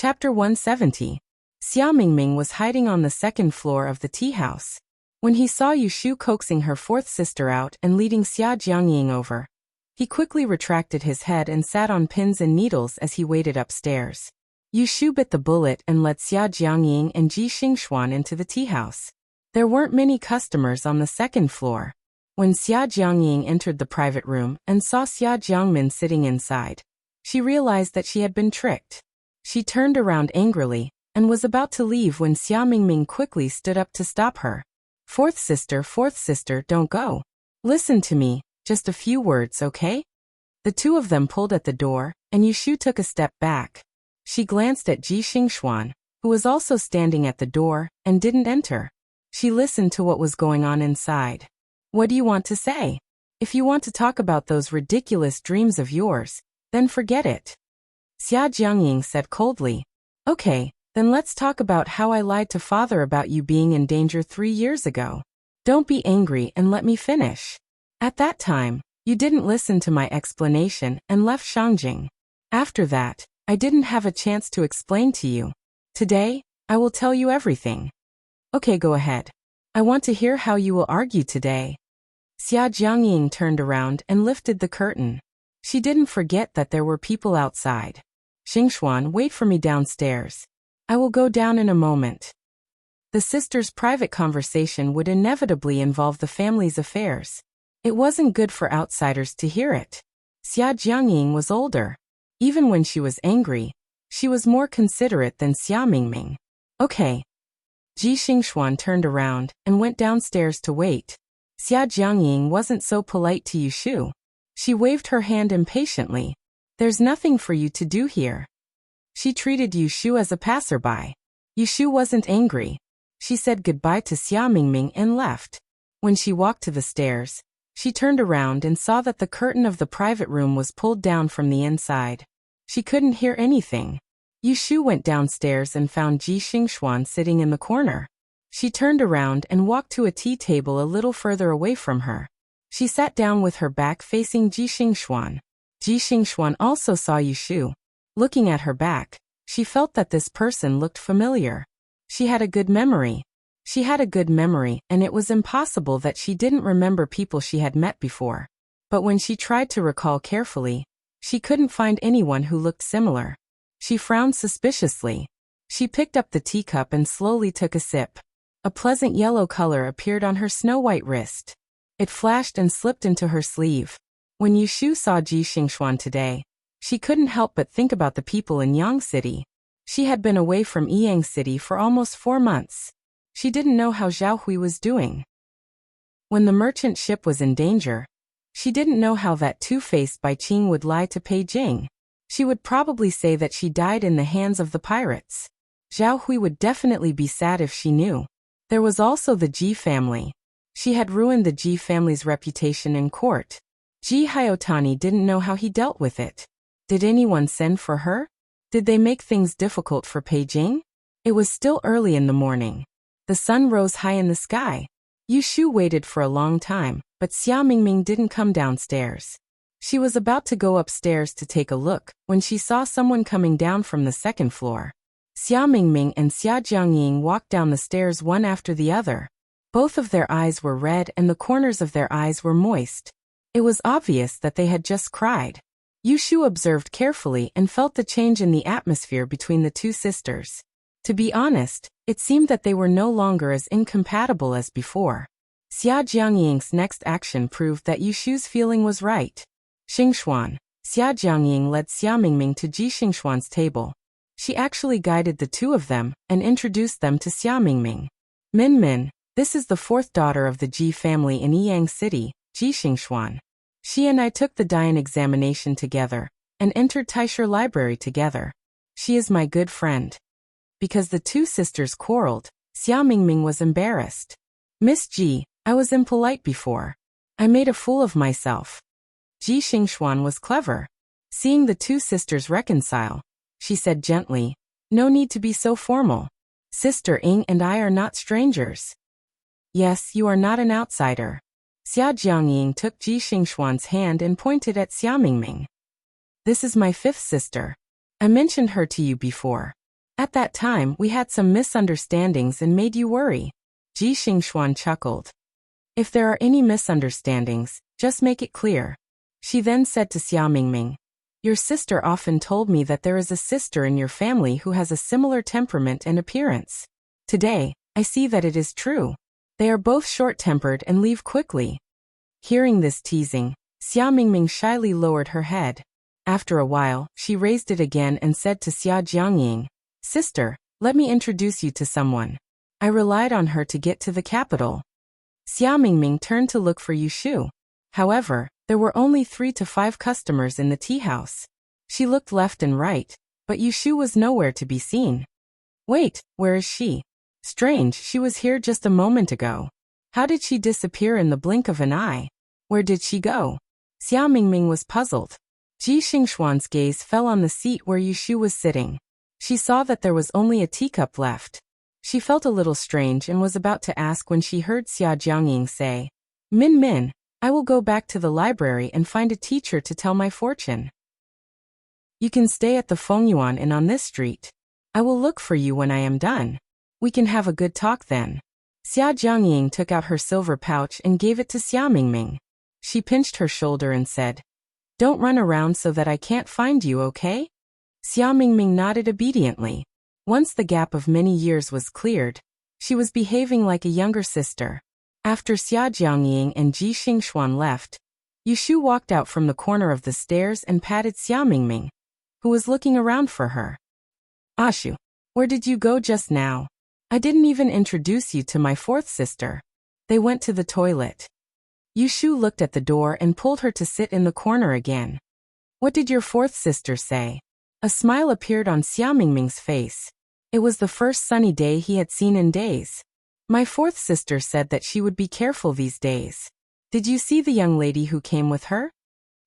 Chapter 170. Xia Mingming was hiding on the second floor of the tea house. When he saw Yushu coaxing her fourth sister out and leading Xia Jiangying over, he quickly retracted his head and sat on pins and needles as he waited upstairs. Yushu bit the bullet and led Xia Jiangying and Ji Xingxuan into the tea house. There weren't many customers on the second floor. When Xia Jiangying entered the private room and saw Xia Jiangmin sitting inside, she realized that she had been tricked. She turned around angrily and was about to leave when Xia Mingming quickly stood up to stop her. Fourth sister, don't go. Listen to me, just a few words, okay? The two of them pulled at the door, and Yushu took a step back. She glanced at Ji Xingxuan, who was also standing at the door, and didn't enter. She listened to what was going on inside. What do you want to say? If you want to talk about those ridiculous dreams of yours, then forget it. Xia Jiangying said coldly. Okay, then let's talk about how I lied to father about you being in danger 3 years ago. Don't be angry and let me finish. At that time, you didn't listen to my explanation and left Shangjing. After that, I didn't have a chance to explain to you. Today, I will tell you everything. Okay, go ahead. I want to hear how you will argue today. Xia Jiangying turned around and lifted the curtain. She didn't forget that there were people outside. Xingxuan, wait for me downstairs. I will go down in a moment. The sisters' private conversation would inevitably involve the family's affairs. It wasn't good for outsiders to hear it. Xia Jiangying was older. Even when she was angry, she was more considerate than Xia Mingming. Okay. Ji Xingxuan turned around and went downstairs to wait. Xia Jiangying wasn't so polite to Yushu. She waved her hand impatiently. There's nothing for you to do here. She treated Yushu as a passerby. Yushu wasn't angry. She said goodbye to Xia Mingming and left. When she walked to the stairs, she turned around and saw that the curtain of the private room was pulled down from the inside. She couldn't hear anything. Yushu went downstairs and found Ji Xingxuan sitting in the corner. She turned around and walked to a tea table a little further away from her. She sat down with her back facing Ji Xingxuan. Ji Xingxuan also saw Yushu. Looking at her back, she felt that this person looked familiar. She had a good memory. And it was impossible that she didn't remember people she had met before. But when she tried to recall carefully, she couldn't find anyone who looked similar. She frowned suspiciously. She picked up the teacup and slowly took a sip. A pleasant yellow color appeared on her snow-white wrist. It flashed and slipped into her sleeve. When Yushu saw Ji Xingxuan today, she couldn't help but think about the people in Yang City. She had been away from Yiyang City for almost 4 months. She didn't know how Zhao Hui was doing. When the merchant ship was in danger, she didn't know how that two-faced Bai Qing would lie to Beijing. She would probably say that she died in the hands of the pirates. Zhao Hui would definitely be sad if she knew. There was also the Ji family. She had ruined the Ji family's reputation in court. Ji Hyotani didn't know how he dealt with it. Did anyone send for her? Did they make things difficult for Beijing? It was still early in the morning. The sun rose high in the sky. Yushu waited for a long time, but Xia Mingming didn't come downstairs. She was about to go upstairs to take a look when she saw someone coming down from the second floor. Xia Mingming and Xia Jiangying walked down the stairs one after the other. Both of their eyes were red and the corners of their eyes were moist. It was obvious that they had just cried. Yushu observed carefully and felt the change in the atmosphere between the two sisters. To be honest, it seemed that they were no longer as incompatible as before. Xia Jiangying's next action proved that Yushu's feeling was right. Xingxuan. Xia Jiangying led Xia Mingming to Ji Xingxuan's table. She actually guided the two of them and introduced them to Xia Mingming. Min, this is the fourth daughter of the Ji family in Yiyang City, Ji Xingxuan. She and I took the Dian examination together and entered Taisher Library together. She is my good friend. Because the two sisters quarreled, Xia Mingming was embarrassed. Miss Ji, I was impolite before. I made a fool of myself. Ji Xingxuan was clever. Seeing the two sisters reconcile, she said gently, no need to be so formal. Sister Ying and I are not strangers. Yes, you are not an outsider. Xia Jiangying took Ji Xingxuan's hand and pointed at Xia Mingming. This is my fifth sister. I mentioned her to you before. At that time, we had some misunderstandings and made you worry. Ji Xingxuan chuckled. If there are any misunderstandings, just make it clear. She then said to Xia Mingming, your sister often told me that there is a sister in your family who has a similar temperament and appearance. Today, I see that it is true. They are both short-tempered and leave quickly. Hearing this teasing, Xia Mingming shyly lowered her head. After a while, she raised it again and said to Xia Jiangying, sister, let me introduce you to someone. I relied on her to get to the capital. Xia Mingming turned to look for Yushu. However, there were only 3 to 5 customers in the tea house. She looked left and right, but Yushu was nowhere to be seen. Wait, where is she? Strange, she was here just a moment ago. How did she disappear in the blink of an eye? Where did she go? Xia Mingming was puzzled. Ji Xingxuan's gaze fell on the seat where Yushu was sitting. She saw that there was only a teacup left. She felt a little strange and was about to ask when she heard Xia Jiangying say, Min Min, I will go back to the library and find a teacher to tell my fortune. You can stay at the Fengyuan Inn on this street. I will look for you when I am done. We can have a good talk then. Xia Jiangying took out her silver pouch and gave it to Xia Mingming. She pinched her shoulder and said, don't run around so that I can't find you, okay? Xia Mingming nodded obediently. Once the gap of many years was cleared, she was behaving like a younger sister. After Xia Jiangying and Ji Xingxuan left, Yushu walked out from the corner of the stairs and patted Xia Mingming, who was looking around for her. Ashu, where did you go just now? I didn't even introduce you to my 4th sister. They went to the toilet. Yushu looked at the door and pulled her to sit in the corner again. What did your 4th sister say? A smile appeared on Xia Mingming's face. It was the first sunny day he had seen in days. My 4th sister said that she would be careful these days. Did you see the young lady who came with her?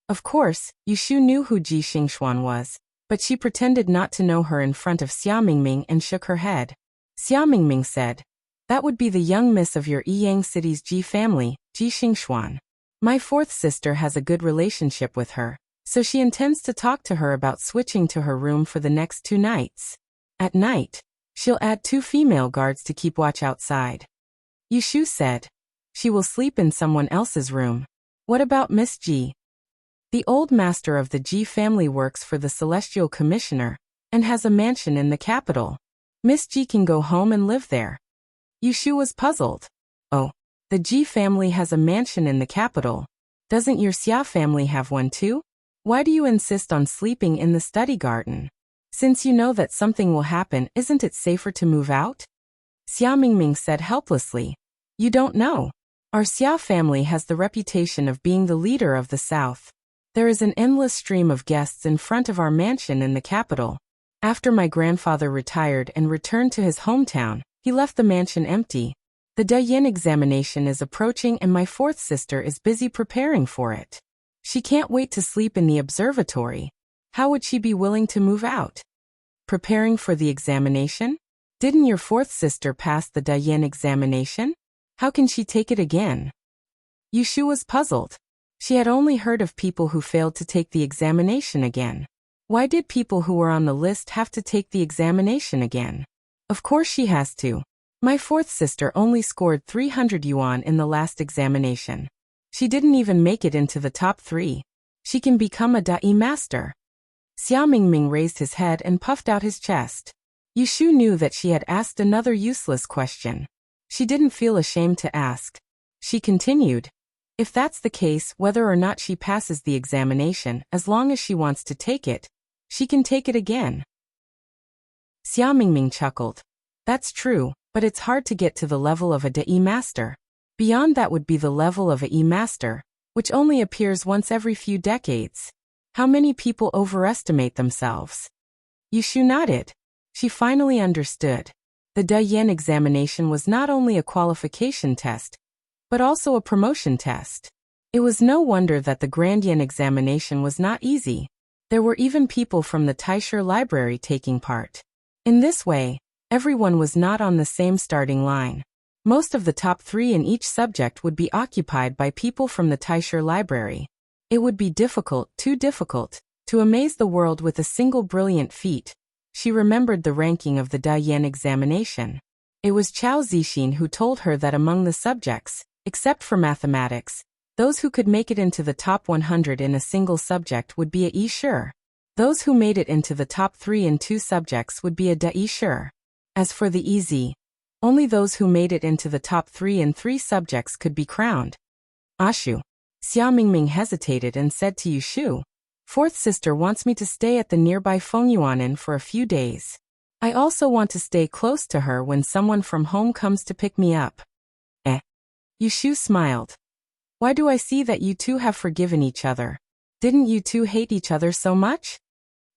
Of course, Yushu knew who Ji Xingxuan was, but she pretended not to know her in front of Xia Mingming and shook her head. Xia Mingming said, that would be the young miss of your Yiyang City's Ji family, Ji Xingxuan. My 4th sister has a good relationship with her, so she intends to talk to her about switching to her room for the next 2 nights. At night, she'll add 2 female guards to keep watch outside. Yushu said, she will sleep in someone else's room. What about Miss Ji? The old master of the Ji family works for the Celestial Commissioner and has a mansion in the capital. Miss Ji can go home and live there. Yushu was puzzled. Oh, the Ji family has a mansion in the capital. Doesn't your Xia family have one too? Why do you insist on sleeping in the study garden? Since you know that something will happen, isn't it safer to move out? Xia Mingming said helplessly. You don't know. Our Xia family has the reputation of being the leader of the South. There is an endless stream of guests in front of our mansion in the capital. After my grandfather retired and returned to his hometown, he left the mansion empty. The Dayin examination is approaching and my 4th sister is busy preparing for it. She can't wait to sleep in the observatory. How would she be willing to move out? Preparing for the examination? Didn't your 4th sister pass the Dayin examination? How can she take it again? Yushu was puzzled. She had only heard of people who failed to take the examination again. Why did people who were on the list have to take the examination again? Of course she has to. My 4th sister only scored 300 yuan in the last examination. She didn't even make it into the top 3. She can become a Dai master. Xia Mingming raised his head and puffed out his chest. Yushu knew that she had asked another useless question. She didn't feel ashamed to ask. She continued, if that's the case, whether or not she passes the examination, as long as she wants to take it, she can take it again. Xia Mingming chuckled. That's true, but it's hard to get to the level of a Dai master. Beyond that would be the level of a E master, which only appears once every few decades. How many people overestimate themselves? Yushu nodded. She finally understood. The Dayin examination was not only a qualification test, but also a promotion test. It was no wonder that the Grand Yin examination was not easy. There were even people from the Taisher library taking part. In this way, everyone was not on the same starting line. Most of the top 3 in each subject would be occupied by people from the Taisher library. It would be difficult, too difficult, to amaze the world with a single brilliant feat. She remembered the ranking of the Dayan examination. It was Chao Zixin who told her that among the subjects, except for mathematics, those who could make it into the top 100 in a single subject would be a Yi Shi. Those who made it into the top 3 in 2 subjects would be a Da Yi Shi. As for the EZ, only those who made it into the top 3 in 3 subjects could be crowned. Ashu. Xia Mingming hesitated and said to Yushu, "Fourth sister wants me to stay at the nearby Fengyuanan for a few days. I also want to stay close to her when someone from home comes to pick me up." Yushu smiled. "Why do I see that you two have forgiven each other? Didn't you two hate each other so much?"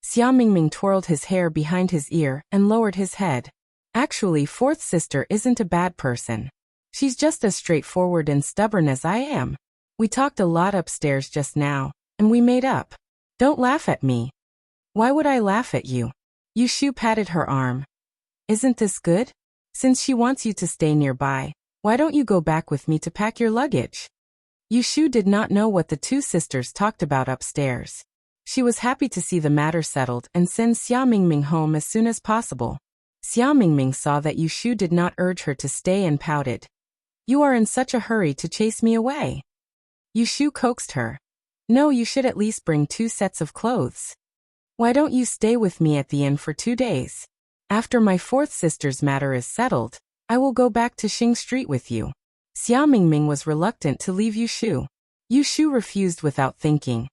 Xia Mingming twirled his hair behind his ear and lowered his head. "Actually, fourth sister isn't a bad person. She's just as straightforward and stubborn as I am. We talked a lot upstairs just now, and we made up. Don't laugh at me." "Why would I laugh at you?" Yushu patted her arm. "Isn't this good? Since she wants you to stay nearby, why don't you go back with me to pack your luggage?" Yushu did not know what the two sisters talked about upstairs. She was happy to see the matter settled and send Xia Mingming home as soon as possible. Xia Mingming saw that Yushu did not urge her to stay and pouted. "You are in such a hurry to chase me away." Yushu coaxed her. "No, you should at least bring 2 sets of clothes. Why don't you stay with me at the inn for 2 days? After my fourth sister's matter is settled, I will go back to Xing Street with you." Xia Mingming was reluctant to leave Yushu. Yushu refused without thinking.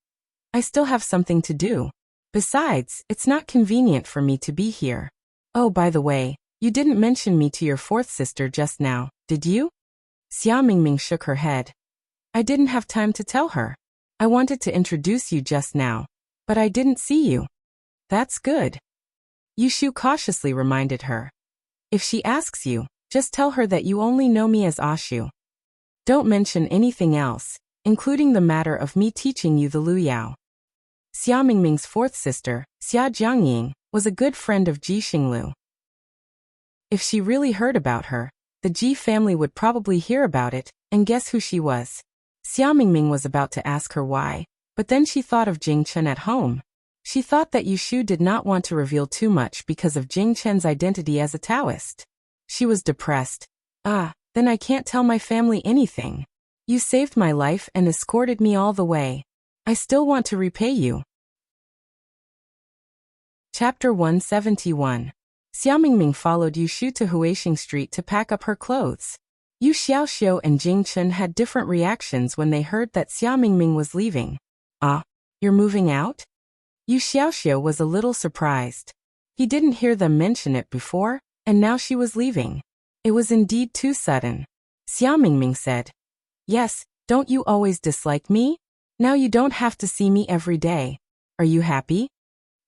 "I still have something to do. Besides, it's not convenient for me to be here. Oh, by the way, you didn't mention me to your fourth sister just now, did you?" Xia Mingming shook her head. "I didn't have time to tell her. I wanted to introduce you just now, but I didn't see you." "That's good," Yushu cautiously reminded her. "If she asks you, just tell her that you only know me as Ashu. Don't mention anything else, including the matter of me teaching you the Luyao." Xia Mingming's fourth sister, Xia Jiangying, was a good friend of Ji Xinglu. If she really heard about her, the Ji family would probably hear about it, and guess who she was. Xia Mingming was about to ask her why, but then she thought of Jing Chen at home. She thought that Yushu did not want to reveal too much because of Jing Chen's identity as a Taoist. She was depressed. Then I can't tell my family anything. You saved my life and escorted me all the way. I still want to repay you." Chapter 171. Xia Mingming followed Yushu to Huixing Street to pack up her clothes. Yu Xiaoxiu and Jing Chen had different reactions when they heard that Xia Mingming was leaving. You're moving out?" Yu Xiaoxiu was a little surprised. He didn't hear them mention it before, and now she was leaving. It was indeed too sudden. Xia Mingming said, "Yes, don't you always dislike me? Now you don't have to see me every day. Are you happy?"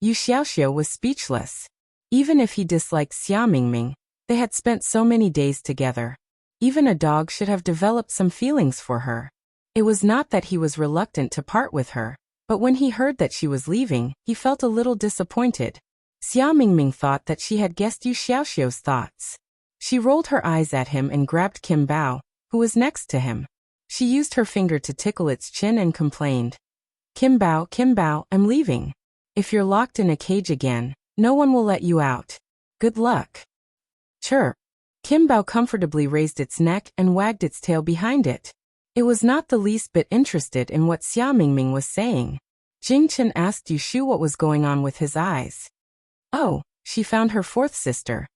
Yu Xiaoxiu was speechless. Even if he disliked Xia Mingming, they had spent so many days together. Even a dog should have developed some feelings for her. It was not that he was reluctant to part with her, but when he heard that she was leaving, he felt a little disappointed. Xia Mingming thought that she had guessed Yu Xiaoxiu's thoughts. She rolled her eyes at him and grabbed Kim Bao, who was next to him. She used her finger to tickle its chin and complained, Kim Bao, I'm leaving. If you're locked in a cage again, no one will let you out. Good luck." Chirp. Kim Bao comfortably raised its neck and wagged its tail behind it. It was not the least bit interested in what Xia Mingming was saying. Jing Chen asked Yushu what was going on with his eyes. "Oh, she found her fourth sister."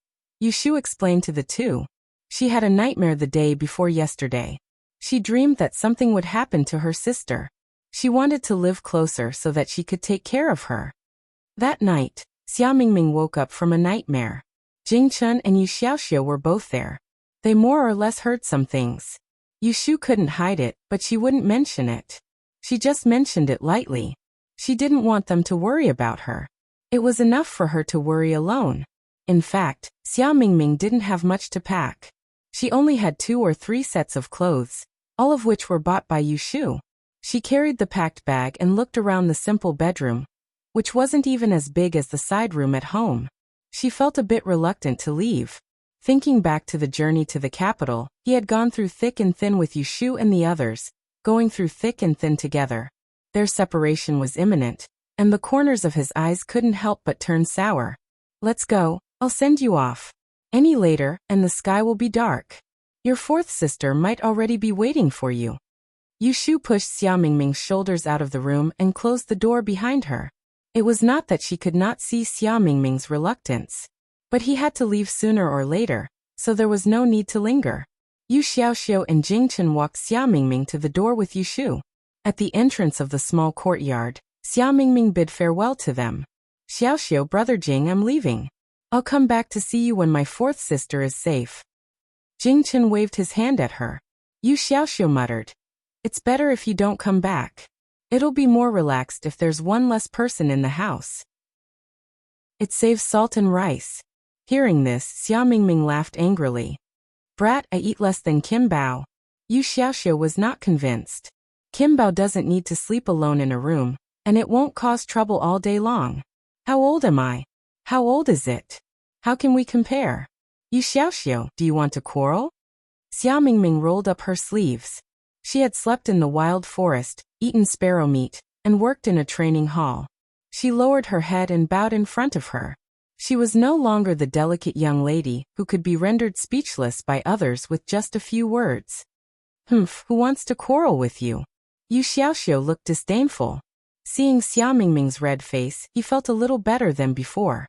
Yushu explained to the two. "She had a nightmare the day before yesterday. She dreamed that something would happen to her sister. She wanted to live closer so that she could take care of her." That night, Xia Mingming woke up from a nightmare. Jing Chen and Yu Xiaoxiu were both there. They more or less heard some things. Yushu couldn't hide it, but she wouldn't mention it. She just mentioned it lightly. She didn't want them to worry about her. It was enough for her to worry alone. In fact, Xia Mingming didn't have much to pack. She only had 2 or 3 sets of clothes, all of which were bought by Yushu. She carried the packed bag and looked around the simple bedroom, which wasn't even as big as the side room at home. She felt a bit reluctant to leave. Thinking back to the journey to the capital, he had gone through thick and thin with Yushu and the others, going through thick and thin together. Their separation was imminent, and the corners of his eyes couldn't help but turn sour. Let's go, I'll send you off. Any later, and the sky will be dark. Your fourth sister might already be waiting for you. Yushu pushed Xia Mingming's shoulders out of the room and closed the door behind her. It was not that she could not see Xia Mingming's reluctance, but he had to leave sooner or later, so there was no need to linger. Yu Xiaoxiu and Jing Chen walked Xia Mingming to the door with Yushu. At the entrance of the small courtyard, Xia Mingming bid farewell to them. Xiaoxiu, brother Jing, I'm leaving. I'll come back to see you when my fourth sister is safe. Jing Chen waved his hand at her. Yu Xiaoxiu muttered, it's better if you don't come back. It'll be more relaxed if there's one less person in the house. It saves salt and rice. Hearing this, Xia Mingming laughed angrily. Brat, I eat less than Kim Bao. Yu Xiaoxiu was not convinced. Kim Bao doesn't need to sleep alone in a room, and it won't cause trouble all day long. How old am I? How old is it? How can we compare? Yu Xiaoxiu, do you want to quarrel? Xia Mingming rolled up her sleeves. She had slept in the wild forest, eaten sparrow meat, and worked in a training hall. She lowered her head and bowed in front of her. She was no longer the delicate young lady who could be rendered speechless by others with just a few words. Humph, who wants to quarrel with you? Yu Xiaoxiu looked disdainful. Seeing Xia Mingming's red face, he felt a little better than before.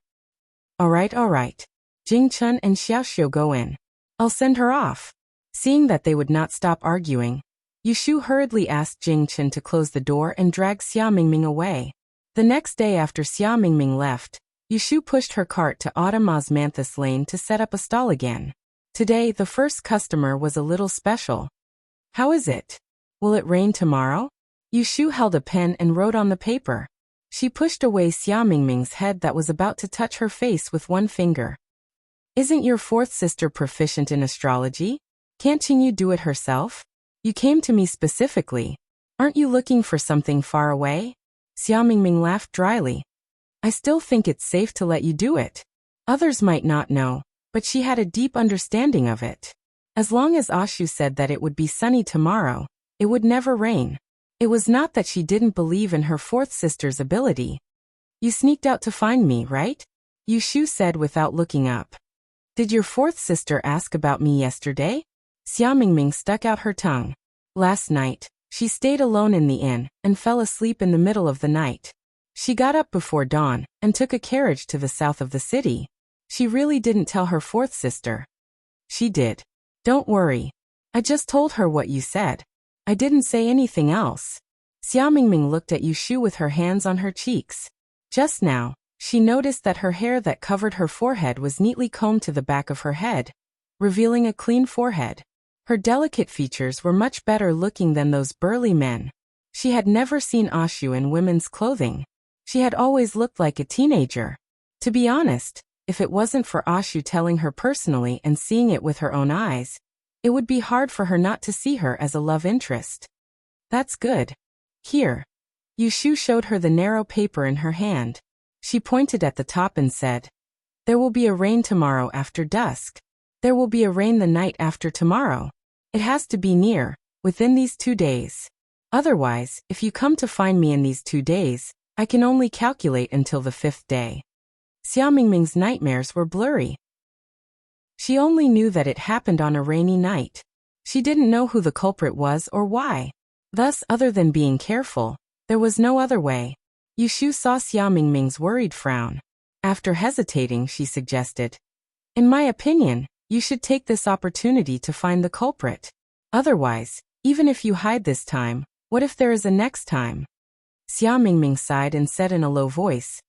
All right. Jing Chen and Xiaoxiu go in. I'll send her off. Seeing that they would not stop arguing, Yushu hurriedly asked Jing Chen to close the door and drag Xia Mingming away. The next day after Xia Mingming left, Yushu pushed her cart to Autumn Osmanthus Lane to set up a stall again. Today, the first customer was a little special. How is it? Will it rain tomorrow? Yushu held a pen and wrote on the paper. She pushed away Xia Mingming's head that was about to touch her face with one finger. Isn't your fourth sister proficient in astrology? Can't you do it herself? You came to me specifically. Aren't you looking for something far away? Xia Mingming laughed dryly. I still think it's safe to let you do it. Others might not know, but she had a deep understanding of it. As long as Ashu said that it would be sunny tomorrow, it would never rain. It was not that she didn't believe in her fourth sister's ability. You sneaked out to find me, right? Yushu said without looking up. Did your fourth sister ask about me yesterday? Xia Mingming stuck out her tongue. Last night, she stayed alone in the inn and fell asleep in the middle of the night. She got up before dawn and took a carriage to the south of the city. She really didn't tell her fourth sister. She did. Don't worry. I just told her what you said. I didn't say anything else. Xia Mingming looked at Yushu with her hands on her cheeks. Just now, she noticed that her hair that covered her forehead was neatly combed to the back of her head, revealing a clean forehead. Her delicate features were much better looking than those burly men. She had never seen Ashu in women's clothing. She had always looked like a teenager. To be honest, if it wasn't for Ashu telling her personally and seeing it with her own eyes, it would be hard for her not to see her as a love interest. That's good. Here. Yushu showed her the narrow paper in her hand. She pointed at the top and said, There will be a rain tomorrow after dusk. There will be a rain the night after tomorrow. It has to be near, within these 2 days. Otherwise, if you come to find me in these 2 days, I can only calculate until the 5th day. Xia Mingming's nightmares were blurry. She only knew that it happened on a rainy night. She didn't know who the culprit was or why. Thus, other than being careful, there was no other way. Yushu saw Xia Mingming's worried frown. After hesitating, she suggested, In my opinion, you should take this opportunity to find the culprit. Otherwise, even if you hide this time, what if there is a next time? Xia Mingming sighed and said in a low voice,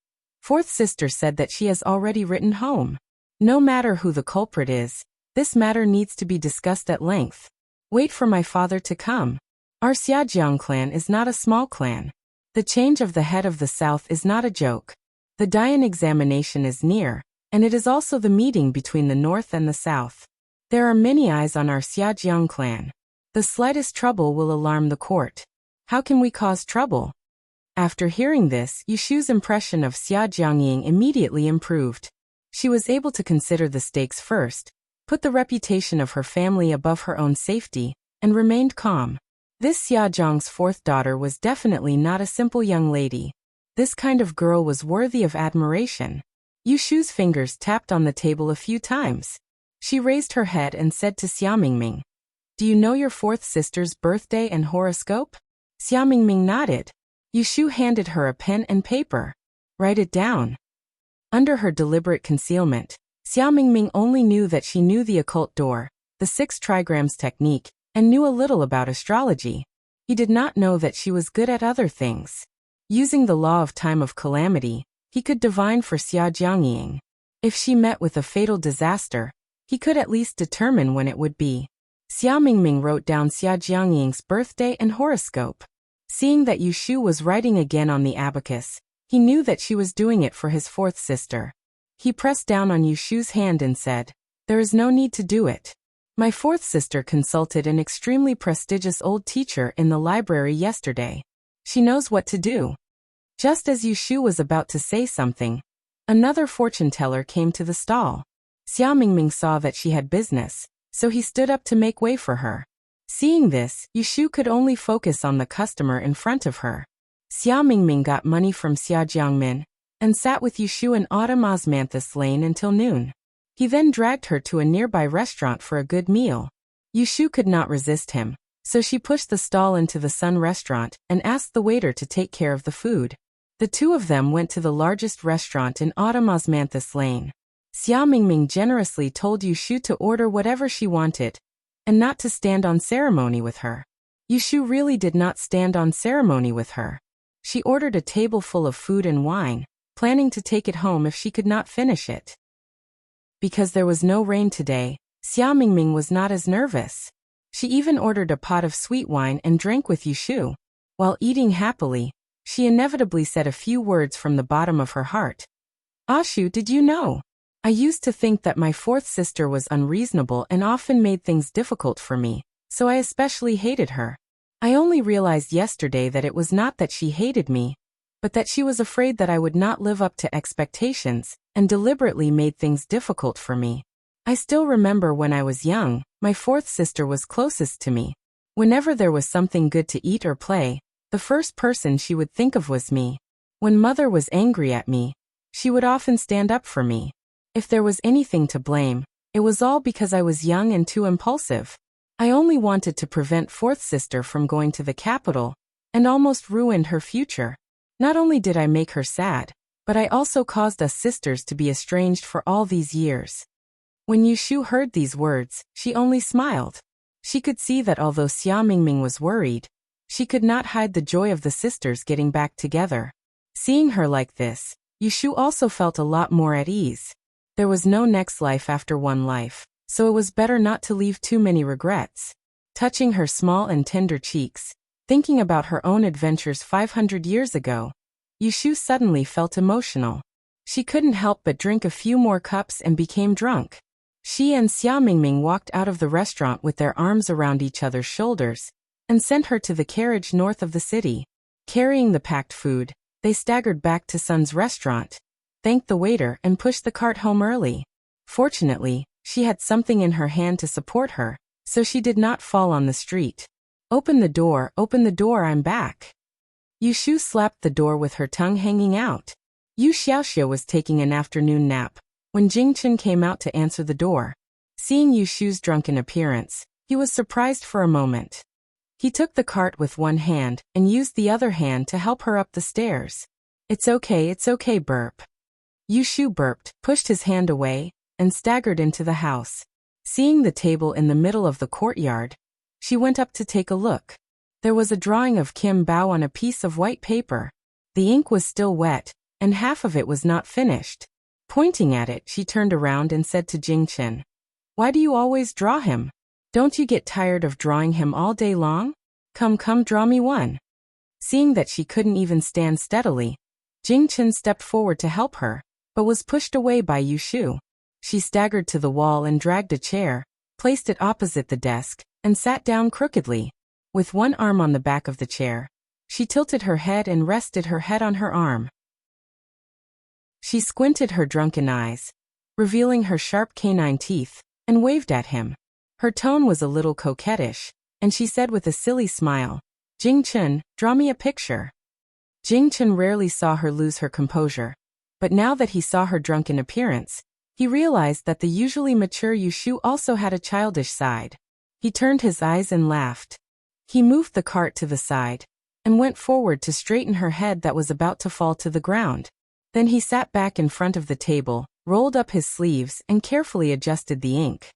Fourth sister said that she has already written home. No matter who the culprit is, this matter needs to be discussed at length. Wait for my father to come. Our Xiajiang clan is not a small clan. The change of the head of the south is not a joke. The Dian examination is near, and it is also the meeting between the north and the south. There are many eyes on our Xiajiang clan. The slightest trouble will alarm the court. How can we cause trouble? After hearing this, Yushu's impression of Xia Jiangying immediately improved. She was able to consider the stakes first, put the reputation of her family above her own safety, and remained calm. This Xia Zhang's fourth daughter was definitely not a simple young lady. This kind of girl was worthy of admiration. Yushu's fingers tapped on the table a few times. She raised her head and said to Xia Mingming, "Do you know your fourth sister's birthday and horoscope?" Xia Mingming nodded. Yushu handed her a pen and paper. "Write it down." Under her deliberate concealment, Xia Mingming only knew that she knew the occult door, the 6 trigrams technique, and knew a little about astrology. He did not know that she was good at other things. Using the law of time of calamity, he could divine for Xia Jiangying. If she met with a fatal disaster, he could at least determine when it would be. Xia Mingming wrote down Xia Jiangying's birthday and horoscope. Seeing that Yushu was writing again on the abacus, he knew that she was doing it for his fourth sister. He pressed down on Yushu's hand and said, "There is no need to do it. My fourth sister consulted an extremely prestigious old teacher in the library yesterday. She knows what to do." Just as Yushu was about to say something, another fortune teller came to the stall. Xia Mingming saw that she had business, so he stood up to make way for her. Seeing this, Yushu could only focus on the customer in front of her. Xia Mingming got money from Xia Jiangmin and sat with Yushu in Autumn Osmanthus Lane until noon. He then dragged her to a nearby restaurant for a good meal. Yushu could not resist him, so she pushed the stall into the Sun restaurant and asked the waiter to take care of the food. The two of them went to the largest restaurant in Autumn Osmanthus Lane. Xia Mingming generously told Yushu to order whatever she wanted, and not to stand on ceremony with her. Yushu really did not stand on ceremony with her. She ordered a table full of food and wine, planning to take it home if she could not finish it. Because there was no rain today, Xia Mingming was not as nervous. She even ordered a pot of sweet wine and drank with Yushu. While eating happily, she inevitably said a few words from the bottom of her heart. "Ashu, did you know? I used to think that my fourth sister was unreasonable and often made things difficult for me, so I especially hated her. I only realized yesterday that it was not that she hated me, but that she was afraid that I would not live up to expectations, and deliberately made things difficult for me. I still remember when I was young, my fourth sister was closest to me. Whenever there was something good to eat or play, the first person she would think of was me. When mother was angry at me, she would often stand up for me. If there was anything to blame, it was all because I was young and too impulsive. I only wanted to prevent fourth sister from going to the capital, and almost ruined her future. Not only did I make her sad, but I also caused us sisters to be estranged for all these years." When Yushu heard these words, she only smiled. She could see that although Xia Mingming was worried, she could not hide the joy of the sisters getting back together. Seeing her like this, Yushu also felt a lot more at ease. There was no next life after one life, so it was better not to leave too many regrets. Touching her small and tender cheeks, thinking about her own adventures 500 years ago, Yushu suddenly felt emotional. She couldn't help but drink a few more cups and became drunk. She and Xia Mingming walked out of the restaurant with their arms around each other's shoulders, and sent her to the carriage north of the city. Carrying the packed food, they staggered back to Sun's restaurant, thanked the waiter and pushed the cart home early. Fortunately, she had something in her hand to support her, so she did not fall on the street. Open the door, I'm back." Yushu slapped the door with her tongue hanging out. Yu Xiaoxia was taking an afternoon nap when Jingchen came out to answer the door. Seeing Yushu's drunken appearance, he was surprised for a moment. He took the cart with one hand and used the other hand to help her up the stairs. It's okay, burp." Yushu burped, pushed his hand away, and staggered into the house. Seeing the table in the middle of the courtyard, she went up to take a look. There was a drawing of Kim Bao on a piece of white paper. The ink was still wet, and half of it was not finished. Pointing at it, she turned around and said to Jingchen, "Why do you always draw him? Don't you get tired of drawing him all day long? Come, draw me one." Seeing that she couldn't even stand steadily, Jingchen stepped forward to help her, but was pushed away by Yushu. She staggered to the wall and dragged a chair, placed it opposite the desk, and sat down crookedly. With one arm on the back of the chair, she tilted her head and rested her head on her arm. She squinted her drunken eyes, revealing her sharp canine teeth, and waved at him. Her tone was a little coquettish, and she said with a silly smile, "Jingchen, draw me a picture." Jingchen rarely saw her lose her composure. But now that he saw her drunken appearance, he realized that the usually mature Yushu also had a childish side. He turned his eyes and laughed. He moved the cart to the side and went forward to straighten her head that was about to fall to the ground. Then he sat back in front of the table, rolled up his sleeves, and carefully adjusted the ink.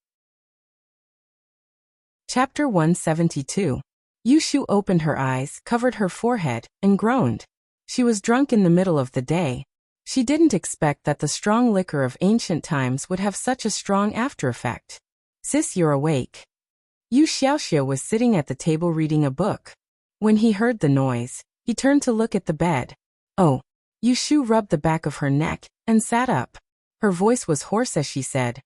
Chapter 172. Yushu opened her eyes, covered her forehead, and groaned. She was drunk in the middle of the day. She didn't expect that the strong liquor of ancient times would have such a strong after-effect. "Sis, you're awake." Yu Xiaoxiu was sitting at the table reading a book. When he heard the noise, he turned to look at the bed. "Oh." Yushu rubbed the back of her neck and sat up. Her voice was hoarse as she said,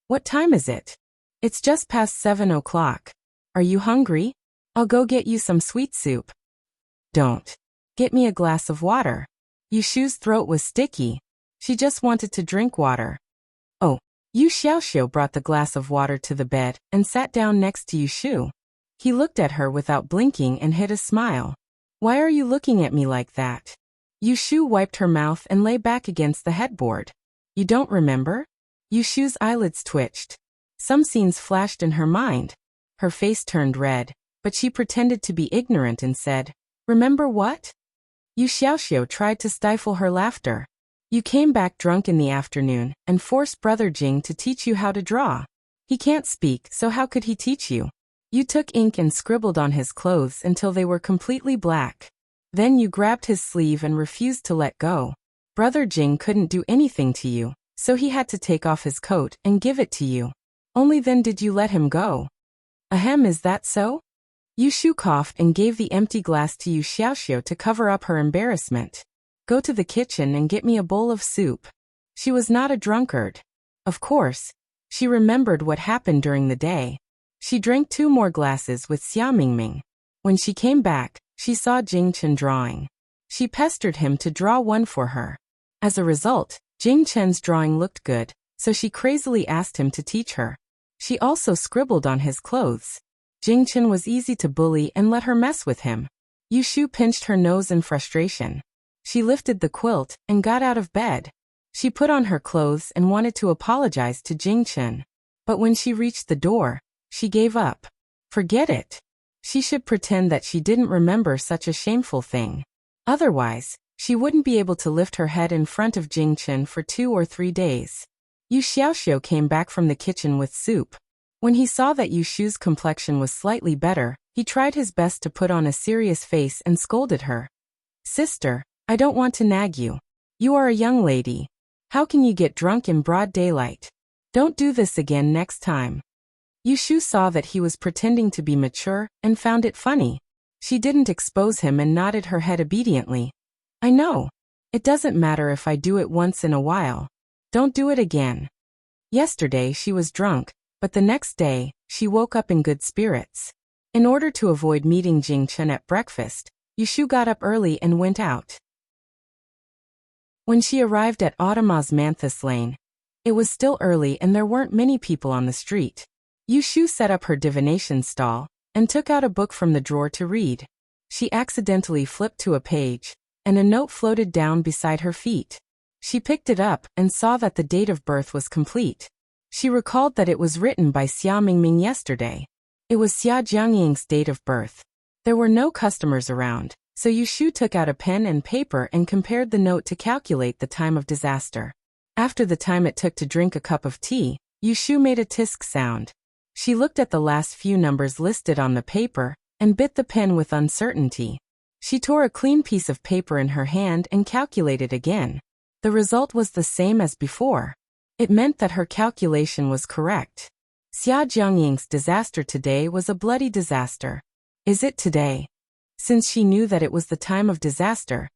"What time is it?" "It's just past 7 o'clock. Are you hungry? I'll go get you some sweet soup." "Don't. Get me a glass of water." Yushu's throat was sticky. She just wanted to drink water. "Oh." Yu Xiaoxiu brought the glass of water to the bed and sat down next to Yushu. He looked at her without blinking and hid a smile. "Why are you looking at me like that?" Yushu wiped her mouth and lay back against the headboard. "You don't remember?" Yushu's eyelids twitched. Some scenes flashed in her mind. Her face turned red, but she pretended to be ignorant and said, "Remember what?" Yu Xiaoxiu tried to stifle her laughter. "You came back drunk in the afternoon and forced Brother Jing to teach you how to draw. He can't speak, so how could he teach you? You took ink and scribbled on his clothes until they were completely black. Then you grabbed his sleeve and refused to let go. Brother Jing couldn't do anything to you, so he had to take off his coat and give it to you. Only then did you let him go." "Ahem, is that so?" Yushu coughed and gave the empty glass to Yu Xiaoxiu to cover up her embarrassment. "Go to the kitchen and get me a bowl of soup." She was not a drunkard. Of course, she remembered what happened during the day. She drank 2 more glasses with Xia Mingming. When she came back, she saw Jing Chen drawing. She pestered him to draw one for her. As a result, Jing Chen's drawing looked good, so she crazily asked him to teach her. She also scribbled on his clothes. Jing Chen was easy to bully and let her mess with him. Yushu pinched her nose in frustration. She lifted the quilt and got out of bed. She put on her clothes and wanted to apologize to Jing Chen. But when she reached the door, she gave up. Forget it. She should pretend that she didn't remember such a shameful thing. Otherwise, she wouldn't be able to lift her head in front of Jing Chen for 2 or 3 days. Yu Xiaoxiu came back from the kitchen with soup. When he saw that Yushu's complexion was slightly better, he tried his best to put on a serious face and scolded her. "Sister, I don't want to nag you. You are a young lady. How can you get drunk in broad daylight? Don't do this again next time." Yushu saw that he was pretending to be mature and found it funny. She didn't expose him and nodded her head obediently. "I know. It doesn't matter if I do it once in a while. Don't do it again." Yesterday she was drunk, but the next day, she woke up in good spirits. In order to avoid meeting Jing Chen at breakfast, Yushu got up early and went out. When she arrived at Autumn's Manthus Lane, it was still early and there weren't many people on the street. Yushu set up her divination stall and took out a book from the drawer to read. She accidentally flipped to a page, and a note floated down beside her feet. She picked it up and saw that the date of birth was complete. She recalled that it was written by Xia Mingming yesterday. It was Xia Jiangying's date of birth. There were no customers around, so Yushu took out a pen and paper and compared the note to calculate the time of disaster. After the time it took to drink a cup of tea, Yushu made a tisk sound. She looked at the last few numbers listed on the paper and bit the pen with uncertainty. She tore a clean piece of paper in her hand and calculated again. The result was the same as before. It meant that her calculation was correct. Xia Jiangying's disaster today was a bloody disaster. Is it today? Since she knew that it was the time of disaster,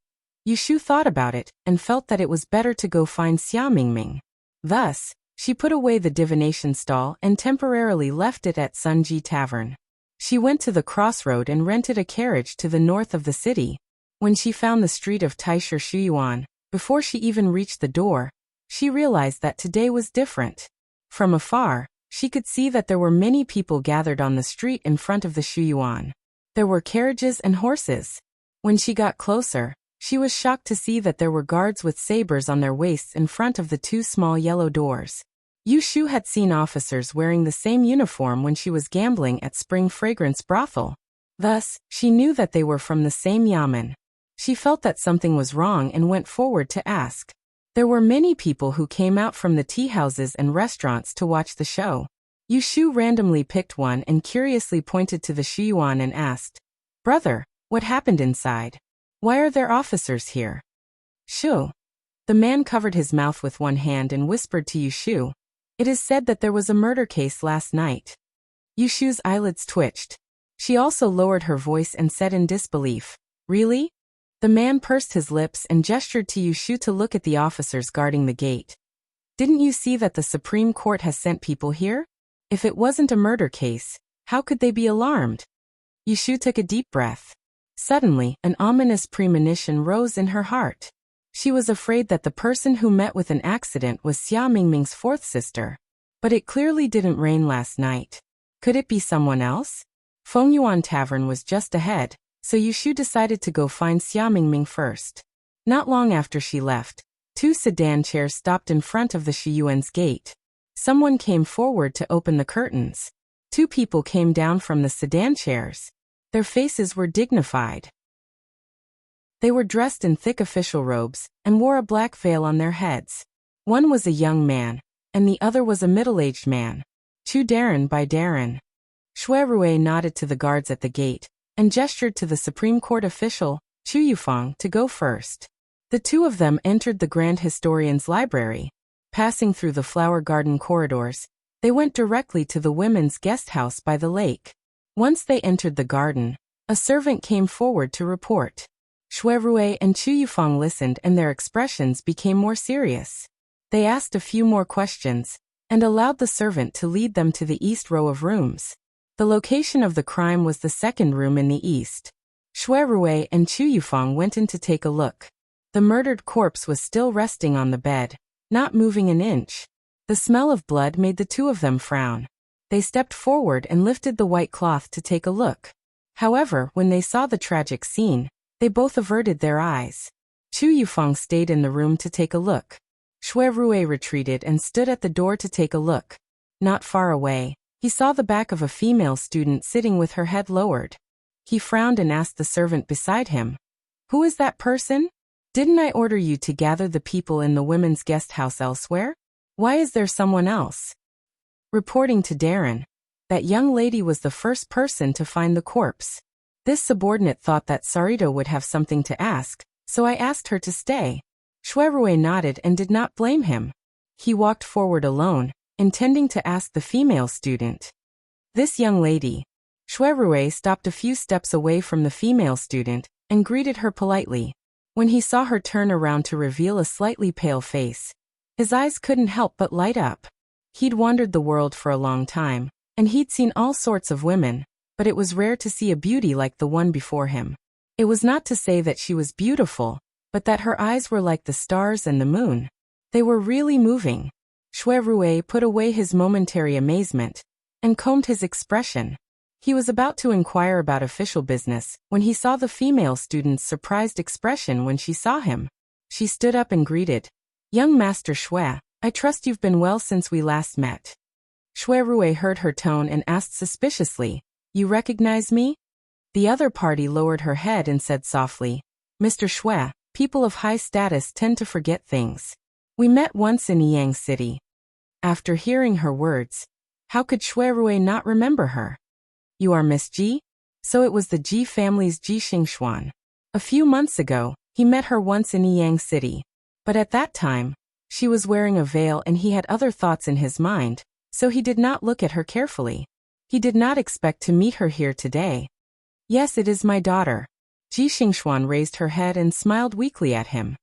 Yushu thought about it and felt that it was better to go find Xia Mingming. Thus, she put away the divination stall and temporarily left it at Sunji Tavern. She went to the crossroad and rented a carriage to the north of the city. When she found the street of Taisher Shuyuan, before she even reached the door, she realized that today was different. From afar, she could see that there were many people gathered on the street in front of the Shuyuan. There were carriages and horses. When she got closer, She was shocked to see that there were guards with sabers on their waists in front of the two small yellow doors. Yu Shu had seen officers wearing the same uniform when she was gambling at Spring Fragrance Brothel. Thus, she knew that they were from the same yamen. She felt that something was wrong and went forward to ask. There were many people who came out from the tea houses and restaurants to watch the show. Yu Shu randomly picked one and curiously pointed to the Shiyuan and asked, "Brother, what happened inside? Why are there officers here?" "Shu." The man covered his mouth with one hand and whispered to Yu Shu, "It is said that there was a murder case last night." Yu Shu's eyelids twitched. She also lowered her voice and said in disbelief, "Really?" The man pursed his lips and gestured to Yu Shu to look at the officers guarding the gate. "Didn't you see that the Supreme Court has sent people here? If it wasn't a murder case, how could they be alarmed?" Yu Shu took a deep breath. Suddenly, an ominous premonition rose in her heart. She was afraid that the person who met with an accident was Xia Mingming's fourth sister. But it clearly didn't rain last night. Could it be someone else? Fengyuan Tavern was just ahead, so Yu Shu decided to go find Xia Mingming first. Not long after she left, two sedan chairs stopped in front of the Shiyuan's gate. Someone came forward to open the curtains. Two people came down from the sedan chairs. Their faces were dignified. They were dressed in thick official robes and wore a black veil on their heads. One was a young man, and the other was a middle-aged man. "Chu Darren by Darren." Shui Rui nodded to the guards at the gate and gestured to the Supreme Court official, Chu Yufang, to go first. The two of them entered the Grand Historian's library. Passing through the flower garden corridors, they went directly to the women's guest house by the lake. Once they entered the garden, a servant came forward to report. Shui Rui and Chu Yufang listened and their expressions became more serious. They asked a few more questions and allowed the servant to lead them to the east row of rooms. The location of the crime was the second room in the east. Shui Rui and Chu Yufang went in to take a look. The murdered corpse was still resting on the bed, not moving an inch. The smell of blood made the two of them frown. They stepped forward and lifted the white cloth to take a look. However, when they saw the tragic scene, they both averted their eyes. Chu Yufang stayed in the room to take a look. Shui Rui retreated and stood at the door to take a look. Not far away, he saw the back of a female student sitting with her head lowered. He frowned and asked the servant beside him, "Who is that person? Didn't I order you to gather the people in the women's guest house elsewhere? Why is there someone else?" Reporting to Darren, that young lady was the first person to find the corpse. This subordinate thought that Sarita would have something to ask, so I asked her to stay. Shui Rui nodded and did not blame him. He walked forward alone, intending to ask the female student. "This young lady." Shui Rui stopped a few steps away from the female student and greeted her politely. When he saw her turn around to reveal a slightly pale face, his eyes couldn't help but light up. He'd wandered the world for a long time, and he'd seen all sorts of women, but it was rare to see a beauty like the one before him. It was not to say that she was beautiful, but that her eyes were like the stars and the moon. They were really moving. Shui Rui put away his momentary amazement and combed his expression. He was about to inquire about official business when he saw the female student's surprised expression when she saw him. She stood up and greeted, "Young Master Shui, I trust you've been well since we last met." Shui Rui heard her tone and asked suspiciously, "You recognize me?" The other party lowered her head and said softly, "Mr. Shui, people of high status tend to forget things. We met once in Yang City." After hearing her words, how could Shui Rui not remember her? "You are Miss Ji?" So it was the Ji family's Ji Xingxuan. A few months ago, he met her once in Yang City. But at that time, she was wearing a veil and he had other thoughts in his mind, so he did not look at her carefully. He did not expect to meet her here today. "Yes, it is my daughter." Ji Xingxuan raised her head and smiled weakly at him.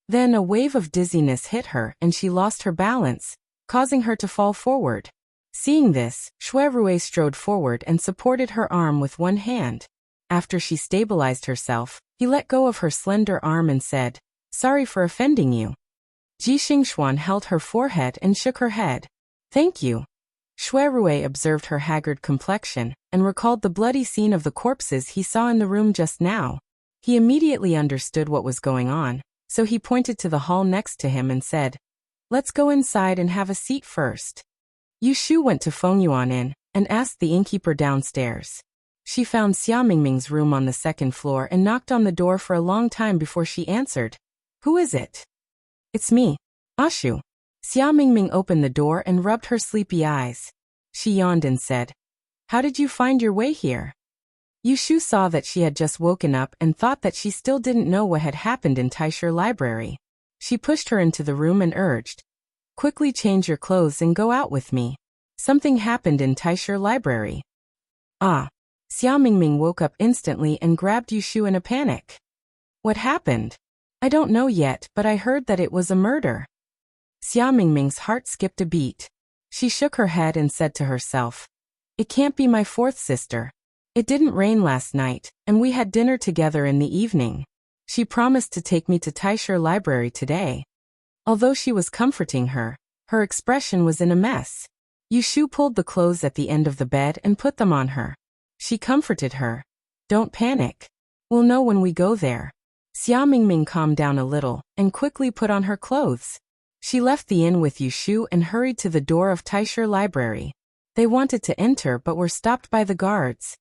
Then a wave of dizziness hit her and she lost her balance, causing her to fall forward. Seeing this, Shui Rui strode forward and supported her arm with one hand. After she stabilized herself, he let go of her slender arm and said, "Sorry for offending you." Ji Xingxuan held her forehead and shook her head. "Thank you." Shui Rui observed her haggard complexion and recalled the bloody scene of the corpses he saw in the room just now. He immediately understood what was going on, so he pointed to the hall next to him and said, "Let's go inside and have a seat first." Yu Shu went to Feng Yuan in and asked the innkeeper downstairs. She found Xia Mingming's room on the second floor and knocked on the door for a long time before she answered. "Who is it?" "It's me, Ashu." Xia Mingming opened the door and rubbed her sleepy eyes. She yawned and said, "How did you find your way here?" Yu Shu saw that she had just woken up and thought that she still didn't know what had happened in Taisher Library. She pushed her into the room and urged, "Quickly change your clothes and go out with me. Something happened in Taisher Library." "Ah." Xia Mingming woke up instantly and grabbed Yu Shu in a panic. "What happened?" "I don't know yet, but I heard that it was a murder." Xia Mingming's heart skipped a beat. She shook her head and said to herself, "It can't be my fourth sister. It didn't rain last night, and we had dinner together in the evening. She promised to take me to Taisher Library today." Although she was comforting her, her expression was in a mess. Yu Shu pulled the clothes at the end of the bed and put them on her. She comforted her. "Don't panic. We'll know when we go there." Xia Mingming calmed down a little and quickly put on her clothes. She left the inn with Yu Shu and hurried to the door of Taisher Library. They wanted to enter but were stopped by the guards.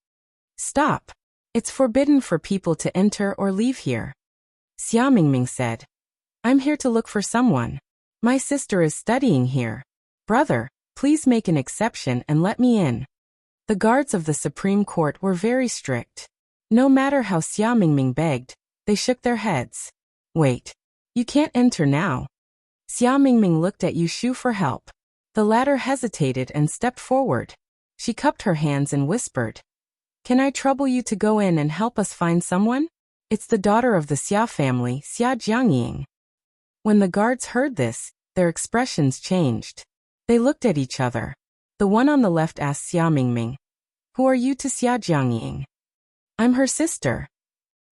"Stop. It's forbidden for people to enter or leave here." Xia Mingming said, "I'm here to look for someone. My sister is studying here. Brother, please make an exception and let me in." The guards of the Supreme Court were very strict. No matter how Xia Mingming begged, they shook their heads. "Wait. You can't enter now." Xia Mingming looked at Yu Shu for help. The latter hesitated and stepped forward. She cupped her hands and whispered, "Can I trouble you to go in and help us find someone? It's the daughter of the Xia family, Xia Jiangying." When the guards heard this, their expressions changed. They looked at each other. The one on the left asked Xia Mingming, "Who are you to Xia Jiangying?" "I'm her sister."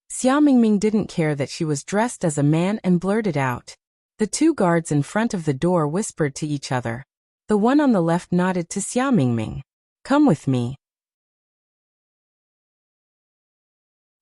Xia Mingming didn't care that she was dressed as a man and blurted out. The two guards in front of the door whispered to each other. The one on the left nodded to Xia Mingming. "Come with me."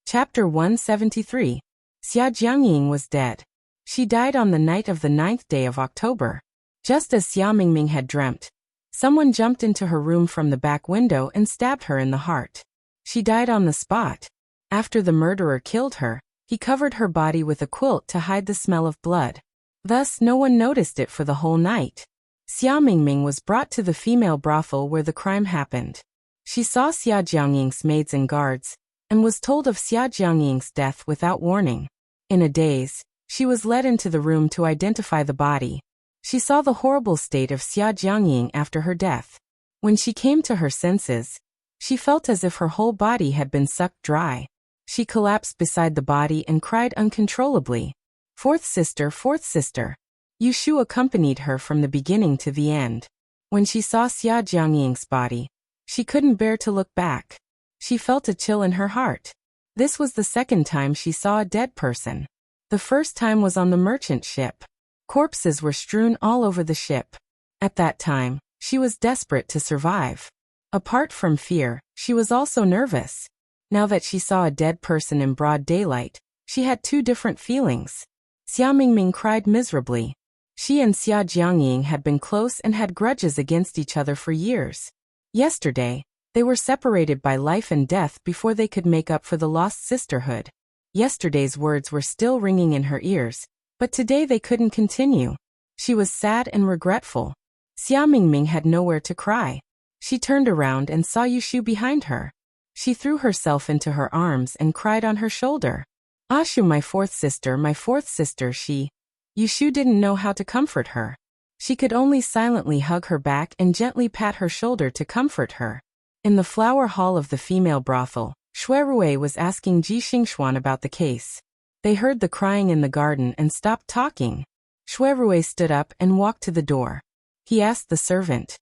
Chapter 173. Xia Jiangying was dead. She died on the night of the 9th day of October. Just as Xia Mingming had dreamt, someone jumped into her room from the back window and stabbed her in the heart. She died on the spot. After the murderer killed her, he covered her body with a quilt to hide the smell of blood. Thus, no one noticed it for the whole night. Xia Mingming was brought to the female brothel where the crime happened. She saw Xia Jiangying's maids and guards, and was told of Xia Jiangying's death without warning. In a daze, she was led into the room to identify the body. She saw the horrible state of Xia Jiangying after her death. When she came to her senses, she felt as if her whole body had been sucked dry. She collapsed beside the body and cried uncontrollably, "Fourth sister, fourth sister." Yu Shu accompanied her from the beginning to the end. When she saw Xia Jiangying's body, she couldn't bear to look back. She felt a chill in her heart. This was the second time she saw a dead person. The first time was on the merchant ship. Corpses were strewn all over the ship. At that time, she was desperate to survive. Apart from fear, she was also nervous. Now that she saw a dead person in broad daylight, she had two different feelings. Xia Mingming cried miserably. She and Xia Jiangying had been close and had grudges against each other for years. Yesterday, they were separated by life and death before they could make up for the lost sisterhood. Yesterday's words were still ringing in her ears, but today they couldn't continue. She was sad and regretful. Xia Mingming had nowhere to cry. She turned around and saw Yu Shu behind her. She threw herself into her arms and cried on her shoulder. "Ashu, my fourth sister," she. Yu Shu didn't know how to comfort her. She could only silently hug her back and gently pat her shoulder to comfort her. In the flower hall of the female brothel, Shuirui was asking Ji Xingxuan about the case. They heard the crying in the garden and stopped talking. Shuirui stood up and walked to the door. He asked the servant,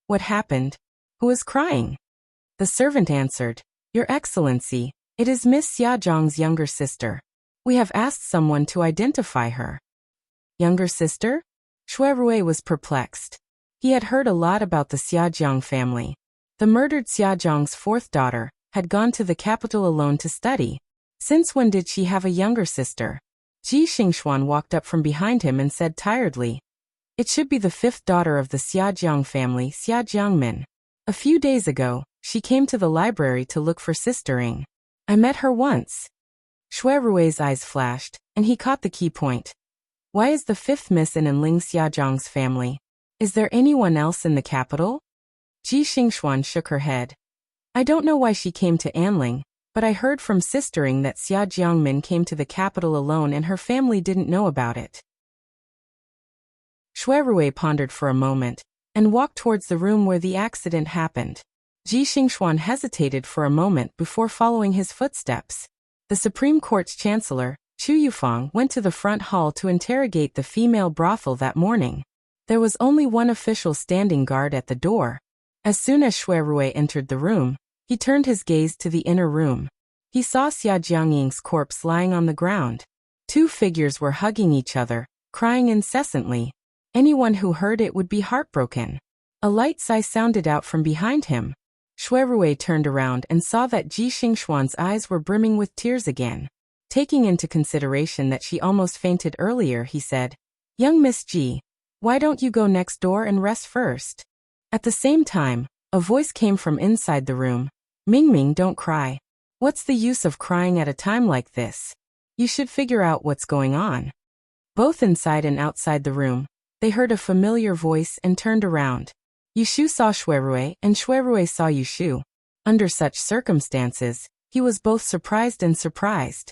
"What happened? Who is crying?" The servant answered, "Your Excellency, it is Miss Xiaozhang's younger sister. We have asked someone to identify her." Younger sister? Shuirui was perplexed. He had heard a lot about the Xiaojiang family. The murdered Xiaozhang's fourth daughter had gone to the capital alone to study. Since when did she have a younger sister? Ji Xingxuan walked up from behind him and said tiredly. It should be the fifth daughter of the Xiajiang family, Xiajiangmin. A few days ago, she came to the library to look for Sister Ing. I met her once. Shui Rui's eyes flashed, and he caught the key point. Why is the fifth Miss in Ling Xiajiang's family? Is there anyone else in the capital? Ji Xingxuan shook her head. I don't know why she came to Anling, but I heard from Sister Ing that Xia Jiangmin came to the capital alone and her family didn't know about it. Shui Rui pondered for a moment, and walked towards the room where the accident happened. Ji Xingxuan hesitated for a moment before following his footsteps. The Supreme Court's Chancellor, Chu Yufang, went to the front hall to interrogate the female brothel that morning. There was only one official standing guard at the door. As soon as Shui Rui entered the room, he turned his gaze to the inner room. He saw Xia Jiangying's corpse lying on the ground. Two figures were hugging each other, crying incessantly. Anyone who heard it would be heartbroken. A light sigh sounded out from behind him. Shui Rui turned around and saw that Ji Xingxuan's eyes were brimming with tears again. Taking into consideration that she almost fainted earlier, he said, Young Miss Ji, why don't you go next door and rest first? At the same time, a voice came from inside the room. Mingming, don't cry. What's the use of crying at a time like this? You should figure out what's going on. Both inside and outside the room, they heard a familiar voice and turned around. Yushu saw Shui Rui and Shui Rui saw Yushu. Under such circumstances, he was both surprised and surprised.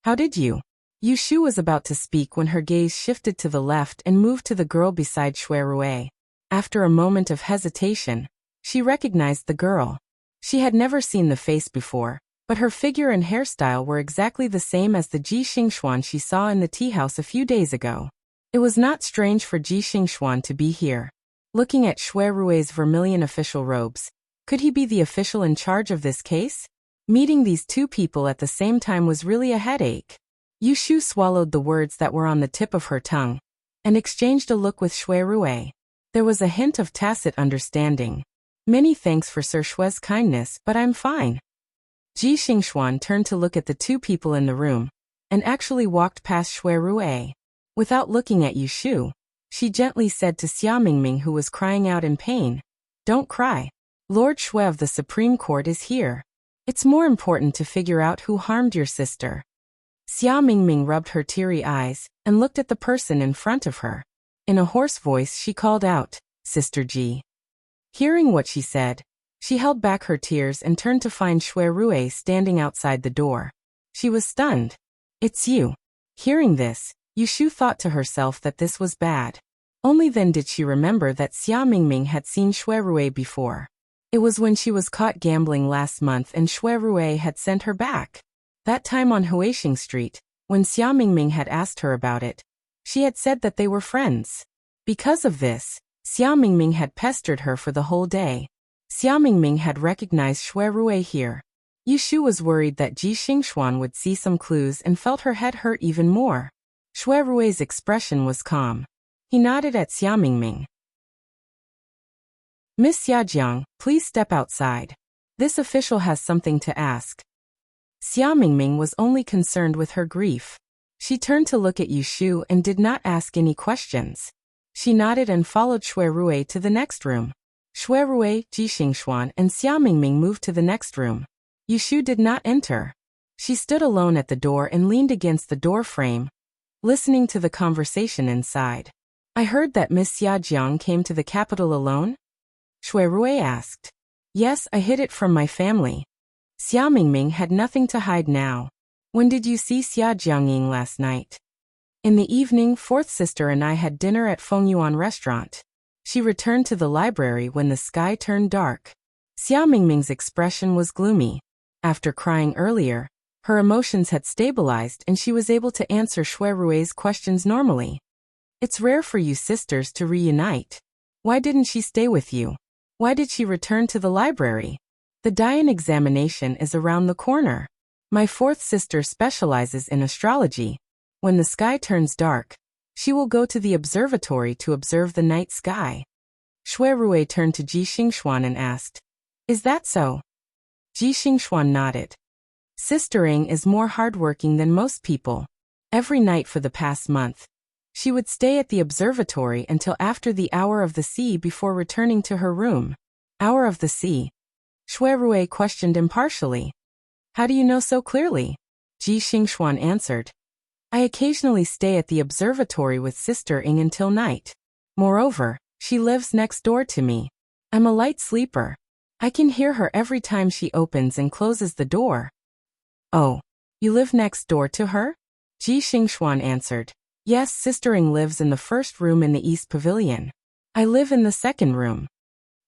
How did you? Yushu was about to speak when her gaze shifted to the left and moved to the girl beside Shui Rui. After a moment of hesitation, she recognized the girl. She had never seen the face before, but her figure and hairstyle were exactly the same as the Ji Xingxuan she saw in the tea house a few days ago. It was not strange for Ji Xingxuan to be here. Looking at Shui Rui's vermilion official robes, could he be the official in charge of this case? Meeting these two people at the same time was really a headache. Yushu swallowed the words that were on the tip of her tongue, and exchanged a look with Shui Rui. There was a hint of tacit understanding. Many thanks for Sir Shui's kindness, but I'm fine. Ji Xingxuan turned to look at the two people in the room, and actually walked past Shui Rui. Without looking at Yushu, she gently said to Xia Mingming, who was crying out in pain, Don't cry. Lord Shui of the Supreme Court is here. It's more important to figure out who harmed your sister. Xia Mingming rubbed her teary eyes, and looked at the person in front of her. In a hoarse voice she called out, Sister Ji. Hearing what she said, she held back her tears and turned to find Shui Rui standing outside the door. She was stunned. It's you. Hearing this, Yushu thought to herself that this was bad. Only then did she remember that Xia Mingming had seen Shui Rui before. It was when she was caught gambling last month and Shui Rui had sent her back. That time on Huixing Street, when Xia Mingming had asked her about it, she had said that they were friends. Because of this, Xia Mingming had pestered her for the whole day. Xia Mingming had recognized Shui Rui here. Yushu was worried that Ji Xingxuan would see some clues and felt her head hurt even more. Shui Rui's expression was calm. He nodded at Xia Mingming. Miss Xiajiang, please step outside. This official has something to ask. Xia Mingming was only concerned with her grief. She turned to look at Yushu and did not ask any questions. She nodded and followed Shui Rui to the next room. Shui Rui, Ji Xingxuan, and Xia Mingming moved to the next room. Yushu did not enter. She stood alone at the door and leaned against the door frame, listening to the conversation inside. I heard that Miss Xiajiang came to the capital alone? Shui Rui asked. Yes, I hid it from my family. Xia Mingming had nothing to hide now. When did you see Xia Jiangying last night? In the evening, fourth sister and I had dinner at Fengyuan restaurant. She returned to the library when the sky turned dark. Xia Mingming's expression was gloomy. After crying earlier, her emotions had stabilized and she was able to answer Shui Rui's questions normally. It's rare for you sisters to reunite. Why didn't she stay with you? Why did she return to the library? The Dian examination is around the corner. My fourth sister specializes in astrology. When the sky turns dark, she will go to the observatory to observe the night sky. Shui Rui turned to Ji Xingxuan and asked, Is that so? Ji Xingxuan nodded. Sister Ing is more hardworking than most people. Every night for the past month, she would stay at the observatory until after the hour of the sea before returning to her room. Hour of the sea? Shui Rui questioned impartially. How do you know so clearly? Ji Xingxuan answered. I occasionally stay at the observatory with Sister Ing until night. Moreover, she lives next door to me. I'm a light sleeper. I can hear her every time she opens and closes the door. Oh, you live next door to her? Ji Xingxuan answered. Yes, Sister Ing lives in the first room in the East Pavilion. I live in the second room.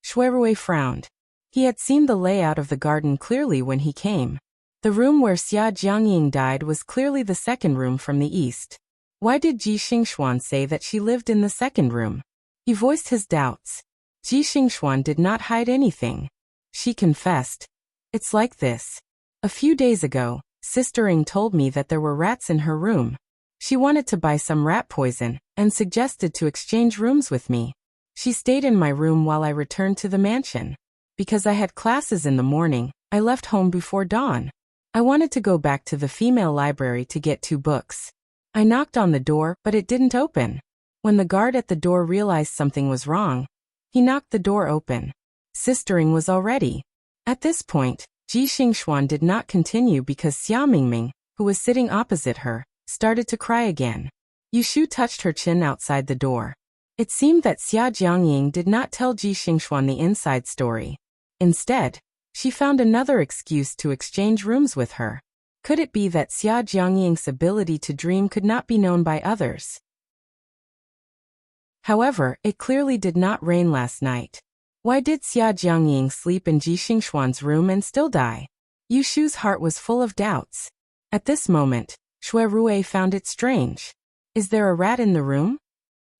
Shui Rui frowned. He had seen the layout of the garden clearly when he came. The room where Xia Jiangying died was clearly the second room from the east. Why did Ji Xingxuan say that she lived in the second room? He voiced his doubts. Ji Xingxuan did not hide anything. She confessed. It's like this. A few days ago, Sister Ing told me that there were rats in her room. She wanted to buy some rat poison and suggested to exchange rooms with me. She stayed in my room while I returned to the mansion. Because I had classes in the morning, I left home before dawn. I wanted to go back to the female library to get 2 books. I knocked on the door, but it didn't open. When the guard at the door realized something was wrong, he knocked the door open. Sister Ing was already. At this point, Ji Xingxuan did not continue because Xia Mingming, who was sitting opposite her, started to cry again. Yushu touched her chin outside the door. It seemed that Xia Jiangying did not tell Ji Xingxuan the inside story. Instead, she found another excuse to exchange rooms with her. Could it be that Xia Jiangying's ability to dream could not be known by others? However, it clearly did not rain last night. Why did Xia Jiangying sleep in Ji Xingxuan's room and still die? Yushu's heart was full of doubts. At this moment, Shui Rui found it strange. Is there a rat in the room?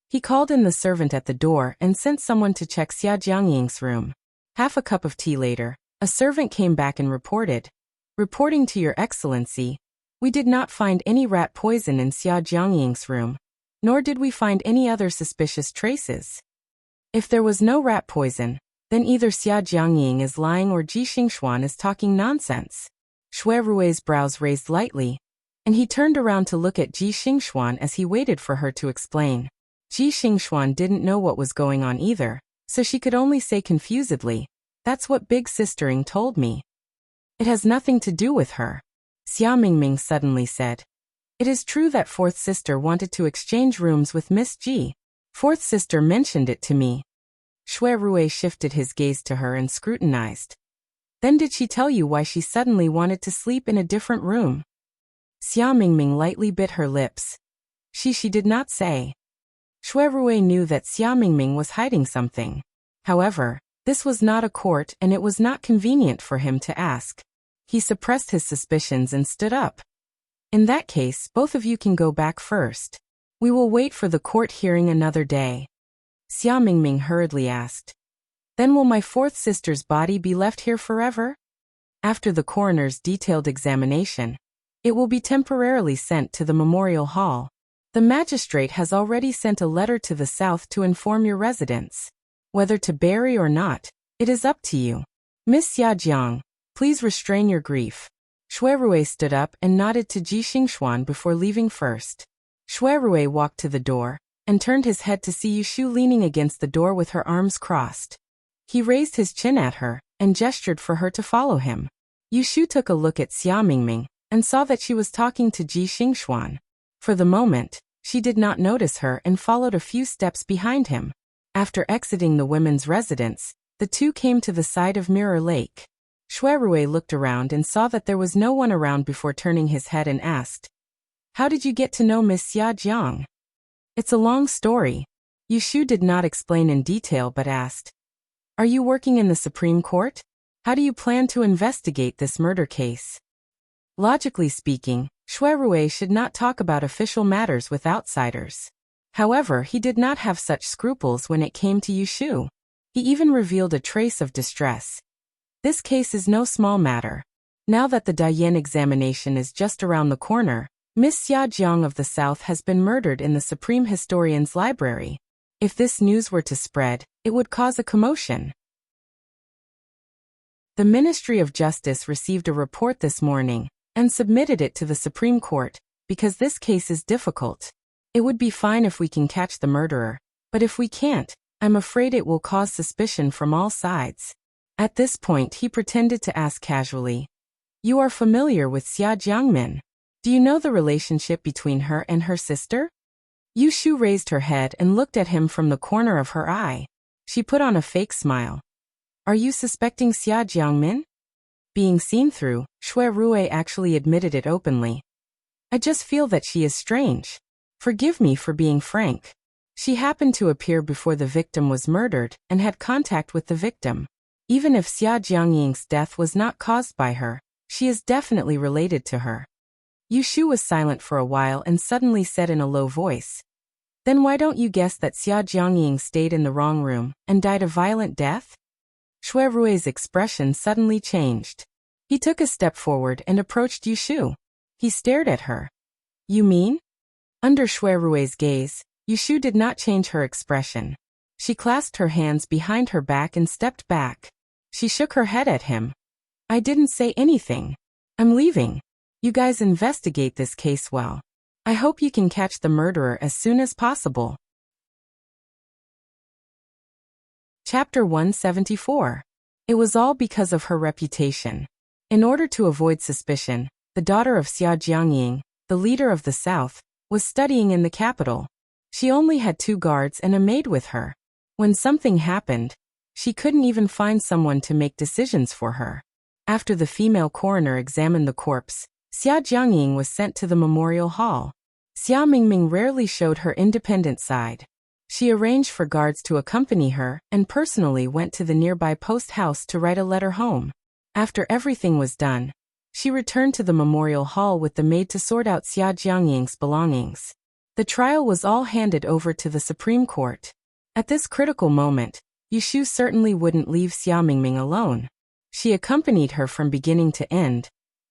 He called in the servant at the door and sent someone to check Xia Jiangying's room. Half a cup of tea later, a servant came back and reported. Reporting to Your Excellency, we did not find any rat poison in Xia Jiangying's room, nor did we find any other suspicious traces. If there was no rat poison, then either Xia Jiangying is lying or Ji Xingxuan is talking nonsense. Shui Rui's brows raised lightly, and he turned around to look at Ji Xingxuan as he waited for her to explain. Ji Xingxuan didn't know what was going on either, so she could only say confusedly, "That's what Big Sister Ing told me." "It has nothing to do with her," Xia Mingming suddenly said. "It is true that Fourth Sister wanted to exchange rooms with Miss Ji. Fourth Sister mentioned it to me." Shui Rui shifted his gaze to her and scrutinized. "Then did she tell you why she suddenly wanted to sleep in a different room?" Xia Mingming lightly bit her lips. She did not say. Shui Rui knew that Xia Mingming was hiding something. However, this was not a court and it was not convenient for him to ask. He suppressed his suspicions and stood up. "In that case, both of you can go back first. We will wait for the court hearing another day." Xia Mingming hurriedly asked. "Then will my fourth sister's body be left here forever?" "After the coroner's detailed examination, it will be temporarily sent to the memorial hall. The magistrate has already sent a letter to the south to inform your residents. Whether to bury or not, it is up to you. Miss Xiajiang, please restrain your grief." Shui Rui stood up and nodded to Ji Xingxuan before leaving first. Shui Rui walked to the door and turned his head to see Yushu leaning against the door with her arms crossed. He raised his chin at her and gestured for her to follow him. Yushu took a look at Xia Mingming and saw that she was talking to Ji Xingxuan. For the moment, she did not notice her and followed a few steps behind him. After exiting the women's residence, the two came to the side of Mirror Lake. Shui Rui looked around and saw that there was no one around before turning his head and asked, "How did you get to know Miss Xiajiang?" "It's a long story." Yushu did not explain in detail but asked, "Are you working in the Supreme Court? How do you plan to investigate this murder case?" Logically speaking, Shui Rui should not talk about official matters with outsiders. However, he did not have such scruples when it came to Yushu. He even revealed a trace of distress. This case is no small matter. Now that the Dayan examination is just around the corner, Miss Xiajiang of the South has been murdered in the Supreme Historian's library. If this news were to spread, it would cause a commotion. The Ministry of Justice received a report this morning and submitted it to the Supreme Court, because this case is difficult. It would be fine if we can catch the murderer, but if we can't, I'm afraid it will cause suspicion from all sides. At this point he pretended to ask casually, "You are familiar with Xia Jiangmin? Do you know the relationship between her and her sister?" Yu Shu raised her head and looked at him from the corner of her eye. She put on a fake smile. "Are you suspecting Xia Jiangmin?" Being seen through, Shui Rui actually admitted it openly. "I just feel that she is strange. Forgive me for being frank. She happened to appear before the victim was murdered and had contact with the victim. Even if Xia Jiangying's death was not caused by her, she is definitely related to her." Yu Shu was silent for a while and suddenly said in a low voice, "Then why don't you guess that Xia Jiangying stayed in the wrong room and died a violent death?" Shui Rui's expression suddenly changed. He took a step forward and approached Yu Shu. He stared at her. "You mean?" Under Shui Rui's gaze, Yu Shu did not change her expression. She clasped her hands behind her back and stepped back. She shook her head at him. "I didn't say anything. I'm leaving. You guys investigate this case well. I hope you can catch the murderer as soon as possible." Chapter 174. It was all because of her reputation. In order to avoid suspicion, the daughter of Xia Jiangying, the leader of the South, was studying in the capital. She only had 2 guards and a maid with her. When something happened, she couldn't even find someone to make decisions for her. After the female coroner examined the corpse, Xia Jiangying was sent to the memorial hall. Xia Mingming rarely showed her independent side. She arranged for guards to accompany her and personally went to the nearby post house to write a letter home. After everything was done, she returned to the memorial hall with the maid to sort out Xia Jiangying's belongings. The trial was all handed over to the Supreme Court. At this critical moment, Yu Shu certainly wouldn't leave Xia Mingming alone. She accompanied her from beginning to end,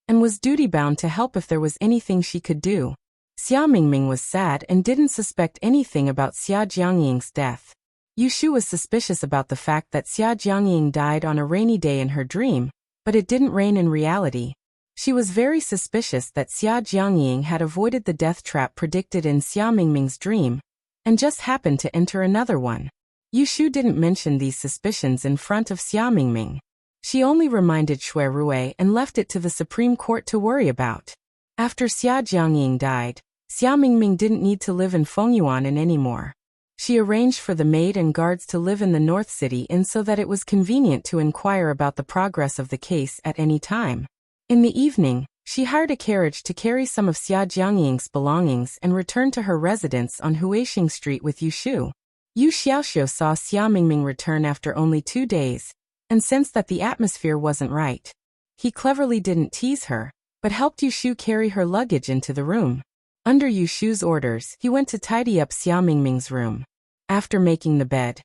and was duty-bound to help if there was anything she could do. Xia Mingming was sad and didn't suspect anything about Xia Jiangying's death. Yu Shu was suspicious about the fact that Xia Jiangying died on a rainy day in her dream, but it didn't rain in reality. She was very suspicious that Xia Jiangying had avoided the death trap predicted in Xia Mingming's dream, and just happened to enter another one. Yu Shu didn't mention these suspicions in front of Xia Mingming. She only reminded Shui Rui and left it to the Supreme Court to worry about. After Xia Jiangying died, Xia Mingming didn't need to live in Fengyuan anymore. She arranged for the maid and guards to live in the North City Inn so that it was convenient to inquire about the progress of the case at any time. In the evening, she hired a carriage to carry some of Xia Jiangying's belongings and returned to her residence on Huixing Street with Yu Shu. Yu Xiaoxiu saw Xia Mingming return after only 2 days, and sensed that the atmosphere wasn't right. He cleverly didn't tease her, but helped Yu Shu carry her luggage into the room. Under Yu Shu's orders, he went to tidy up Xia Mingming's room. After making the bed,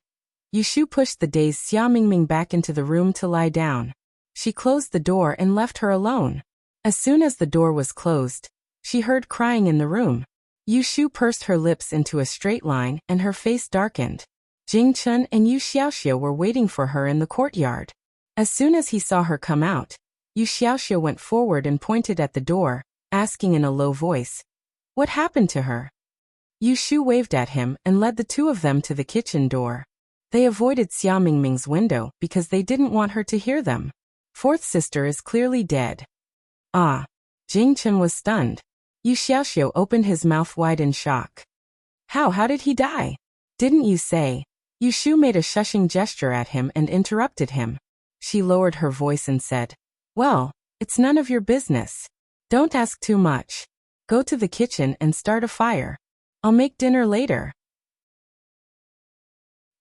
Yu Shu pushed the dazed Xia Mingming back into the room to lie down. She closed the door and left her alone. As soon as the door was closed, she heard crying in the room. Yu Shu pursed her lips into a straight line and her face darkened. Jing Chun and Yu Xiaoxiu were waiting for her in the courtyard. As soon as he saw her come out, Yu Xiaoxiu went forward and pointed at the door, asking in a low voice, "What happened to her?" Yu Shu waved at him and led the 2 of them to the kitchen door. They avoided Xia Mingming's window because they didn't want her to hear them. "Fourth sister is clearly dead." "Ah." Jing Chun was stunned. Yu Xiaoxiu opened his mouth wide in shock. How did he die? Didn't you say?" Yu Shu made a shushing gesture at him and interrupted him. She lowered her voice and said, "Well, it's none of your business. Don't ask too much. Go to the kitchen and start a fire. I'll make dinner later."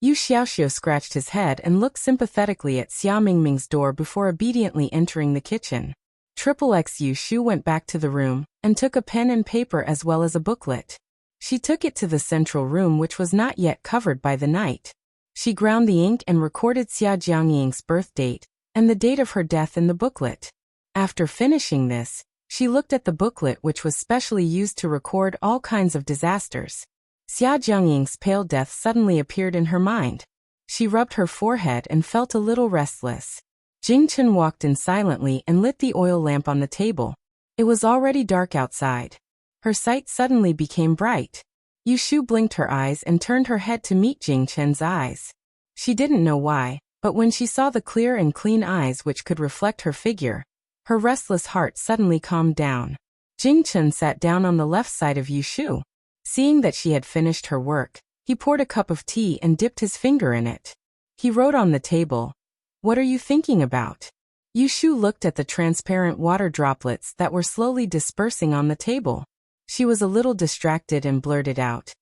Yu Xiaoxiu scratched his head and looked sympathetically at Xia Mingming's door before obediently entering the kitchen. XXX Yu Shu went back to the room and took a pen and paper as well as a booklet. She took it to the central room, which was not yet covered by the night. She ground the ink and recorded Xia Jiangying's birth date and the date of her death in the booklet. After finishing this, she looked at the booklet, which was specially used to record all kinds of disasters. Xia Jiangying's pale death suddenly appeared in her mind. She rubbed her forehead and felt a little restless. Jing Chun walked in silently and lit the oil lamp on the table. It was already dark outside. Her sight suddenly became bright. Yushu blinked her eyes and turned her head to meet Jing Chen's eyes. She didn't know why, but when she saw the clear and clean eyes which could reflect her figure, her restless heart suddenly calmed down. Jing Chen sat down on the left side of Yushu. Seeing that she had finished her work, he poured a cup of tea and dipped his finger in it. He wrote on the table, "What are you thinking about?" Yushu looked at the transparent water droplets that were slowly dispersing on the table. She was a little distracted and blurted out,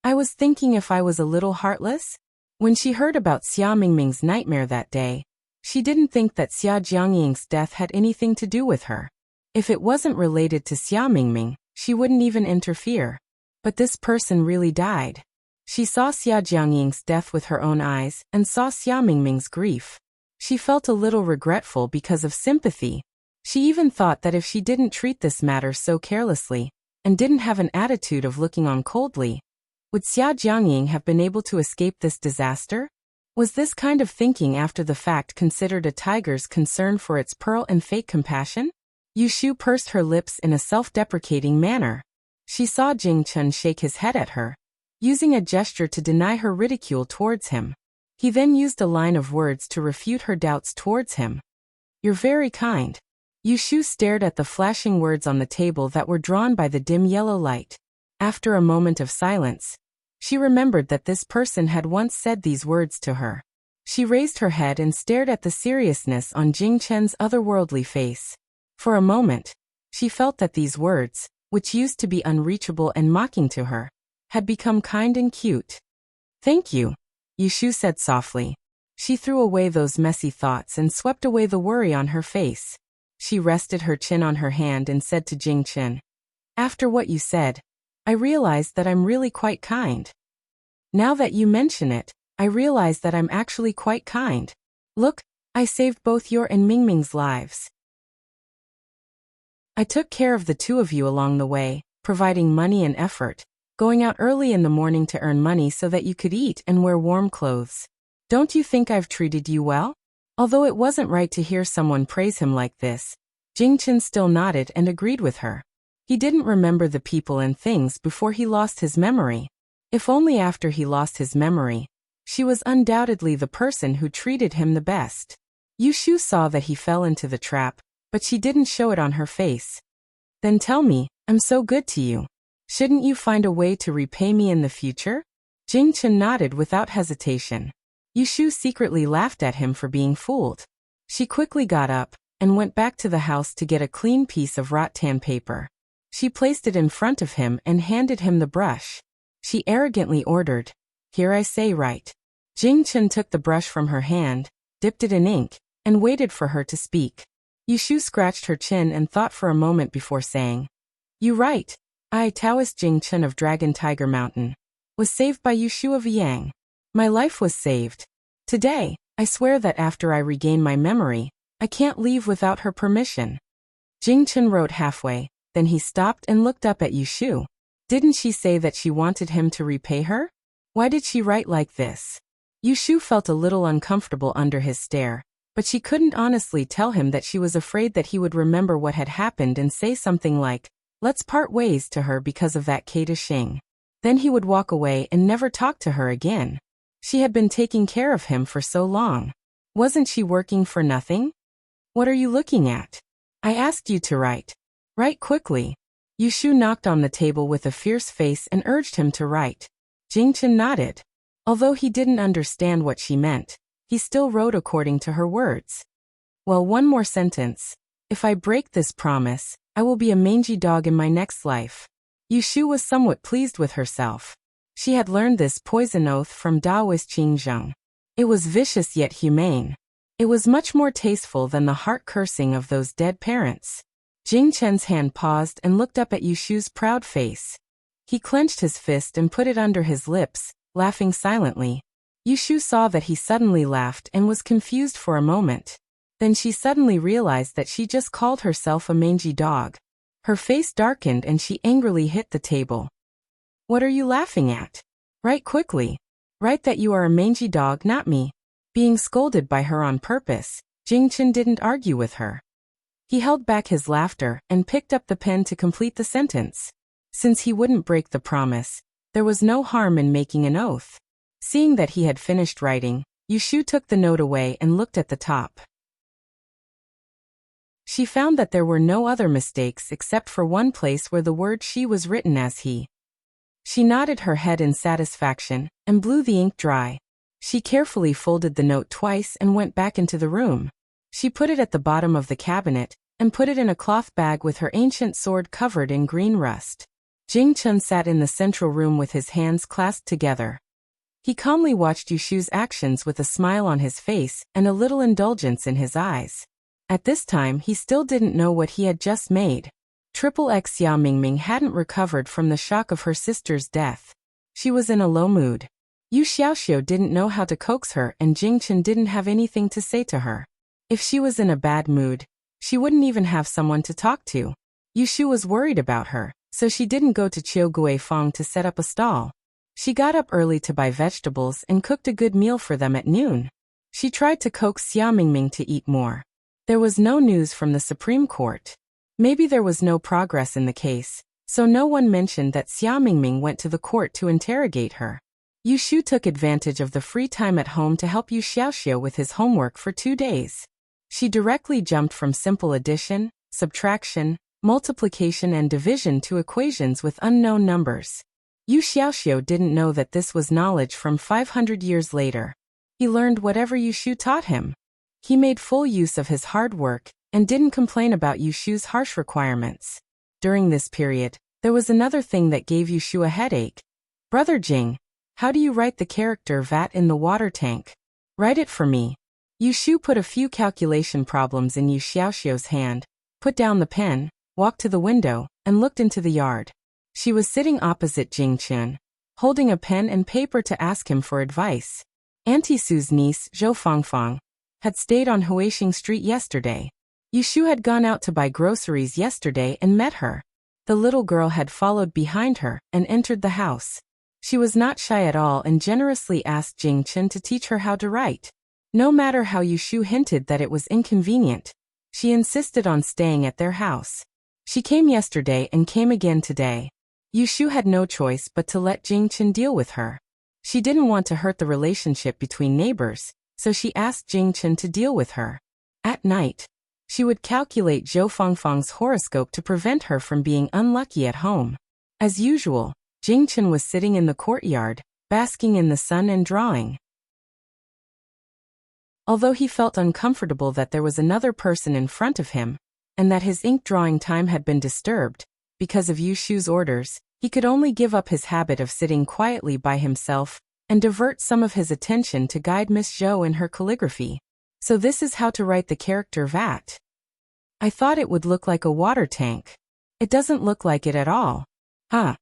"I was thinking if I was a little heartless." When she heard about Xia Mingming's nightmare that day, she didn't think that Xia Jiangying's death had anything to do with her. If it wasn't related to Xia Mingming, she wouldn't even interfere. But this person really died. She saw Xia Jiangying's death with her own eyes and saw Xia Mingming's grief. She felt a little regretful because of sympathy. She even thought that if she didn't treat this matter so carelessly, and didn't have an attitude of looking on coldly, would Xia Jiangying have been able to escape this disaster? Was this kind of thinking after the fact considered a tiger's concern for its pearl and fake compassion? Yushu pursed her lips in a self-deprecating manner. She saw Jing Chen shake his head at her, using a gesture to deny her ridicule towards him. He then used a line of words to refute her doubts towards him. "You're very kind." Yushu stared at the flashing words on the table that were drawn by the dim yellow light. After a moment of silence, she remembered that this person had once said these words to her. She raised her head and stared at the seriousness on Jing Chen's otherworldly face. For a moment, she felt that these words, which used to be unreachable and mocking to her, had become kind and cute. "Thank you," Yushu said softly. She threw away those messy thoughts and swept away the worry on her face. She rested her chin on her hand and said to Jing Chen, "After what you said, I realized that I'm really quite kind. Now that you mention it, I realize that I'm actually quite kind. Look, I saved both your and Mingming's lives. I took care of the two of you along the way, providing money and effort, going out early in the morning to earn money so that you could eat and wear warm clothes. Don't you think I've treated you well?" Although it wasn't right to hear someone praise him like this, Jing Chen still nodded and agreed with her. He didn't remember the people and things before he lost his memory. If only after he lost his memory, she was undoubtedly the person who treated him the best. Yushu saw that he fell into the trap, but she didn't show it on her face. "Then tell me, I'm so good to you. Shouldn't you find a way to repay me in the future?" Jing Chen nodded without hesitation. Yushu secretly laughed at him for being fooled. She quickly got up and went back to the house to get a clean piece of rattan paper. She placed it in front of him and handed him the brush. She arrogantly ordered, "Here I say write." Jing Chen took the brush from her hand, dipped it in ink, and waited for her to speak. Yushu scratched her chin and thought for a moment before saying, "You write, I, Taoist Jing Chen of Dragon Tiger Mountain, was saved by Yushu of Yang. My life was saved. Today, I swear that after I regain my memory, I can't leave without her permission." Jing Chen wrote halfway, then he stopped and looked up at Yushu. Didn't she say that she wanted him to repay her? Why did she write like this? Yushu felt a little uncomfortable under his stare, but she couldn't honestly tell him that she was afraid that he would remember what had happened and say something like, "Let's part ways" to her because of that Kata Xing. Then he would walk away and never talk to her again. She had been taking care of him for so long. Wasn't she working for nothing? "What are you looking at? I asked you to write. Write quickly." Yushu knocked on the table with a fierce face and urged him to write. Jing Chen nodded. Although he didn't understand what she meant, he still wrote according to her words. "Well, one more sentence. If I break this promise, I will be a mangy dog in my next life." Yushu was somewhat pleased with herself. She had learned this poison oath from Taoist Qingzheng. It was vicious yet humane. It was much more tasteful than the heart cursing of those dead parents. Jing Chen's hand paused and looked up at Yushu's proud face. He clenched his fist and put it under his lips, laughing silently. Yushu saw that he suddenly laughed and was confused for a moment. Then she suddenly realized that she just called herself a mangy dog. Her face darkened and she angrily hit the table. "What are you laughing at? Write quickly. Write that you are a mangy dog, not me." Being scolded by her on purpose, Jing Chen didn't argue with her. He held back his laughter and picked up the pen to complete the sentence. Since he wouldn't break the promise, there was no harm in making an oath. Seeing that he had finished writing, Yushu took the note away and looked at the top. She found that there were no other mistakes except for one place where the word she was written as he. She nodded her head in satisfaction and blew the ink dry. She carefully folded the note twice and went back into the room. She put it at the bottom of the cabinet and put it in a cloth bag with her ancient sword covered in green rust. Jing Chun sat in the central room with his hands clasped together. He calmly watched Yushu's actions with a smile on his face and a little indulgence in his eyes. At this time he still didn't know what he had just made. XXX Xia Mingming hadn't recovered from the shock of her sister's death. She was in a low mood. Yu Xiaoxiu didn't know how to coax her and Jing Chun didn't have anything to say to her. If she was in a bad mood, she wouldn't even have someone to talk to. Yushu was worried about her, so she didn't go to Qiu Fang to set up a stall. She got up early to buy vegetables and cooked a good meal for them at noon. She tried to coax Xia Mingming to eat more. There was no news from the Supreme Court. Maybe there was no progress in the case, so no one mentioned that Xia Mingming went to the court to interrogate her. Yushu took advantage of the free time at home to help Yu Xiaoxiu with his homework for 2 days. She directly jumped from simple addition, subtraction, multiplication and division to equations with unknown numbers. Yu Xiaoxiu didn't know that this was knowledge from 500 years later. He learned whatever Yushu taught him. He made full use of his hard work and didn't complain about Yushu's harsh requirements. During this period, there was another thing that gave Yushu a headache. Brother Jing, how do you write the character vat in the water tank? Write it for me. Yushu put a few calculation problems in Yu Xiaoxiu's hand, put down the pen, walked to the window, and looked into the yard. She was sitting opposite Jing Chun, holding a pen and paper to ask him for advice. Auntie Su's niece, Zhou Fangfang, had stayed on Huixing Street yesterday. Yushu had gone out to buy groceries yesterday and met her. The little girl had followed behind her and entered the house. She was not shy at all and generously asked Jing Chun to teach her how to write. No matter how Yushu hinted that it was inconvenient, she insisted on staying at their house. She came yesterday and came again today. Yushu had no choice but to let Jing Chun deal with her. She didn't want to hurt the relationship between neighbors, so she asked Jing Chun to deal with her. At night, she would calculate Zhou Fangfang's horoscope to prevent her from being unlucky at home. As usual, Jing Chun was sitting in the courtyard, basking in the sun and drawing. Although he felt uncomfortable that there was another person in front of him, and that his ink drawing time had been disturbed, because of Yushu's orders, he could only give up his habit of sitting quietly by himself and divert some of his attention to guide Miss Zhou in her calligraphy. So this is how to write the character vat. I thought it would look like a water tank. It doesn't look like it at all. Huh.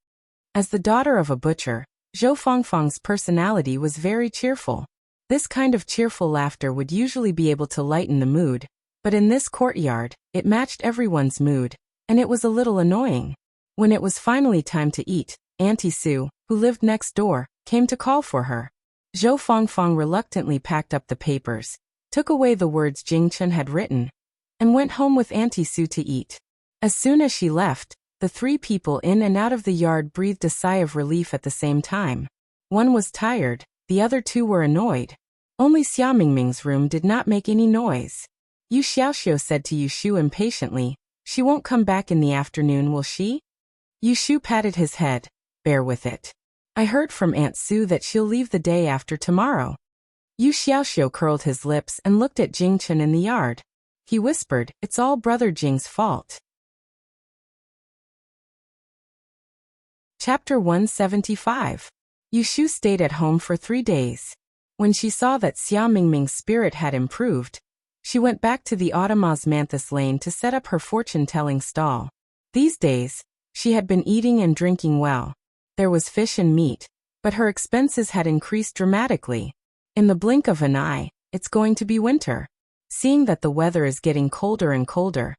As the daughter of a butcher, Zhou Fangfang's personality was very cheerful. This kind of cheerful laughter would usually be able to lighten the mood, but in this courtyard, it matched everyone's mood, and it was a little annoying. When it was finally time to eat, Auntie Su, who lived next door, came to call for her. Zhou Fangfang reluctantly packed up the papers, took away the words Jing Chun had written, and went home with Auntie Su to eat. As soon as she left, the 3 people in and out of the yard breathed a sigh of relief at the same time. One was tired, the other 2 were annoyed. Only Xia Mingming's room did not make any noise. Yu Xiaoxiu said to Yushu impatiently, "She won't come back in the afternoon, will she?" Yushu patted his head. "Bear with it. I heard from Aunt Su that she'll leave the day after tomorrow." Yu Xiaoxiu curled his lips and looked at Jing Chun in the yard. He whispered, "It's all Brother Jing's fault." Chapter 175. Yushu stayed at home for 3 days. When she saw that Xia Mingming's spirit had improved, she went back to the Osmanthus Lane to set up her fortune-telling stall. These days, she had been eating and drinking well. There was fish and meat, but her expenses had increased dramatically. In the blink of an eye, it's going to be winter. Seeing that the weather is getting colder and colder,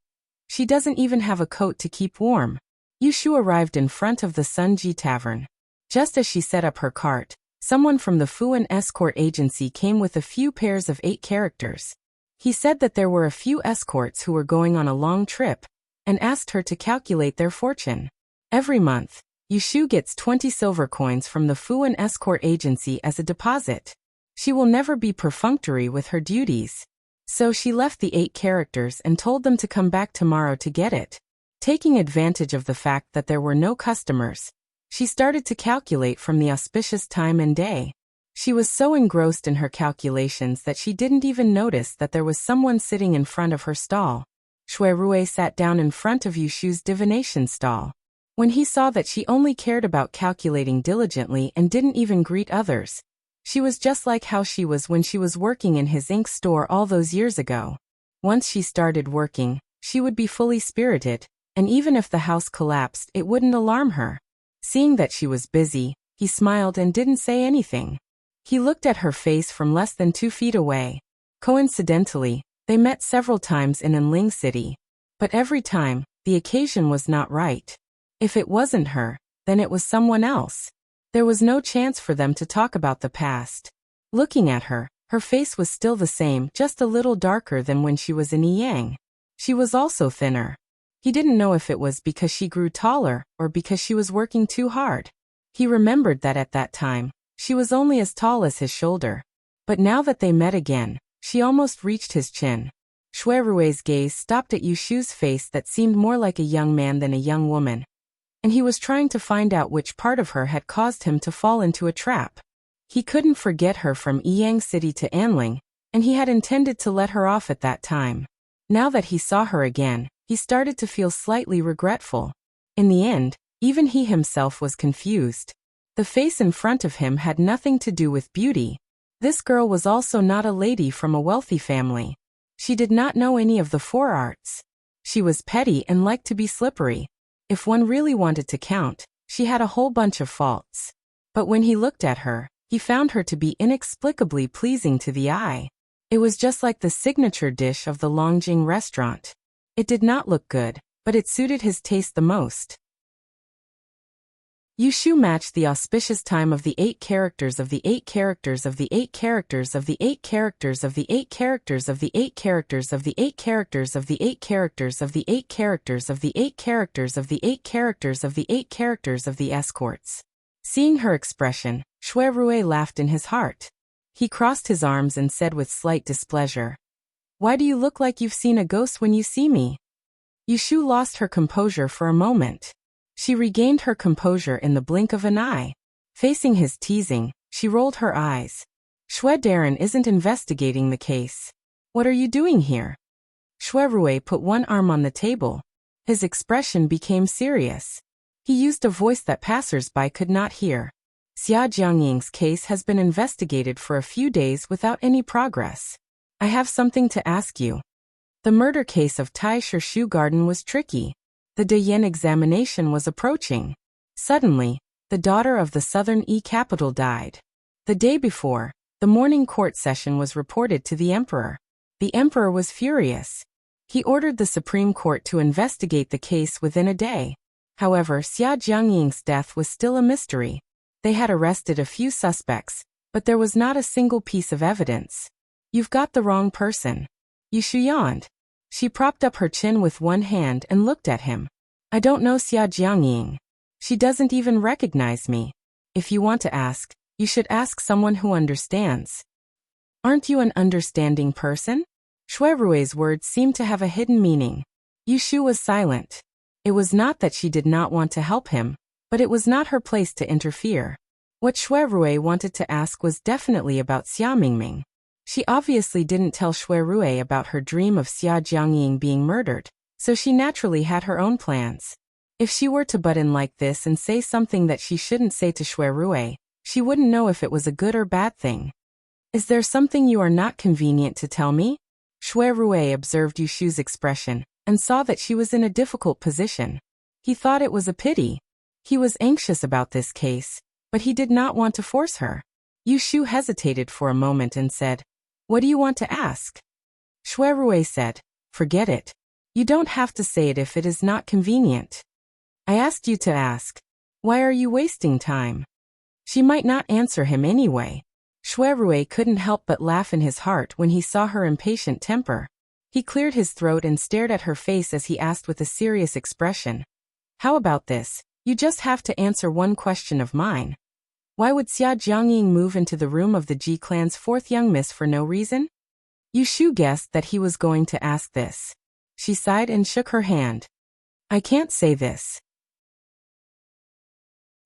she doesn't even have a coat to keep warm. Yushu arrived in front of the Sunji Tavern. Just as she set up her cart, someone from the Fuan escort agency came with a few pairs of 8 characters. He said that there were a few escorts who were going on a long trip, and asked her to calculate their fortune. Every month, Yushu gets 20 silver coins from the Fuan escort agency as a deposit. She will never be perfunctory with her duties. So she left the 8 characters and told them to come back tomorrow to get it. Taking advantage of the fact that there were no customers, she started to calculate from the auspicious time and day. She was so engrossed in her calculations that she didn't even notice that there was someone sitting in front of her stall. Shuirue sat down in front of Yushu's divination stall. When he saw that she only cared about calculating diligently and didn't even greet others, she was just like how she was when she was working in his ink store all those years ago. Once she started working, she would be fully spirited, and even if the house collapsed, it wouldn't alarm her. Seeing that she was busy, he smiled and didn't say anything. He looked at her face from less than 2 feet away. Coincidentally, they met several times in Enling City. But every time, the occasion was not right. If it wasn't her, then it was someone else. There was no chance for them to talk about the past. Looking at her, her face was still the same, just a little darker than when she was in Yang. She was also thinner. He didn't know if it was because she grew taller or because she was working too hard. He remembered that at that time, she was only as tall as his shoulder. But now that they met again, she almost reached his chin. Shuirue's gaze stopped at Yushu's face that seemed more like a young man than a young woman. And he was trying to find out which part of her had caused him to fall into a trap. He couldn't forget her from Yang City to Anling, and he had intended to let her off at that time. Now that he saw her again, he started to feel slightly regretful. In the end, even he himself was confused. The face in front of him had nothing to do with beauty. This girl was also not a lady from a wealthy family. She did not know any of the 4 arts. She was petty and liked to be slippery. If one really wanted to count, she had a whole bunch of faults. But when he looked at her, he found her to be inexplicably pleasing to the eye. It was just like the signature dish of the Longjing restaurant. It did not look good, but it suited his taste the most. Yushu matched the auspicious time of the 8 characters of the 8 characters of the 8 characters of the 8 characters of the 8 characters of the 8 characters of the 8 characters of the 8 characters of the 8 characters of the 8 characters of the 8 characters of the 8 characters of the escorts. Seeing her expression, Shuirue laughed in his heart. He crossed his arms and said with slight displeasure, "Why do you look like you've seen a ghost when you see me?" Yushu lost her composure for a moment. She regained her composure in the blink of an eye. Facing his teasing, she rolled her eyes. Shuidaran isn't investigating the case. What are you doing here? Shuirue put one arm on the table. His expression became serious. He used a voice that passers-by could not hear. Xia Jiangying's case has been investigated for a few days without any progress. I have something to ask you. The murder case of Tai Shirshu Garden was tricky. The Dayan examination was approaching. Suddenly, the daughter of the Southern capital died. The day before, the morning court session was reported to the emperor. The emperor was furious. He ordered the Supreme Court to investigate the case within a day. However, Xia Jiangying's death was still a mystery. They had arrested a few suspects, but there was not a single piece of evidence. You've got the wrong person. Yushu yawned. She propped up her chin with one hand and looked at him. I don't know Xia Jiangying. She doesn't even recognize me. If you want to ask, you should ask someone who understands. Aren't you an understanding person? Shuirue's words seemed to have a hidden meaning. Yushu was silent. It was not that she did not want to help him, but it was not her place to interfere. What Shuirue wanted to ask was definitely about Xia Mingming. She obviously didn't tell Shuirue about her dream of Xia Jiangying being murdered, so she naturally had her own plans. If she were to butt in like this and say something that she shouldn't say to Shuirue, she wouldn't know if it was a good or bad thing. Is there something you are not convenient to tell me? Shuirue observed Yushu's expression and saw that she was in a difficult position. He thought it was a pity. He was anxious about this case, but he did not want to force her. Yushu hesitated for a moment and said, What do you want to ask? Shuirue said, Forget it. You don't have to say it if it is not convenient. I asked you to ask. Why are you wasting time? She might not answer him anyway. Rui couldn't help but laugh in his heart when he saw her impatient temper. He cleared his throat and stared at her face as he asked with a serious expression. How about this? You just have to answer one question of mine. Why would Xia Jiangying move into the room of the Ji clan's fourth young miss for no reason? Yushu guessed that he was going to ask this. She sighed and shook her hand. I can't say this.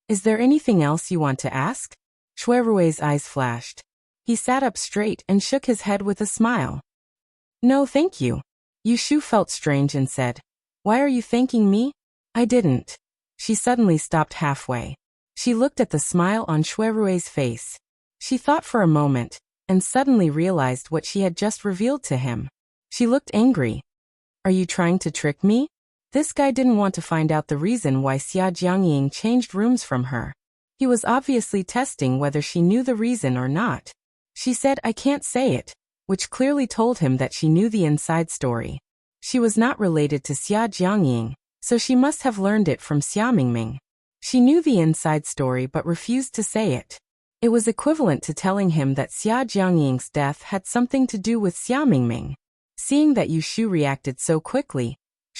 Is there anything else you want to ask? Rui's eyes flashed. He sat up straight and shook his head with a smile. No, thank you. Yushu felt strange and said, Why are you thanking me? I didn't. She suddenly stopped halfway. She looked at the smile on Rui's face. She thought for a moment, and suddenly realized what she had just revealed to him. She looked angry. Are you trying to trick me? This guy didn't want to find out the reason why Xia Jiangying changed rooms from her. He was obviously testing whether she knew the reason or not. She said, I can't say it, which clearly told him that she knew the inside story. She was not related to Xia Jiangying, so she must have learned it from Xia Mingming. She knew the inside story but refused to say it. It was equivalent to telling him that Xia Jiangying's death had something to do with Xia Mingming. Seeing that Yushu reacted so quickly,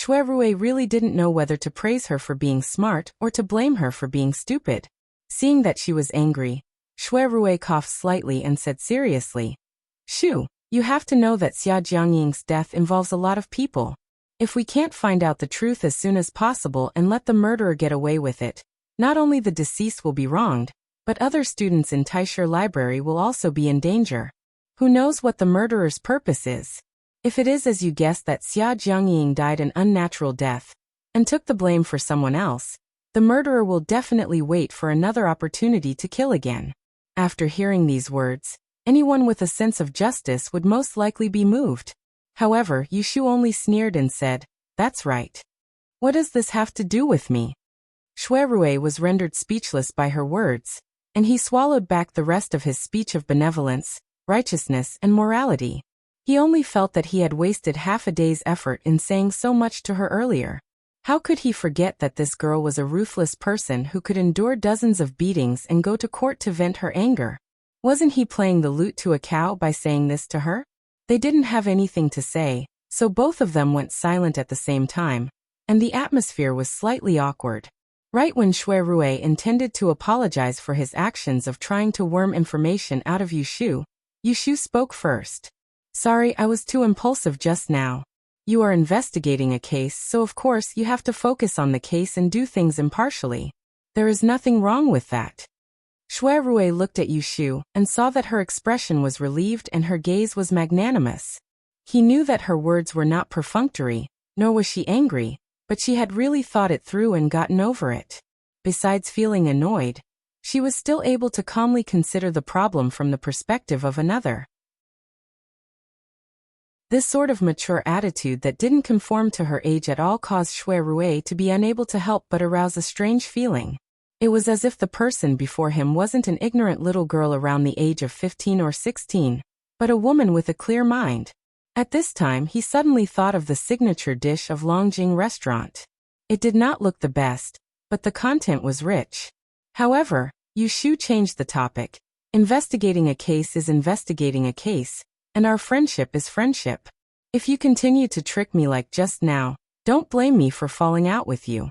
Rui really didn't know whether to praise her for being smart or to blame her for being stupid. Seeing that she was angry, Rui coughed slightly and said seriously, Shu, you have to know that Xia Jiangying's death involves a lot of people. If we can't find out the truth as soon as possible and let the murderer get away with it, not only the deceased will be wronged, but other students in Taisher Library will also be in danger. Who knows what the murderer's purpose is? If it is as you guessed that Xia Jiangying died an unnatural death, and took the blame for someone else, the murderer will definitely wait for another opportunity to kill again. After hearing these words, anyone with a sense of justice would most likely be moved. However, Yushu only sneered and said, That's right. What does this have to do with me? Rui was rendered speechless by her words, and he swallowed back the rest of his speech of benevolence, righteousness, and morality. He only felt that he had wasted half a day's effort in saying so much to her earlier. How could he forget that this girl was a ruthless person who could endure dozens of beatings and go to court to vent her anger? Wasn't he playing the lute to a cow by saying this to her? They didn't have anything to say, so both of them went silent at the same time, and the atmosphere was slightly awkward. Right when Rui intended to apologize for his actions of trying to worm information out of Yushu, Yushu spoke first. Sorry, I was too impulsive just now. You are investigating a case, so of course you have to focus on the case and do things impartially. There is nothing wrong with that. Rui looked at Yushu and saw that her expression was relieved and her gaze was magnanimous. He knew that her words were not perfunctory, nor was she angry, but she had really thought it through and gotten over it. Besides feeling annoyed, she was still able to calmly consider the problem from the perspective of another. This sort of mature attitude that didn't conform to her age at all caused Rui to be unable to help but arouse a strange feeling. It was as if the person before him wasn't an ignorant little girl around the age of 15 or 16, but a woman with a clear mind. At this time he suddenly thought of the signature dish of Longjing restaurant. It did not look the best, but the content was rich. However, Yushu changed the topic. Investigating a case is investigating a case, and our friendship is friendship. If you continue to trick me like just now, don't blame me for falling out with you.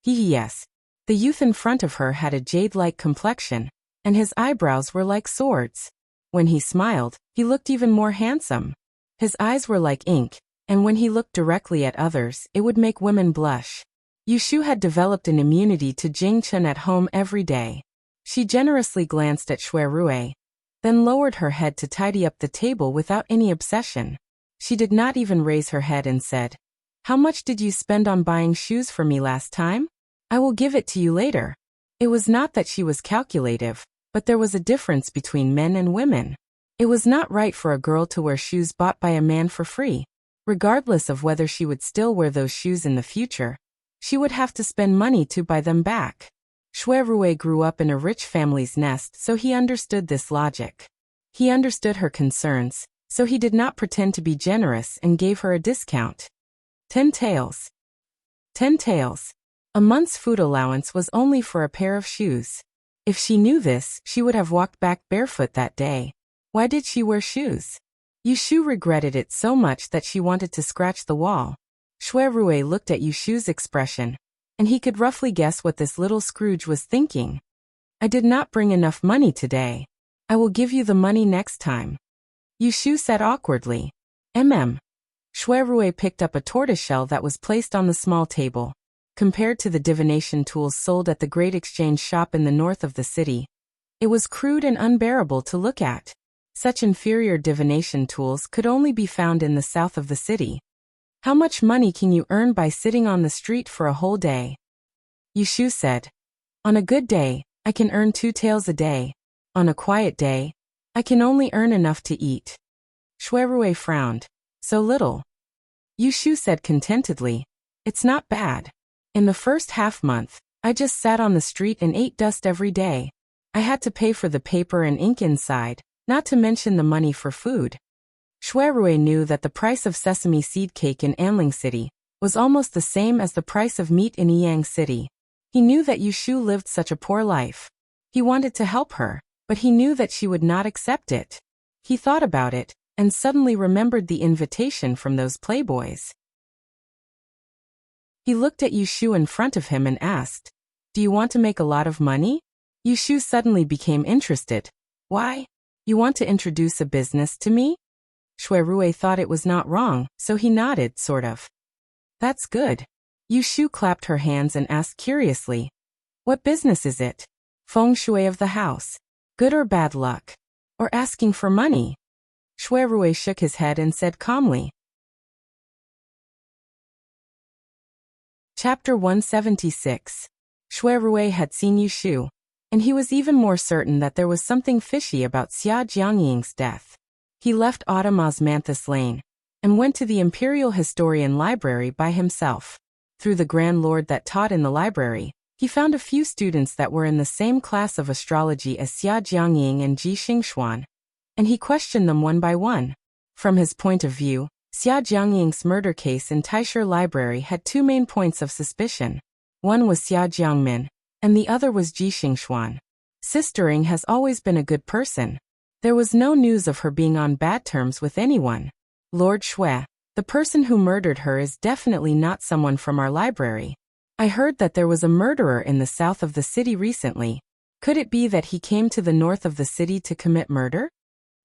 Yes. The youth in front of her had a jade-like complexion, and his eyebrows were like swords. When he smiled, he looked even more handsome. His eyes were like ink, and when he looked directly at others, it would make women blush. Yushu had developed an immunity to Jingchen at home every day. She generously glanced at Rui, then lowered her head to tidy up the table without any obsession. She did not even raise her head and said, How much did you spend on buying shoes for me last time? I will give it to you later. It was not that she was calculative, but there was a difference between men and women. It was not right for a girl to wear shoes bought by a man for free. Regardless of whether she would still wear those shoes in the future, she would have to spend money to buy them back. Rui grew up in a rich family's nest, so he understood this logic. He understood her concerns, so he did not pretend to be generous and gave her a discount. 10 taels. 10 taels. A month's food allowance was only for a pair of shoes. If she knew this, she would have walked back barefoot that day. Why did she wear shoes? Yushu regretted it so much that she wanted to scratch the wall. Shui Rui looked at Yushu's expression, and he could roughly guess what this little Scrooge was thinking. I did not bring enough money today. I will give you the money next time. Yushu said awkwardly. Shui Rui picked up a tortoiseshell that was placed on the small table. Compared to the divination tools sold at the great exchange shop in the north of the city, it was crude and unbearable to look at. Such inferior divination tools could only be found in the south of the city. How much money can you earn by sitting on the street for a whole day? Yushu said. On a good day, I can earn 2 taels a day. On a quiet day, I can only earn enough to eat. Shui Rui frowned. So little. Yushu said contentedly. It's not bad. In the first half-month, I just sat on the street and ate dust every day. I had to pay for the paper and ink inside, not to mention the money for food. Shui Rui knew that the price of sesame seed cake in Anling City was almost the same as the price of meat in Yang City. He knew that Yushu lived such a poor life. He wanted to help her, but he knew that she would not accept it. He thought about it, and suddenly remembered the invitation from those playboys. He looked at Yushu in front of him and asked, Do you want to make a lot of money? Yushu suddenly became interested. Why? You want to introduce a business to me? Shui Rui thought it was not wrong, so he nodded, sort of. That's good. Yushu clapped her hands and asked curiously, What business is it? Feng shui of the house. Good or bad luck? Or asking for money? Shui Rui shook his head and said calmly. Chapter 176. Shui Rui had seen Yushu, and he was even more certain that there was something fishy about Xia Jiangying's death. He left Autumn Osmanthus Lane, and went to the Imperial Historian Library by himself. Through the Grand Lord that taught in the library, he found a few students that were in the same class of astrology as Xia Jiangying and Ji Xingxuan, and he questioned them one by one. From his point of view, Xia Jiangying's murder case in Taisher Library had 2 main points of suspicion. One was Xia Jiangmin, and the other was Ji Xingxuan. Sister Ing has always been a good person. There was no news of her being on bad terms with anyone. Lord Shui, the person who murdered her is definitely not someone from our library. I heard that there was a murderer in the south of the city recently. Could it be that he came to the north of the city to commit murder?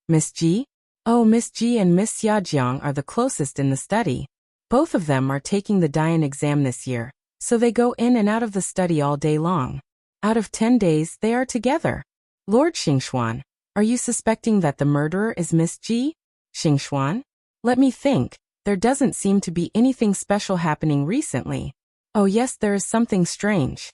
Miss Ji? Oh, Miss Ji and Miss Xiajiang are the closest in the study. Both of them are taking the Dian exam this year, so they go in and out of the study all day long. Out of 10 days, they are together. Lord Xingxuan, are you suspecting that the murderer is Miss Ji? Xingxuan? Let me think. There doesn't seem to be anything special happening recently. Oh yes, there is something strange.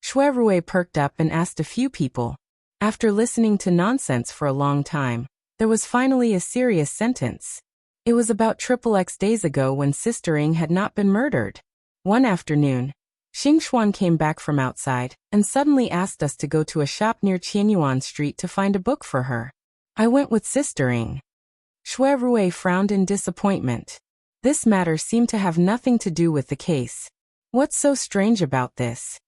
Shui Rui perked up and asked a few people. After listening to nonsense for a long time, there was finally a serious sentence. It was about XXX days ago when Sister Ing had not been murdered. One afternoon, Xingxuan came back from outside and suddenly asked us to go to a shop near Qianyuan Street to find a book for her. I went with Sister Ing. Shui Rui frowned in disappointment. This matter seemed to have nothing to do with the case. What's so strange about this?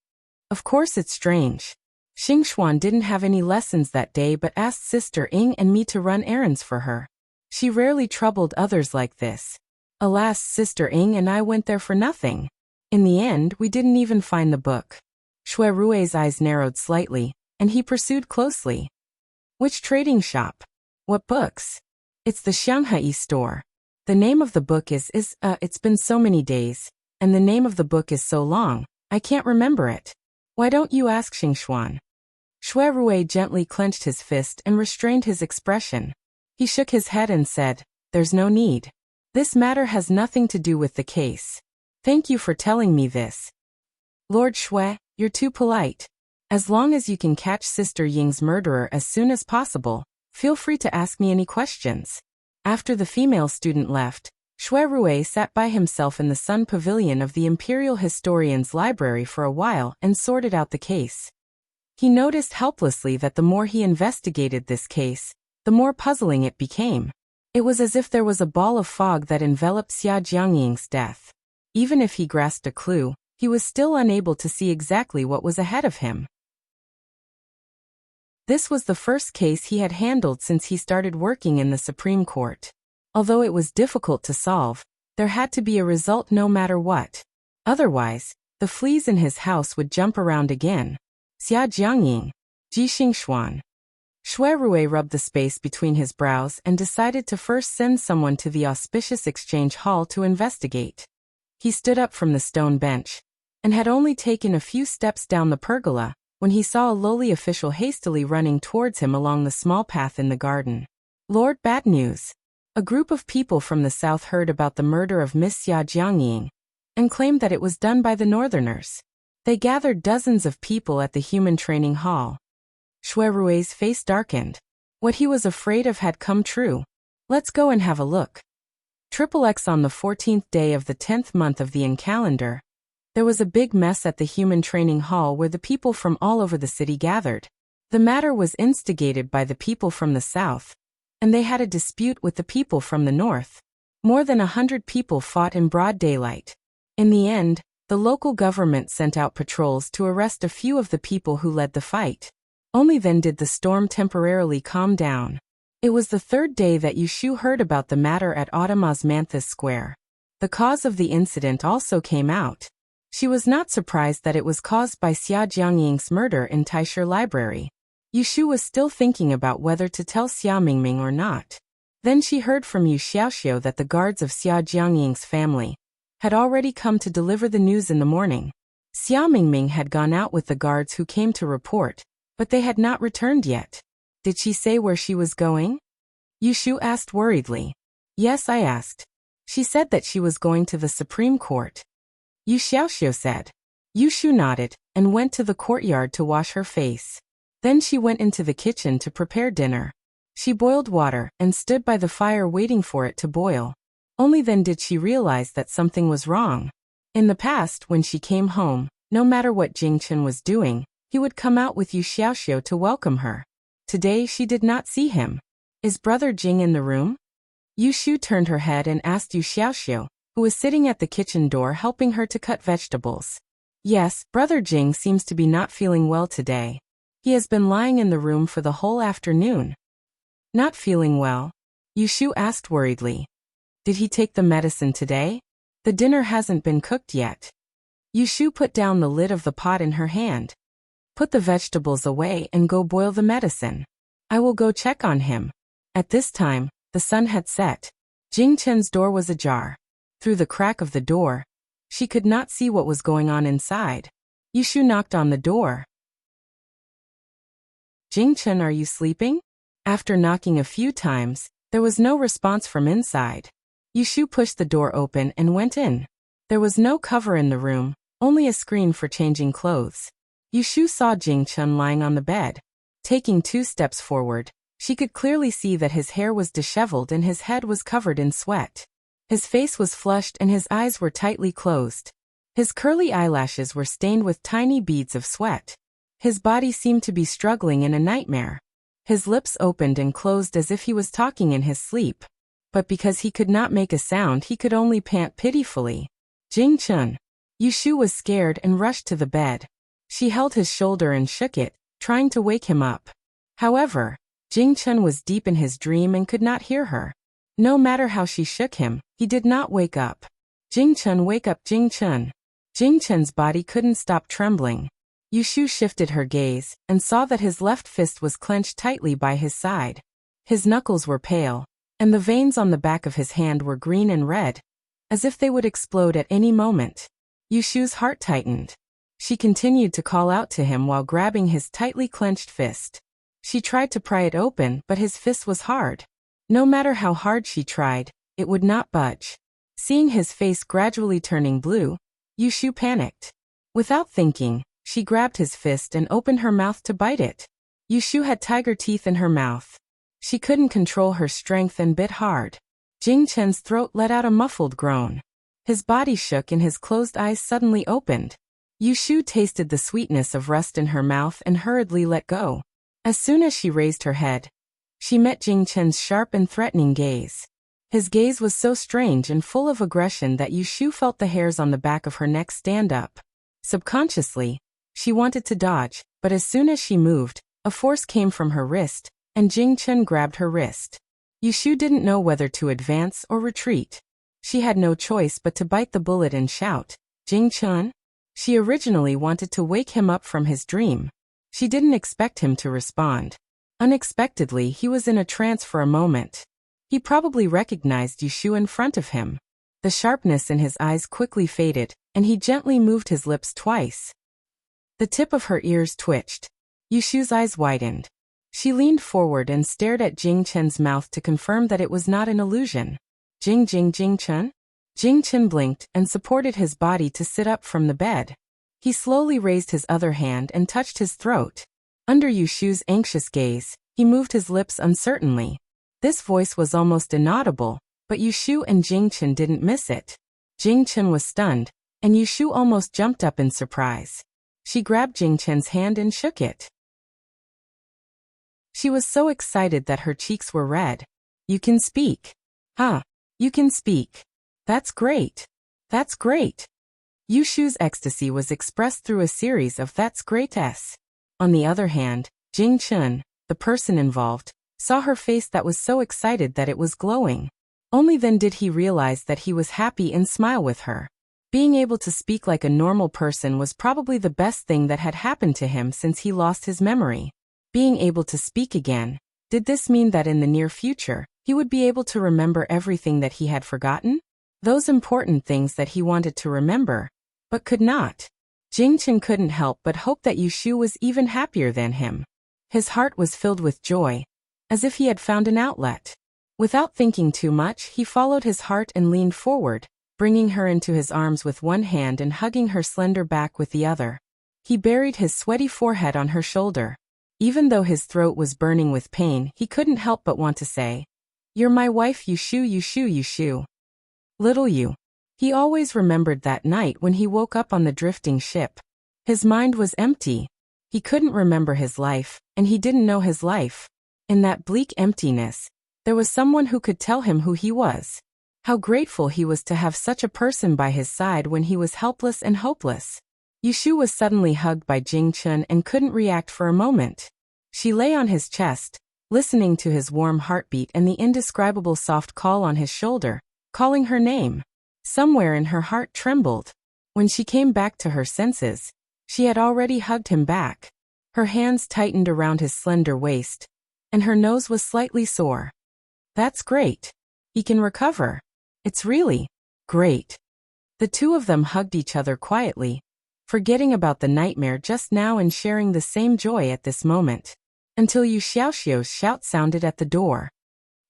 Of course it's strange. Xingxuan didn't have any lessons that day but asked Sister Ing and me to run errands for her. She rarely troubled others like this. Alas, Sister Ing and I went there for nothing. In the end, we didn't even find the book. Shui Rui's eyes narrowed slightly, and he pursued closely. Which trading shop? What books? It's the Shanghai store. The name of the book it's been so many days, and the name of the book is so long, I can't remember it. Why don't you ask Xingxuan? Shui Rui gently clenched his fist and restrained his expression. He shook his head and said, There's no need. This matter has nothing to do with the case. Thank you for telling me this. Lord Shui, you're too polite. As long as you can catch Sister Ying's murderer as soon as possible, feel free to ask me any questions. After the female student left, Shui Rui sat by himself in the Sun Pavilion of the Imperial Historian's Library for a while and sorted out the case. He noticed helplessly that the more he investigated this case, the more puzzling it became. It was as if there was a ball of fog that enveloped Xia Jiangying's death. Even if he grasped a clue, he was still unable to see exactly what was ahead of him. This was the first case he had handled since he started working in the Supreme Court. Although it was difficult to solve, there had to be a result no matter what. Otherwise, the fleas in his house would jump around again. Xia Jiangying. Ji Xingxuan. Shui Rui rubbed the space between his brows and decided to first send someone to the auspicious exchange hall to investigate. He stood up from the stone bench, and had only taken a few steps down the pergola, when he saw a lowly official hastily running towards him along the small path in the garden. Lord, bad news. A group of people from the south heard about the murder of Miss Xia Jiangying, and claimed that it was done by the northerners. They gathered dozens of people at the human training hall. Shui Rui's face darkened. What he was afraid of had come true. Let's go and have a look. XXX on the 14th day of the 10th month of the Yin calendar. There was a big mess at the human training hall where the people from all over the city gathered. The matter was instigated by the people from the south, and they had a dispute with the people from the north. More than 100 people fought in broad daylight. In the end, the local government sent out patrols to arrest a few of the people who led the fight. Only then did the storm temporarily calm down. It was the third day that Yushu heard about the matter at Autumn Osmanthus Square. The cause of the incident also came out. She was not surprised that it was caused by Xia Jiangying's murder in Taisher Library. Yushu was still thinking about whether to tell Xia Mingming or not. Then she heard from Yu Xiaoxiu that the guards of Xia Jiangying's family had already come to deliver the news in the morning. Xia Mingming had gone out with the guards who came to report, but they had not returned yet. Did she say where she was going? Yushu asked worriedly. Yes, I asked. She said that she was going to the Supreme Court. Yu Xiaoxiu said. Yushu nodded and went to the courtyard to wash her face. Then she went into the kitchen to prepare dinner. She boiled water and stood by the fire waiting for it to boil. Only then did she realize that something was wrong. In the past, when she came home, no matter what Jingchen was doing, he would come out with Yu Xiaoxiu to welcome her. Today she did not see him. Is Brother Jing in the room? Yushu turned her head and asked Yu Xiaoxiu, who was sitting at the kitchen door helping her to cut vegetables. Yes, Brother Jing seems to be not feeling well today. He has been lying in the room for the whole afternoon. Not feeling well? Yushu asked worriedly. Did he take the medicine today? The dinner hasn't been cooked yet. Yushu put down the lid of the pot in her hand. Put the vegetables away and go boil the medicine. I will go check on him. At this time, the sun had set. Jing Chen's door was ajar. Through the crack of the door, she could not see what was going on inside. Yushu knocked on the door. Jing Chen, are you sleeping? After knocking a few times, there was no response from inside. Yushu pushed the door open and went in. There was no cover in the room, only a screen for changing clothes. Yushu saw Jing Chen lying on the bed. Taking 2 steps forward, she could clearly see that his hair was disheveled and his head was covered in sweat. His face was flushed and his eyes were tightly closed. His curly eyelashes were stained with tiny beads of sweat. His body seemed to be struggling in a nightmare. His lips opened and closed as if he was talking in his sleep. But because he could not make a sound, he could only pant pitifully. Jing Chen. Yushu was scared and rushed to the bed. She held his shoulder and shook it, trying to wake him up. However, Jing Chen was deep in his dream and could not hear her. No matter how she shook him, he did not wake up. Jing Chen, wake up, Jing Chen. Jing Chen's body couldn't stop trembling. Yushu shifted her gaze and saw that his left fist was clenched tightly by his side. His knuckles were pale, and the veins on the back of his hand were green and red, as if they would explode at any moment. Yushu's heart tightened. She continued to call out to him while grabbing his tightly clenched fist. She tried to pry it open, but his fist was hard. No matter how hard she tried, it would not budge. Seeing his face gradually turning blue, Yushu panicked. Without thinking, she grabbed his fist and opened her mouth to bite it. Yushu had tiger teeth in her mouth. She couldn't control her strength and bit hard. Jing Chen's throat let out a muffled groan. His body shook and his closed eyes suddenly opened. Yushu tasted the sweetness of rust in her mouth and hurriedly let go. As soon as she raised her head, she met Jing Chen's sharp and threatening gaze. His gaze was so strange and full of aggression that Yushu felt the hairs on the back of her neck stand up. Subconsciously, she wanted to dodge, but as soon as she moved, A force came from her wrist, and Jing Chen grabbed her wrist. Yushu didn't know whether to advance or retreat. She had no choice but to bite the bullet and shout, "Jing Chen?" She originally wanted to wake him up from his dream. She didn't expect him to respond. Unexpectedly, he was in a trance for a moment. He probably recognized Yushu in front of him. The sharpness in his eyes quickly faded, and he gently moved his lips twice. The tip of her ears twitched. Yushu's eyes widened. She leaned forward and stared at Jing Chen's mouth to confirm that it was not an illusion. Jing Chen? Jing Chen blinked and supported his body to sit up from the bed. He slowly raised his other hand and touched his throat. Under Yushu's anxious gaze, he moved his lips uncertainly. This voice was almost inaudible, but Yushu and Jing Chen didn't miss it. Jing Chen was stunned, and Yushu almost jumped up in surprise. She grabbed Jing Chen's hand and shook it. She was so excited that her cheeks were red. "You can speak. Huh? You can speak. That's great. That's great." Yushu's ecstasy was expressed through a series of "that's great"s. On the other hand, Jing Chen, the person involved, saw her face that was so excited that it was glowing. Only then did he realize that he was happy and smile with her. Being able to speak like a normal person was probably the best thing that had happened to him since he lost his memory. Being able to speak again, did this mean that in the near future, he would be able to remember everything that he had forgotten? Those important things that he wanted to remember, but could not. Jing Chen couldn't help but hope that Yushu was even happier than him. His heart was filled with joy, as if he had found an outlet. Without thinking too much, he followed his heart and leaned forward, bringing her into his arms with one hand and hugging her slender back with the other. He buried his sweaty forehead on her shoulder. Even though his throat was burning with pain, he couldn't help but want to say, "You're my wife, Yushu. Little you." He always remembered that night when he woke up on the drifting ship. His mind was empty. He couldn't remember his life, and he didn't know his life. In that bleak emptiness, there was someone who could tell him who he was. How grateful he was to have such a person by his side when he was helpless and hopeless. Yushu was suddenly hugged by Jing Chen and couldn't react for a moment. She lay on his chest, listening to his warm heartbeat and the indescribable soft call on his shoulder, calling her name. Somewhere in her heart trembled. When she came back to her senses, she had already hugged him back. Her hands tightened around his slender waist, and her nose was slightly sore. "That's great. He can recover. It's really great." The two of them hugged each other quietly, forgetting about the nightmare just now and sharing the same joy at this moment, until Yu Xiaoxiu's shout sounded at the door.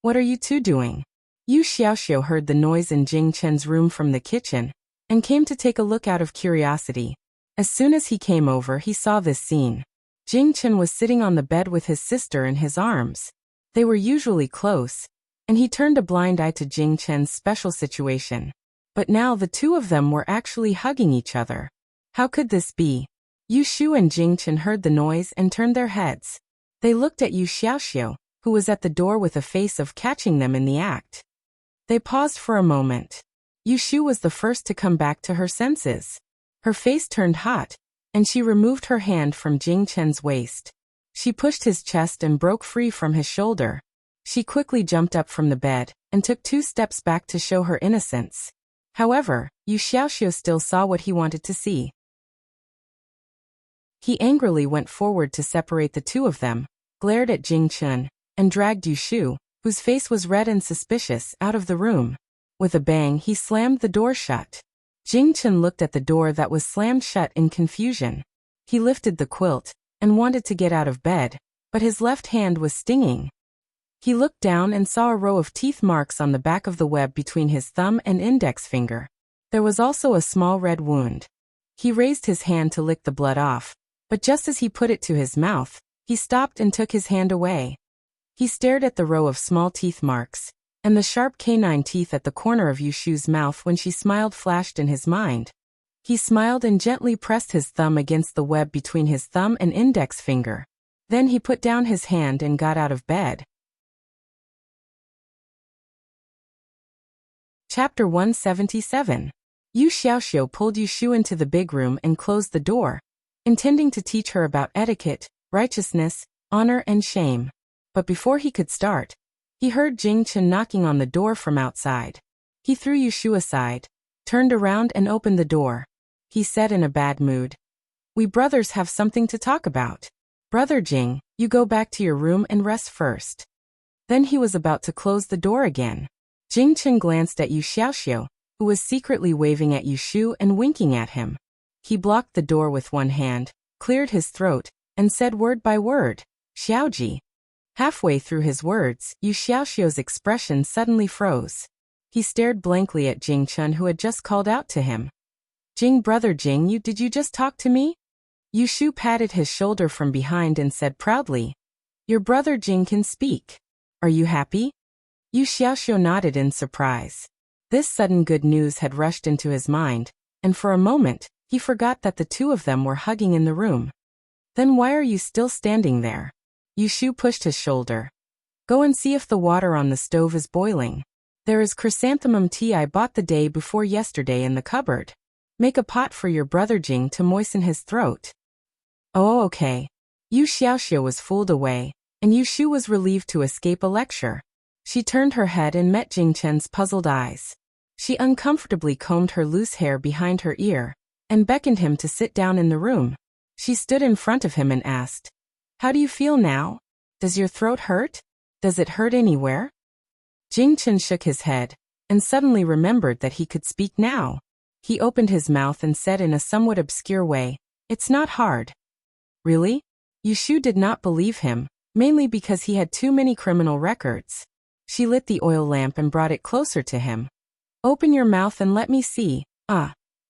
"What are you two doing?" Yu Xiaoxiu heard the noise in Jing Chen's room from the kitchen, and came to take a look out of curiosity. As soon as he came over, he saw this scene. Jing Chen was sitting on the bed with his sister in his arms. They were usually close, and he turned a blind eye to Jing Chen's special situation. But now the two of them were actually hugging each other. How could this be? Yu Shu and Jing Chen heard the noise and turned their heads. They looked at Yu Xiaoxiu, who was at the door with a face of catching them in the act. They paused for a moment. Yu Shu was the first to come back to her senses. Her face turned hot, and she removed her hand from Jing Chen's waist. She pushed his chest and broke free from his shoulder. She quickly jumped up from the bed, and took 2 steps back to show her innocence. However, Yu Xiaoxiu still saw what he wanted to see. He angrily went forward to separate the two of them, glared at Jing Chen, and dragged Yu Shu, whose face was red and suspicious, out of the room. With a bang, he slammed the door shut. Jing Chen looked at the door that was slammed shut in confusion. He lifted the quilt, and wanted to get out of bed, but his left hand was stinging. He looked down and saw a row of teeth marks on the back of the web between his thumb and index finger. There was also a small red wound. He raised his hand to lick the blood off, but just as he put it to his mouth, he stopped and took his hand away. He stared at the row of small teeth marks, and the sharp canine teeth at the corner of Yushu's mouth when she smiled flashed in his mind. He smiled and gently pressed his thumb against the web between his thumb and index finger. Then he put down his hand and got out of bed. Chapter 177. Yu Xiaoxiu pulled Yu Shu into the big room and closed the door, intending to teach her about etiquette, righteousness, honor and shame. But before he could start, he heard Jing Chen knocking on the door from outside. He threw Yushu aside, turned around and opened the door. He said in a bad mood, "We brothers have something to talk about. Brother Jing, you go back to your room and rest first." Then he was about to close the door again. Jing Chen glanced at Yu Xiaoxiu, who was secretly waving at Yushu and winking at him. He blocked the door with one hand, cleared his throat, and said word by word, "Xiaoji." Halfway through his words, Yu Xiaoxiu's expression suddenly froze. He stared blankly at Jing Chen, who had just called out to him. "Jing, brother Jing, did you just talk to me?" Yushu patted his shoulder from behind and said proudly, "Your brother Jing can speak. Are you happy?" Yu Xiaoxiu nodded in surprise. This sudden good news had rushed into his mind, and for a moment, he forgot that the two of them were hugging in the room. "Then why are you still standing there?" Yushu pushed his shoulder. "Go and see if the water on the stove is boiling. There is chrysanthemum tea I bought the day before yesterday in the cupboard. Make a pot for your brother Jing to moisten his throat." "Oh, okay." Yu Xiaoxiu was fooled away, and Yushu was relieved to escape a lecture. She turned her head and met Jing Chen's puzzled eyes. She uncomfortably combed her loose hair behind her ear, and beckoned him to sit down in the room. She stood in front of him and asked, "How do you feel now? Does your throat hurt? Does it hurt anywhere?" Jing Chen shook his head, and suddenly remembered that he could speak now. He opened his mouth and said in a somewhat obscure way, "It's not hard." "Really?" Yushu did not believe him, mainly because he had too many criminal records. She lit the oil lamp and brought it closer to him. "Open your mouth and let me see."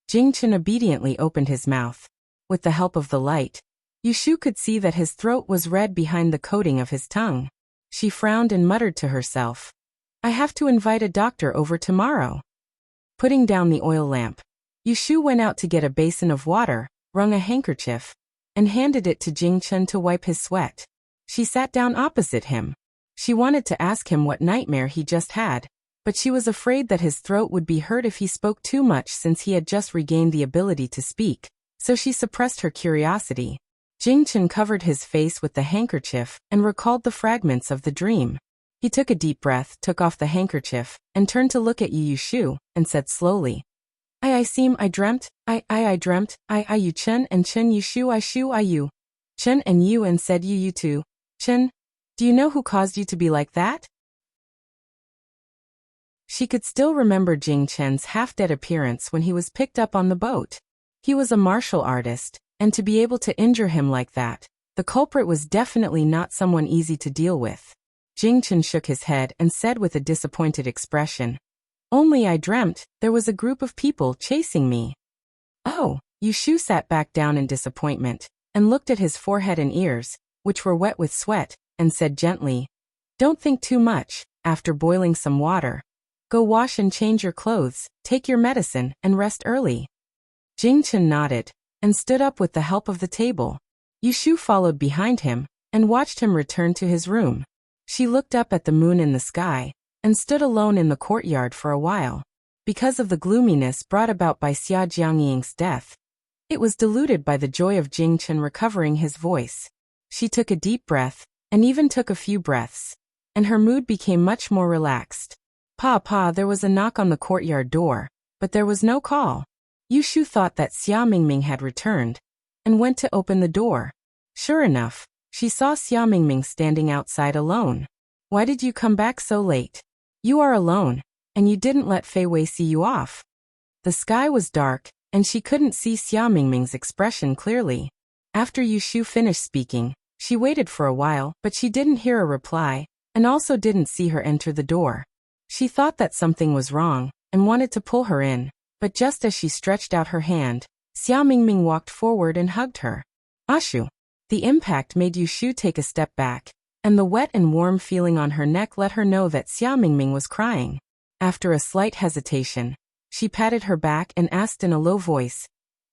Jing Chen obediently opened his mouth. With the help of the light, Yushu could see that his throat was red behind the coating of his tongue. She frowned and muttered to herself, "I have to invite a doctor over tomorrow." Putting down the oil lamp, Yushu went out to get a basin of water, wrung a handkerchief, and handed it to Jing Chen to wipe his sweat. She sat down opposite him. She wanted to ask him what nightmare he just had, but she was afraid that his throat would be hurt if he spoke too much since he had just regained the ability to speak, so she suppressed her curiosity. Jing Chen covered his face with the handkerchief and recalled the fragments of the dream. He took a deep breath, took off the handkerchief, and turned to look at Yu Shu, and said slowly, I dreamt, you Chen and Chen Yu Shu I you. Chen and you and said you too. Chen, do you know who caused you to be like that?" She could still remember Jing Chen's half-dead appearance when he was picked up on the boat. He was a martial artist, and to be able to injure him like that, the culprit was definitely not someone easy to deal with. Jing Chen shook his head and said with a disappointed expression, "Only I dreamt there was a group of people chasing me." "Oh," Yu Shu sat back down in disappointment, and looked at his forehead and ears, which were wet with sweat, and said gently, "Don't think too much. After boiling some water, go wash and change your clothes, take your medicine, and rest early." Jing Chen nodded, and stood up with the help of the table. Yu Shu followed behind him, and watched him return to his room. She looked up at the moon in the sky, and stood alone in the courtyard for a while. Because of the gloominess brought about by Xia Jiangying's death, it was diluted by the joy of Jing Chen recovering his voice. She took a deep breath, and even took a few breaths, and her mood became much more relaxed. There was a knock on the courtyard door, but there was no call. Yu Shu thought that Xia Mingming had returned, and went to open the door. Sure enough, she saw Xia Mingming standing outside alone. "Why did you come back so late? You are alone, and you didn't let Fei Wei see you off." The sky was dark, and she couldn't see Xia Mingming's expression clearly. After Yu Shu finished speaking, she waited for a while, but she didn't hear a reply, and also didn't see her enter the door. She thought that something was wrong, and wanted to pull her in, but just as she stretched out her hand, Xia Mingming walked forward and hugged her. "Ashu!" The impact made Yu Shu take a step back, and the wet and warm feeling on her neck let her know that Xia Mingming was crying. After a slight hesitation, she patted her back and asked in a low voice,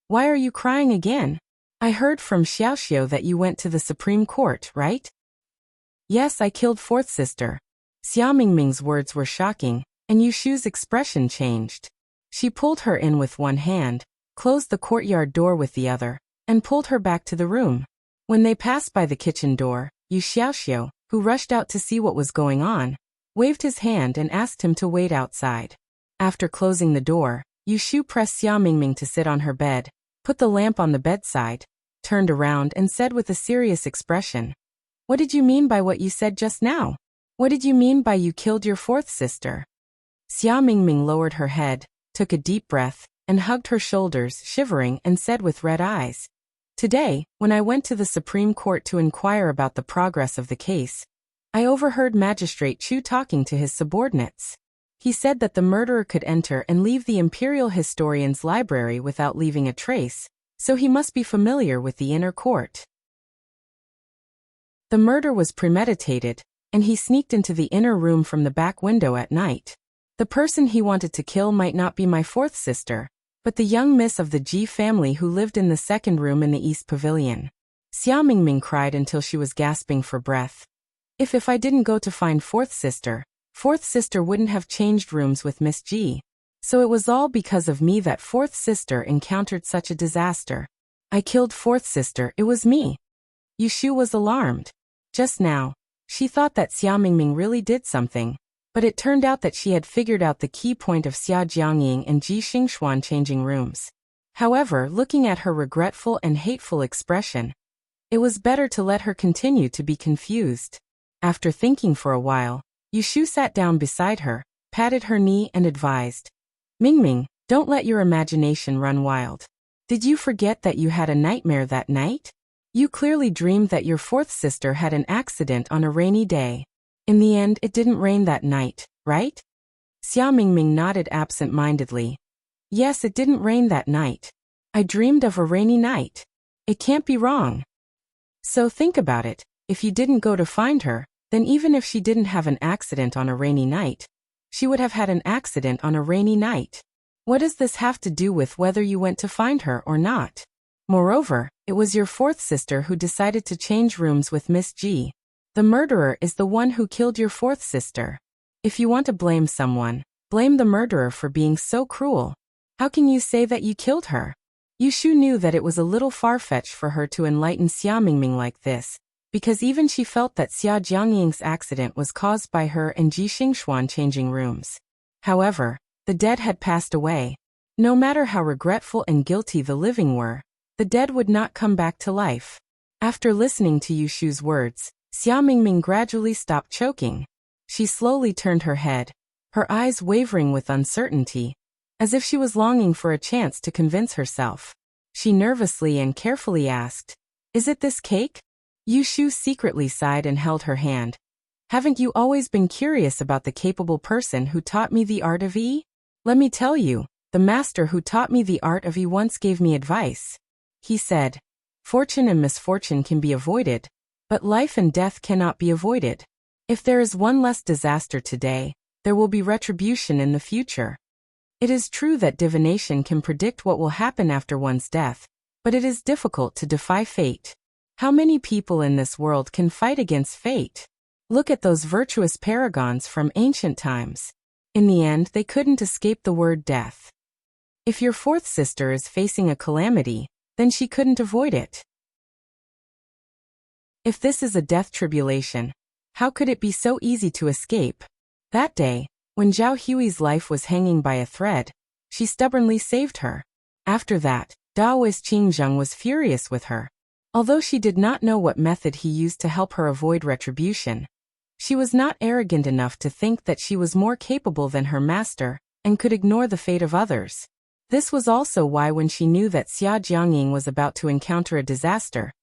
"Why are you crying again? I heard from Xiaoxiu that you went to the Supreme Court, right?" "Yes, I killed fourth sister." Xia Mingming's words were shocking, and Yu Shu's expression changed. She pulled her in with one hand, closed the courtyard door with the other, and pulled her back to the room. When they passed by the kitchen door, Yu Xiaoxiu, who rushed out to see what was going on, waved his hand and asked him to wait outside. After closing the door, Yu Shu pressed Xia Mingming to sit on her bed, put the lamp on the bedside, turned around and said with a serious expression, "What did you mean by what you said just now? What did you mean by you killed your fourth sister?" Xia Mingming lowered her head, took a deep breath, and hugged her shoulders, shivering, and said with red eyes, "Today, when I went to the Supreme Court to inquire about the progress of the case, I overheard Magistrate Chu talking to his subordinates. He said that the murderer could enter and leave the Imperial Historian's library without leaving a trace, so he must be familiar with the inner court. The murder was premeditated, and he sneaked into the inner room from the back window at night. The person he wanted to kill might not be my fourth sister, but the young miss of the Ji family who lived in the second room in the East Pavilion." Xia Mingming cried until she was gasping for breath. If I didn't go to find fourth sister wouldn't have changed rooms with Miss Ji. So it was all because of me that fourth sister encountered such a disaster. I killed fourth sister, it was me." Yu Shu was alarmed. Just now, she thought that Xia Mingming really did something, but it turned out that she had figured out the key point of Xia Jiangying and Ji Xingxuan changing rooms. However, looking at her regretful and hateful expression, it was better to let her continue to be confused. After thinking for a while, Yu Shu sat down beside her, patted her knee and advised, "Mingming, don't let your imagination run wild. Did you forget that you had a nightmare that night? You clearly dreamed that your fourth sister had an accident on a rainy day. In the end, it didn't rain that night, right?" Xia Mingming nodded absent-mindedly. "Yes, it didn't rain that night. I dreamed of a rainy night. It can't be wrong. So think about it, if you didn't go to find her, then even if she didn't have an accident on a rainy night, she would have had an accident on a rainy night. What does this have to do with whether you went to find her or not? Moreover, it was your fourth sister who decided to change rooms with Miss Ji. The murderer is the one who killed your fourth sister. If you want to blame someone, blame the murderer for being so cruel. How can you say that you killed her?" Yu Shu knew that it was a little far-fetched for her to enlighten Xia Mingming like this, because even she felt that Xia Jiangying's accident was caused by her and Ji Xingxuan changing rooms. However, the dead had passed away. No matter how regretful and guilty the living were, the dead would not come back to life. After listening to Yu Shu's words, Xia Mingming gradually stopped choking. She slowly turned her head, her eyes wavering with uncertainty, as if she was longing for a chance to convince herself. She nervously and carefully asked, "Is it this cake?" Yu Shu secretly sighed and held her hand. "Haven't you always been curious about the capable person who taught me the art of E? Let me tell you, the master who taught me the art of E once gave me advice. He said, fortune and misfortune can be avoided, but life and death cannot be avoided. If there is one less disaster today, there will be retribution in the future. It is true that divination can predict what will happen after one's death, but it is difficult to defy fate. How many people in this world can fight against fate? Look at those virtuous paragons from ancient times. In the end, they couldn't escape the word death. If your fourth sister is facing a calamity, then she couldn't avoid it. If this is a death tribulation, how could it be so easy to escape? That day, when Zhao Hui's life was hanging by a thread, she stubbornly saved her. After that, Daoist Qingzheng was furious with her. Although she did not know what method he used to help her avoid retribution, she was not arrogant enough to think that she was more capable than her master and could ignore the fate of others. This was also why when she knew that Xia Jiangying was about to encounter a disaster,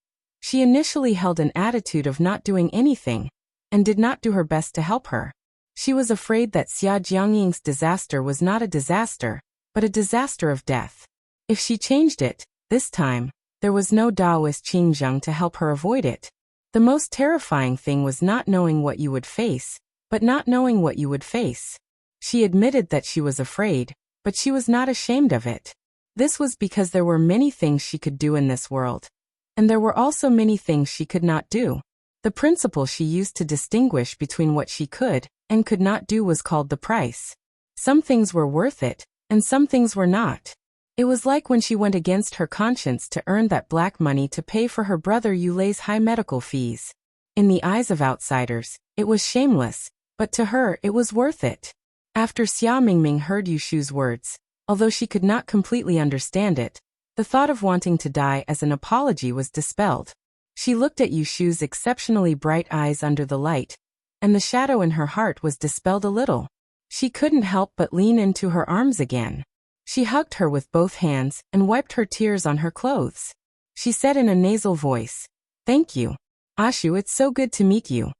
she initially held an attitude of not doing anything and did not do her best to help her. She was afraid that Xia Jiangying's disaster was not a disaster, but a disaster of death. If she changed it, this time, there was no Daoist Qingzheng to help her avoid it. The most terrifying thing was not knowing what you would face, but not knowing what you would face. She admitted that she was afraid, but she was not ashamed of it. This was because there were many things she could do in this world, and there were also many things she could not do. The principle she used to distinguish between what she could and could not do was called the price. Some things were worth it, and some things were not. It was like when she went against her conscience to earn that black money to pay for her brother Yulei's high medical fees. In the eyes of outsiders, it was shameless, but to her it was worth it. After Xia Mingming heard Yushu's words, although she could not completely understand it, the thought of wanting to die as an apology was dispelled. She looked at Yushu's exceptionally bright eyes under the light, and the shadow in her heart was dispelled a little. She couldn't help but lean into her arms again. She hugged her with both hands and wiped her tears on her clothes. She said in a nasal voice, "Thank you. Ashu, it's so good to meet you."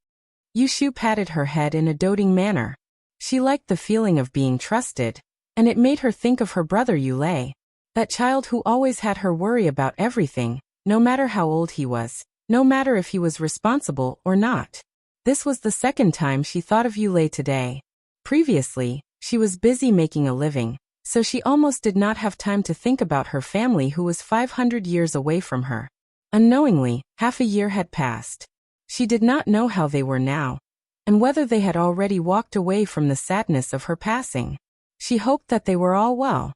Yushu patted her head in a doting manner. She liked the feeling of being trusted, and it made her think of her brother Yulei, that child who always had her worry about everything, no matter how old he was, no matter if he was responsible or not. This was the second time she thought of Yulei today. Previously, she was busy making a living, so she almost did not have time to think about her family who was 500 years away from her. Unknowingly, half a year had passed. She did not know how they were now, and whether they had already walked away from the sadness of her passing. She hoped that they were all well.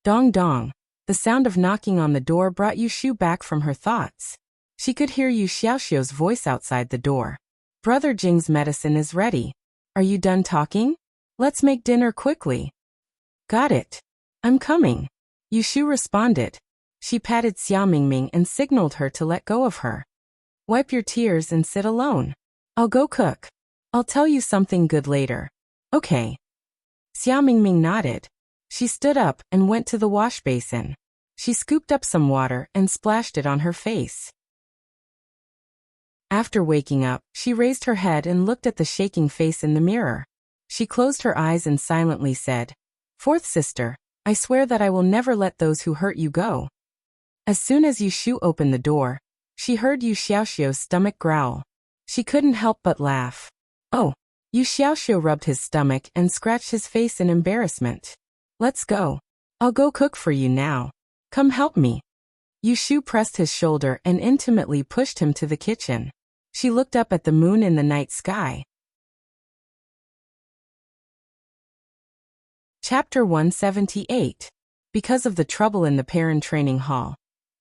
Dong dong. The sound of knocking on the door brought Yushu back from her thoughts. She could hear Yu Xiaoxiu's voice outside the door. "Brother Jing's medicine is ready. Are you done talking? Let's make dinner quickly." "Got it. I'm coming," Yushu responded. She patted Xia Mingming and signaled her to let go of her. "Wipe your tears and sit alone. I'll go cook. I'll tell you something good later." "Okay." Xia Mingming nodded. She stood up and went to the wash basin. She scooped up some water and splashed it on her face. After waking up, she raised her head and looked at the shaking face in the mirror. She closed her eyes and silently said, "Fourth sister, I swear that I will never let those who hurt you go." As soon as Yushu opened the door, she heard Yu Xiaoxiu's stomach growl. She couldn't help but laugh. "Oh." Yu Xiaoxiu rubbed his stomach and scratched his face in embarrassment. "Let's go. I'll go cook for you now. Come help me." Yushu pressed his shoulder and intimately pushed him to the kitchen. She looked up at the moon in the night sky. Chapter 178. Because of the trouble in the parent training hall,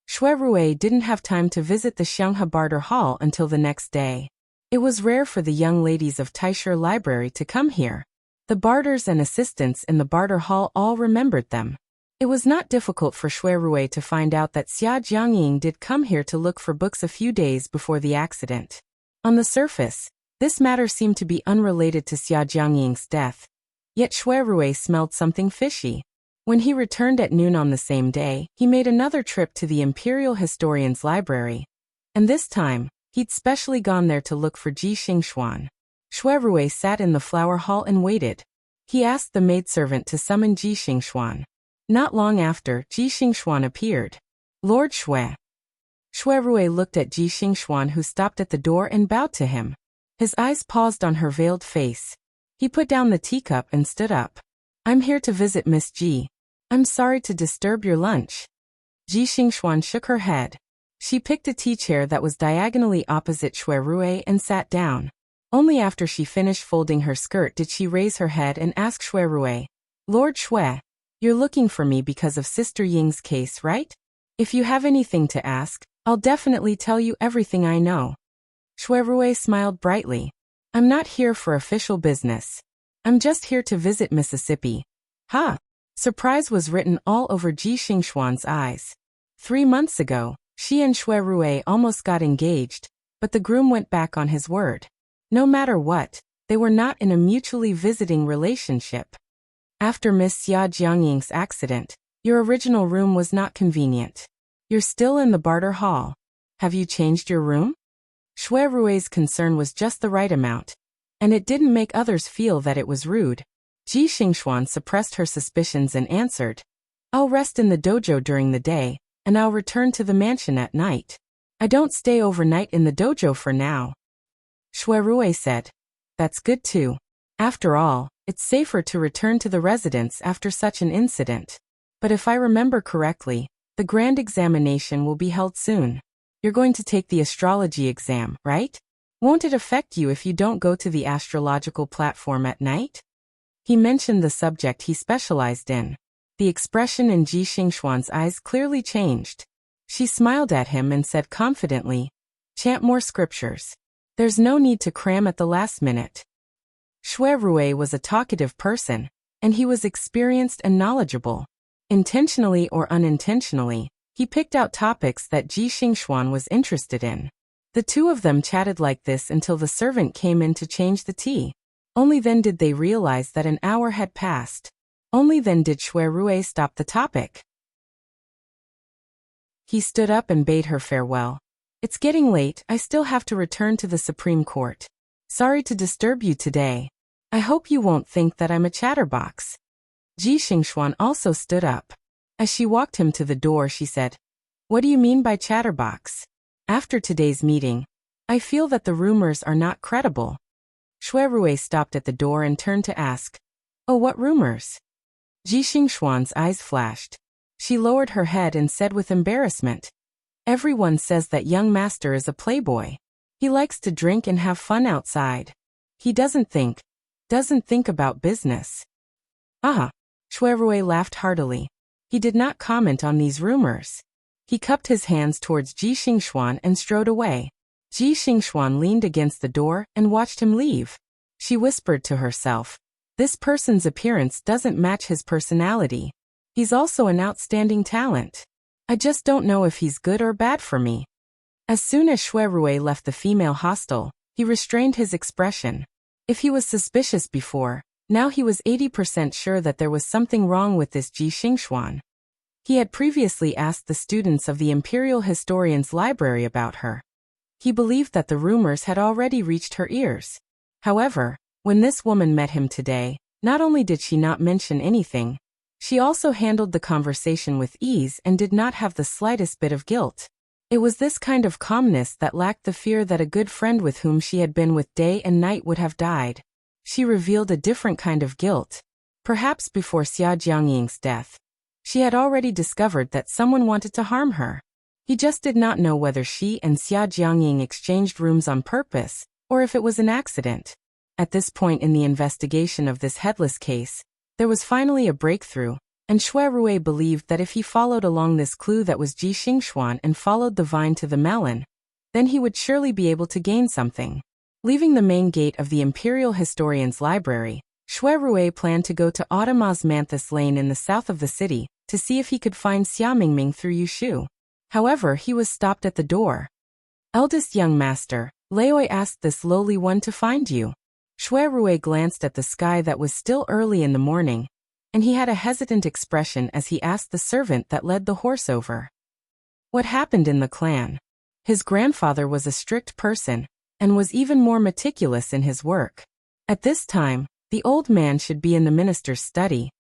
Shui Rui didn't have time to visit the Xianghe Barter Hall until the next day. It was rare for the young ladies of Taisher Library to come here. The Barters and assistants in the Barter Hall all remembered them. It was not difficult for Shui Rui to find out that Xia Jiangying did come here to look for books a few days before the accident. On the surface, this matter seemed to be unrelated to Xia Jiangying's death. Yet Shui Rui smelled something fishy. When he returned at noon on the same day, he made another trip to the Imperial Historian's Library. And this time, he'd specially gone there to look for Ji Xingxuan. Shui Rui sat in the flower hall and waited. He asked the maidservant to summon Ji Xingxuan. Not long after, Ji Xingxuan appeared. "Lord Shui." Shui Rui looked at Ji Xingxuan, who stopped at the door and bowed to him. His eyes paused on her veiled face. He put down the teacup and stood up. "I'm here to visit Miss Ji. I'm sorry to disturb your lunch." Ji Xingxuan shook her head. She picked a tea chair that was diagonally opposite Shui Rui and sat down. Only after she finished folding her skirt did she raise her head and ask Shui Rui, "Lord Shui, you're looking for me because of Sister Ying's case, right? If you have anything to ask, I'll definitely tell you everything I know." Shui Rui smiled brightly. "I'm not here for official business. I'm just here to visit Mississippi." "Ha!" Surprise was written all over Ji Xingxuan's eyes. 3 months ago, she and Shui Rui almost got engaged, but the groom went back on his word. No matter what, they were not in a mutually visiting relationship. "After Miss Xia Jiangying's accident, your original room was not convenient. You're still in the Barter Hall. Have you changed your room?" Shui Rui's concern was just the right amount, and it didn't make others feel that it was rude. Ji Xingxuan suppressed her suspicions and answered, "I'll rest in the dojo during the day, and I'll return to the mansion at night. I don't stay overnight in the dojo for now." Shui Rui said, "That's good too. After all, it's safer to return to the residence after such an incident. But if I remember correctly, the grand examination will be held soon. You're going to take the astrology exam, right? Won't it affect you if you don't go to the astrological platform at night?" He mentioned the subject he specialized in. The expression in Ji Xingxuan's eyes clearly changed. She smiled at him and said confidently, "Chant more scriptures." There's no need to cram at the last minute. Shui Rui was a talkative person, and he was experienced and knowledgeable. Intentionally or unintentionally, he picked out topics that Ji Xingxuan was interested in. The two of them chatted like this until the servant came in to change the tea. Only then did they realize that an hour had passed. Only then did Shui Rui stop the topic. He stood up and bade her farewell. It's getting late, I still have to return to the Supreme Court. Sorry to disturb you today. I hope you won't think that I'm a chatterbox. Ji Xingxuan also stood up. As she walked him to the door, she said, What do you mean by chatterbox? After today's meeting, I feel that the rumors are not credible. Shui Rui stopped at the door and turned to ask, Oh, what rumors? Ji Xingxuan's eyes flashed. She lowered her head and said with embarrassment, Everyone says that young master is a playboy. He likes to drink and have fun outside. He doesn't think about business. Ah! Shui Rui laughed heartily. He did not comment on these rumors. He cupped his hands towards Ji Xingxuan and strode away. Ji Xingxuan leaned against the door and watched him leave. She whispered to herself, This person's appearance doesn't match his personality. He's also an outstanding talent. I just don't know if he's good or bad for me. As soon as Shui Rui left the female hostel, he restrained his expression. If he was suspicious before, now he was 80% sure that there was something wrong with this Ji Xingxuan. He had previously asked the students of the Imperial Historian's Library about her. He believed that the rumors had already reached her ears. However, when this woman met him today, not only did she not mention anything, she also handled the conversation with ease and did not have the slightest bit of guilt. It was this kind of calmness that lacked the fear that a good friend with whom she had been with day and night would have died. She revealed a different kind of guilt. Perhaps before Xia Jiangying's death, she had already discovered that someone wanted to harm her. He just did not know whether she and Xia Jiangying exchanged rooms on purpose, or if it was an accident. At this point in the investigation of this headless case, there was finally a breakthrough, and Shui Rui believed that if he followed along this clue that was Ji Xingxuan and followed the vine to the melon, then he would surely be able to gain something. Leaving the main gate of the Imperial Historian's Library, Shui Rui planned to go to Osmanthus Lane in the south of the city, to see if he could find Xia Mingming through Yushu. However, he was stopped at the door. Eldest young master, Laoi asked this lowly one to find you. Shui Rui glanced at the sky that was still early in the morning, and he had a hesitant expression as he asked the servant that led the horse over. What happened in the clan? His grandfather was a strict person, and was even more meticulous in his work. At this time, the old man should be in the minister's study.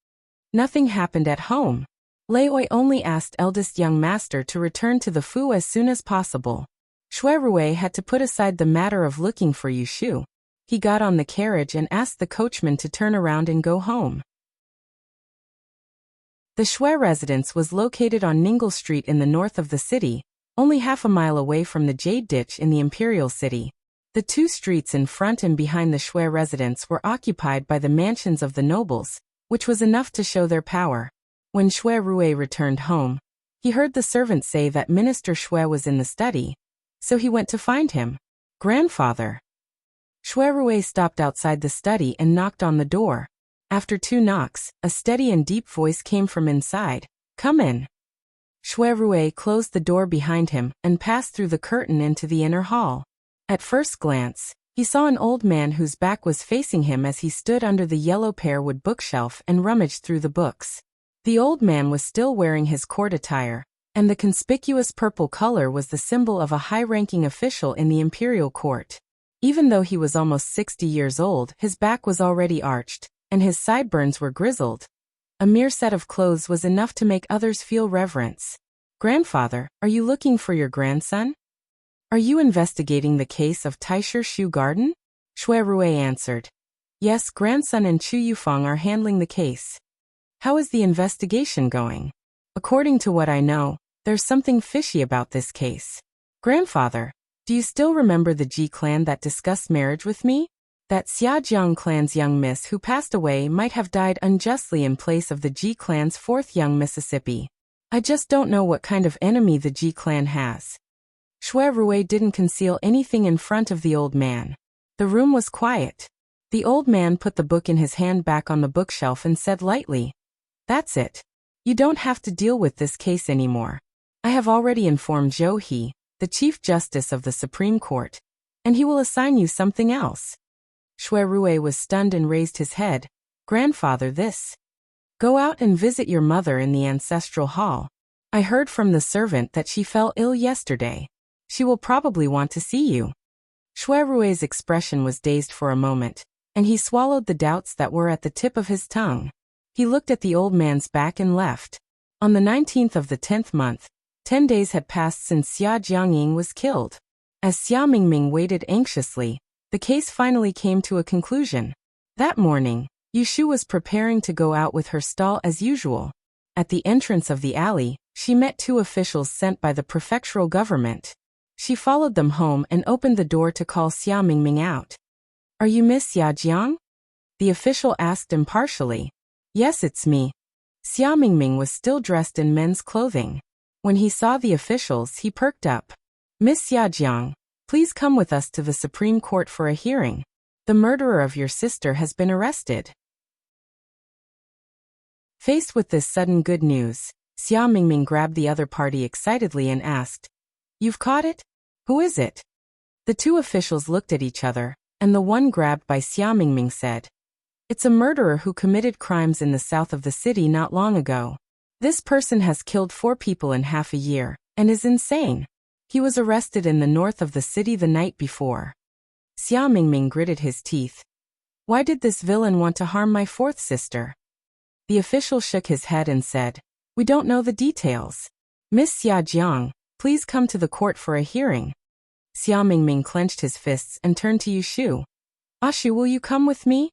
Nothing happened at home. Laoi only asked eldest young master to return to the Fu as soon as possible. Shui Rui had to put aside the matter of looking for Yushu. He got on the carriage and asked the coachman to turn around and go home. The Shui residence was located on Ningle Street in the north of the city, only half a mile away from the Jade Ditch in the Imperial City. The two streets in front and behind the Shui residence were occupied by the mansions of the nobles, which was enough to show their power. When Shui Rui returned home, he heard the servant say that Minister Shui was in the study, so he went to find him. Grandfather. Shui Rui stopped outside the study and knocked on the door. After 2 knocks, a steady and deep voice came from inside. Come in. Shui Rui closed the door behind him and passed through the curtain into the inner hall. At first glance, he saw an old man whose back was facing him as he stood under the yellow pearwood bookshelf and rummaged through the books. The old man was still wearing his court attire, and the conspicuous purple color was the symbol of a high-ranking official in the imperial court. Even though he was almost 60 years old, his back was already arched, and his sideburns were grizzled. A mere set of clothes was enough to make others feel reverence. Grandfather, are you looking for your grandson? Are you investigating the case of Taisher Shu Garden? Shui Rui answered. Yes, grandson and Chu Yufeng are handling the case. How is the investigation going? According to what I know, there's something fishy about this case. Grandfather, do you still remember the Ji clan that discussed marriage with me? That Xiajiang clan's young miss who passed away might have died unjustly in place of the Ji clan's 4th young Mississippi. I just don't know what kind of enemy the Ji clan has. Shui Rui didn't conceal anything in front of the old man. The room was quiet. The old man put the book in his hand back on the bookshelf and said lightly, "That's it. You don't have to deal with this case anymore. I have already informed Zhou He, the Chief Justice of the Supreme Court, and he will assign you something else." Shui Rui was stunned and raised his head. "Grandfather, this. Go out and visit your mother in the ancestral hall. I heard from the servant that she fell ill yesterday. She will probably want to see you." Shui Rui's expression was dazed for a moment, and he swallowed the doubts that were at the tip of his tongue. He looked at the old man's back and left. On the 19th of the 10th month, 10 days had passed since Xia Jiangying was killed. As Xia Mingming waited anxiously, the case finally came to a conclusion. That morning, Yushu was preparing to go out with her stall as usual. At the entrance of the alley, she met two officials sent by the prefectural government. She followed them home and opened the door to call Xia Mingming out. "Are you Miss Xia Jiang?" the official asked impartially. "Yes, it's me." Xia Mingming was still dressed in men's clothing. When he saw the officials, he perked up. "Miss Xia Jiang, please come with us to the Supreme Court for a hearing. The murderer of your sister has been arrested." Faced with this sudden good news, Xia Mingming grabbed the other party excitedly and asked, "You've caught it? Who is it?" The two officials looked at each other, and the one grabbed by Xia Mingming said, "It's a murderer who committed crimes in the south of the city not long ago. This person has killed 4 people in half a year, and is insane. He was arrested in the north of the city the night before." Xia Mingming gritted his teeth. "Why did this villain want to harm my 4th sister?" The official shook his head and said, "We don't know the details. Miss Xia Jiang, please come to the court for a hearing." Xia Mingming clenched his fists and turned to Yushu. "Ashu, will you come with me?"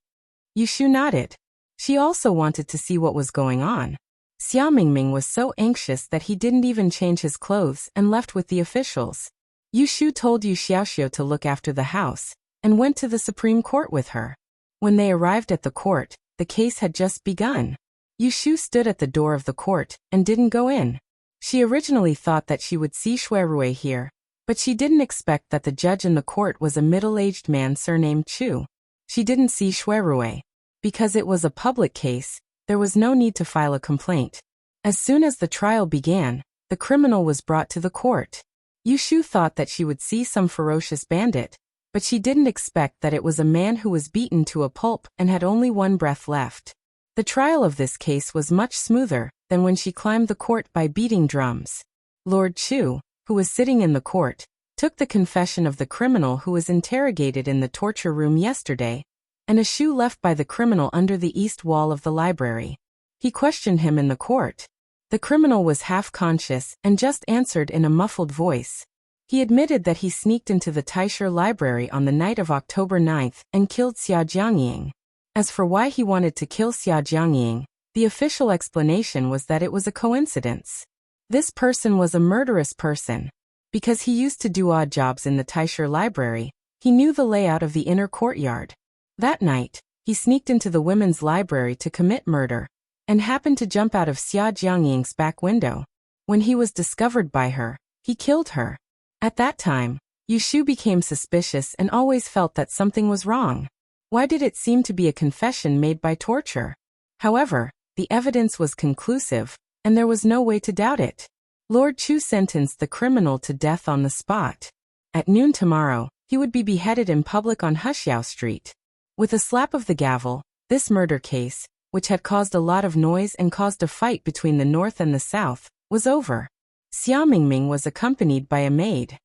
Yushu nodded. She also wanted to see what was going on. Xia Mingming was so anxious that he didn't even change his clothes and left with the officials. Yushu told Yu Xiaoxiu to look after the house, and went to the Supreme Court with her. When they arrived at the court, the case had just begun. Yushu stood at the door of the court, and didn't go in. She originally thought that she would see Shui Rui here, but she didn't expect that the judge in the court was a middle-aged man surnamed Chu. She didn't see Shui Rui. Because it was a public case, there was no need to file a complaint. As soon as the trial began, the criminal was brought to the court. Yushu thought that she would see some ferocious bandit, but she didn't expect that it was a man who was beaten to a pulp and had only one breath left. The trial of this case was much smoother than when she climbed the court by beating drums. Lord Chu, who was sitting in the court, took the confession of the criminal who was interrogated in the torture room yesterday, and a shoe left by the criminal under the east wall of the library. He questioned him in the court. The criminal was half conscious and just answered in a muffled voice. He admitted that he sneaked into the Taisher library on the night of October 9th and killed Xia Jiangying. As for why he wanted to kill Xia Jiangying, the official explanation was that it was a coincidence. This person was a murderous person. Because he used to do odd jobs in the Taisher library, he knew the layout of the inner courtyard. That night, he sneaked into the women's library to commit murder, and happened to jump out of Xia Jiangying's back window. When he was discovered by her, he killed her. At that time, Yushu became suspicious and always felt that something was wrong. Why did it seem to be a confession made by torture? However, the evidence was conclusive, and there was no way to doubt it. Lord Chu sentenced the criminal to death on the spot. At noon tomorrow, he would be beheaded in public on Huxiao Street. With a slap of the gavel, this murder case, which had caused a lot of noise and caused a fight between the north and the south, was over. Xia Mingming was accompanied by a maid.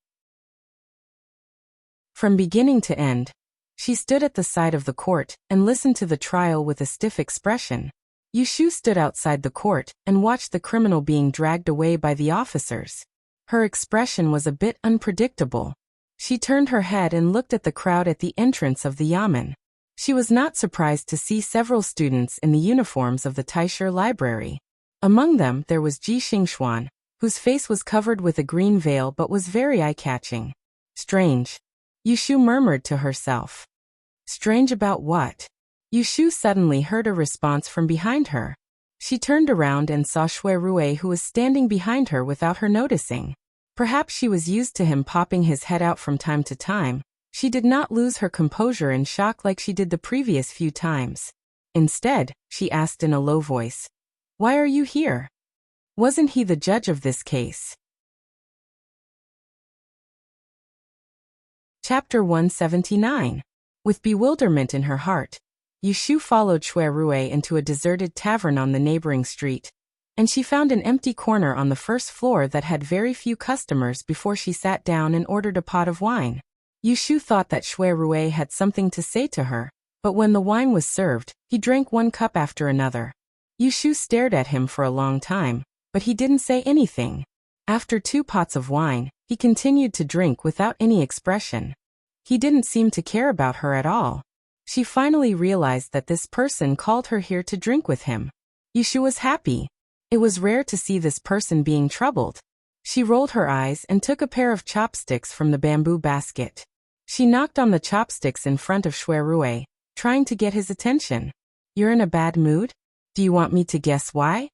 From beginning to end, she stood at the side of the court and listened to the trial with a stiff expression. Yushu stood outside the court and watched the criminal being dragged away by the officers. Her expression was a bit unpredictable. She turned her head and looked at the crowd at the entrance of the yamen. She was not surprised to see several students in the uniforms of the Taisher library. Among them there was Ji Xingxuan, whose face was covered with a green veil but was very eye-catching. Strange. Yushu murmured to herself. Strange about what? Yushu suddenly heard a response from behind her. She turned around and saw Shui Rui, who was standing behind her without her noticing. Perhaps she was used to him popping his head out from time to time. She did not lose her composure in shock like she did the previous few times. Instead, she asked in a low voice, "Why are you here? Wasn't he the judge of this case?" Chapter 179. With bewilderment in her heart, Yushu followed Shui Rui into a deserted tavern on the neighboring street, and she found an empty corner on the first floor that had very few customers before she sat down and ordered a pot of wine. Yushu thought that Shui Rui had something to say to her, but when the wine was served, he drank one cup after another. Yushu stared at him for a long time, but he didn't say anything. After 2 pots of wine, he continued to drink without any expression. He didn't seem to care about her at all. She finally realized that this person called her here to drink with him. Yushu was happy. It was rare to see this person being troubled. She rolled her eyes and took a pair of chopsticks from the bamboo basket. She knocked on the chopsticks in front of Shui Rui, trying to get his attention. "You're in a bad mood? Do you want me to guess why?"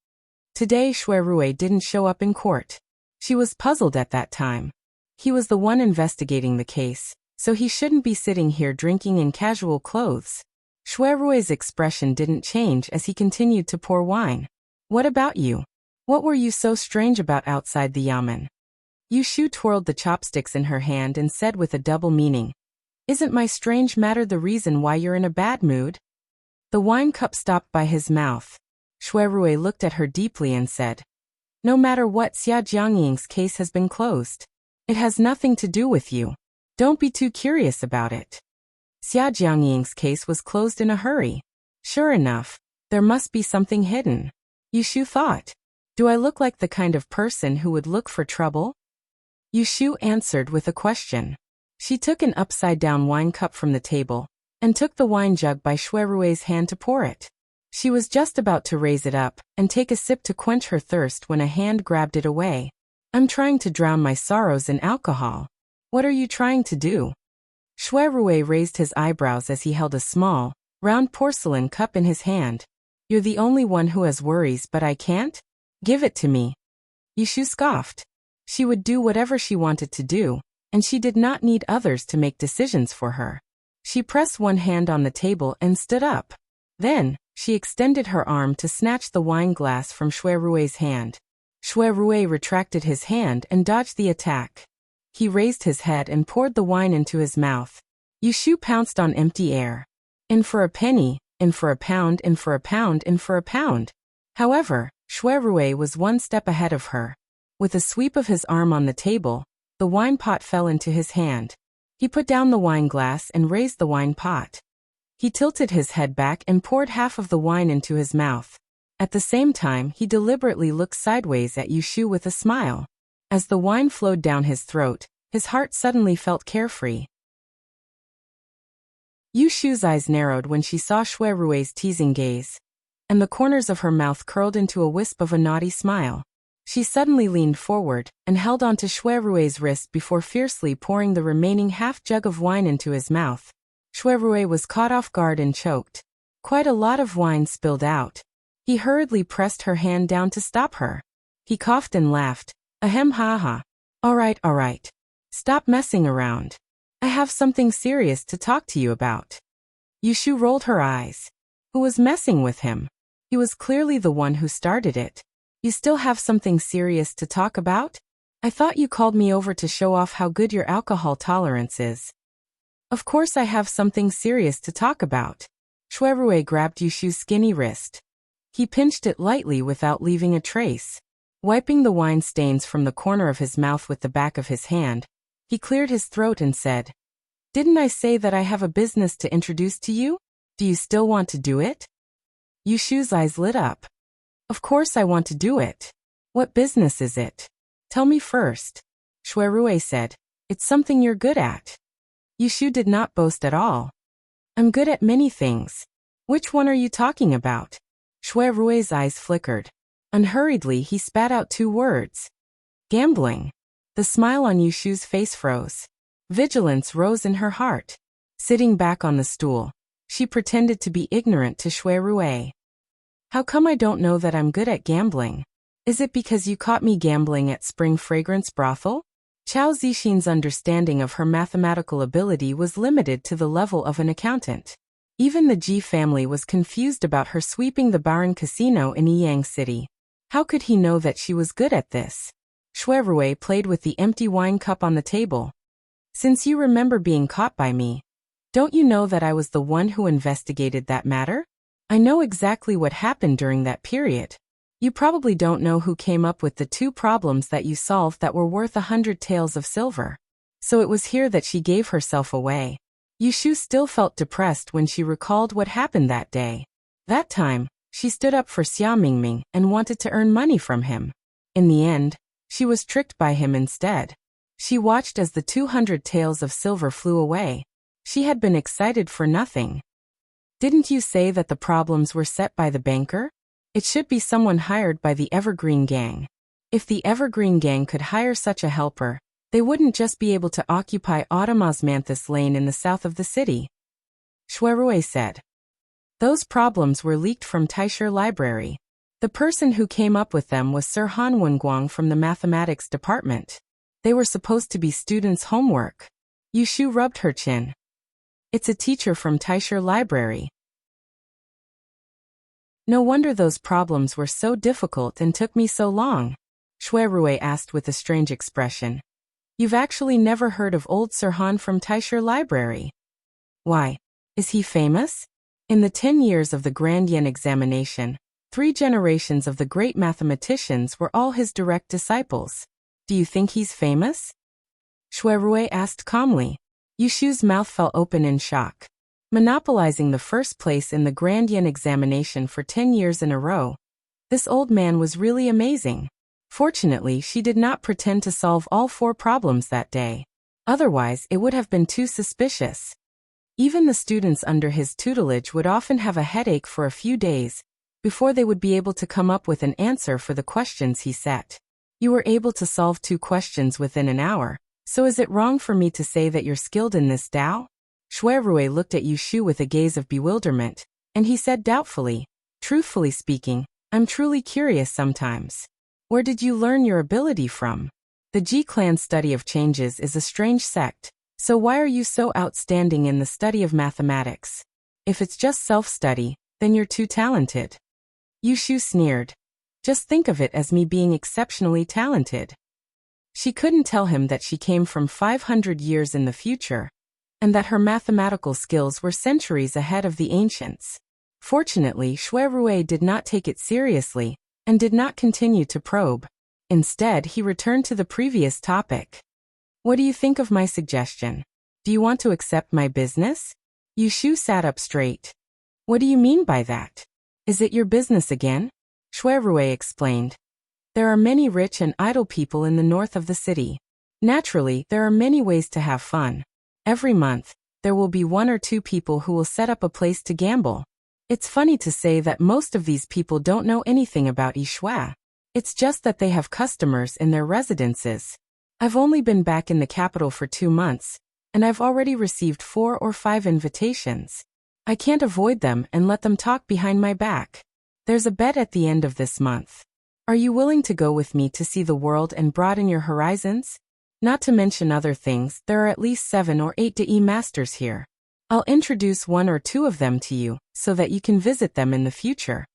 Today Shui Rui didn't show up in court. She was puzzled at that time. He was the one investigating the case, so he shouldn't be sitting here drinking in casual clothes. Shui Rui's expression didn't change as he continued to pour wine. "What about you? What were you so strange about outside the yamen?" Yushu twirled the chopsticks in her hand and said with a double meaning, "Isn't my strange matter the reason why you're in a bad mood?" The wine cup stopped by his mouth. Shui Rui looked at her deeply and said, "No matter what, Xia Jiangying's case has been closed. It has nothing to do with you. Don't be too curious about it." Xia Jiangying's case was closed in a hurry. Sure enough, there must be something hidden. Yushu thought. "Do I look like the kind of person who would look for trouble?" Yushu answered with a question. She took an upside-down wine cup from the table, and took the wine jug by Shui Rui's hand to pour it. She was just about to raise it up, and take a sip to quench her thirst when a hand grabbed it away. "I'm trying to drown my sorrows in alcohol. What are you trying to do?" Shui Rui raised his eyebrows as he held a small, round porcelain cup in his hand. "You're the only one who has worries, but I can't? Give it to me." Yushu scoffed. She would do whatever she wanted to do, and she did not need others to make decisions for her. She pressed one hand on the table and stood up. Then, she extended her arm to snatch the wine glass from Shui Rui's hand. Shui Rui retracted his hand and dodged the attack. He raised his head and poured the wine into his mouth. Yushu pounced on empty air. "In for a penny, in for a pound, in for a pound, in for a pound." However, Shui Rui was one step ahead of her. With a sweep of his arm on the table, the wine pot fell into his hand. He put down the wine glass and raised the wine pot. He tilted his head back and poured half of the wine into his mouth. At the same time, he deliberately looked sideways at Yushu with a smile. As the wine flowed down his throat, his heart suddenly felt carefree. Yushu's eyes narrowed when she saw Shui Rui's teasing gaze, and the corners of her mouth curled into a wisp of a naughty smile. She suddenly leaned forward and held onto Shui Rui's wrist before fiercely pouring the remaining half jug of wine into his mouth. Shui Rui was caught off guard and choked. Quite a lot of wine spilled out. He hurriedly pressed her hand down to stop her. He coughed and laughed. "Ahem, ha ha. All right. Stop messing around. I have something serious to talk to you about." Yushu rolled her eyes. Who was messing with him? He was clearly the one who started it. "You still have something serious to talk about? I thought you called me over to show off how good your alcohol tolerance is." "Of course I have something serious to talk about." Shui Rui grabbed Yushu's skinny wrist. He pinched it lightly without leaving a trace. Wiping the wine stains from the corner of his mouth with the back of his hand, he cleared his throat and said, "Didn't I say that I have a business to introduce to you? Do you still want to do it?" Yushu's eyes lit up. "Of course I want to do it. What business is it? Tell me first." Shui Rui said, "It's something you're good at." Yushu did not boast at all. "I'm good at many things. Which one are you talking about?" Shui Rui's eyes flickered. Unhurriedly, he spat out 2 words. "Gambling." The smile on Yushu's face froze. Vigilance rose in her heart. Sitting back on the stool, she pretended to be ignorant to Shui Rui. "How come I don't know that I'm good at gambling? Is it because you caught me gambling at Spring Fragrance Brothel?" Chao Zixin's understanding of her mathematical ability was limited to the level of an accountant. Even the Ji family was confused about her sweeping the Baron Casino in Yiyang City. How could he know that she was good at this? Shui Rui played with the empty wine cup on the table. Since you remember being caught by me, don't you know that I was the one who investigated that matter? I know exactly what happened during that period. You probably don't know who came up with the 2 problems that you solved that were worth 100 taels of silver. So it was here that she gave herself away. Yushu still felt depressed when she recalled what happened that day. That time, she stood up for Xia Mingming and wanted to earn money from him. In the end, she was tricked by him instead. She watched as the 200 taels of silver flew away. She had been excited for nothing. Didn't you say that the problems were set by the banker? It should be someone hired by the Evergreen Gang. If the Evergreen Gang could hire such a helper, they wouldn't just be able to occupy Automosmanthus Lane in the south of the city. Shui Rui said. Those problems were leaked from Taisher Library. The person who came up with them was Sir Han Wenguang from the mathematics department. They were supposed to be students' homework. Yushu rubbed her chin. It's a teacher from Taisher Library. No wonder those problems were so difficult and took me so long. Shui Rui asked with a strange expression. You've actually never heard of old Sir Han from Taisher Library? Why? Is he famous? In the 10 years of the Grand Yen examination, 3 generations of the great mathematicians were all his direct disciples. Do you think he's famous? Shui Rui asked calmly. Yushu's mouth fell open in shock. Monopolizing the first place in the Grand Yen examination for 10 years in a row, this old man was really amazing. Fortunately, she did not pretend to solve all 4 problems that day. Otherwise, it would have been too suspicious. Even the students under his tutelage would often have a headache for a few days before they would be able to come up with an answer for the questions he set. You were able to solve 2 questions within an hour, so is it wrong for me to say that you're skilled in this Tao? Shui Rui looked at Yushu with a gaze of bewilderment, and he said doubtfully, truthfully speaking, I'm truly curious sometimes. Where did you learn your ability from? The Ji clan's study of changes is a strange sect, so why are you so outstanding in the study of mathematics? If it's just self-study, then you're too talented. Yushu sneered. Just think of it as me being exceptionally talented. She couldn't tell him that she came from 500 years in the future, and that her mathematical skills were centuries ahead of the ancients. Fortunately, Shui Rui did not take it seriously, and did not continue to probe. Instead, he returned to the previous topic. What do you think of my suggestion? Do you want to accept my business? Yushu sat up straight. What do you mean by that? Is it your business again? Shui Rui explained. There are many rich and idle people in the north of the city. Naturally, there are many ways to have fun. Every month, there will be 1 or 2 people who will set up a place to gamble. It's funny to say that most of these people don't know anything about Yishui. It's just that they have customers in their residences. I've only been back in the capital for 2 months, and I've already received 4 or 5 invitations. I can't avoid them and let them talk behind my back. There's a bet at the end of this month. Are you willing to go with me to see the world and broaden your horizons? Not to mention other things, there are at least 7 or 8 DE masters here. I'll introduce 1 or 2 of them to you, so that you can visit them in the future.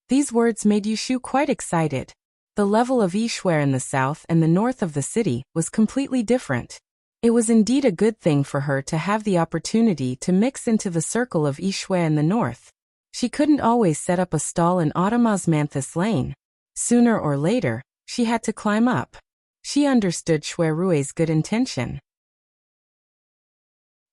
These words made Yushu quite excited. The level of Yishui in the south and the north of the city was completely different. It was indeed a good thing for her to have the opportunity to mix into the circle of Yishui in the north. She couldn't always set up a stall in Automosmanthus Lane. Sooner or later, she had to climb up. She understood Shui Rui's good intention.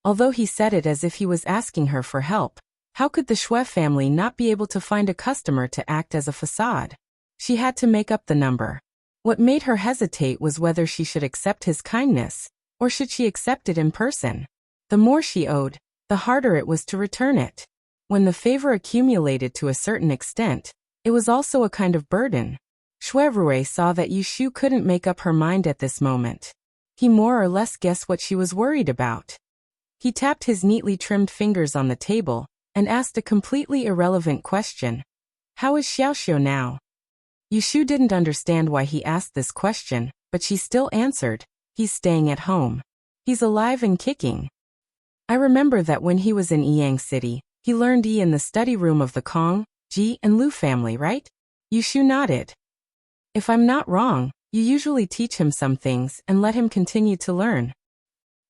Although he said it as if he was asking her for help, how could the Shui family not be able to find a customer to act as a facade? She had to make up the number. What made her hesitate was whether she should accept his kindness, or should she accept it in person. The more she owed, the harder it was to return it. When the favor accumulated to a certain extent, it was also a kind of burden. Shui Rui saw that Yushu couldn't make up her mind at this moment. He more or less guessed what she was worried about. He tapped his neatly trimmed fingers on the table and asked a completely irrelevant question. How is Xiaoxiu now? Yushu didn't understand why he asked this question, but she still answered. He's staying at home. He's alive and kicking. I remember that when he was in Yang City, he learned in the study room of the Kong, Ji, and Lu family, right? Yushu nodded. If I'm not wrong, you usually teach him some things and let him continue to learn.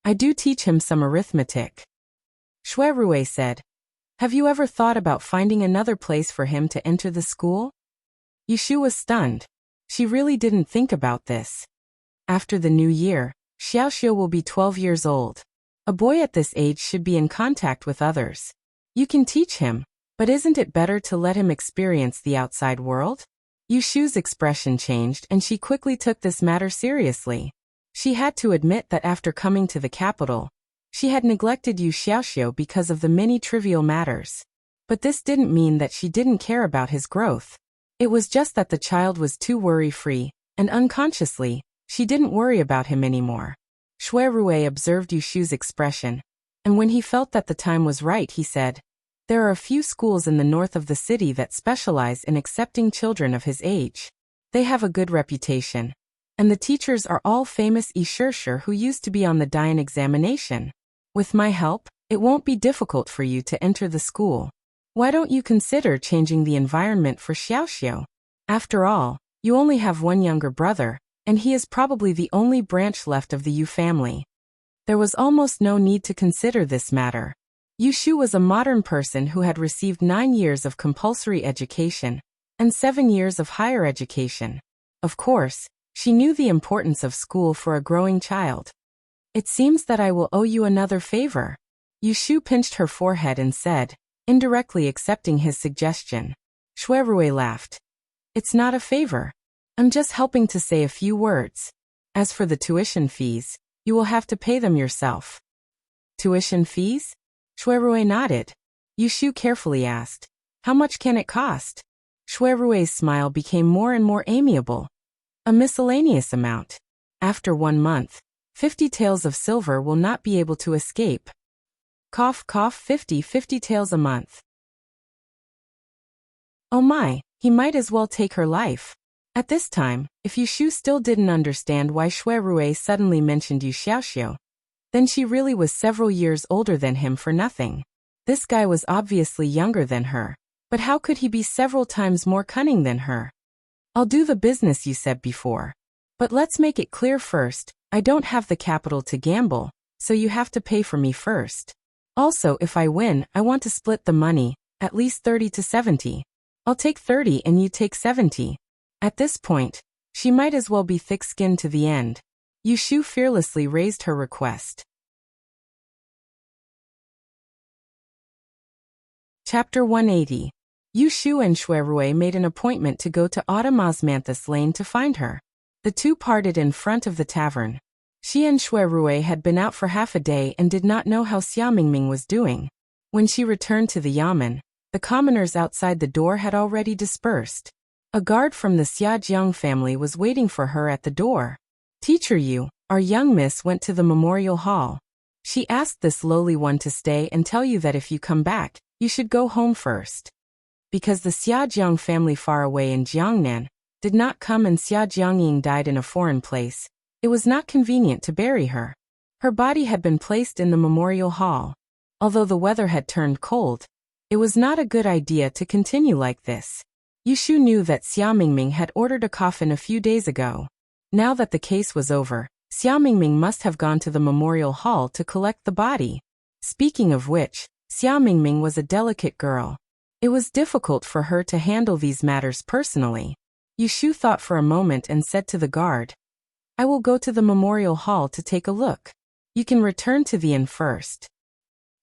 I do teach him some arithmetic. Shui Rui said. Have you ever thought about finding another place for him to enter the school? Yushu was stunned. She really didn't think about this. After the new year, Xiaoxiu will be 12 years old. A boy at this age should be in contact with others. You can teach him, but isn't it better to let him experience the outside world? Yushu's expression changed and she quickly took this matter seriously. She had to admit that after coming to the capital, she had neglected Yu Xiaoxiu because of the many trivial matters. But this didn't mean that she didn't care about his growth. It was just that the child was too worry-free, and unconsciously, she didn't worry about him anymore. Shui Rui observed Yushu's expression, and when he felt that the time was right, he said, there are a few schools in the north of the city that specialize in accepting children of his age. They have a good reputation, and the teachers are all famous Yishishir who used to be on the Dian examination. With my help, it won't be difficult for you to enter the school. Why don't you consider changing the environment for Xiaoxiu? After all, you only have one younger brother, and he is probably the only branch left of the Yu family. There was almost no need to consider this matter. Yushu was a modern person who had received 9 years of compulsory education and 7 years of higher education. Of course, she knew the importance of school for a growing child. It seems that I will owe you another favor. Yushu pinched her forehead and said, indirectly accepting his suggestion. Shui Rui laughed. It's not a favor. I'm just helping to say a few words. As for the tuition fees, you will have to pay them yourself. Tuition fees? Shui Rui nodded. Yushu carefully asked, how much can it cost? Shui Rui's smile became more and more amiable. A miscellaneous amount. After 1 month, 50 taels of silver will not be able to escape. Cough cough 50 taels a month. Oh my, he might as well take her life. At this time, if Yushu still didn't understand why Shui Rui suddenly mentioned Yu Xiaoxiu, then she really was several years older than him for nothing. This guy was obviously younger than her, but how could he be several times more cunning than her? I'll do the business you said before. But let's make it clear first, I don't have the capital to gamble, so you have to pay for me first. Also, if I win, I want to split the money, at least 30 to 70. I'll take 30 and you take 70. At this point, she might as well be thick-skinned to the end. Yushu fearlessly raised her request. Chapter 180. Yushu and Shui Rui made an appointment to go to Autumn Osmanthus Lane to find her. The two parted in front of the tavern. She and Shui Rui had been out for half a day and did not know how Xia Mingming was doing. When she returned to the yamen, the commoners outside the door had already dispersed. A guard from the Xiajiang family was waiting for her at the door. Teacher Yu, our young miss went to the memorial hall. She asked this lowly one to stay and tell you that if you come back, you should go home first. Because the Xiajiang family far away in Jiangnan did not come and Xia Jiangying died in a foreign place, it was not convenient to bury her. Her body had been placed in the memorial hall. Although the weather had turned cold, it was not a good idea to continue like this. Yushu knew that Xia Mingming had ordered a coffin a few days ago. Now that the case was over, Xia Mingming must have gone to the memorial hall to collect the body. Speaking of which, Xia Mingming was a delicate girl. It was difficult for her to handle these matters personally. Yushu thought for a moment and said to the guard, I will go to the memorial hall to take a look. You can return to the inn first.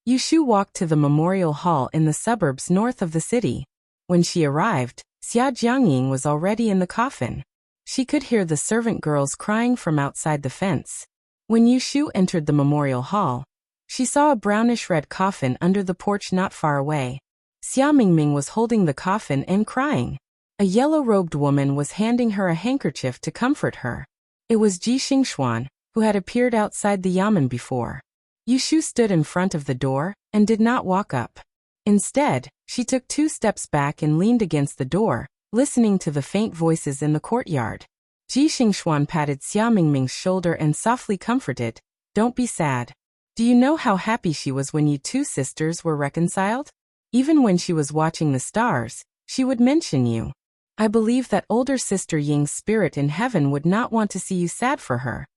Yushu walked to the memorial hall in the suburbs north of the city. When she arrived, Xia Jiangying was already in the coffin. She could hear the servant girls crying from outside the fence. When Yushu entered the memorial hall, she saw a brownish-red coffin under the porch not far away. Xia Mingming was holding the coffin and crying. A yellow-robed woman was handing her a handkerchief to comfort her. It was Ji Xingxuan, who had appeared outside the yamen before. Yushu stood in front of the door and did not walk up. Instead, she took 2 steps back and leaned against the door, listening to the faint voices in the courtyard. Ji Xingxuan patted Xia Mingming's shoulder and softly comforted, "Don't be sad. Do you know how happy she was when you two sisters were reconciled? Even when she was watching the stars, she would mention you. I believe that older sister Ying's spirit in heaven would not want to see you sad for her."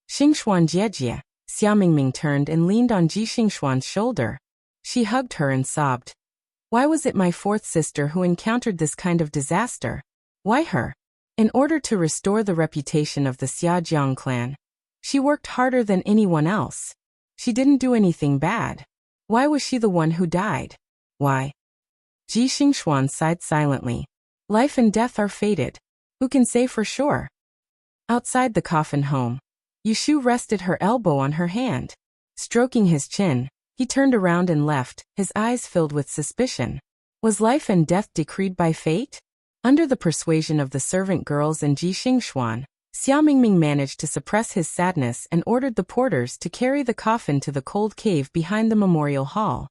Xingxuan Jiejie, Xia Mingming turned and leaned on Ji Xingxuan's shoulder. She hugged her and sobbed. Why was it my fourth sister who encountered this kind of disaster? Why her? In order to restore the reputation of the Xiajiang clan, she worked harder than anyone else. She didn't do anything bad. Why was she the one who died? Why? Ji Xingxuan sighed silently. Life and death are fated. Who can say for sure? Outside the coffin home, Yushu rested her elbow on her hand. Stroking his chin, he turned around and left, his eyes filled with suspicion. Was life and death decreed by fate? Under the persuasion of the servant girls and Ji Xingxuan, Xia Mingming managed to suppress his sadness and ordered the porters to carry the coffin to the cold cave behind the memorial hall.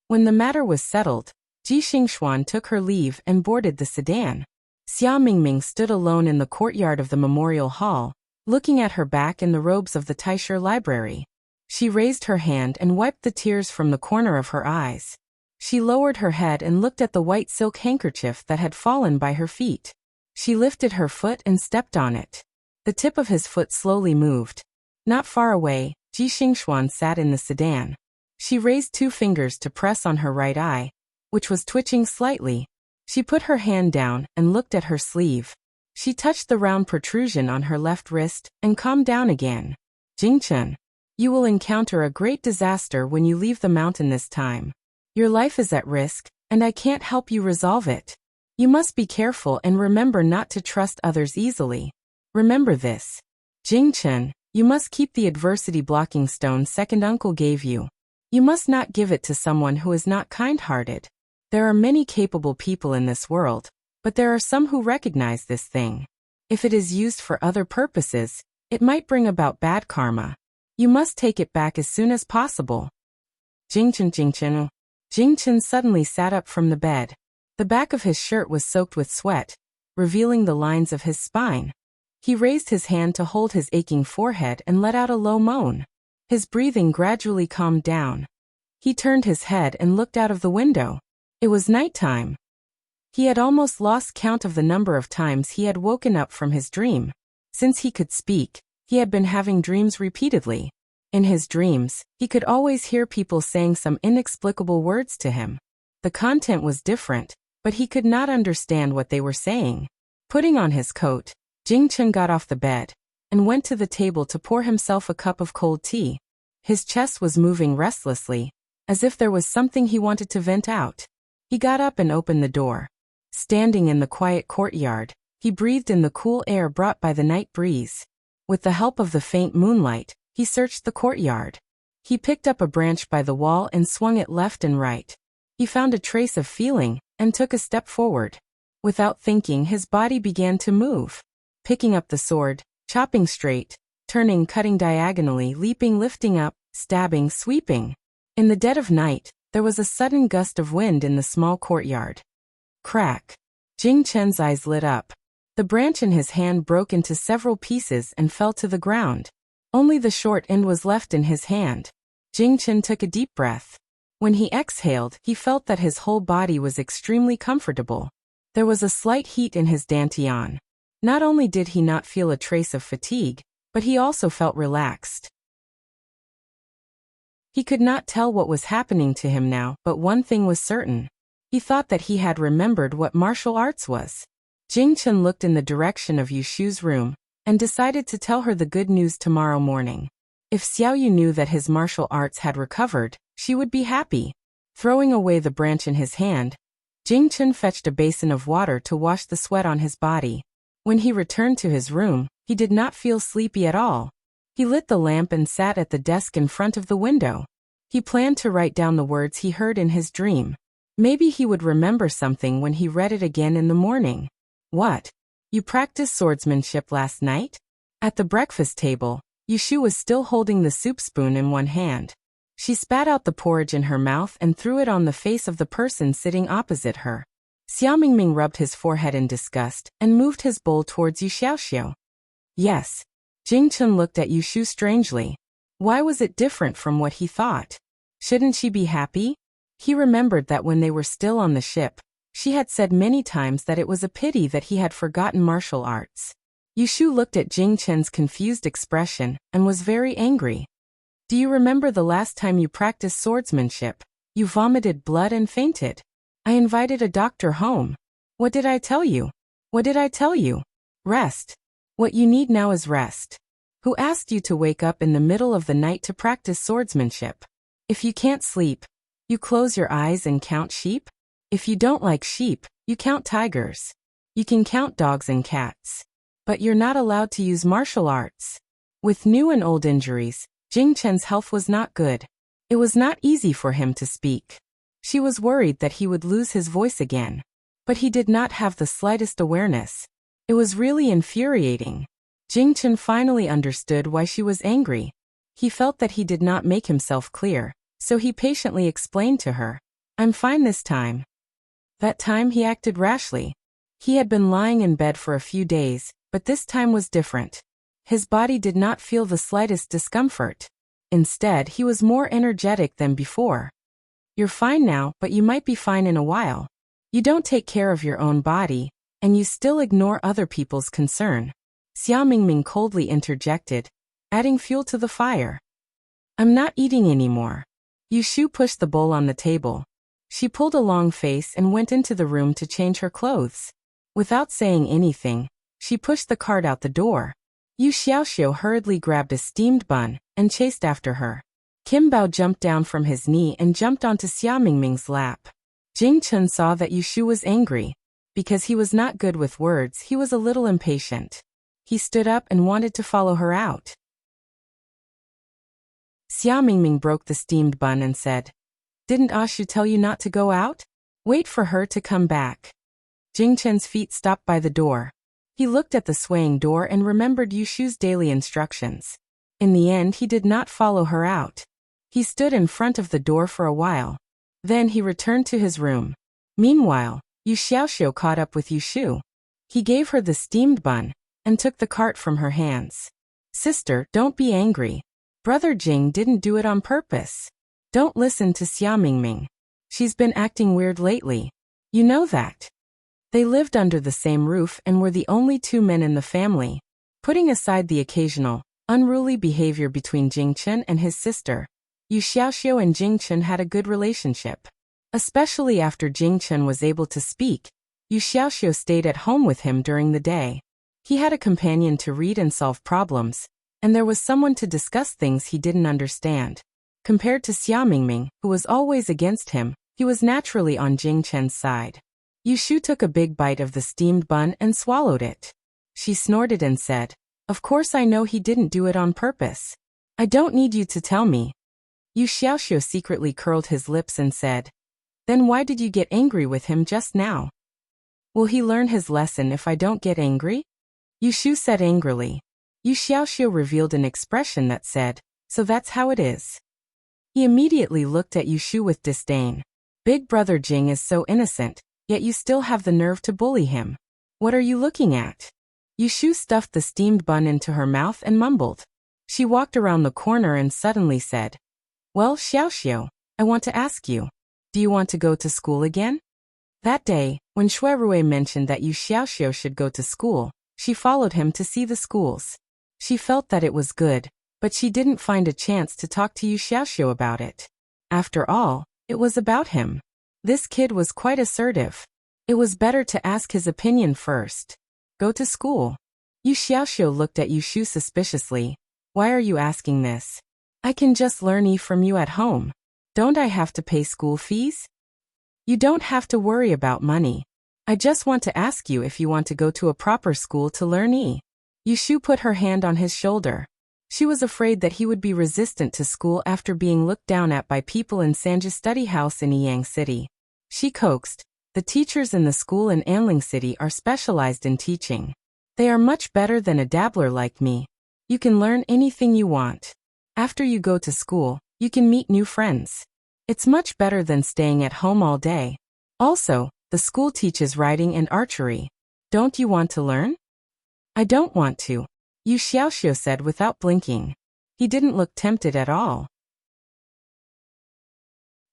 When the matter was settled, Ji Xingxuan took her leave and boarded the sedan. Xia Mingming stood alone in the courtyard of the memorial hall, looking at her back in the robes of the Taisher library. She raised her hand and wiped the tears from the corner of her eyes. She lowered her head and looked at the white silk handkerchief that had fallen by her feet. She lifted her foot and stepped on it. The tip of his foot slowly moved. Not far away, Ji Xingxuan sat in the sedan. She raised 2 fingers to press on her right eye, which was twitching slightly. She put her hand down and looked at her sleeve. She touched the round protrusion on her left wrist and calmed down again. Jingchen, you will encounter a great disaster when you leave the mountain this time. Your life is at risk, and I can't help you resolve it. You must be careful and remember not to trust others easily. Remember this. Jingchen, you must keep the adversity blocking stone second uncle gave you. You must not give it to someone who is not kind-hearted. There are many capable people in this world, but there are some who recognize this thing. If it is used for other purposes, it might bring about bad karma. You must take it back as soon as possible. Jingchen. Jingchen suddenly sat up from the bed. The back of his shirt was soaked with sweat, revealing the lines of his spine. He raised his hand to hold his aching forehead and let out a low moan. His breathing gradually calmed down. He turned his head and looked out of the window. It was nighttime. He had almost lost count of the number of times he had woken up from his dream. Since he could speak, he had been having dreams repeatedly. In his dreams, he could always hear people saying some inexplicable words to him. The content was different, but he could not understand what they were saying. Putting on his coat, Jingchen got off the bed and went to the table to pour himself a cup of cold tea. His chest was moving restlessly, as if there was something he wanted to vent out. He got up and opened the door. Standing in the quiet courtyard, he breathed in the cool air brought by the night breeze. With the help of the faint moonlight, he searched the courtyard. He picked up a branch by the wall and swung it left and right. He found a trace of feeling and took a step forward. Without thinking, his body began to move. Picking up the sword, chopping straight, turning, cutting diagonally, leaping, lifting up, stabbing, sweeping. In the dead of night, there was a sudden gust of wind in the small courtyard. Crack. Jingchen's eyes lit up. The branch in his hand broke into several pieces and fell to the ground. Only the short end was left in his hand. Jingchen took a deep breath. When he exhaled, he felt that his whole body was extremely comfortable. There was a slight heat in his dantian. Not only did he not feel a trace of fatigue, but he also felt relaxed. He could not tell what was happening to him now, but one thing was certain. He thought that he had remembered what martial arts was. Jingchen looked in the direction of Yushu's room and decided to tell her the good news tomorrow morning. If Xiaoyu knew that his martial arts had recovered, she would be happy. Throwing away the branch in his hand, Jingchen fetched a basin of water to wash the sweat on his body. When he returned to his room, he did not feel sleepy at all. He lit the lamp and sat at the desk in front of the window. He planned to write down the words he heard in his dream. Maybe he would remember something when he read it again in the morning. What? You practiced swordsmanship last night? At the breakfast table, Yushu was still holding the soup spoon in one hand. She spat out the porridge in her mouth and threw it on the face of the person sitting opposite her. Xiao Mingming rubbed his forehead in disgust and moved his bowl towards Yu Xiaoxiu. Yes. Jing Chun looked at Yu Shu strangely. Why was it different from what he thought? Shouldn't she be happy? He remembered that when they were still on the ship, she had said many times that it was a pity that he had forgotten martial arts. Yu Shu looked at Jing Chen's confused expression and was very angry. Do you remember the last time you practiced swordsmanship? You vomited blood and fainted. I invited a doctor home. What did I tell you? What did I tell you? Rest. What you need now is rest. Who asked you to wake up in the middle of the night to practice swordsmanship? If you can't sleep, you close your eyes and count sheep? If you don't like sheep, you count tigers. You can count dogs and cats. But you're not allowed to use martial arts. With new and old injuries, Jing Chen's health was not good. It was not easy for him to speak. She was worried that he would lose his voice again. But he did not have the slightest awareness. It was really infuriating. Jing Chen finally understood why she was angry. He felt that he did not make himself clear, so he patiently explained to her, I'm fine this time. That time he acted rashly. He had been lying in bed for a few days, but this time was different. His body did not feel the slightest discomfort. Instead, he was more energetic than before. You're fine now, but you might be fine in a while. You don't take care of your own body, and you still ignore other people's concern. Xiao Mingming coldly interjected, adding fuel to the fire. I'm not eating anymore. Yu Shu pushed the bowl on the table. She pulled a long face and went into the room to change her clothes. Without saying anything, she pushed the cart out the door. Yu Xiaoxiu hurriedly grabbed a steamed bun and chased after her. Kim Bao jumped down from his knee and jumped onto Xiao Mingming's lap. Jing Chun saw that Yu Shu was angry. Because he was not good with words, he was a little impatient. He stood up and wanted to follow her out. Xiao Mingming broke the steamed bun and said, Didn't Ashu tell you not to go out? Wait for her to come back. Jing Chen's feet stopped by the door. He looked at the swaying door and remembered Yu Shu's daily instructions. In the end, he did not follow her out. He stood in front of the door for a while. Then he returned to his room. Meanwhile, Yu Xiaoxiu caught up with Yu Shu. He gave her the steamed bun and took the cart from her hands. Sister, don't be angry. Brother Jing didn't do it on purpose. Don't listen to Xiao Mingming. She's been acting weird lately. You know that. They lived under the same roof and were the only two men in the family. Putting aside the occasional, unruly behavior between Jing Chen and his sister, Yu Xiaoxiu and Jing Chen had a good relationship. Especially after Jing Chen was able to speak, Yu Xiaoxiu stayed at home with him during the day. He had a companion to read and solve problems, and there was someone to discuss things he didn't understand. Compared to Xiao Mingming, who was always against him, he was naturally on Jing Chen's side. Yu Shu took a big bite of the steamed bun and swallowed it. She snorted and said, Of course I know he didn't do it on purpose. I don't need you to tell me. Yu Xiaoxiu secretly curled his lips and said, Then why did you get angry with him just now? Will he learn his lesson if I don't get angry? Yu Shu said angrily. Yu Xiaoxiu revealed an expression that said, So that's how it is. He immediately looked at Yu Shu with disdain. Big brother Jing is so innocent, yet you still have the nerve to bully him. What are you looking at? Yu Shu stuffed the steamed bun into her mouth and mumbled. She walked around the corner and suddenly said, Well, Xiaoxiu, I want to ask you, do you want to go to school again? That day, when Shui Rui mentioned that Yu Xiaoxiu should go to school, she followed him to see the schools. She felt that it was good, but she didn't find a chance to talk to Yu Xiaoxiu about it. After all, it was about him. This kid was quite assertive. It was better to ask his opinion first. Go to school. Yu Xiaoxiu looked at Yu Shu suspiciously. Why are you asking this? I can just learn E from you at home. Don't I have to pay school fees? You don't have to worry about money. I just want to ask you if you want to go to a proper school to learn E. Yu Shu put her hand on his shoulder. She was afraid that he would be resistant to school after being looked down at by people in Sanja's study house in Yang City. She coaxed, The teachers in the school in Anling City are specialized in teaching. They are much better than a dabbler like me. You can learn anything you want. After you go to school, you can meet new friends. It's much better than staying at home all day. Also, The school teaches riding and archery. Don't you want to learn? I don't want to, Yu Xiaoxiu said without blinking. He didn't look tempted at all.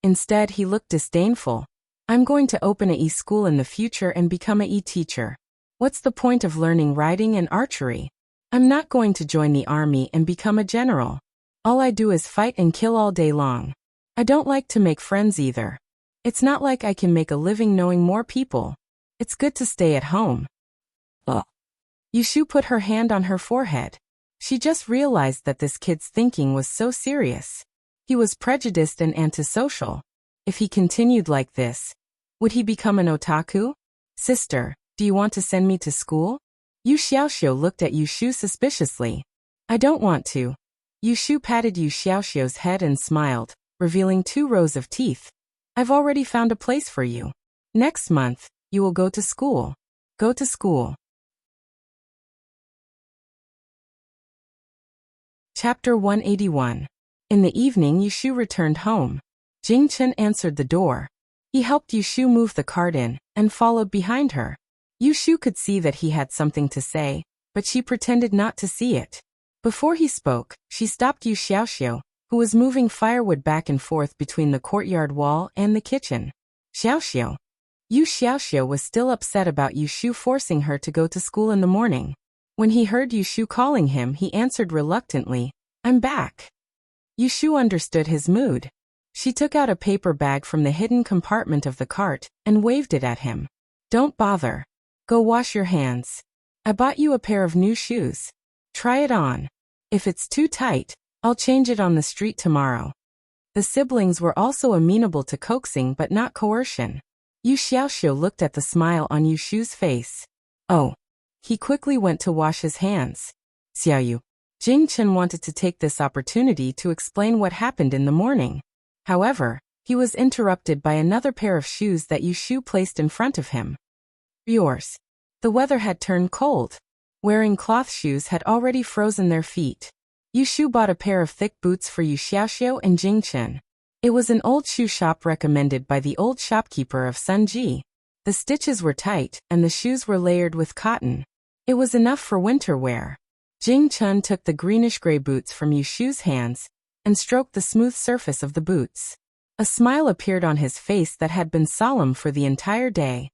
Instead, he looked disdainful. I'm going to open a e-school in the future and become a e-teacher. What's the point of learning riding and archery? I'm not going to join the army and become a general. All I do is fight and kill all day long. I don't like to make friends either. It's not like I can make a living knowing more people. It's good to stay at home. Ugh. Yushu put her hand on her forehead. She just realized that this kid's thinking was so serious. He was prejudiced and antisocial. If he continued like this, would he become an otaku? Sister, do you want to send me to school? Yu Xiaoxiu looked at Yushu suspiciously. I don't want to. Yushu patted Yu Xiaoxiu's head and smiled, revealing 2 rows of teeth. I've already found a place for you. Next month, you will go to school. Go to school. Chapter 181. In the evening, Yushu returned home. Jingchen answered the door. He helped Yushu move the cart in, and followed behind her. Yushu could see that he had something to say, but she pretended not to see it. Before he spoke, she stopped Yu Xiaoxiu, who was moving firewood back and forth between the courtyard wall and the kitchen. Xiaoxiu. Yu Xiaoxiu was still upset about Yushu forcing her to go to school in the morning. When he heard Yushu calling him, he answered reluctantly, I'm back. Yushu understood his mood. She took out a paper bag from the hidden compartment of the cart and waved it at him. Don't bother. Go wash your hands. I bought you a pair of new shoes. Try it on. If it's too tight, I'll change it on the street tomorrow. The siblings were also amenable to coaxing but not coercion. Yu Xiaoxiu looked at the smile on Yushu's face. Oh. He quickly went to wash his hands. Xiaoyu. Jingchen wanted to take this opportunity to explain what happened in the morning. However, he was interrupted by another pair of shoes that Yushu placed in front of him. Yours. The weather had turned cold. Wearing cloth shoes had already frozen their feet. Yushu bought a pair of thick boots for Yu Xiaoxiu and Jingchen. It was an old shoe shop recommended by the old shopkeeper of Sunji. The stitches were tight, and the shoes were layered with cotton. It was enough for winter wear. Jingchen took the greenish-gray boots from Yushu's hands and stroked the smooth surface of the boots. A smile appeared on his face that had been solemn for the entire day.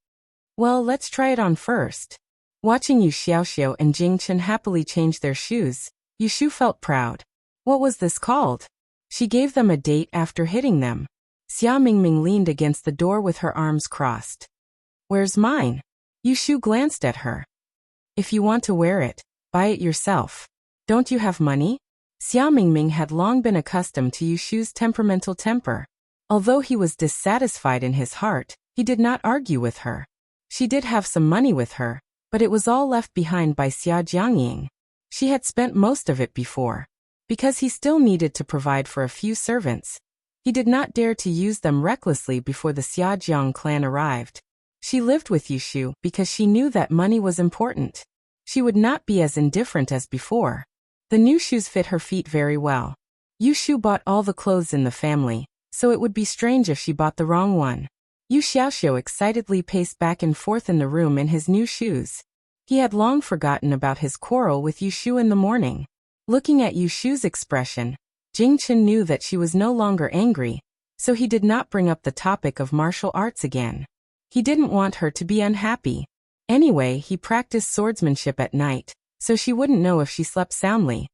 Well, let's try it on first. Watching Yu Xiaoxiu and Jingchen happily change their shoes, Yushu felt proud. What was this called? She gave them a date after hitting them. Xia Mingming leaned against the door with her arms crossed. Where's mine? Yushu glanced at her. If you want to wear it, buy it yourself. Don't you have money? Xia Mingming had long been accustomed to Yushu's temperamental temper. Although he was dissatisfied in his heart, he did not argue with her. She did have some money with her, but it was all left behind by Xia Jiangying. She had spent most of it before. Because he still needed to provide for a few servants, he did not dare to use them recklessly before the Xiajiang clan arrived. She lived with Yushu because she knew that money was important. She would not be as indifferent as before. The new shoes fit her feet very well. Yushu bought all the clothes in the family, so it would be strange if she bought the wrong one. Yu Xiaoxiu excitedly paced back and forth in the room in his new shoes. He had long forgotten about his quarrel with Yushu in the morning. Looking at Yushu's expression, Jingchen knew that she was no longer angry, so he did not bring up the topic of martial arts again. He didn't want her to be unhappy. Anyway, he practiced swordsmanship at night, so she wouldn't know if she slept soundly.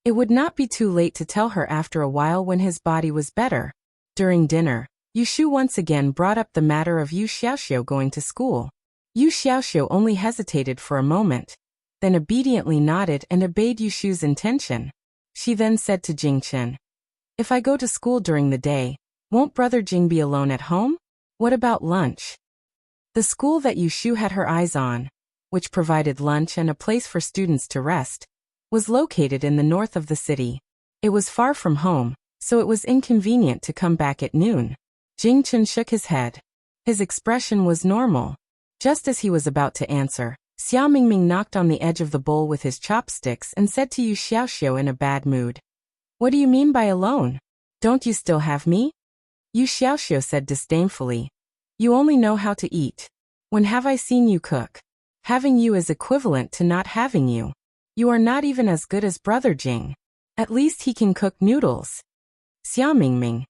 It would not be too late to tell her after a while when his body was better. During dinner, Yushu once again brought up the matter of Yu Xiaoxiu going to school. Yu Xiaoxiu only hesitated for a moment, then obediently nodded and obeyed Yushu's intention. She then said to Jingchen, If I go to school during the day, won't Brother Jing be alone at home? What about lunch? The school that Yushu had her eyes on, which provided lunch and a place for students to rest, was located in the north of the city. It was far from home, so it was inconvenient to come back at noon. Jingchen shook his head. His expression was normal. Just as he was about to answer, Xia Mingming knocked on the edge of the bowl with his chopsticks and said to Yu Xiaoxiu in a bad mood, What do you mean by alone? Don't you still have me? Yu Xiaoxiu said disdainfully. You only know how to eat. When have I seen you cook? Having you is equivalent to not having you. You are not even as good as Brother Jing. At least he can cook noodles. Xia Mingming,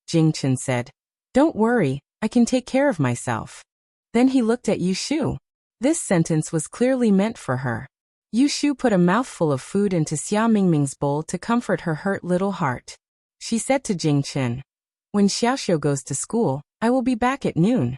Jing Chen said. Don't worry, I can take care of myself. Then he looked at Yu Shu. This sentence was clearly meant for her. Yu Shu put a mouthful of food into Xia Mingming's bowl to comfort her hurt little heart. She said to Jing Chen, when Xiaoxiu goes to school, I will be back at noon.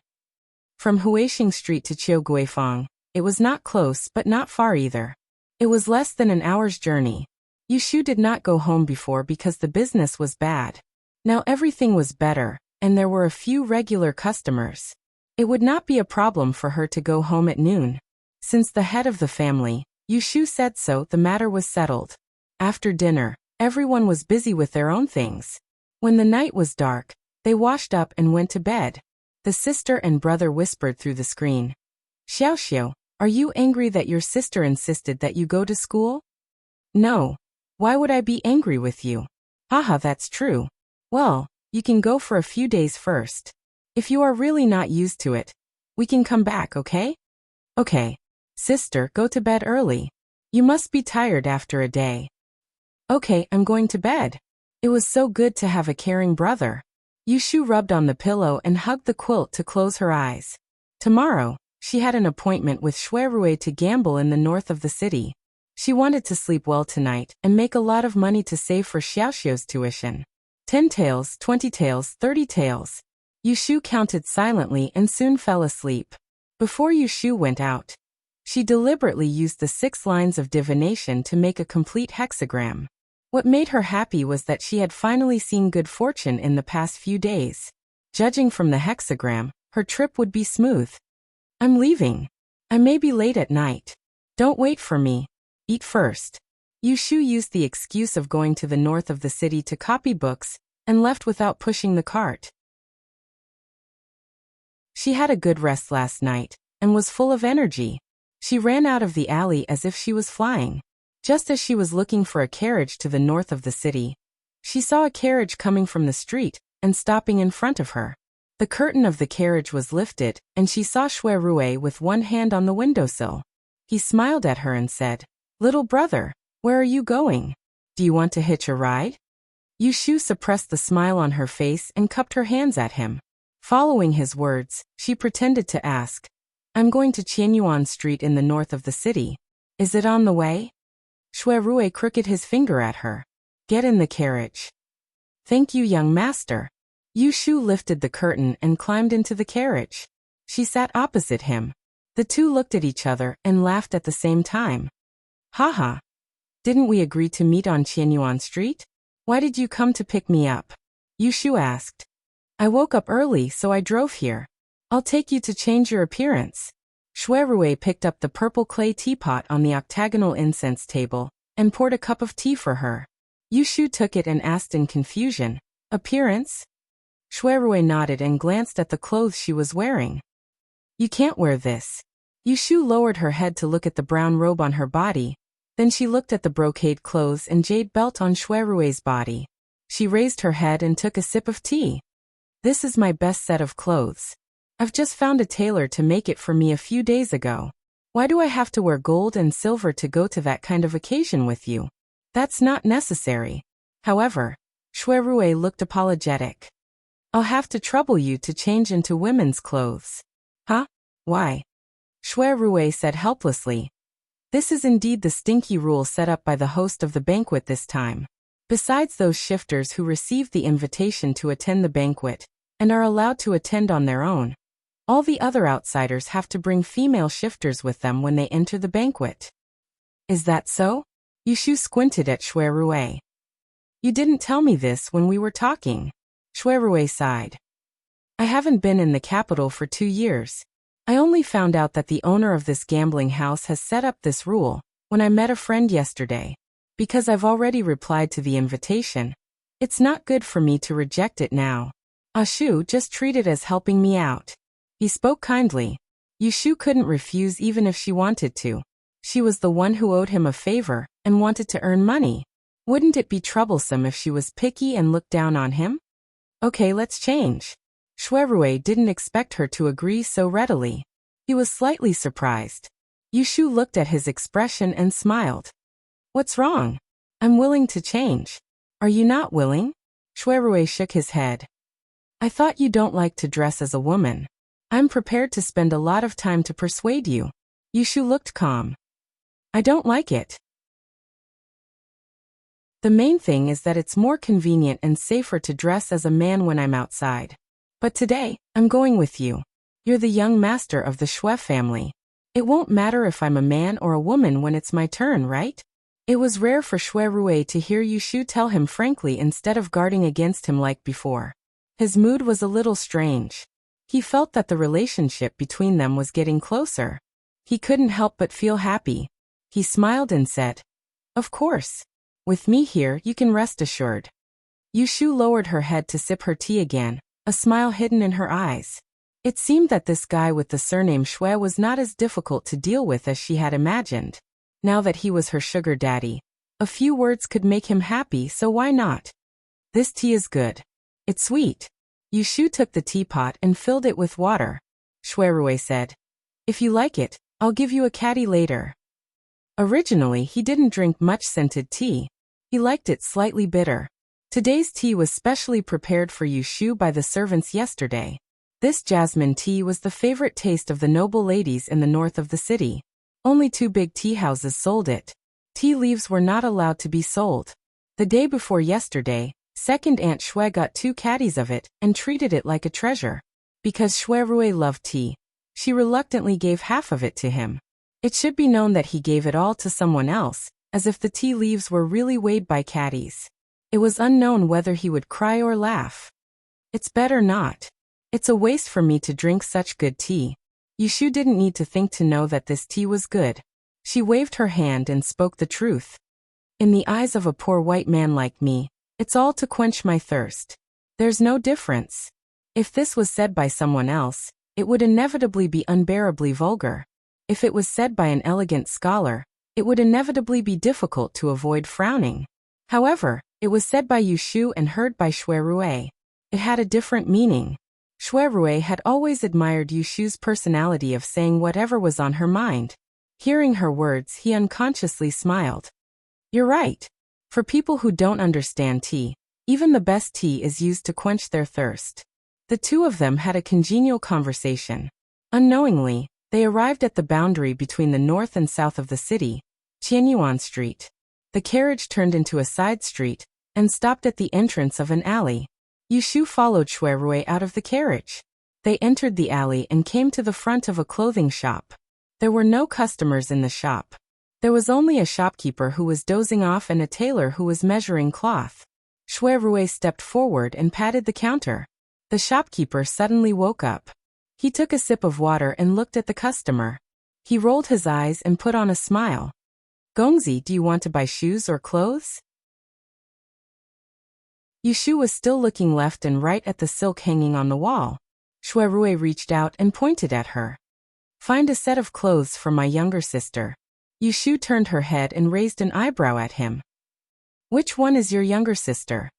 From Huixing Street to Qiuguifang, it was not close but not far either. It was less than an hour's journey. Yu Shu did not go home before because the business was bad. Now everything was better, and there were a few regular customers. It would not be a problem for her to go home at noon. Since the head of the family, Yu Shu said so, the matter was settled. After dinner, everyone was busy with their own things. When the night was dark, they washed up and went to bed. The sister and brother whispered through the screen. Xiaoxiu, are you angry that your sister insisted that you go to school? No. Why would I be angry with you? Haha, that's true. Well, you can go for a few days first. If you are really not used to it, we can come back, okay? Okay. Sister, go to bed early. You must be tired after a day. Okay, I'm going to bed. It was so good to have a caring brother. Yu Shu rubbed on the pillow and hugged the quilt to close her eyes. Tomorrow, she had an appointment with Shuirui to gamble in the north of the city. She wanted to sleep well tonight and make a lot of money to save for Xiaoxiu's tuition. 10 taels, 20 taels, 30 taels. Yu Shu counted silently and soon fell asleep. Before Yu Shu went out, she deliberately used the 6 lines of divination to make a complete hexagram. What made her happy was that she had finally seen good fortune in the past few days. Judging from the hexagram, her trip would be smooth. I'm leaving. I may be late at night. Don't wait for me. Eat first. Yu Shu used the excuse of going to the north of the city to copy books and left without pushing the cart. She had a good rest last night and was full of energy. She ran out of the alley as if she was flying. Just as she was looking for a carriage to the north of the city, she saw a carriage coming from the street and stopping in front of her. The curtain of the carriage was lifted, and she saw Shuirui with one hand on the windowsill. He smiled at her and said, Little brother, where are you going? Do you want to hitch a ride? Yu Shu suppressed the smile on her face and cupped her hands at him. Following his words, she pretended to ask, I'm going to Qianyuan Street in the north of the city. Is it on the way? Shuirui crooked his finger at her. Get in the carriage. Thank you, young master. Yu Shu lifted the curtain and climbed into the carriage. She sat opposite him. The two looked at each other and laughed at the same time. Haha. Didn't we agree to meet on Qianyuan Street? Why did you come to pick me up? Yu Shu asked. I woke up early, so I drove here. I'll take you to change your appearance. Shuirui picked up the purple clay teapot on the octagonal incense table and poured a cup of tea for her. Yu Shu took it and asked in confusion, Appearance? Shuirui nodded and glanced at the clothes she was wearing. You can't wear this. Yu Shu lowered her head to look at the brown robe on her body, then she looked at the brocade clothes and jade belt on Shuirui's body. She raised her head and took a sip of tea. This is my best set of clothes. I've just found a tailor to make it for me a few days ago. Why do I have to wear gold and silver to go to that kind of occasion with you? That's not necessary. However, Shuirui looked apologetic. I'll have to trouble you to change into women's clothes. Huh? Why? Shuirui said helplessly. This is indeed the stinky rule set up by the host of the banquet this time. Besides those shifters who received the invitation to attend the banquet and are allowed to attend on their own, all the other outsiders have to bring female shifters with them when they enter the banquet. Is that so? Yu Shu squinted at Shuirui. You didn't tell me this when we were talking. Shuirui sighed. I haven't been in the capital for 2 years. I only found out that the owner of this gambling house has set up this rule when I met a friend yesterday. Because I've already replied to the invitation, it's not good for me to reject it now. Shu just treat it as helping me out. He spoke kindly. Yu Shu couldn't refuse even if she wanted to. She was the one who owed him a favor and wanted to earn money. Wouldn't it be troublesome if she was picky and looked down on him? Okay, let's change. Shuirui didn't expect her to agree so readily. He was slightly surprised. Yushu looked at his expression and smiled. What's wrong? I'm willing to change. Are you not willing? Shuirui shook his head. I thought you don't like to dress as a woman. I'm prepared to spend a lot of time to persuade you. Yushu looked calm. I don't like it. The main thing is that it's more convenient and safer to dress as a man when I'm outside. But today, I'm going with you. You're the young master of the Shui family. It won't matter if I'm a man or a woman when it's my turn, right? It was rare for Shuirui to hear Yushu tell him frankly instead of guarding against him like before. His mood was a little strange. He felt that the relationship between them was getting closer. He couldn't help but feel happy. He smiled and said, Of course. With me here, you can rest assured. Yushu lowered her head to sip her tea again, a smile hidden in her eyes. It seemed that this guy with the surname Shui was not as difficult to deal with as she had imagined. Now that he was her sugar daddy, a few words could make him happy, so why not? This tea is good. It's sweet. Yushu took the teapot and filled it with water. Shuirui said, If you like it, I'll give you a caddy later. Originally, he didn't drink much scented tea. He liked it slightly bitter. Today's tea was specially prepared for Yushu by the servants yesterday. This jasmine tea was the favorite taste of the noble ladies in the north of the city. Only 2 big tea houses sold it. Tea leaves were not allowed to be sold. The day before yesterday, second Aunt Shui got 2 caddies of it and treated it like a treasure. Because Shuirui loved tea, she reluctantly gave half of it to him. It should be known that he gave it all to someone else, as if the tea leaves were really weighed by caddies. It was unknown whether he would cry or laugh. It's better not. It's a waste for me to drink such good tea. Yushu didn't need to think to know that this tea was good. She waved her hand and spoke the truth. In the eyes of a poor white man like me, it's all to quench my thirst. There's no difference. If this was said by someone else, it would inevitably be unbearably vulgar. If it was said by an elegant scholar, it would inevitably be difficult to avoid frowning. However, it was said by Yushu and heard by Shuirui. It had a different meaning. Shuirui had always admired Yushu's personality of saying whatever was on her mind. Hearing her words, he unconsciously smiled. You're right. For people who don't understand tea, even the best tea is used to quench their thirst. The two of them had a congenial conversation. Unknowingly, they arrived at the boundary between the north and south of the city, Qianyuan Street. The carriage turned into a side street and stopped at the entrance of an alley. Yushu followed Shuirui out of the carriage. They entered the alley and came to the front of a clothing shop. There were no customers in the shop. There was only a shopkeeper who was dozing off and a tailor who was measuring cloth. Shuirui stepped forward and patted the counter. The shopkeeper suddenly woke up. He took a sip of water and looked at the customer. He rolled his eyes and put on a smile. Gongzi, do you want to buy shoes or clothes? Yushu was still looking left and right at the silk hanging on the wall. Shuirui reached out and pointed at her. Find a set of clothes for my younger sister. Yushu turned her head and raised an eyebrow at him. Which one is your younger sister?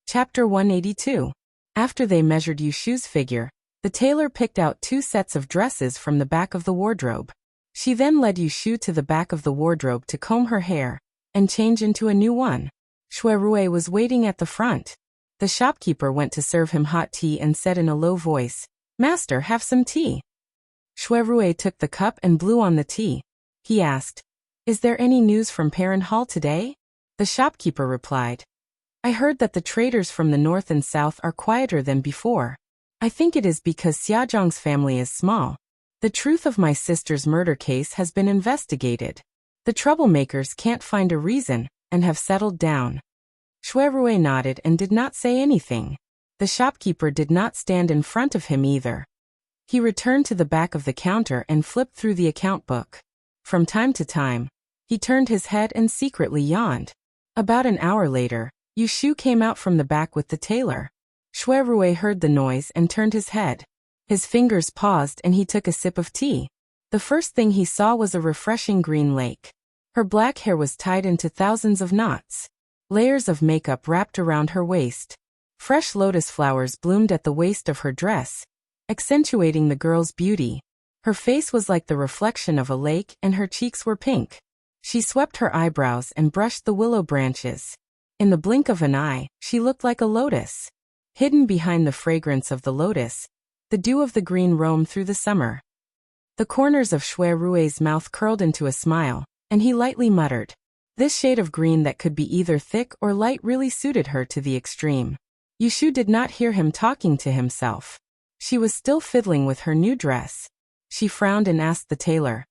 Chapter 182. After they measured Yushu's figure, the tailor picked out 2 sets of dresses from the back of the wardrobe. She then led Yushu to the back of the wardrobe to comb her hair and change into a new one. Shuirui was waiting at the front. The shopkeeper went to serve him hot tea and said in a low voice, Master, have some tea. Shuirui took the cup and blew on the tea. He asked, Is there any news from Parent Hall today? The shopkeeper replied, I heard that the traders from the north and south are quieter than before. I think it is because Xiaozhang's family is small. The truth of my sister's murder case has been investigated. The troublemakers can't find a reason and have settled down. Shuirui nodded and did not say anything. The shopkeeper did not stand in front of him either. He returned to the back of the counter and flipped through the account book. From time to time, he turned his head and secretly yawned. About an hour later, Yushu came out from the back with the tailor. Shuirui heard the noise and turned his head. His fingers paused and he took a sip of tea. The first thing he saw was a refreshing green lake. Her black hair was tied into thousands of knots. Layers of makeup wrapped around her waist. Fresh lotus flowers bloomed at the waist of her dress, accentuating the girl's beauty. Her face was like the reflection of a lake and her cheeks were pink. She swept her eyebrows and brushed the willow branches. In the blink of an eye, she looked like a lotus. Hidden behind the fragrance of the lotus, the dew of the green roamed through the summer. The corners of Shui Rui's mouth curled into a smile, and he lightly muttered. This shade of green that could be either thick or light really suited her to the extreme. Yushu did not hear him talking to himself. She was still fiddling with her new dress. She frowned and asked the tailor,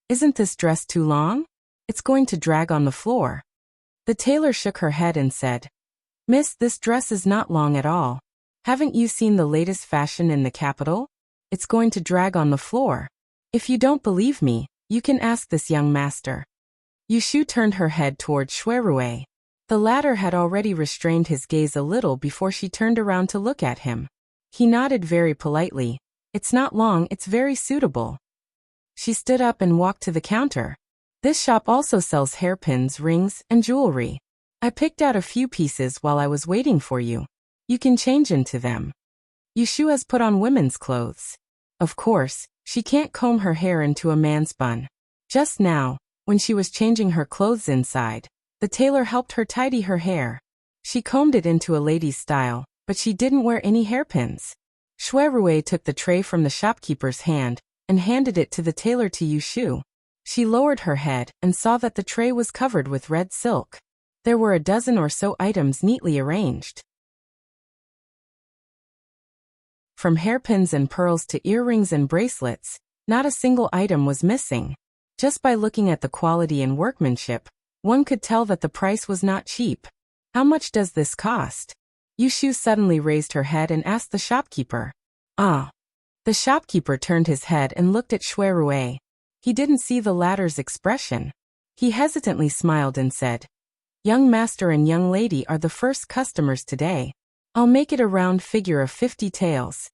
"Isn't this dress too long? It's going to drag on the floor." The tailor shook her head and said, "Miss, this dress is not long at all. Haven't you seen the latest fashion in the capital? It's going to drag on the floor. If you don't believe me, you can ask this young master." Yushu turned her head toward Shuirue. The latter had already restrained his gaze a little before she turned around to look at him. He nodded very politely. "It's not long, it's very suitable." She stood up and walked to the counter. "This shop also sells hairpins, rings, and jewelry. I picked out a few pieces while I was waiting for you. You can change into them." Yushu has put on women's clothes. Of course, she can't comb her hair into a man's bun. Just now, when she was changing her clothes inside, the tailor helped her tidy her hair. She combed it into a lady's style, but she didn't wear any hairpins. Shuirue took the tray from the shopkeeper's hand and handed it to the tailor to Yushu. She lowered her head and saw that the tray was covered with red silk. There were a dozen or so items neatly arranged. From hairpins and pearls to earrings and bracelets, not a single item was missing. Just by looking at the quality and workmanship, one could tell that the price was not cheap. "How much does this cost?" Yushu suddenly raised her head and asked the shopkeeper. "Ah." The shopkeeper turned his head and looked at Shuirue. He didn't see the latter's expression. He hesitantly smiled and said, "Young master and young lady are the first customers today. I'll make it a round figure of 50 taels."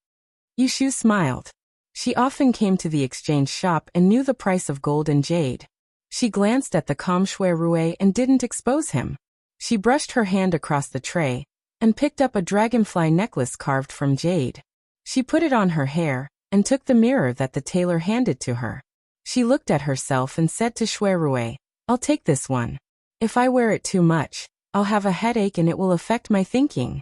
Yushu smiled. She often came to the exchange shop and knew the price of gold and jade. She glanced at the calm Shuirue and didn't expose him. She brushed her hand across the tray and picked up a dragonfly necklace carved from jade. She put it on her hair and took the mirror that the tailor handed to her. She looked at herself and said to Shuirue, "I'll take this one. If I wear it too much, I'll have a headache and it will affect my thinking."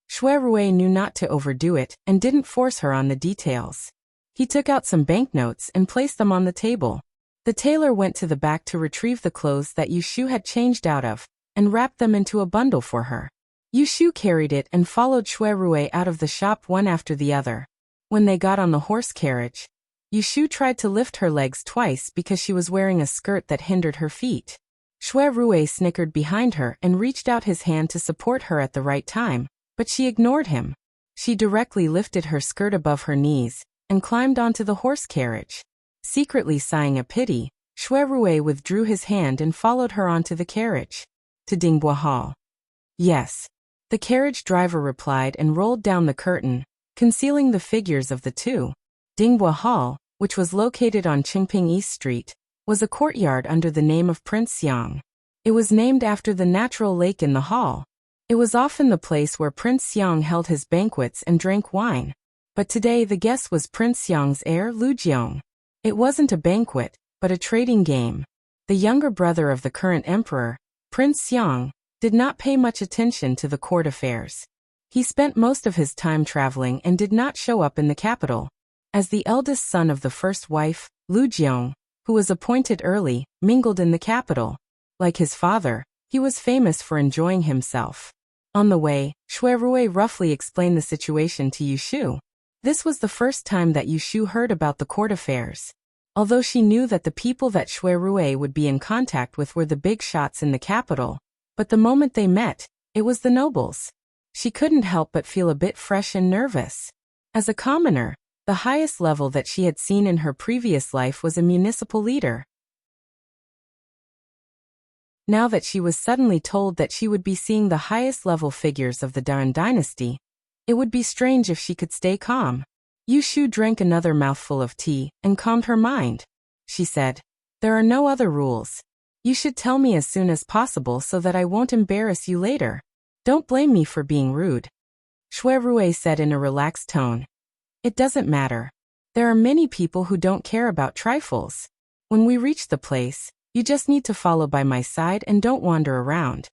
Shuirue knew not to overdo it and didn't force her on the details. He took out some banknotes and placed them on the table. The tailor went to the back to retrieve the clothes that Yushu had changed out of, and wrapped them into a bundle for her. Yushu carried it and followed Shuirue out of the shop one after the other. When they got on the horse carriage, Yushu tried to lift her legs twice because she was wearing a skirt that hindered her feet. Shuirue snickered behind her and reached out his hand to support her at the right time, but she ignored him. She directly lifted her skirt above her knees and climbed onto the horse carriage. Secretly sighing a pity, Shuirue withdrew his hand and followed her onto the carriage. "To Dingbua Hall." "Yes." The carriage driver replied and rolled down the curtain, concealing the figures of the two. Dingbua Hall, which was located on Qingping East Street, was a courtyard under the name of Prince Xiang. It was named after the natural lake in the hall. It was often the place where Prince Xiang held his banquets and drank wine. But today the guest was Prince Xiang's heir Lu Jiong. It wasn't a banquet, but a trading game. The younger brother of the current emperor, Prince Xiang, did not pay much attention to the court affairs. He spent most of his time traveling and did not show up in the capital. As the eldest son of the first wife, Lu Jiong, who was appointed early, mingled in the capital. Like his father, he was famous for enjoying himself. On the way, Shuirue roughly explained the situation to Yushu. This was the first time that Yushu heard about the court affairs. Although she knew that the people that Shuirue would be in contact with were the big shots in the capital, but the moment they met, it was the nobles. She couldn't help but feel a bit fresh and nervous. As a commoner, the highest level that she had seen in her previous life was a municipal leader. Now that she was suddenly told that she would be seeing the highest level figures of the Daran dynasty, it would be strange if she could stay calm. Yushu drank another mouthful of tea and calmed her mind. She said, "There are no other rules. You should tell me as soon as possible so that I won't embarrass you later. Don't blame me for being rude. Shui Rui said in a relaxed tone. It doesn't matter. There are many people who don't care about trifles. When we reach the place, you just need to follow by my side and don't wander around.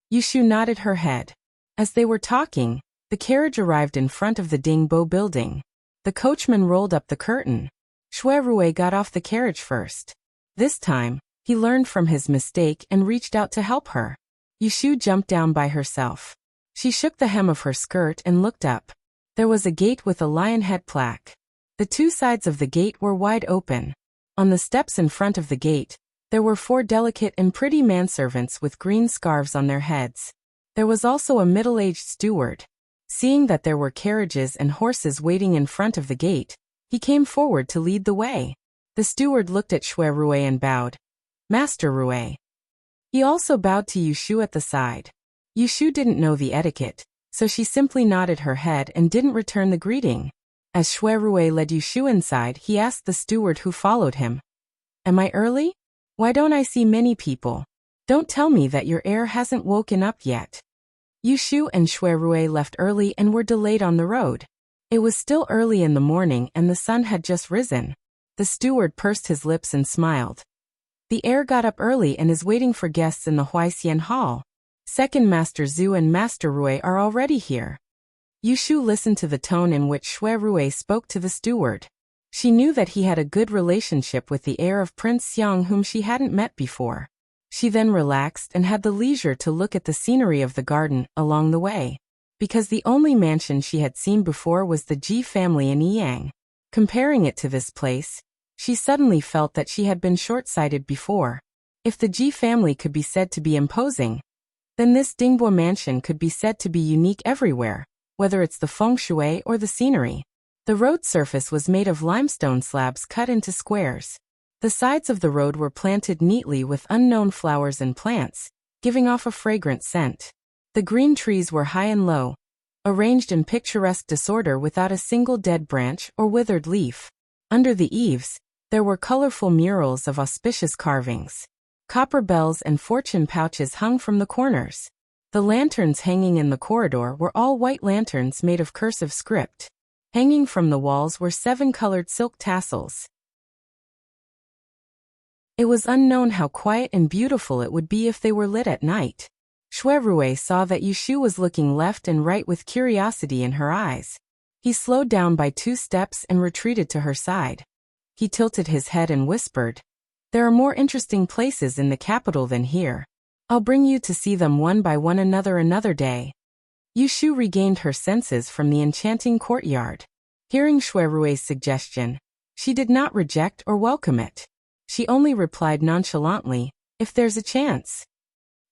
Yushu nodded her head. As they were talking, the carriage arrived in front of the Dingbo building. The coachman rolled up the curtain. Shui Rui got off the carriage first. This time, he learned from his mistake and reached out to help her. Yushu jumped down by herself. She shook the hem of her skirt and looked up. There was a gate with a lion head plaque. The two sides of the gate were wide open. On the steps in front of the gate, there were 4 delicate and pretty manservants with green scarves on their heads. There was also a middle-aged steward. Seeing that there were carriages and horses waiting in front of the gate, he came forward to lead the way. The steward looked at Shui Rui and bowed. Master Rui. He also bowed to Yushu at the side. Yushu didn't know the etiquette, so she simply nodded her head and didn't return the greeting. As Shui Rui led Yushu inside, he asked the steward who followed him. Am I early? Why don't I see many people? Don't tell me that your heir hasn't woken up yet. Yushu and Shui Rui left early and were delayed on the road. It was still early in the morning and the sun had just risen. The steward pursed his lips and smiled. The heir got up early and is waiting for guests in the Huaixian Hall. Second Master Zhu and Master Rui are already here. Yushu listened to the tone in which Shui Rui spoke to the steward. She knew that he had a good relationship with the heir of Prince Xiang whom she hadn't met before. She then relaxed and had the leisure to look at the scenery of the garden along the way. Because the only mansion she had seen before was the Ji family in Yiyang. Comparing it to this place, she suddenly felt that she had been short-sighted before. If the Ji family could be said to be imposing, then this Dingbo mansion could be said to be unique everywhere, whether it's the feng shui or the scenery. The road surface was made of limestone slabs cut into squares. The sides of the road were planted neatly with unknown flowers and plants, giving off a fragrant scent. The green trees were high and low, arranged in picturesque disorder without a single dead branch or withered leaf. Under the eaves, there were colorful murals of auspicious carvings. Copper bells and fortune pouches hung from the corners. The lanterns hanging in the corridor were all white lanterns made of cursive script. Hanging from the walls were 7 colored silk tassels. It was unknown how quiet and beautiful it would be if they were lit at night. Shui Rui saw that Yushu was looking left and right with curiosity in her eyes. He slowed down by 2 steps and retreated to her side. He tilted his head and whispered, "There are more interesting places in the capital than here. I'll bring you to see them one by one another day." Yushu regained her senses from the enchanting courtyard. Hearing Shui Rui's suggestion, she did not reject or welcome it. She only replied nonchalantly, "If there's a chance."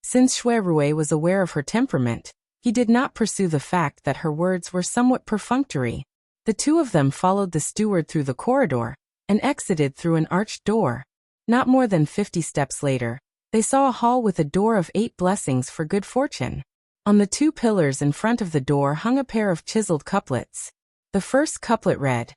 Since Shui Rui was aware of her temperament, he did not pursue the fact that her words were somewhat perfunctory. The two of them followed the steward through the corridor and exited through an arched door. Not more than 50 steps later, they saw a hall with a door of 8 blessings for good fortune. On the 2 pillars in front of the door hung a pair of chiseled couplets. The first couplet read,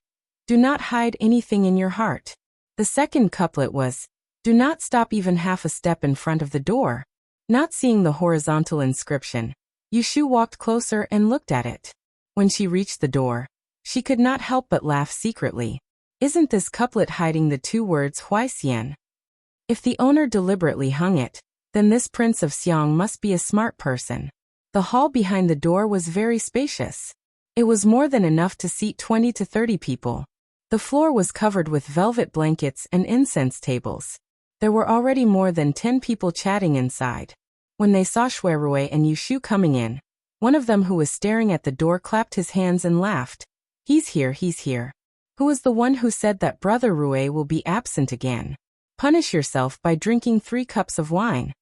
"Do not hide anything in your heart." The second couplet was, "Do not stop even half a step in front of the door." Not seeing the horizontal inscription, Yushu walked closer and looked at it. When she reached the door, she could not help but laugh secretly. Isn't this couplet hiding the 2 words Huaixian? If the owner deliberately hung it, then this Prince of Xiang must be a smart person. The hall behind the door was very spacious. It was more than enough to seat 20 to 30 people. The floor was covered with velvet blankets and incense tables. There were already more than 10 people chatting inside. When they saw Shui Rui and Yushu coming in, one of them who was staring at the door clapped his hands and laughed. He's here. Who is the one who said that Brother Rui will be absent again? Punish yourself by drinking 3 cups of wine."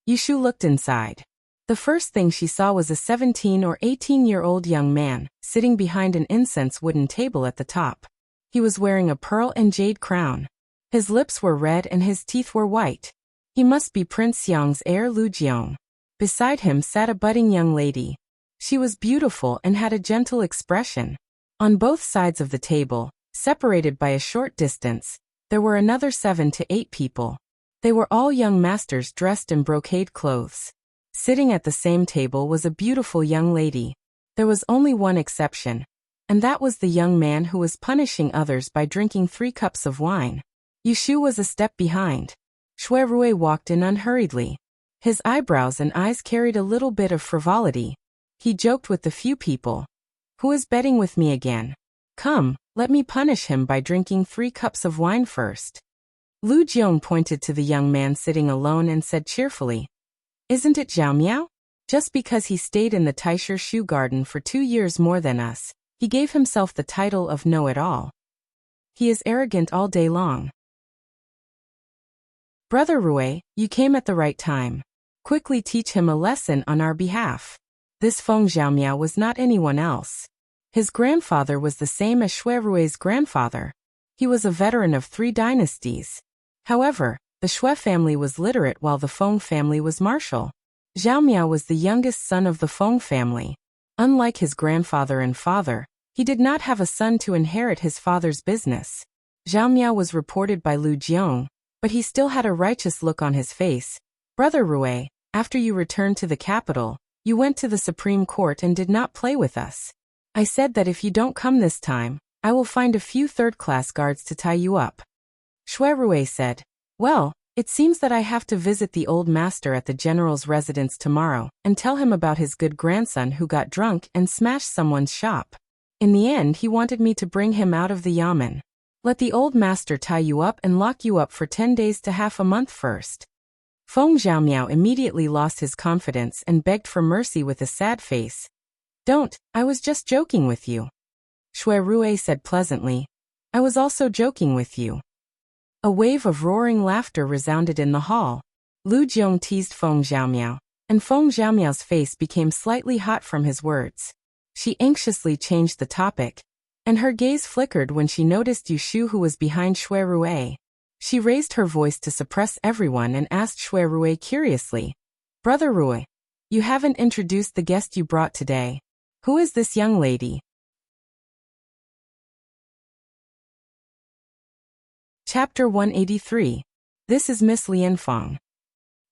Yushu looked inside. The first thing she saw was a 17 or 18-year-old young man, sitting behind an incense wooden table at the top. He was wearing a pearl and jade crown. His lips were red and his teeth were white. He must be Prince Xiang's heir Lu Jiong. Beside him sat a budding young lady. She was beautiful and had a gentle expression. On both sides of the table, separated by a short distance, there were another 7 to 8 people. They were all young masters dressed in brocade clothes. Sitting at the same table was a beautiful young lady. There was only one exception, and that was the young man who was punishing others by drinking 3 cups of wine. Yushu was a step behind. Shui Rui walked in unhurriedly. His eyebrows and eyes carried a little bit of frivolity. He joked with the few people. Who is betting with me again? Come, let me punish him by drinking 3 cups of wine first. Lu Jiong pointed to the young man sitting alone and said cheerfully, Isn't it Zhao Miao? Just because he stayed in the Taisher Shoe Garden for 2 years more than us, he gave himself the title of know-it-all. He is arrogant all day long. Brother Rui, you came at the right time. Quickly teach him a lesson on our behalf. This Feng Zhaomiao was not anyone else. His grandfather was the same as Shui Rui's grandfather. He was a veteran of 3 dynasties. However, the Shui family was literate while the Feng family was martial. Zhao Miao was the youngest son of the Feng family. Unlike his grandfather and father, he did not have a son to inherit his father's business. Zhao Miao was reported by Lu Jiong, but he still had a righteous look on his face. Brother Rui, after you returned to the capital, you went to the Supreme Court and did not play with us. I said that if you don't come this time, I will find a few third-class guards to tie you up. Shui Rui said, Well, it seems that I have to visit the old master at the general's residence tomorrow and tell him about his good grandson who got drunk and smashed someone's shop. In the end, he wanted me to bring him out of the yamen. Let the old master tie you up and lock you up for 10 days to half a month first. Feng Zhaomiao immediately lost his confidence and begged for mercy with a sad face. Don't, I was just joking with you. Shui Rui said pleasantly, I was also joking with you. A wave of roaring laughter resounded in the hall. Lu Jiong teased Feng Zhaomiao, and Feng Zhaomiao's face became slightly hot from his words. She anxiously changed the topic, and her gaze flickered when she noticed Yushu who was behind Shui Rui. She raised her voice to suppress everyone and asked Shui Rui curiously, Brother Rui, you haven't introduced the guest you brought today. Who is this young lady? Chapter 183. This is Miss Lianfeng.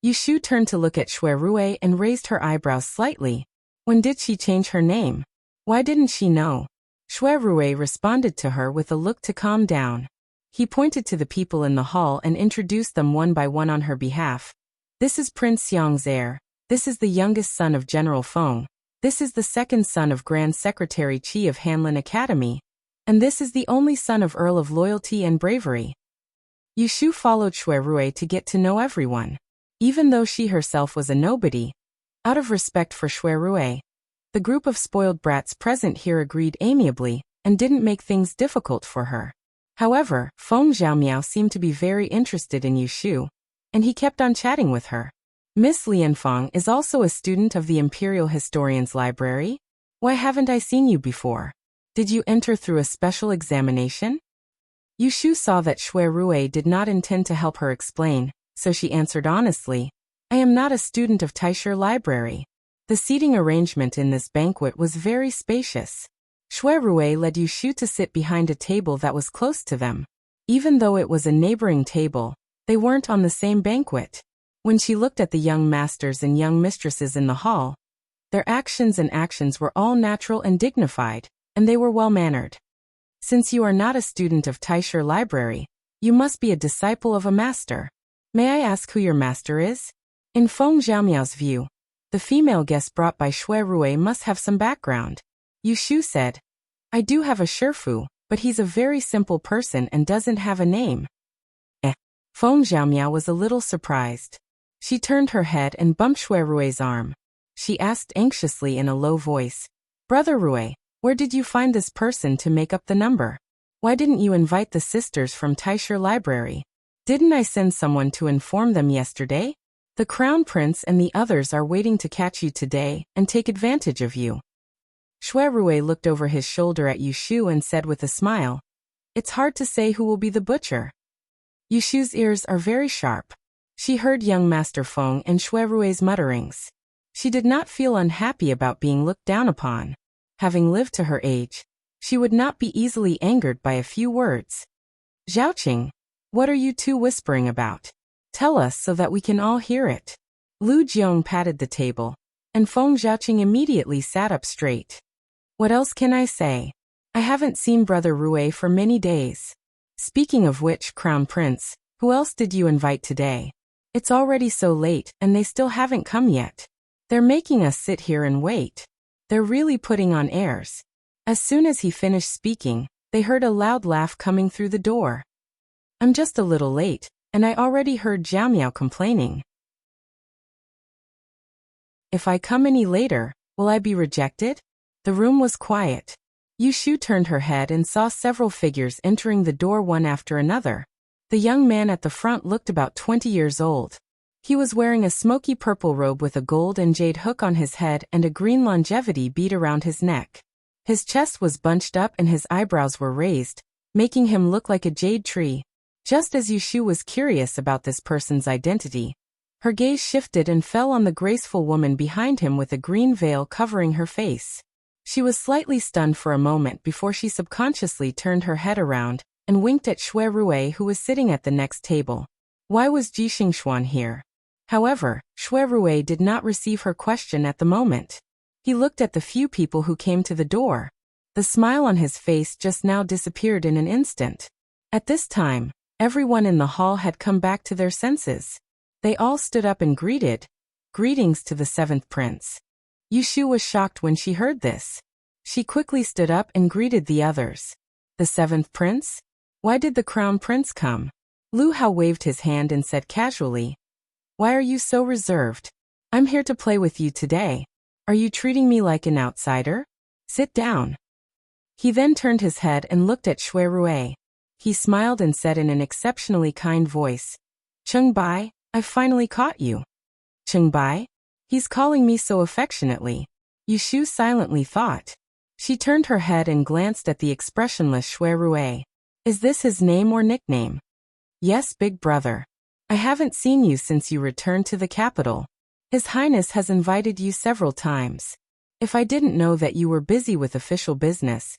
Yushu turned to look at Shui Rui and raised her eyebrows slightly. When did she change her name? Why didn't she know? Shui Rui responded to her with a look to calm down. He pointed to the people in the hall and introduced them one by one on her behalf. This is Prince Xiang's heir. This is the youngest son of General Feng. This is the second son of Grand Secretary Qi of Hanlin Academy. And this is the only son of Earl of Loyalty and Bravery. Yushu followed Shui Rui to get to know everyone. Even though she herself was a nobody, out of respect for Shui Rui, the group of spoiled brats present here agreed amiably and didn't make things difficult for her. However, Feng Zhaomiao seemed to be very interested in Yushu, and he kept on chatting with her. Miss Lianfeng is also a student of the Imperial Historian's Library? Why haven't I seen you before? Did you enter through a special examination? Yushu saw that Shui Rui did not intend to help her explain, so she answered honestly, I am not a student of Taisher Library. The seating arrangement in this banquet was very spacious. Shui Rui led Yushu to sit behind a table that was close to them. Even though it was a neighboring table, they weren't on the same banquet. When she looked at the young masters and young mistresses in the hall, their actions were all natural and dignified, and they were well-mannered. Since you are not a student of Taisher Library, you must be a disciple of a master. May I ask who your master is? In Feng Zhaomiao's view, the female guest brought by Shui Rui must have some background. Yushu said, I do have a Shifu, but he's a very simple person and doesn't have a name. Feng Zhaomiao was a little surprised. She turned her head and bumped Shui Rui's arm. She asked anxiously in a low voice, Brother Rui, where did you find this person to make up the number? Why didn't you invite the sisters from Taisher Library? Didn't I send someone to inform them yesterday? The Crown Prince and the others are waiting to catch you today and take advantage of you. Shui Rui looked over his shoulder at Yushu and said with a smile, It's hard to say who will be the butcher. Yushu's ears are very sharp. She heard young Master Feng and Shui Rui's mutterings. She did not feel unhappy about being looked down upon. Having lived to her age, she would not be easily angered by a few words. Zhaoqing, what are you two whispering about? Tell us so that we can all hear it. Lu Jiong patted the table, and Feng Xiaoqing immediately sat up straight. What else can I say? I haven't seen Brother Rui for many days. Speaking of which, Crown Prince, who else did you invite today? It's already so late, and they still haven't come yet. They're making us sit here and wait. They're really putting on airs. As soon as he finished speaking, they heard a loud laugh coming through the door. I'm just a little late, and I already heard Jiao Miao complaining. If I come any later, will I be rejected? The room was quiet. Yu Shu turned her head and saw several figures entering the door one after another. The young man at the front looked about 20 years old. He was wearing a smoky purple robe with a gold and jade hook on his head and a green longevity bead around his neck. His chest was bunched up and his eyebrows were raised, making him look like a jade tree. Just as Yu Shu was curious about this person's identity, her gaze shifted and fell on the graceful woman behind him with a green veil covering her face. She was slightly stunned for a moment before she subconsciously turned her head around and winked at Xue Rui, who was sitting at the next table. Why was Ji Xingxuan here? However, Xue Rui did not receive her question at the moment. He looked at the few people who came to the door. The smile on his face just now disappeared in an instant. At this time, everyone in the hall had come back to their senses. They all stood up and greeted. Greetings to the seventh prince. Yu Shu was shocked when she heard this. She quickly stood up and greeted the others. The seventh prince? Why did the crown prince come? Lu Hao waved his hand and said casually, Why are you so reserved? I'm here to play with you today. Are you treating me like an outsider? Sit down. He then turned his head and looked at Xue Rui. He smiled and said in an exceptionally kind voice, Cheng Bai, I've finally caught you. Cheng Bai? He's calling me so affectionately. Yu Shu silently thought. She turned her head and glanced at the expressionless Xue Rui. Is this his name or nickname? Yes, big brother. I haven't seen you since you returned to the capital. His Highness has invited you several times. If I didn't know that you were busy with official business,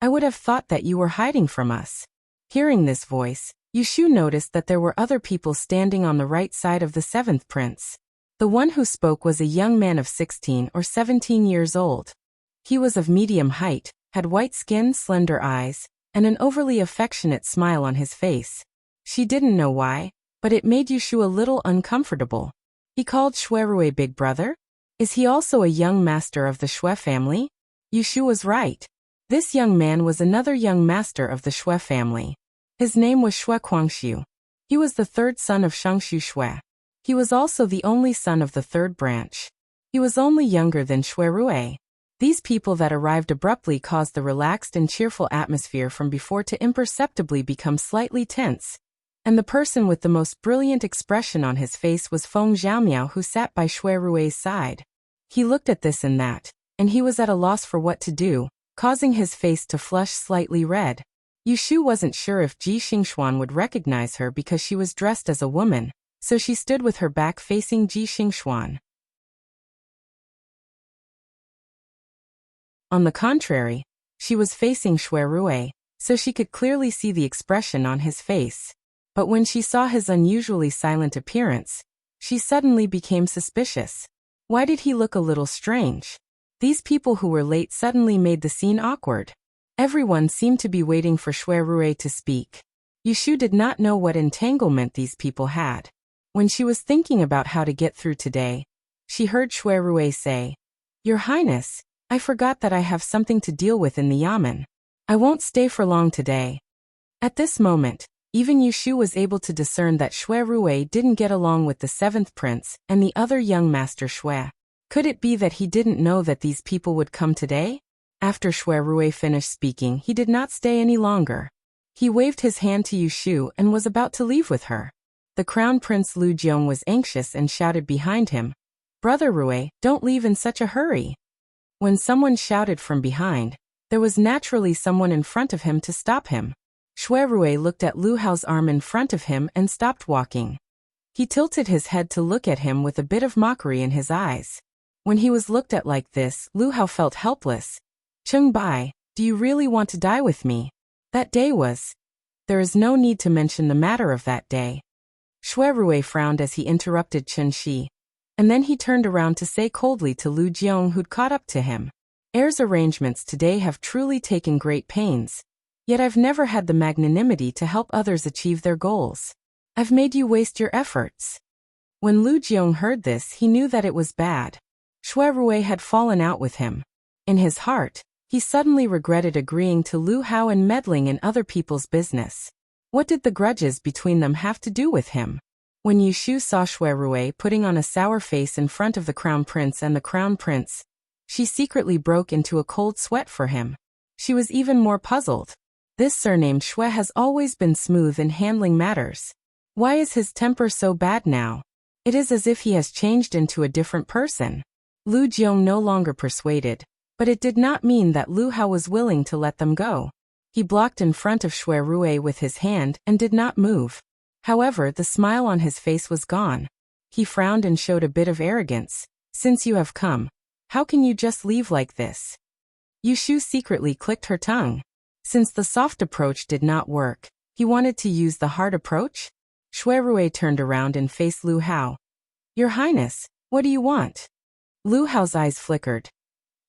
I would have thought that you were hiding from us. Hearing this voice, Yu Shu noticed that there were other people standing on the right side of the seventh prince. The one who spoke was a young man of 16 or 17 years old. He was of medium height, had white skin, slender eyes, and an overly affectionate smile on his face. She didn't know why, but it made Yu Shu a little uncomfortable. He called Xue Rui big brother? Is he also a young master of the Xue family? Yu Shu was right. This young man was another young master of the Xue family. His name was Xue Guangxiu. He was the third son of Shangshu Xue. He was also the only son of the third branch. He was only younger than Xue Rui. These people that arrived abruptly caused the relaxed and cheerful atmosphere from before to imperceptibly become slightly tense. And the person with the most brilliant expression on his face was Feng Xiaomiao, who sat by Xue Rui's side. He looked at this and that, and he was at a loss for what to do, causing his face to flush slightly red. Yu Shu wasn't sure if Ji Xingxuan would recognize her because she was dressed as a woman, so she stood with her back facing Ji Xingxuan. On the contrary, she was facing Xue Rui, so she could clearly see the expression on his face. But when she saw his unusually silent appearance, she suddenly became suspicious. Why did he look a little strange? These people who were late suddenly made the scene awkward. Everyone seemed to be waiting for Xue Rui to speak. Yu Shu did not know what entanglement these people had. When she was thinking about how to get through today, she heard Xue Rui say, Your Highness, I forgot that I have something to deal with in the yamen. I won't stay for long today. At this moment, even Yu Shu was able to discern that Xue Rui didn't get along with the seventh prince and the other young master Xue. Could it be that he didn't know that these people would come today? After Xue Rui finished speaking, he did not stay any longer. He waved his hand to Yu Shu and was about to leave with her. The crown prince Lu Jiong was anxious and shouted behind him, Brother Rui, don't leave in such a hurry. When someone shouted from behind, there was naturally someone in front of him to stop him. Xue Rui looked at Lu Hao's arm in front of him and stopped walking. He tilted his head to look at him with a bit of mockery in his eyes. When he was looked at like this, Lu Hao felt helpless. Cheng Bai, do you really want to die with me? That day was... There is no need to mention the matter of that day. Shui Rui frowned as he interrupted Chen Shi. And then he turned around to say coldly to Lu Jiong, who'd caught up to him. Heir's arrangements today have truly taken great pains. Yet I've never had the magnanimity to help others achieve their goals. I've made you waste your efforts. When Lu Jiong heard this, he knew that it was bad. Shui Rui had fallen out with him. In his heart, he suddenly regretted agreeing to Lu Hao and meddling in other people's business. What did the grudges between them have to do with him? When Yushu saw Shui Rui putting on a sour face in front of the Crown Prince and the Crown Prince, she secretly broke into a cold sweat for him. She was even more puzzled. This surnamed Shui has always been smooth in handling matters. Why is his temper so bad now? It is as if he has changed into a different person. Lu Jiong no longer persuaded, but it did not mean that Lu Hao was willing to let them go. He blocked in front of Shui Rui with his hand and did not move. However, the smile on his face was gone. He frowned and showed a bit of arrogance. Since you have come, how can you just leave like this? Yushu secretly clicked her tongue. Since the soft approach did not work, he wanted to use the hard approach? Shui Rui turned around and faced Lu Hao. Your Highness, what do you want? Lu Hao's eyes flickered.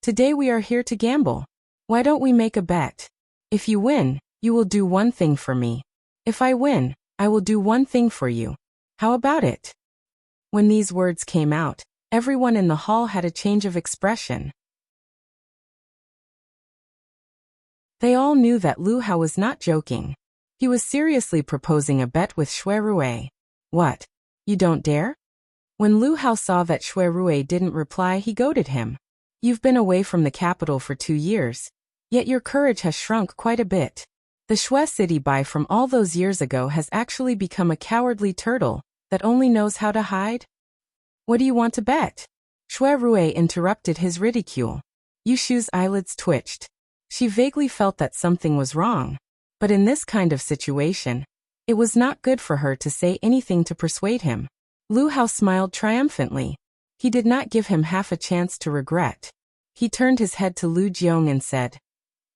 Today we are here to gamble. Why don't we make a bet? If you win, you will do one thing for me. If I win, I will do one thing for you. How about it? When these words came out, everyone in the hall had a change of expression. They all knew that Lu Hao was not joking. He was seriously proposing a bet with Shui Rui. What? You don't dare? When Lu Hao saw that Shui Rui didn't reply, he goaded him. You've been away from the capital for 2 years. Yet your courage has shrunk quite a bit. The Shui city by from all those years ago has actually become a cowardly turtle that only knows how to hide. What do you want to bet? Shui Rui interrupted his ridicule. Yushu's eyelids twitched. She vaguely felt that something was wrong. But in this kind of situation, it was not good for her to say anything to persuade him. Lu Hao smiled triumphantly. He did not give him half a chance to regret. He turned his head to Lu Jiong and said,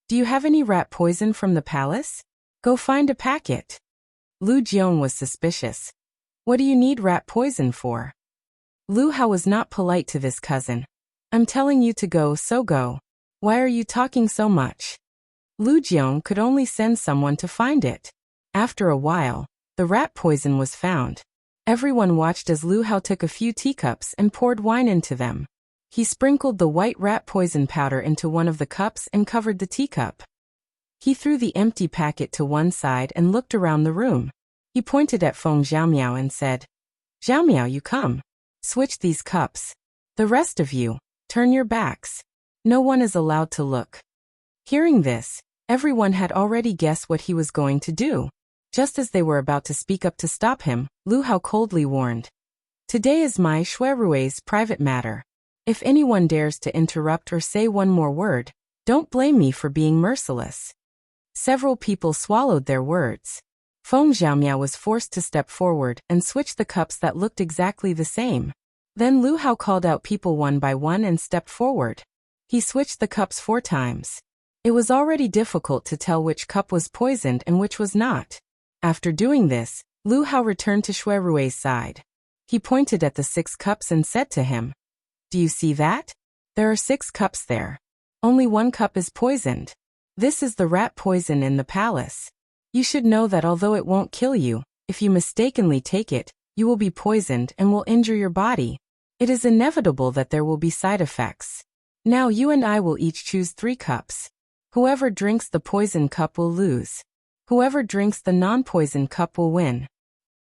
Do you have any rat poison from the palace? Go find a packet. Lu Jiong was suspicious. What do you need rat poison for? Lu Hao was not polite to this cousin. I'm telling you to go, so go. Why are you talking so much? Lu Jiong could only send someone to find it. After a while, the rat poison was found. Everyone watched as Lu Hao took a few teacups and poured wine into them. He sprinkled the white rat poison powder into one of the cups and covered the teacup. He threw the empty packet to one side and looked around the room. He pointed at Feng Xiaomiao and said, Xiaomiao, you come. Switch these cups. The rest of you, turn your backs. No one is allowed to look. Hearing this, everyone had already guessed what he was going to do. Just as they were about to speak up to stop him, Lu Hao coldly warned, Today is my Shui Rui's private matter. If anyone dares to interrupt or say one more word, don't blame me for being merciless. Several people swallowed their words. Feng Xiaomiao was forced to step forward and switch the cups that looked exactly the same. Then Lu Hao called out people one by one and stepped forward. He switched the cups 4 times. It was already difficult to tell which cup was poisoned and which was not. After doing this, Lu Hao returned to Shui Rui's side. He pointed at the 6 cups and said to him, Do you see that? There are 6 cups there. Only 1 cup is poisoned. This is the rat poison in the palace. You should know that although it won't kill you, if you mistakenly take it, you will be poisoned and will injure your body. It is inevitable that there will be side effects. Now you and I will each choose 3 cups. Whoever drinks the poison cup will lose. Whoever drinks the non-poison cup will win.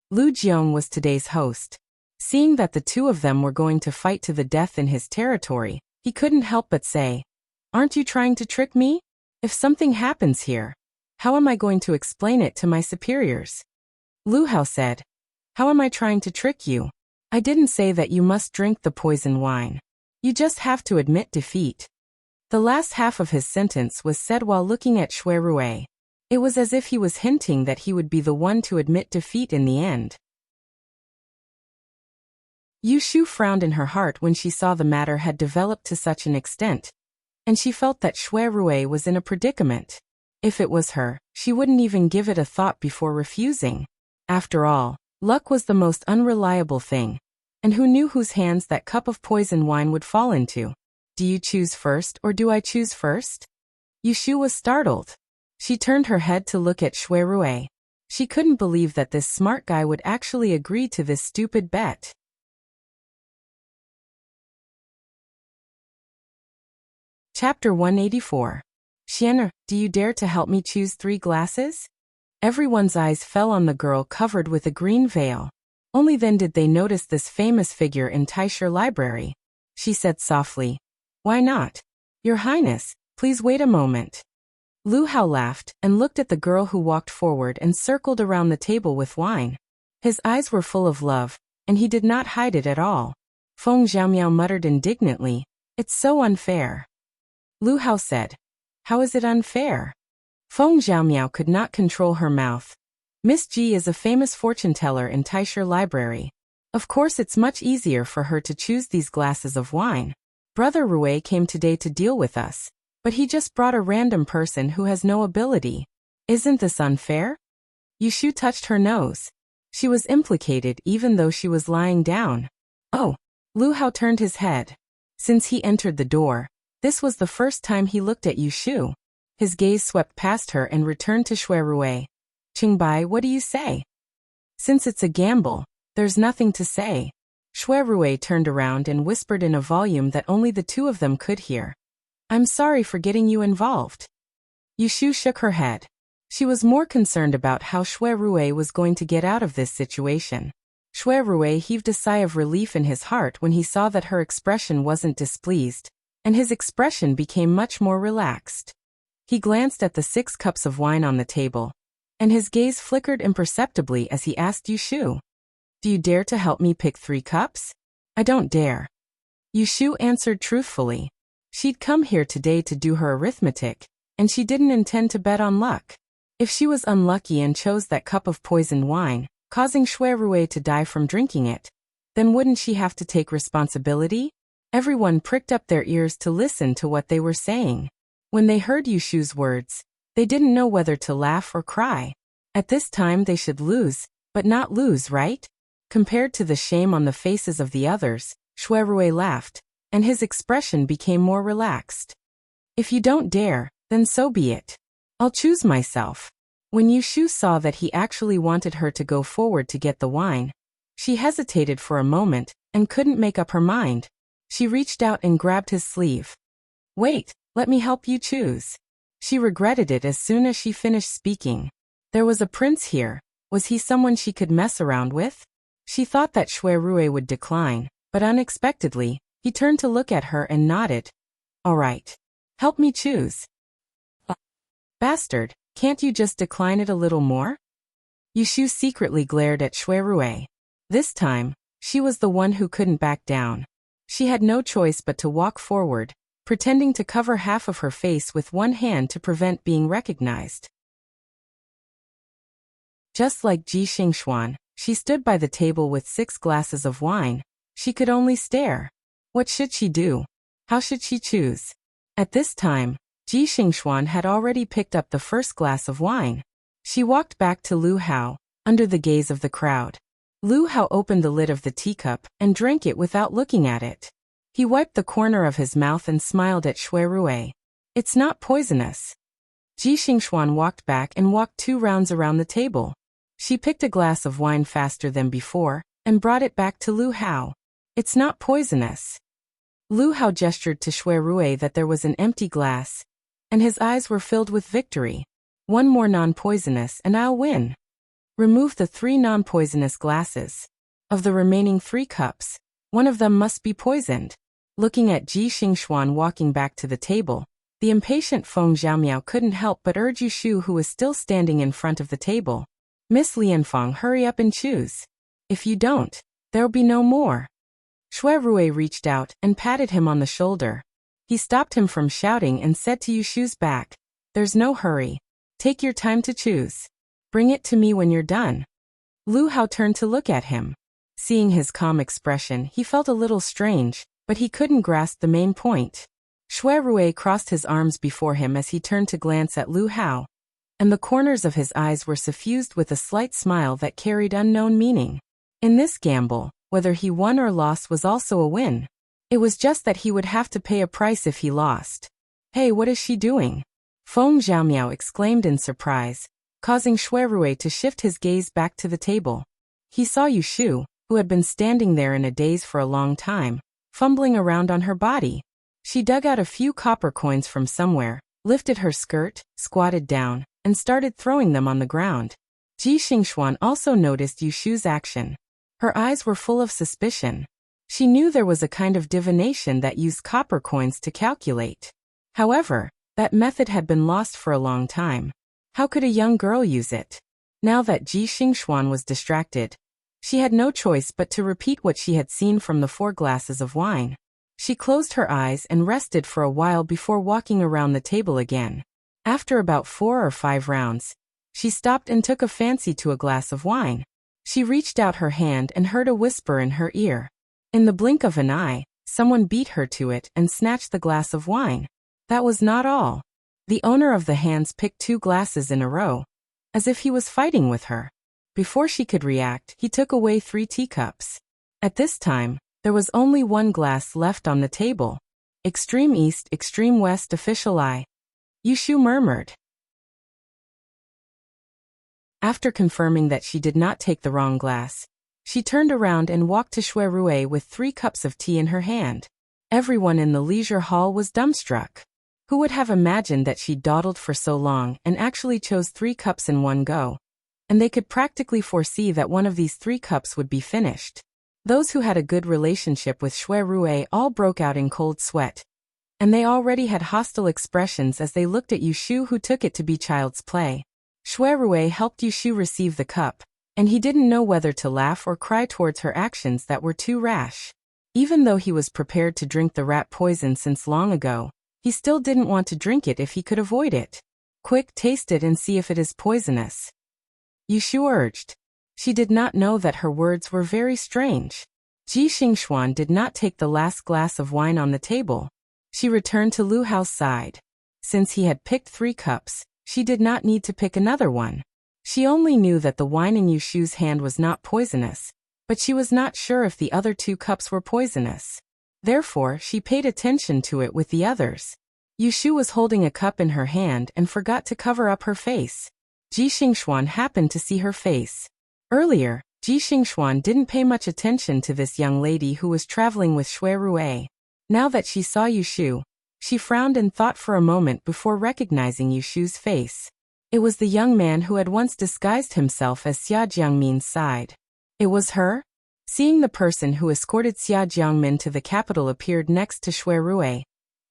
Lu Jiong was today's host. Seeing that the 2 of them were going to fight to the death in his territory, he couldn't help but say, Aren't you trying to trick me? If something happens here, how am I going to explain it to my superiors? Lu Hao said, How am I trying to trick you? I didn't say that you must drink the poison wine. You just have to admit defeat. The last half of his sentence was said while looking at Shui Rui. It was as if he was hinting that he would be the one to admit defeat in the end. Yushu frowned in her heart when she saw the matter had developed to such an extent, and she felt that Shui Rui was in a predicament. If it was her, she wouldn't even give it a thought before refusing. After all, Luck was the most unreliable thing. And who knew whose hands that cup of poison wine would fall into? Do you choose first or do I choose first? Yushu was startled. She turned her head to look at Shui Rui. She couldn't believe that this smart guy would actually agree to this stupid bet. Chapter 184. Xian'er, do you dare to help me choose 3 glasses? Everyone's eyes fell on the girl covered with a green veil. Only then did they notice this famous figure in Taisher Library. She said softly, "Why not? Your Highness, please wait a moment." Lu Hao laughed and looked at the girl who walked forward and circled around the table with wine. His eyes were full of love, and he did not hide it at all. Feng Xiaomiao muttered indignantly, "It's so unfair." Lu Hao said, "How is it unfair?" Feng Xiaomiao could not control her mouth. Miss Ji is a famous fortune teller in Taisher Library. Of course it's much easier for her to choose these glasses of wine. Brother Rui came today to deal with us, but he just brought a random person who has no ability. Isn't this unfair? Yushu touched her nose. She was implicated even though she was lying down. Oh, Lu Hao turned his head. Since he entered the door, this was the first time he looked at Yushu. His gaze swept past her and returned to Shui Rui. "Qingbai, what do you say?" "Since it's a gamble, there's nothing to say." Shui Rui turned around and whispered in a volume that only the two of them could hear. "I'm sorry for getting you involved." Yushu shook her head. She was more concerned about how Shui Rui was going to get out of this situation. Shui Rui heaved a sigh of relief in his heart when he saw that her expression wasn't displeased, and his expression became much more relaxed. He glanced at the 6 cups of wine on the table, and his gaze flickered imperceptibly as he asked Yushu, "Do you dare to help me pick 3 cups?" "I don't dare." Yushu answered truthfully. She'd come here today to do her arithmetic, and she didn't intend to bet on luck. If she was unlucky and chose that cup of poisoned wine, causing Shui Rui to die from drinking it, then wouldn't she have to take responsibility? Everyone pricked up their ears to listen to what they were saying. When they heard Yushu's words, they didn't know whether to laugh or cry. At this time they should lose, but not lose, right? Compared to the shame on the faces of the others, Shui Rui laughed, and his expression became more relaxed. "If you don't dare, then so be it. I'll choose myself." When Yushu saw that he actually wanted her to go forward to get the wine, she hesitated for a moment and couldn't make up her mind. She reached out and grabbed his sleeve. "Wait, let me help you choose." She regretted it as soon as she finished speaking. There was a prince here. Was he someone she could mess around with? She thought that Shui Rui would decline, but unexpectedly, he turned to look at her and nodded. "All right. Help me choose." "Bastard, can't you just decline it a little more?" Yushu secretly glared at Shui Rui. This time, she was the one who couldn't back down. She had no choice but to walk forward, pretending to cover half of her face with one hand to prevent being recognized. Just like Ji Xingxuan, she stood by the table with 6 glasses of wine. She could only stare. What should she do? How should she choose? At this time, Ji Xingxuan had already picked up the first glass of wine. She walked back to Lu Hao, under the gaze of the crowd. Lu Hao opened the lid of the teacup and drank it without looking at it. He wiped the corner of his mouth and smiled at Shui Rui. "It's not poisonous." Ji Xingxuan walked back and walked 2 rounds around the table. She picked a glass of wine faster than before and brought it back to Lu Hao. "It's not poisonous." Lu Hao gestured to Shui Rui that there was an empty glass, and his eyes were filled with victory. "1 more non-poisonous and I'll win." Remove the 3 non-poisonous glasses. Of the remaining 3 cups, 1 of them must be poisoned. Looking at Ji Xingxuan walking back to the table, the impatient Feng Xiaomiao couldn't help but urge Yushu, who was still standing in front of the table. "Miss Lianfeng, hurry up and choose. If you don't, there'll be no more." Shui Rui reached out and patted him on the shoulder. He stopped him from shouting and said to Yushu's back, "There's no hurry. Take your time to choose. Bring it to me when you're done." Lu Hao turned to look at him. Seeing his calm expression, he felt a little strange, but he couldn't grasp the main point. Shui Rui crossed his arms before him as he turned to glance at Lu Hao. and the corners of his eyes were suffused with a slight smile that carried unknown meaning. In this gamble, whether he won or lost was also a win. It was just that he would have to pay a price if he lost. "Hey, what is she doing?" Feng Zhaomiao exclaimed in surprise, causing Shuirue to shift his gaze back to the table. He saw Yushu, who had been standing there in a daze for a long time, fumbling around on her body. She dug out a few copper coins from somewhere, lifted her skirt, squatted down, and started throwing them on the ground. Ji Xingxuan also noticed Yushu's action. Her eyes were full of suspicion. She knew there was a kind of divination that used copper coins to calculate. However, that method had been lost for a long time. How could a young girl use it? Now that Ji Xingxuan was distracted, she had no choice but to repeat what she had seen from the 4 glasses of wine. She closed her eyes and rested for a while before walking around the table again. After about 4 or 5 rounds, she stopped and took a fancy to a glass of wine. She reached out her hand and heard a whisper in her ear. In the blink of an eye, someone beat her to it and snatched the glass of wine. That was not all. The owner of the hands picked 2 glasses in a row, as if he was fighting with her. Before she could react, he took away 3 teacups. At this time, there was only 1 glass left on the table. "Extreme East, Extreme West official eye," Yushu murmured. After confirming that she did not take the wrong glass, she turned around and walked to Shuirue with 3 cups of tea in her hand. Everyone in the leisure hall was dumbstruck. Who would have imagined that she dawdled for so long and actually chose 3 cups in one go? And they could practically foresee that one of these 3 cups would be finished. Those who had a good relationship with Shuirue all broke out in cold sweat. And they already had hostile expressions as they looked at Yushu, who took it to be child's play. Shuirue helped Yushu receive the cup, and he didn't know whether to laugh or cry towards her actions that were too rash. Even though he was prepared to drink the rat poison since long ago, he still didn't want to drink it if he could avoid it. "Quick, taste it and see if it is poisonous," Yushu urged. She did not know that her words were very strange. Ji Xingxuan did not take the last glass of wine on the table. She returned to Lu Hao's side. Since he had picked 3 cups, she did not need to pick another one. She only knew that the wine in Yushu's hand was not poisonous, but she was not sure if the other 2 cups were poisonous. Therefore, she paid attention to it with the others. Yushu was holding a cup in her hand and forgot to cover up her face. Ji Xingxuan happened to see her face. Earlier, Ji Xingxuan didn't pay much attention to this young lady who was traveling with Shuirue. Now that she saw Yushu, she frowned and thought for a moment before recognizing Yushu's face. It was the young man who had once disguised himself as Xia Jiangmin's side. It was her? Seeing the person who escorted Xia Jiangmin to the capital appeared next to Shuirue,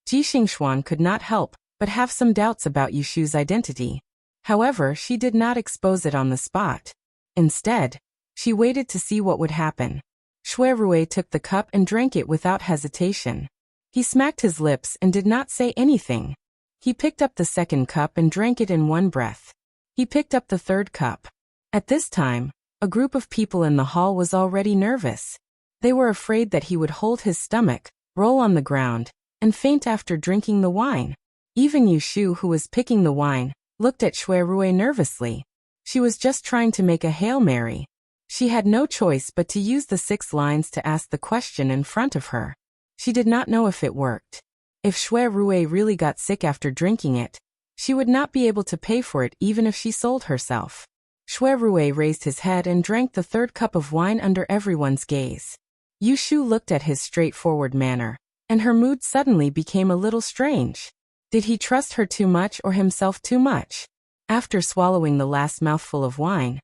Ji Xingxuan could not help but have some doubts about Yushu's identity. However, she did not expose it on the spot. Instead, she waited to see what would happen. Shuirue took the cup and drank it without hesitation. He smacked his lips and did not say anything. He picked up the 2nd cup and drank it in one breath. He picked up the 3rd cup. At this time, a group of people in the hall was already nervous. They were afraid that he would hold his stomach, roll on the ground, and faint after drinking the wine. Even Yushu, who was picking the wine, looked at Shuirue nervously. She was just trying to make a Hail Mary. She had no choice but to use the 6 lines to ask the question in front of her. She did not know if it worked. If Shuirue really got sick after drinking it, she would not be able to pay for it even if she sold herself. Shuirue raised his head and drank the 3rd cup of wine under everyone's gaze. Yushu looked at his straightforward manner, and her mood suddenly became a little strange. Did he trust her too much or himself too much? After swallowing the last mouthful of wine,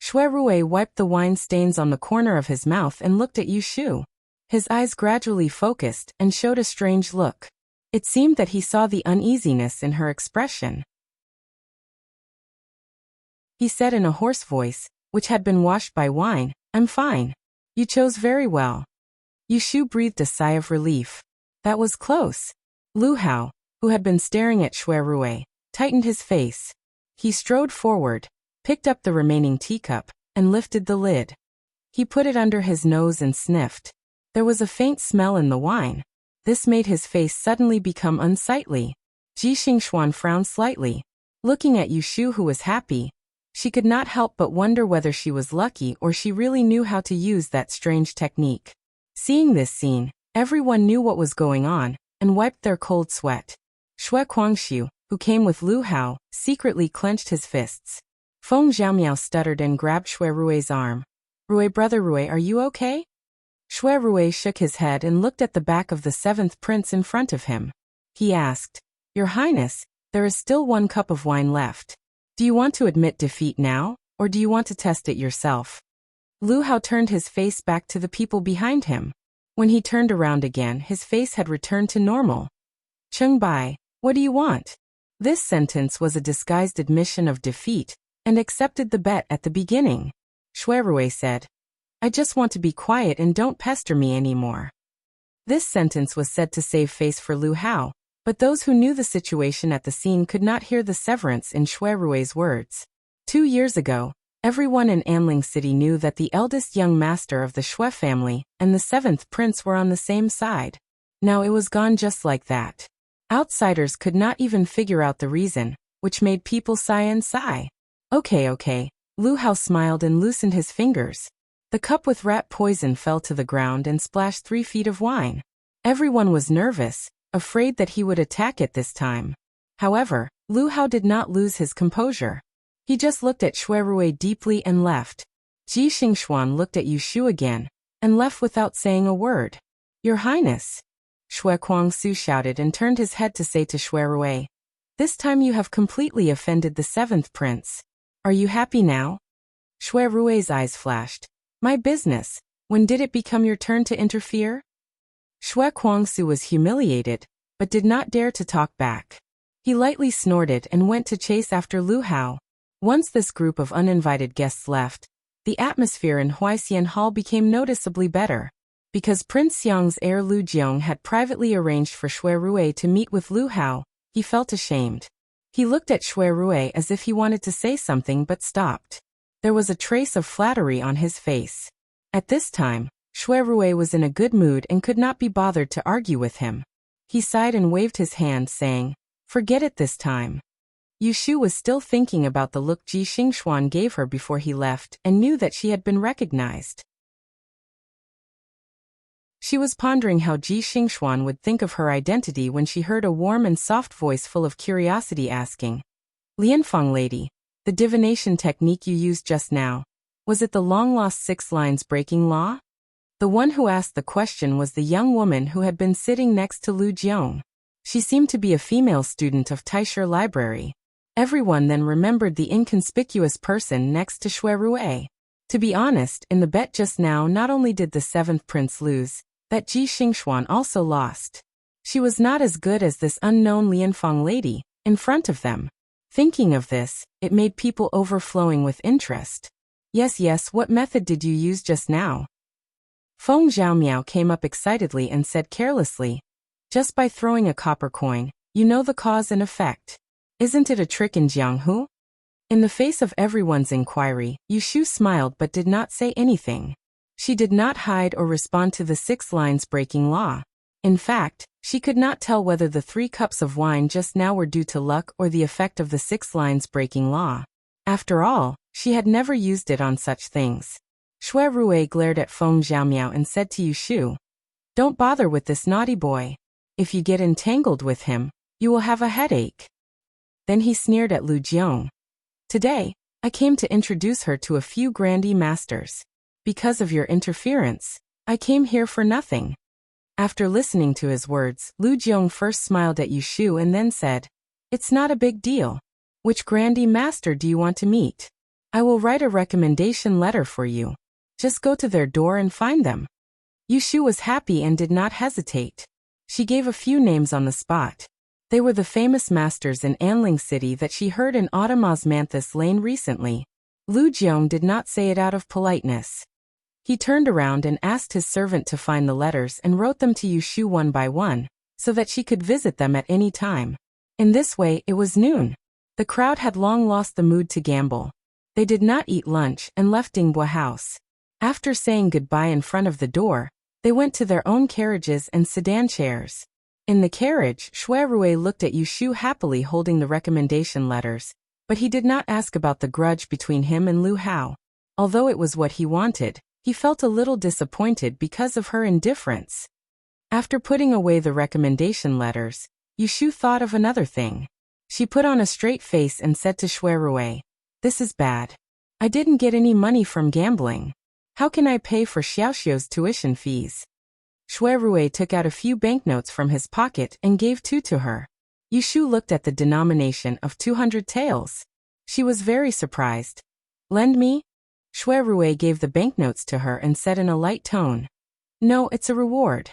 Shuirue wiped the wine stains on the corner of his mouth and looked at Yushu. His eyes gradually focused and showed a strange look. It seemed that he saw the uneasiness in her expression. He said in a hoarse voice, which had been washed by wine, "I'm fine. You chose very well." Yushu breathed a sigh of relief. That was close. Lu Hao, who had been staring at Shuirue, tightened his face. He strode forward, picked up the remaining teacup, and lifted the lid. He put it under his nose and sniffed. There was a faint smell in the wine. This made his face suddenly become unsightly. Ji Xingxuan frowned slightly. Looking at Yushu, who was happy, she could not help but wonder whether she was lucky or she really knew how to use that strange technique. Seeing this scene, everyone knew what was going on and wiped their cold sweat. Xue Guangxiu, who came with Lu Hao, secretly clenched his fists. Feng Zhaomiao stuttered and grabbed Xue Rui's arm. "Rui, brother Rui, are you okay?" Xue Rui shook his head and looked at the back of the seventh prince in front of him. He asked, "Your Highness, there is still 1 cup of wine left. Do you want to admit defeat now, or do you want to test it yourself?" Lu Hao turned his face back to the people behind him. When he turned around again, his face had returned to normal. "Cheng Bai, what do you want?" This sentence was a disguised admission of defeat, and accepted the bet at the beginning. Xue Rui said, "I just want to be quiet and don't pester me anymore." This sentence was said to save face for Lu Hao, but those who knew the situation at the scene could not hear the severance in Xue Rui's words. 2 years ago, everyone in Anling City knew that the eldest young master of the Xue family and the seventh prince were on the same side. Now it was gone just like that. Outsiders could not even figure out the reason, which made people sigh and sigh. Okay. Lu Hao smiled and loosened his fingers. The cup with rat poison fell to the ground and splashed 3 feet of wine. Everyone was nervous, afraid that he would attack it this time. However, Lu Hao did not lose his composure. He just looked at Xue Rui deeply and left. Ji Xingxuan looked at Yushu again, and left without saying a word. "Your Highness," Xue Guangxiu shouted and turned his head to say to Xue Rui, "This time you have completely offended the seventh prince. Are you happy now?" Xue Rui's eyes flashed. "My business, when did it become your turn to interfere?" Xue Guangxiu was humiliated, but did not dare to talk back. He lightly snorted and went to chase after Lu Hao. Once this group of uninvited guests left, the atmosphere in Huaixian Hall became noticeably better. Because Prince Xiang's heir Lu Jiong had privately arranged for Xue Rui to meet with Lu Hao, he felt ashamed. He looked at Xue Rui as if he wanted to say something but stopped. There was a trace of flattery on his face. At this time, Xue Rui was in a good mood and could not be bothered to argue with him. He sighed and waved his hand, saying, "Forget it this time." Yushu was still thinking about the look Ji Xingxuan gave her before he left and knew that she had been recognized. She was pondering how Ji Xingxuan would think of her identity when she heard a warm and soft voice full of curiosity asking, "Lianfeng lady, the divination technique you used just now, was it the long-lost 6 lines breaking law?" The one who asked the question was the young woman who had been sitting next to Lu Jiong. She seemed to be a female student of Taisher Library. Everyone then remembered the inconspicuous person next to Xue Rui. To be honest, in the bet just now, not only did the seventh prince lose, that Ji Xingxuan also lost. She was not as good as this unknown Lianfeng lady in front of them. Thinking of this, it made people overflowing with interest. Yes, what method did you use just now?" Feng Zhaomiao came up excitedly and said carelessly, "Just by throwing a copper coin, you know the cause and effect. Isn't it a trick in Jianghu?" In the face of everyone's inquiry, Yushu smiled but did not say anything. She did not hide or respond to the 6 lines breaking law. In fact, she could not tell whether the 3 cups of wine just now were due to luck or the effect of the 6 lines breaking law. After all, she had never used it on such things. Xue Rui glared at Feng Zhaomiao and said to Yushu, "Don't bother with this naughty boy. If you get entangled with him, you will have a headache." Then he sneered at Lu Jiong. "Today, I came to introduce her to a few grandee masters. Because of your interference, I came here for nothing." After listening to his words, Lu Jiong first smiled at Yushu and then said, "It's not a big deal. Which grandee master do you want to meet? I will write a recommendation letter for you. Just go to their door and find them." Yushu was happy and did not hesitate. She gave a few names on the spot. They were the famous masters in Anling City that she heard in Autumn Osmanthus Lane recently. Lu Jiong did not say it out of politeness. He turned around and asked his servant to find the letters and wrote them to Yushu one by one, so that she could visit them at any time. In this way, it was noon. The crowd had long lost the mood to gamble. They did not eat lunch and left Dingbua House. After saying goodbye in front of the door, they went to their own carriages and sedan chairs. In the carriage, Shuai looked at Yushu happily holding the recommendation letters, but he did not ask about the grudge between him and Lu Hao. Although it was what he wanted, he felt a little disappointed because of her indifference. After putting away the recommendation letters, Yushu thought of another thing. She put on a straight face and said to Shuai, "This is bad. I didn't get any money from gambling. How can I pay for Xiaoxiu's tuition fees?" Shuai took out a few banknotes from his pocket and gave 2 to her. Yushu looked at the denomination of 200 taels. She was very surprised. "Lend me?" Shuai gave the banknotes to her and said in a light tone, "No, it's a reward.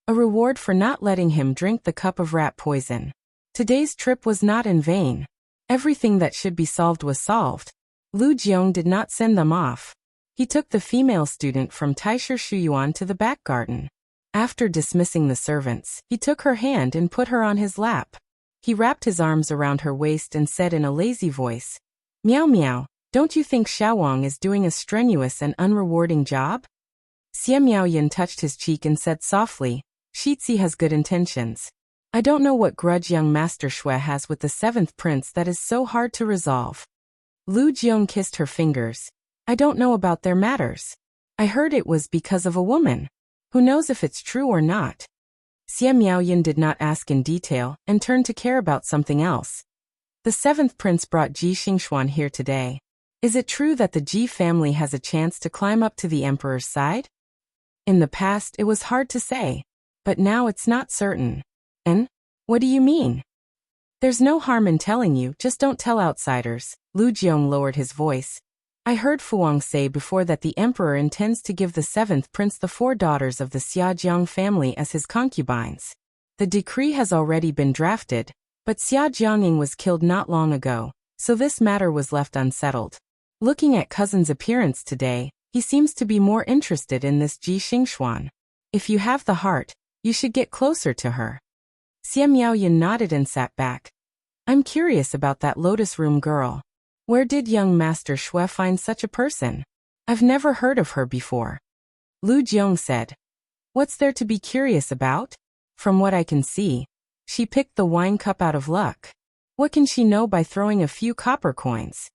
A reward for not letting him drink the cup of rat poison. Today's trip was not in vain. Everything that should be solved was solved. Lu Jiong did not send them off. He took the female student from Taisher Shuyuan to the back garden. After dismissing the servants, he took her hand and put her on his lap. He wrapped his arms around her waist and said in a lazy voice, "Meow meow, don't you think Xiaowang is doing a strenuous and unrewarding job?" Xie Miaoyan touched his cheek and said softly, "Shitzi has good intentions. I don't know what grudge young Master Shui has with the 7th prince that is so hard to resolve." Lu Jiong kissed her fingers. "I don't know about their matters. I heard it was because of a woman. Who knows if it's true or not?" Xie Miaoyan did not ask in detail and turned to care about something else. "The 7th prince brought Ji Xingxuan here today. Is it true that the Ji family has a chance to climb up to the emperor's side?" In the past it was hard to say, but now it's not certain. "And? What do you mean?" "There's no harm in telling you, just don't tell outsiders." Lu Jiong lowered his voice. "I heard Fuang say before that the emperor intends to give the 7th prince the 4 daughters of the Xiajiang family as his concubines. The decree has already been drafted, but Xia Jiangying was killed not long ago, so this matter was left unsettled. Looking at cousin's appearance today, he seems to be more interested in this Ji Xingxuan. If you have the heart, you should get closer to her." Xie Miaoyan nodded and sat back. "I'm curious about that Lotus Room girl. Where did young Master Shui find such a person? I've never heard of her before." Lu Jiong said, "What's there to be curious about? From what I can see, she picked the wine cup out of luck. What can she know by throwing a few copper coins?"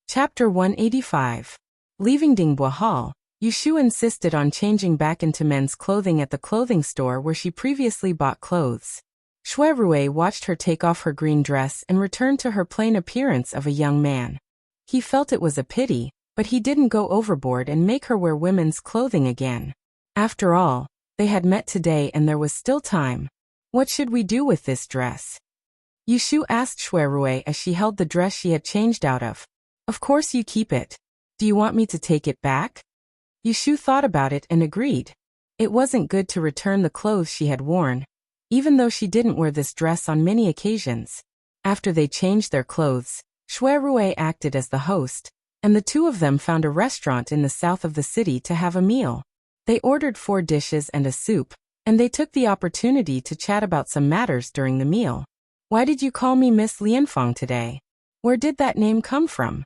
Chapter 185. Leaving Dingbua Hall, Yushu insisted on changing back into men's clothing at the clothing store where she previously bought clothes. Shuai watched her take off her green dress and return to her plain appearance of a young man. He felt it was a pity, but he didn't go overboard and make her wear women's clothing again. After all, they had met today and there was still time. "What should we do with this dress?" Yushu asked Shuai as she held the dress she had changed out of. "Of course you keep it. Do you want me to take it back?" Yushu thought about it and agreed. It wasn't good to return the clothes she had worn, even though she didn't wear this dress on many occasions. After they changed their clothes, Shuai acted as the host, and the 2 of them found a restaurant in the south of the city to have a meal. They ordered 4 dishes and a soup, and they took the opportunity to chat about some matters during the meal. "Why did you call me Miss Lianfang today? Where did that name come from?"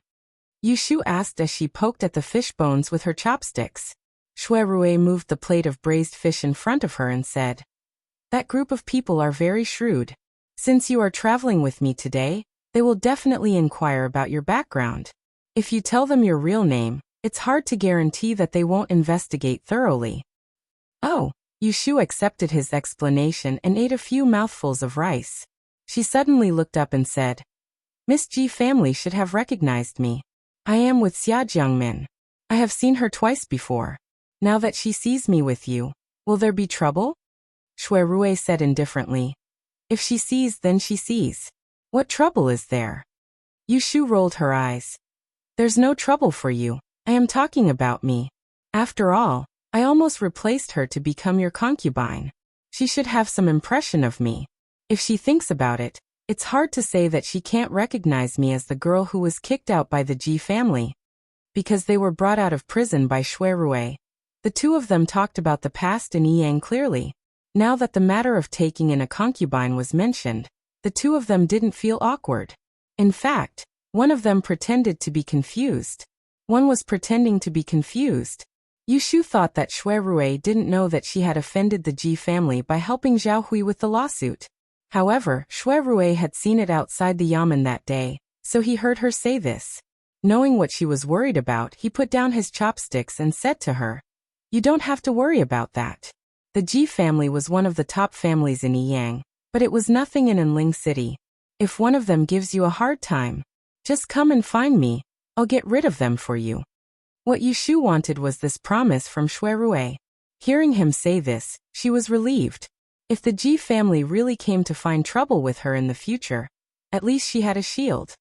Yushu asked as she poked at the fish bones with her chopsticks. Shuai moved the plate of braised fish in front of her and said, "That group of people are very shrewd. Since you are traveling with me today, they will definitely inquire about your background. If you tell them your real name, it's hard to guarantee that they won't investigate thoroughly." "Oh." Yushu accepted his explanation and ate a few mouthfuls of rice. She suddenly looked up and said, "Miss Ji family should have recognized me. I am with Xia Jiangmin. I have seen her twice before. Now that she sees me with you, will there be trouble?" Shuai said indifferently, "If she sees, then she sees. What trouble is there?" Yushu rolled her eyes. "There's no trouble for you. I am talking about me. After all, I almost replaced her to become your concubine. She should have some impression of me. If she thinks about it, it's hard to say that she can't recognize me as the girl who was kicked out by the Ji family." Because they were brought out of prison by Shuai, the 2 of them talked about the past in Yang clearly. Now that the matter of taking in a concubine was mentioned, the 2 of them didn't feel awkward. In fact, one of them pretended to be confused. One was pretending to be confused. Yushu thought that Shui Rui didn't know that she had offended the Ji family by helping Zhao Hui with the lawsuit. However, Shui Rui had seen it outside the yamen that day, so he heard her say this. Knowing what she was worried about, he put down his chopsticks and said to her, "You don't have to worry about that." The Ji family was one of the top families in Yiyang, but it was nothing in Enling City. If one of them gives you a hard time, just come and find me. I'll get rid of them for you. What Yushu wanted was this promise from Shui Rui. Hearing him say this, she was relieved. If the Ji family really came to find trouble with her in the future, at least she had a shield.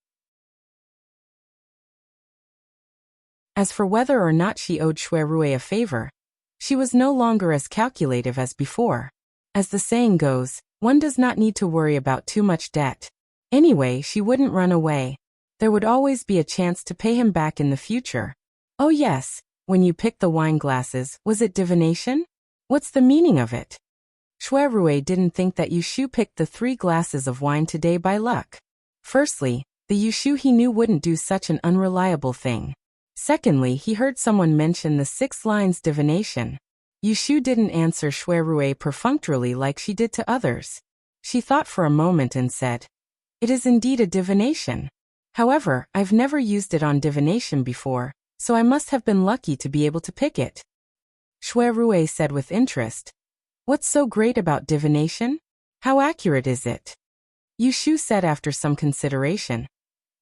As for whether or not she owed Shui Rui a favor, she was no longer as calculative as before. As the saying goes, one does not need to worry about too much debt. Anyway, she wouldn't run away. There would always be a chance to pay him back in the future. Oh yes, when you picked the wine glasses, was it divination? What's the meaning of it? Shui Rui didn't think that Yushu picked the 3 glasses of wine today by luck. Firstly, the Yushu he knew wouldn't do such an unreliable thing. Secondly, he heard someone mention the 6 lines divination. Yushu didn't answer Shui Rui perfunctorily like she did to others. She thought for a moment and said, "It is indeed a divination. However, I've never used it on divination before, so I must have been lucky to be able to pick it." Shui Rui said with interest, "What's so great about divination? How accurate is it?" Yushu said after some consideration,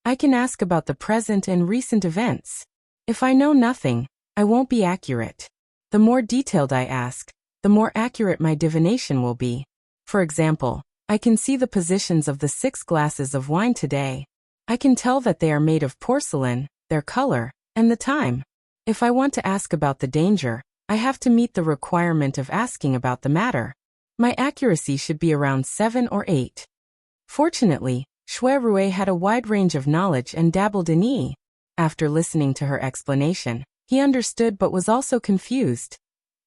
"I can ask about the present and recent events. If I know nothing, I won't be accurate. The more detailed I ask, the more accurate my divination will be. For example, I can see the positions of the 6 glasses of wine today. I can tell that they are made of porcelain, their color, and the time. If I want to ask about the danger, I have to meet the requirement of asking about the matter. My accuracy should be around 7 or 8. Fortunately, Shui Rui had a wide range of knowledge and dabbled in Yi. After listening to her explanation, he understood but was also confused.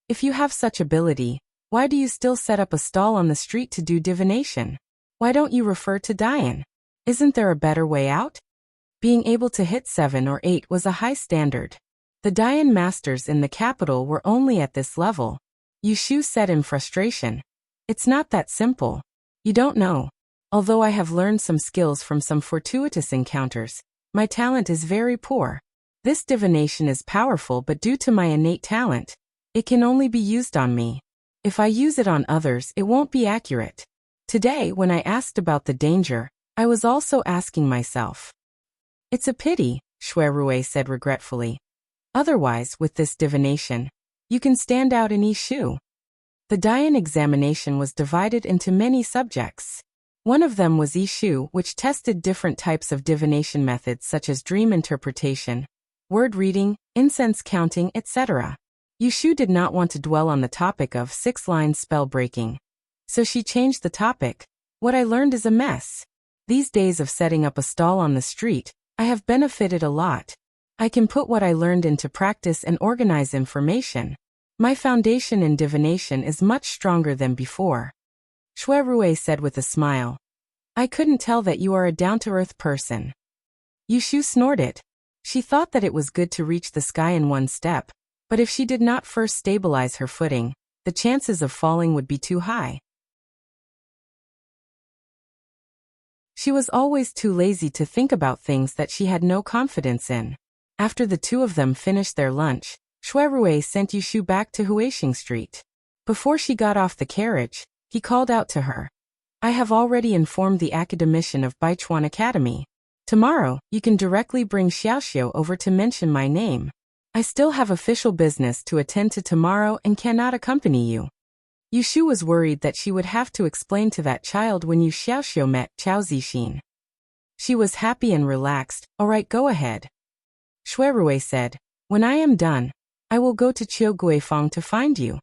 If you have such ability, why do you still set up a stall on the street to do divination? Why don't you refer to Dian? Isn't there a better way out? Being able to hit 7 or 8 was a high standard. The Dian masters in the capital were only at this level. Yushu said in frustration, "It's not that simple. You don't know. Although I have learned some skills from some fortuitous encounters, my talent is very poor. This divination is powerful, but due to my innate talent, it can only be used on me. If I use it on others, it won't be accurate. Today, when I asked about the danger, I was also asking myself." "It's a pity," Shui Rui said regretfully. "Otherwise, with this divination, you can stand out in Yishu." The Dian examination was divided into many subjects. One of them was Yishu, which tested different types of divination methods such as dream interpretation, word reading, incense counting, etc. Yushu did not want to dwell on the topic of 6-line spell breaking. So she changed the topic. "What I learned is a mess. These days of setting up a stall on the street, I have benefited a lot. I can put what I learned into practice and organize information. My foundation in divination is much stronger than before." Shui Rui said with a smile, "I couldn't tell that you are a down-to-earth person." Yushu snorted. She thought that it was good to reach the sky in one step, but if she did not first stabilize her footing, the chances of falling would be too high. She was always too lazy to think about things that she had no confidence in. After the two of them finished their lunch, Shui Rui sent Yushu back to Huixing Street. Before she got off the carriage, he called out to her, "I have already informed the academician of Baichuan Academy. Tomorrow, you can directly bring Xiaoxiu over to mention my name. I still have official business to attend to tomorrow and cannot accompany you." Yushu was worried that she would have to explain to that child when Yu Xiaoxiu met Chao Zixin. She was happy and relaxed. "All right, go ahead." Shui Rui said, "When I am done, I will go to Qiu Guifang to find you."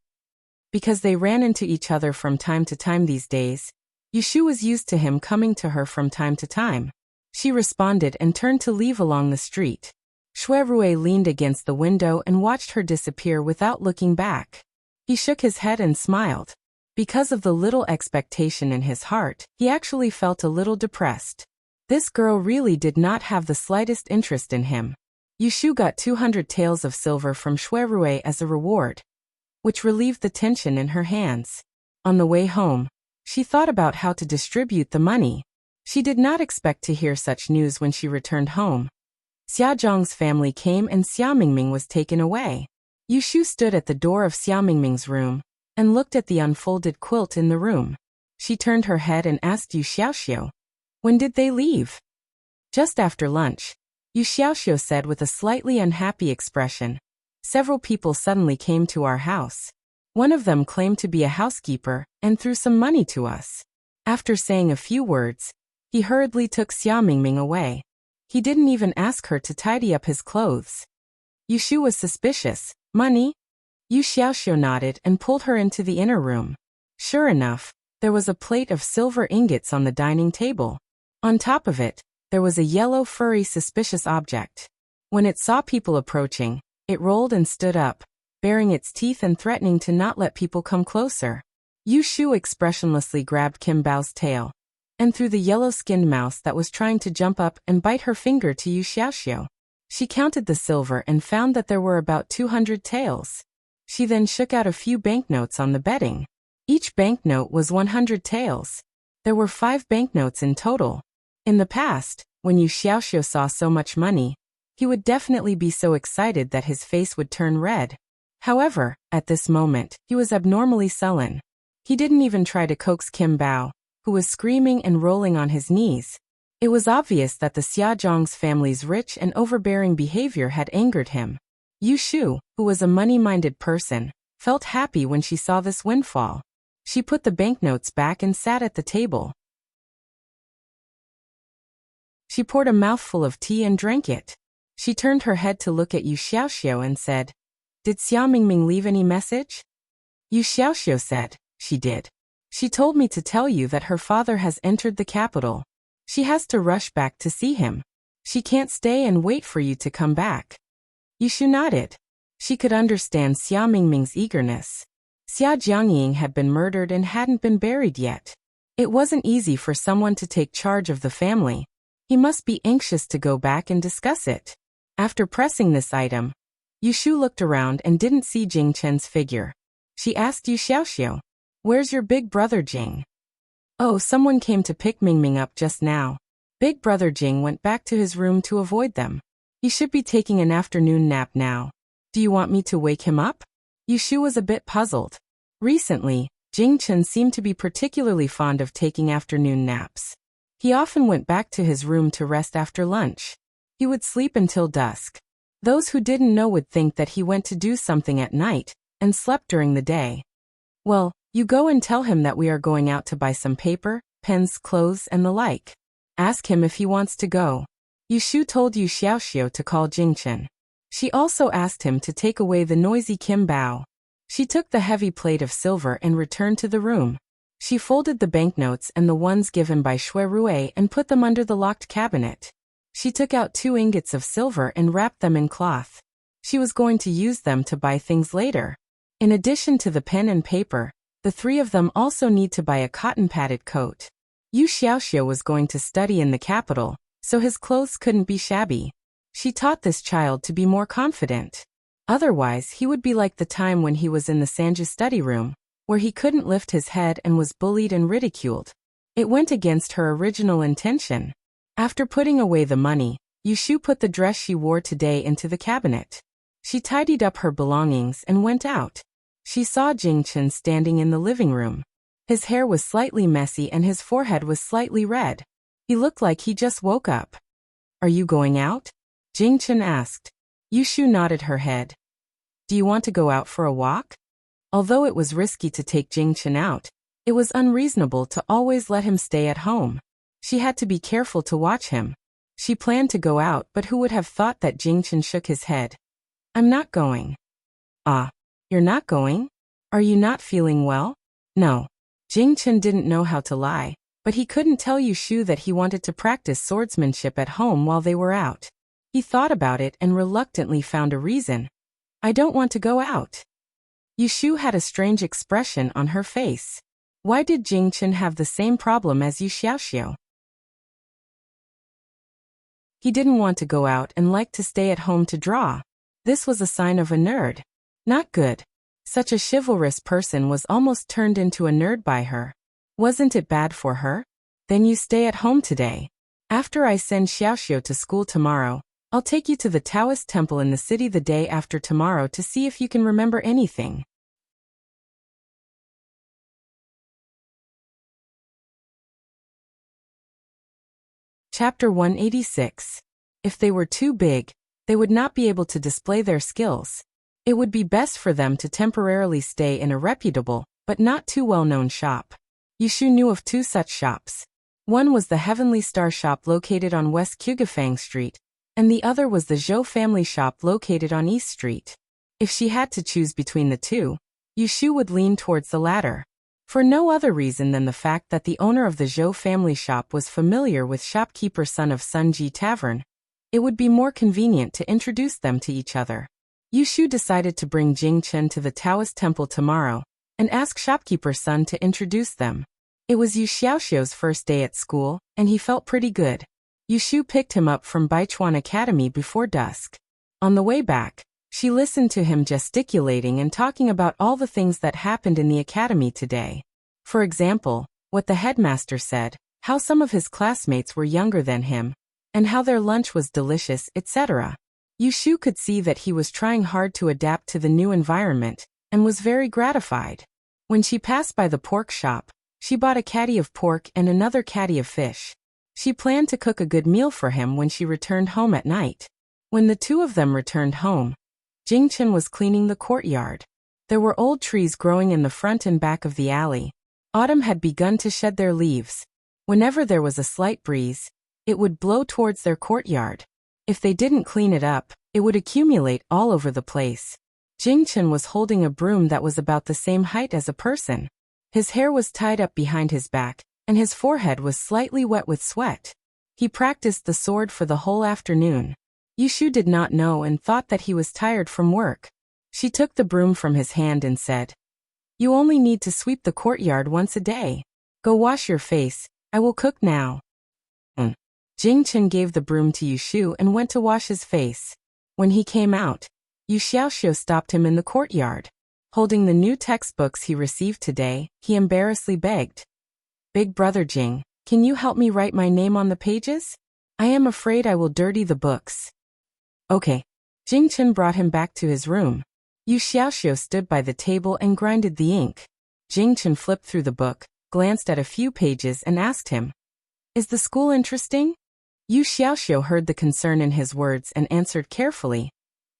Because they ran into each other from time to time these days, Yushu was used to him coming to her from time to time. She responded and turned to leave along the street. Shui Rui leaned against the window and watched her disappear without looking back. He shook his head and smiled. Because of the little expectation in his heart, he actually felt a little depressed. This girl really did not have the slightest interest in him. Yushu got 200 taels of silver from Shuirue as a reward, which relieved the tension in her hands. On the way home, she thought about how to distribute the money. She did not expect to hear such news when she returned home. Xia Zhang's family came and Xia Mingming was taken away. Yushu stood at the door of Xia Mingming's room and looked at the unfolded quilt in the room. She turned her head and asked Yu Xiaoxiu, "When did they leave?" "Just after lunch," Yu Xiaoxiu said with a slightly unhappy expression. "Several people suddenly came to our house. One of them claimed to be a housekeeper and threw some money to us. After saying a few words, he hurriedly took Xia Mingming away. He didn't even ask her to tidy up his clothes." Yushu was suspicious. "Money?" Yu Xiaoxiu nodded and pulled her into the inner room. Sure enough, there was a plate of silver ingots on the dining table. On top of it, there was a yellow furry suspicious object. When it saw people approaching, it rolled and stood up, baring its teeth and threatening to not let people come closer. Yushu expressionlessly grabbed Kim Bao's tail and threw the yellow-skinned mouse that was trying to jump up and bite her finger to Yu Xiaoxiu. She counted the silver and found that there were about 200 taels. She then shook out a few banknotes on the bedding. Each banknote was 100 taels. There were 5 banknotes in total. In the past, when Yu Xiaoxiu saw so much money, he would definitely be so excited that his face would turn red. However, at this moment, he was abnormally sullen. He didn't even try to coax Kim Bao, who was screaming and rolling on his knees. It was obvious that the Xiaozhang's family's rich and overbearing behavior had angered him. Yushu, who was a money-minded person, felt happy when she saw this windfall. She put the banknotes back and sat at the table. She poured a mouthful of tea and drank it. She turned her head to look at Yu Xiaoxiu and said, "Did Xia Mingming leave any message?" Yu Xiaoxiu said, "She did. She told me to tell you that her father has entered the capital. She has to rush back to see him. She can't stay and wait for you to come back." Yushu nodded. She could understand Xia Mingming's eagerness. Xia Jiangying had been murdered and hadn't been buried yet. It wasn't easy for someone to take charge of the family. He must be anxious to go back and discuss it. After pressing this item, Yushu looked around and didn't see Jing Chen's figure. She asked Yu Xiaoxiu, "Where's your big brother Jing?" "Oh, someone came to pick Mingming up just now." Big brother Jing went back to his room to avoid them. "He should be taking an afternoon nap now. Do you want me to wake him up?" Yushu was a bit puzzled. Recently, Jing Chen seemed to be particularly fond of taking afternoon naps. He often went back to his room to rest after lunch. He would sleep until dusk. Those who didn't know would think that he went to do something at night and slept during the day. "Well, you go and tell him that we are going out to buy some paper, pens, clothes, and the like. Ask him if he wants to go." Yushu told Yu Xiaoxiu to call Jingchen. She also asked him to take away the noisy Kim Bao. She took the heavy plate of silver and returned to the room. She folded the banknotes and the ones given by Shuirue and put them under the locked cabinet. She took out 2 ingots of silver and wrapped them in cloth. She was going to use them to buy things later. In addition to the pen and paper, the 3 of them also need to buy a cotton-padded coat. Yu Xiaoxiu was going to study in the capital, so his clothes couldn't be shabby. She taught this child to be more confident. Otherwise, he would be like the time when he was in the Sanju study room, where he couldn't lift his head and was bullied and ridiculed. It went against her original intention. After putting away the money, Yushu put the dress she wore today into the cabinet. She tidied up her belongings and went out. She saw Jingchen standing in the living room. His hair was slightly messy and his forehead was slightly red. He looked like he just woke up. "Are you going out?" Jingchen asked. Yushu nodded her head. "Do you want to go out for a walk?" Although it was risky to take Jingchen out, it was unreasonable to always let him stay at home. She had to be careful to watch him. She planned to go out, but who would have thought that Jingchen shook his head. "I'm not going." "Ah, you're not going? Are you not feeling well?" "No." Jingchen didn't know how to lie, but he couldn't tell Yushu that he wanted to practice swordsmanship at home while they were out. He thought about it and reluctantly found a reason. "I don't want to go out." Yushu had a strange expression on her face. Why did Jingchen have the same problem as Yu Xiaoxiu? He didn't want to go out and liked to stay at home to draw. This was a sign of a nerd. Not good. Such a chivalrous person was almost turned into a nerd by her. Wasn't it bad for her? Then you stay at home today. After I send Xiaoxiu to school tomorrow, I'll take you to the Taoist temple in the city the day after tomorrow to see if you can remember anything. Chapter 186. If they were too big, they would not be able to display their skills. It would be best for them to temporarily stay in a reputable, but not too well-known shop. Yushu knew of two such shops. One was the Heavenly Star shop located on West Qugafang Street, and the other was the Zhou family shop located on East Street. If she had to choose between the two, Yushu would lean towards the latter. For no other reason than the fact that the owner of the Zhou family shop was familiar with shopkeeper son of Sunji Tavern. It would be more convenient to introduce them to each other. Yushu decided to bring Jingchen to the Taoist temple tomorrow, and ask shopkeeper son to introduce them. It was Yu Xiaoxiu's first day at school, and he felt pretty good. Yushu picked him up from Baichuan Academy before dusk. On the way back, she listened to him gesticulating and talking about all the things that happened in the academy today. For example, what the headmaster said, how some of his classmates were younger than him, and how their lunch was delicious, etc. Yushu could see that he was trying hard to adapt to the new environment, and was very gratified. When she passed by the pork shop, she bought a caddy of pork and another caddy of fish. She planned to cook a good meal for him when she returned home at night. When the two of them returned home, Jingchen was cleaning the courtyard. There were old trees growing in the front and back of the alley. Autumn had begun to shed their leaves. Whenever there was a slight breeze, it would blow towards their courtyard. If they didn't clean it up, it would accumulate all over the place. Jingchen was holding a broom that was about the same height as a person. His hair was tied up behind his back, and his forehead was slightly wet with sweat. He practiced the sword for the whole afternoon. Yushu did not know and thought that he was tired from work. She took the broom from his hand and said, "You only need to sweep the courtyard once a day. Go wash your face, I will cook now." Jingchen gave the broom to Yushu and went to wash his face. When he came out, Yu Xiaoxiu stopped him in the courtyard. Holding the new textbooks he received today, he embarrassedly begged, "Big brother Jing, can you help me write my name on the pages? I am afraid I will dirty the books." Okay. Jingchen brought him back to his room. Yu Xiaoxiu stood by the table and grinded the ink. Jingchen flipped through the book, glanced at a few pages and asked him, "Is the school interesting?" Yu Xiaoxiu heard the concern in his words and answered carefully,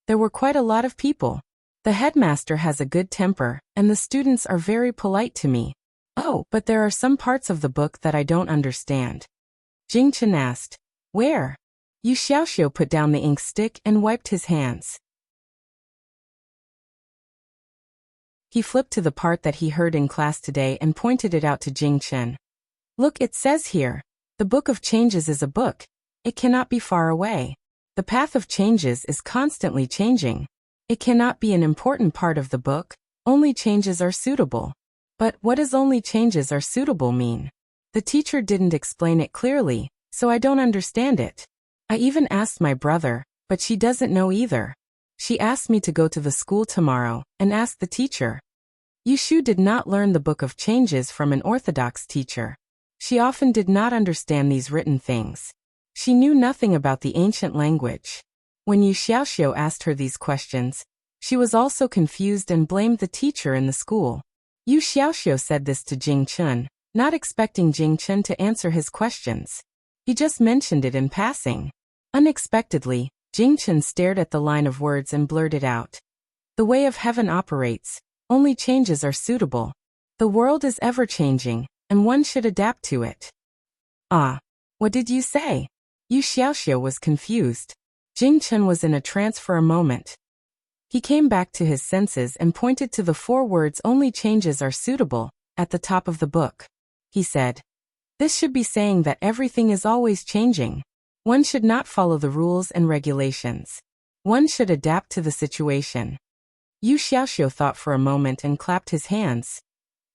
"There were quite a lot of people. The headmaster has a good temper, and the students are very polite to me. Oh, but there are some parts of the book that I don't understand." Jingchen asked, "Where?" Yu Xiaoxiu put down the ink stick and wiped his hands. He flipped to the part that he heard in class today and pointed it out to Jingchen. "Look, it says here, the book of changes is a book. It cannot be far away. The path of changes is constantly changing. It cannot be an important part of the book, only changes are suitable." But what does only changes are suitable mean? The teacher didn't explain it clearly, so I don't understand it. I even asked my brother, but she doesn't know either. She asked me to go to the school tomorrow and ask the teacher. Yushu did not learn the book of changes from an orthodox teacher. She often did not understand these written things. She knew nothing about the ancient language. When Yu Xiaoxiu asked her these questions, she was also confused and blamed the teacher in the school. Yu Xiaoxiu said this to Jingchen, not expecting Jingchen to answer his questions. He just mentioned it in passing. Unexpectedly, Jingchen stared at the line of words and blurted out, "The way of heaven operates, only changes are suitable. The world is ever-changing, and one should adapt to it." "Ah, what did you say?" Yu Xiaoxiu was confused. Jingchen was in a trance for a moment. He came back to his senses and pointed to the 4 words "only changes are suitable" at the top of the book. He said, "This should be saying that everything is always changing. One should not follow the rules and regulations. One should adapt to the situation." Yu Xiaoxiu thought for a moment and clapped his hands.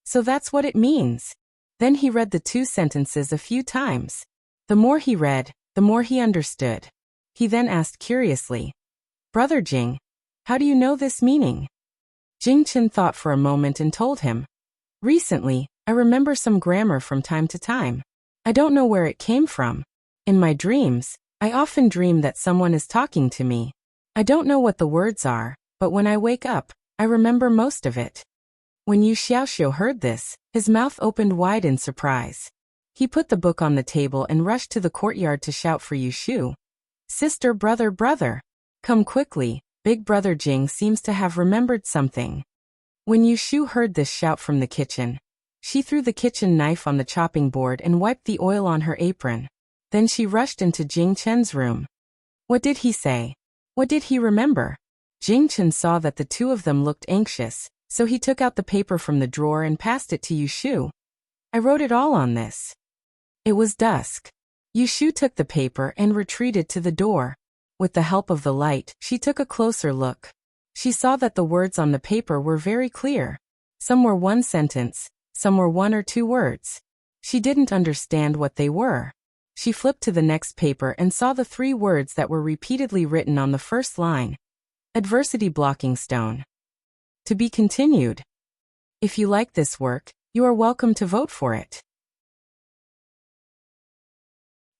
"So that's what it means." Then he read the 2 sentences a few times. The more he read, the more he understood. He then asked curiously, "Brother Jing, how do you know this meaning?" Jing Chen thought for a moment and told him, "Recently, I remember some grammar from time to time. I don't know where it came from. In my dreams, I often dream that someone is talking to me. I don't know what the words are, but when I wake up, I remember most of it." When Yu Xiaoxiu heard this, his mouth opened wide in surprise. He put the book on the table and rushed to the courtyard to shout for Yu Shu. "Sister, brother, brother! Come quickly, big brother Jing seems to have remembered something." When Yu Shu heard this shout from the kitchen, she threw the kitchen knife on the chopping board and wiped the oil on her apron. Then she rushed into Jing Chen's room. What did he say? What did he remember? Jing Chen saw that the two of them looked anxious, so he took out the paper from the drawer and passed it to Yu Shu. "I wrote it all on this." It was dusk. Yu Shu took the paper and retreated to the door. With the help of the light, she took a closer look. She saw that the words on the paper were very clear. Some were one sentence, some were one or two words. She didn't understand what they were. She flipped to the next paper and saw the three words that were repeatedly written on the first line. Adversity blocking stone. To be continued. If you like this work, you are welcome to vote for it.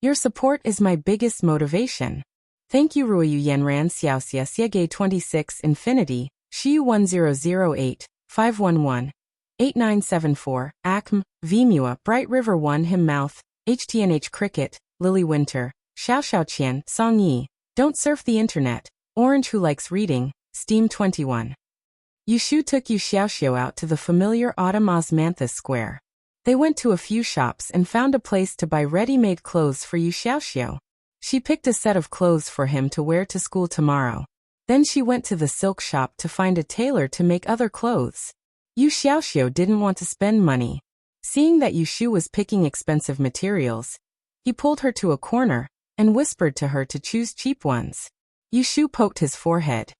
Your support is my biggest motivation. Thank you. Ruiyu Yanran Xiaoxia Siege 26 Infinity, Shiyu 1008, 511, 8974, Acme, Vimua, Bright River 1 Himmouth, HTNH Cricket, Lily Winter, Xiao Xiaoqian, Song Yi, Don't Surf the Internet, Orange Who Likes Reading, Steam 21. Yu Shu took Yu Xiaoxiu out to the familiar autumn osmanthus square. They went to a few shops and found a place to buy ready-made clothes for Yu Xiaoxiu. She picked a set of clothes for him to wear to school tomorrow. Then she went to the silk shop to find a tailor to make other clothes. Yu Xiaoxiu didn't want to spend money. Seeing that Yu Shu was picking expensive materials, he pulled her to a corner and whispered to her to choose cheap ones. Yu Shu poked his forehead.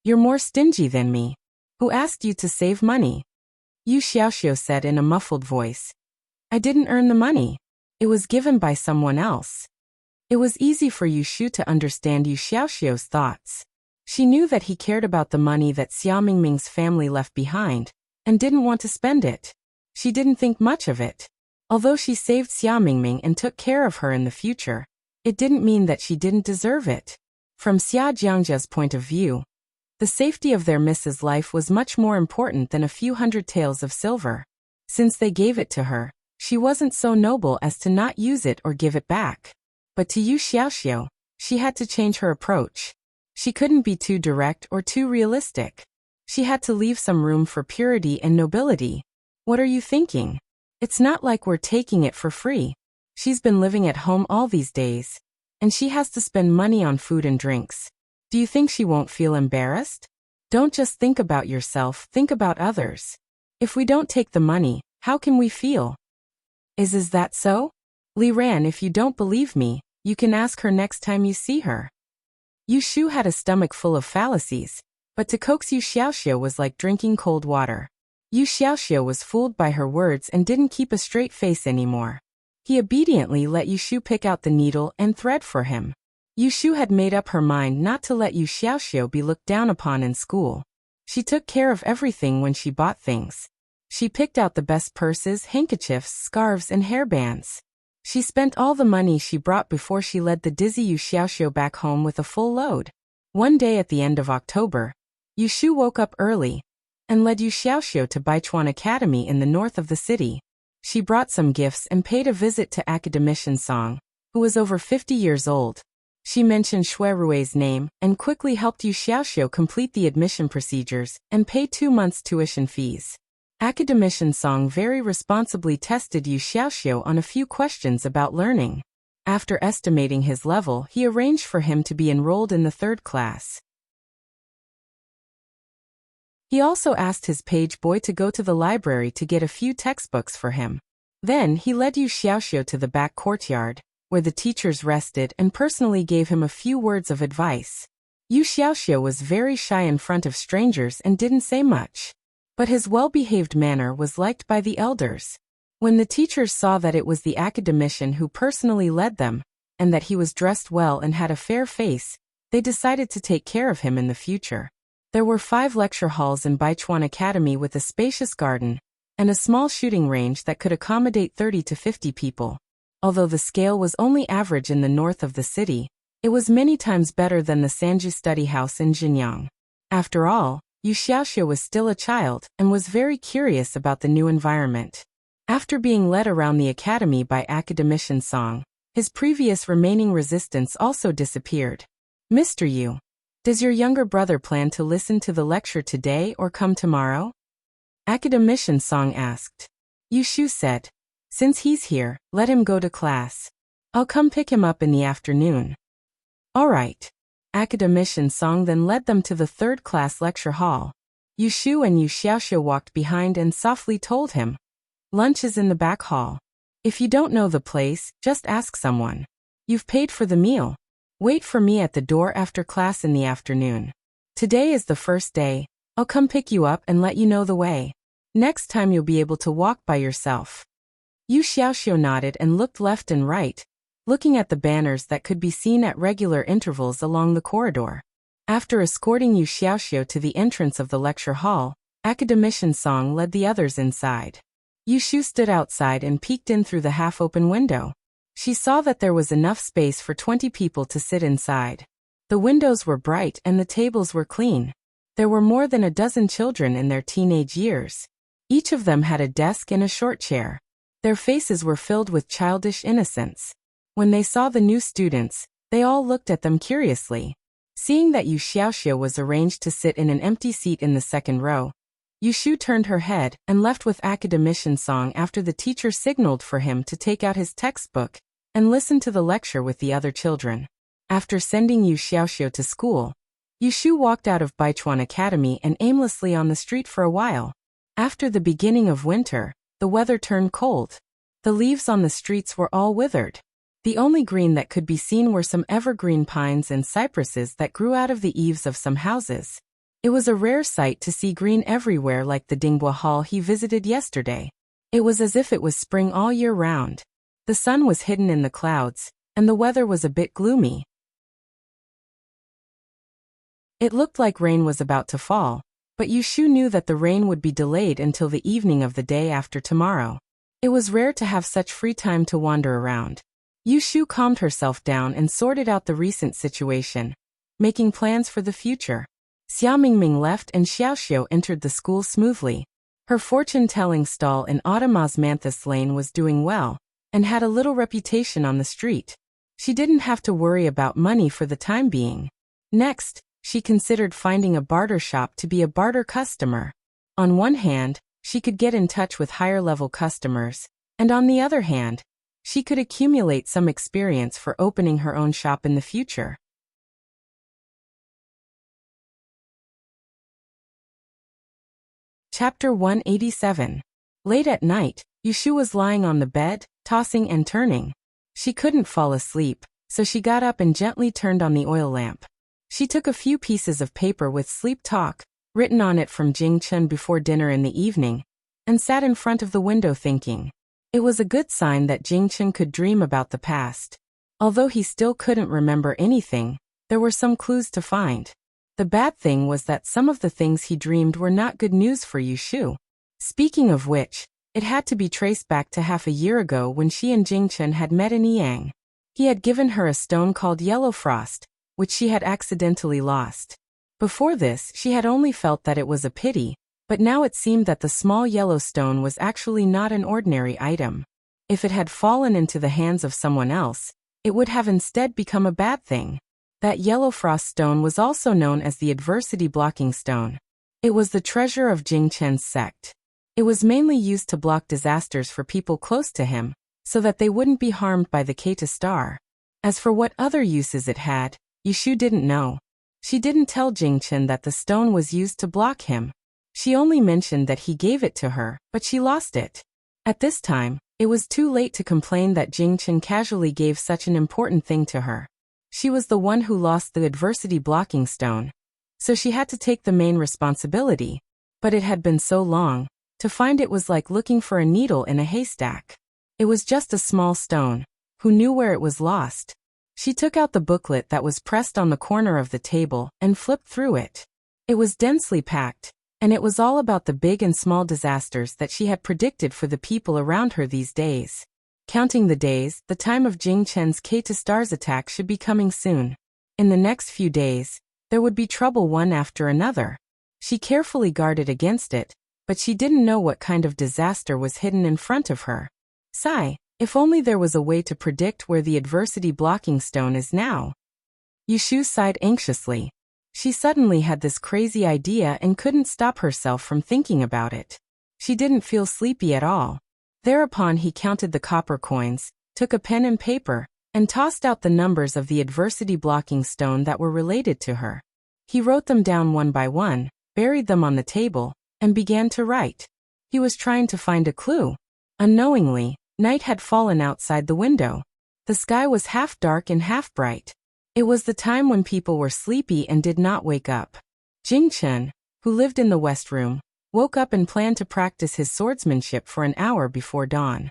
"You're more stingy than me. Who asked you to save money?" Yu Xiaoxiu said in a muffled voice. "I didn't earn the money. It was given by someone else." It was easy for Yu Shu to understand Yu Xiaoxiu's thoughts. She knew that he cared about the money that Xia Mingming's family left behind, and didn't want to spend it. She didn't think much of it. Although she saved Xia Mingming and took care of her in the future, it didn't mean that she didn't deserve it. From Xia Jiangjia's point of view, the safety of their Mrs. Life was much more important than a few hundred taels of silver. Since they gave it to her, she wasn't so noble as to not use it or give it back. But to Yu Xiaoxiu, she had to change her approach. She couldn't be too direct or too realistic. She had to leave some room for purity and nobility. What are you thinking? It's not like we're taking it for free. She's been living at home all these days, and she has to spend money on food and drinks. Do you think she won't feel embarrassed? Don't just think about yourself, think about others. If we don't take the money, how can we feel? Is that so? Li Ran, if you don't believe me, you can ask her next time you see her. Yu Shu had a stomach full of fallacies, but to coax Yu Xiaoxiu was like drinking cold water. Yu Xiaoxiu was fooled by her words and didn't keep a straight face anymore. He obediently let Yu Shu pick out the needle and thread for him. Yu Shu had made up her mind not to let Yu Xiaoxiu be looked down upon in school. She took care of everything when she bought things. She picked out the best purses, handkerchiefs, scarves, and hairbands. She spent all the money she brought before she led the dizzy Yu Xiaoxiu back home with a full load. One day at the end of October, Yu Shu woke up early and led Yu Xiaoxiu to Baichuan Academy in the north of the city. She brought some gifts and paid a visit to Academician Song, who was over 50 years old. She mentioned Shui Rui's name and quickly helped Yu Xiaoxiu complete the admission procedures and pay 2 months' tuition fees. Academician Song very responsibly tested Yu Xiaoxiu on a few questions about learning. After estimating his level, he arranged for him to be enrolled in the 3rd class. He also asked his page boy to go to the library to get a few textbooks for him. Then he led Yu Xiaoxiu to the back courtyard, where the teachers rested, and personally gave him a few words of advice. Yu Xiaoxiu was very shy in front of strangers and didn't say much. But his well-behaved manner was liked by the elders. When the teachers saw that it was the academician who personally led them, and that he was dressed well and had a fair face, they decided to take care of him in the future. There were 5 lecture halls in Baichuan Academy with a spacious garden, and a small shooting range that could accommodate 30 to 50 people. Although the scale was only average in the north of the city, it was many times better than the Sanju study house in Jinyang. After all, Yu Xiaoxiu was still a child and was very curious about the new environment. After being led around the academy by academician Song, his previous remaining resistance also disappeared. Mr. Yu, does your younger brother plan to listen to the lecture today or come tomorrow? Academician Song asked. Yu Shu said, since he's here, let him go to class. I'll come pick him up in the afternoon. All right. Academician Song then led them to the 3rd class lecture hall. Yu Shu and Yu Xiaoxiu walked behind and softly told him, lunch is in the back hall. If you don't know the place, just ask someone. You've paid for the meal. Wait for me at the door after class in the afternoon. Today is the first day. I'll come pick you up and let you know the way. Next time you'll be able to walk by yourself. Yu Xiaoxiu nodded and looked left and right, looking at the banners that could be seen at regular intervals along the corridor. After escorting Yu Xiaoxiu to the entrance of the lecture hall, academician Song led the others inside. Yu Shu stood outside and peeked in through the half-open window. She saw that there was enough space for 20 people to sit inside. The windows were bright and the tables were clean. There were more than a dozen children in their teenage years. Each of them had a desk and a short chair. Their faces were filled with childish innocence. When they saw the new students, they all looked at them curiously. Seeing that Yu Xiaoxiu was arranged to sit in an empty seat in the 2nd row, Yu Shu turned her head and left with academician Song after the teacher signaled for him to take out his textbook and listen to the lecture with the other children. After sending Yu Xiaoxiu to school, Yu Shu walked out of Baichuan Academy and aimlessly on the street for a while. After the beginning of winter, the weather turned cold. The leaves on the streets were all withered. The only green that could be seen were some evergreen pines and cypresses that grew out of the eaves of some houses. It was a rare sight to see green everywhere like the Dingbua Hall he visited yesterday. It was as if it was spring all year round. The sun was hidden in the clouds, and the weather was a bit gloomy. It looked like rain was about to fall, but Yu Shu knew that the rain would be delayed until the evening of the day after tomorrow. It was rare to have such free time to wander around. Yu Shu calmed herself down and sorted out the recent situation, making plans for the future. Xia Mingming left and Xiaoxiu entered the school smoothly. Her fortune-telling stall in Osmanthus Lane was doing well, and had a little reputation on the street. She didn't have to worry about money for the time being. Next, she considered finding a barter shop to be a barter customer. On one hand, she could get in touch with higher-level customers, and on the other hand, she could accumulate some experience for opening her own shop in the future. Chapter 187. Late at night, Yu Shu was lying on the bed, tossing and turning. She couldn't fall asleep, so she got up and gently turned on the oil lamp. She took a few pieces of paper with sleep talk written on it from Jing Chen before dinner in the evening, and sat in front of the window thinking. It was a good sign that Jing Chen could dream about the past. Although he still couldn't remember anything, there were some clues to find. The bad thing was that some of the things he dreamed were not good news for Yu Shu. Speaking of which, it had to be traced back to half a year ago when she and Jing Chen had met in Yang. He had given her a stone called Yellow Frost, which she had accidentally lost. Before this, she had only felt that it was a pity, but now it seemed that the small yellow stone was actually not an ordinary item. If it had fallen into the hands of someone else, it would have instead become a bad thing. That yellow frost stone was also known as the adversity blocking stone. It was the treasure of Jing Chen's sect. It was mainly used to block disasters for people close to him, so that they wouldn't be harmed by the Keita star. As for what other uses it had, Yu Shu didn't know. She didn't tell Jing Chen that the stone was used to block him. She only mentioned that he gave it to her, but she lost it. At this time, it was too late to complain that Jing Chen casually gave such an important thing to her. She was the one who lost the adversity blocking stone, so she had to take the main responsibility. But it had been so long, to find it was like looking for a needle in a haystack. It was just a small stone. Who knew where it was lost? She took out the booklet that was pressed on the corner of the table and flipped through it. It was densely packed, and it was all about the big and small disasters that she had predicted for the people around her these days. Counting the days, the time of Jing Chen's K-to-Stars attack should be coming soon. In the next few days, there would be trouble one after another. She carefully guarded against it, but she didn't know what kind of disaster was hidden in front of her. Sigh, if only there was a way to predict where the adversity blocking stone is now. Yushu sighed anxiously. She suddenly had this crazy idea and couldn't stop herself from thinking about it. She didn't feel sleepy at all. Thereupon he counted the copper coins, took a pen and paper, and tossed out the numbers of the adversity blocking stone that were related to her. He wrote them down one by one, buried them on the table, and began to write. He was trying to find a clue. Unknowingly, night had fallen outside the window. The sky was half dark and half bright. It was the time when people were sleepy and did not wake up. Jing Chen, who lived in the west room, woke up and planned to practice his swordsmanship for an hour before dawn.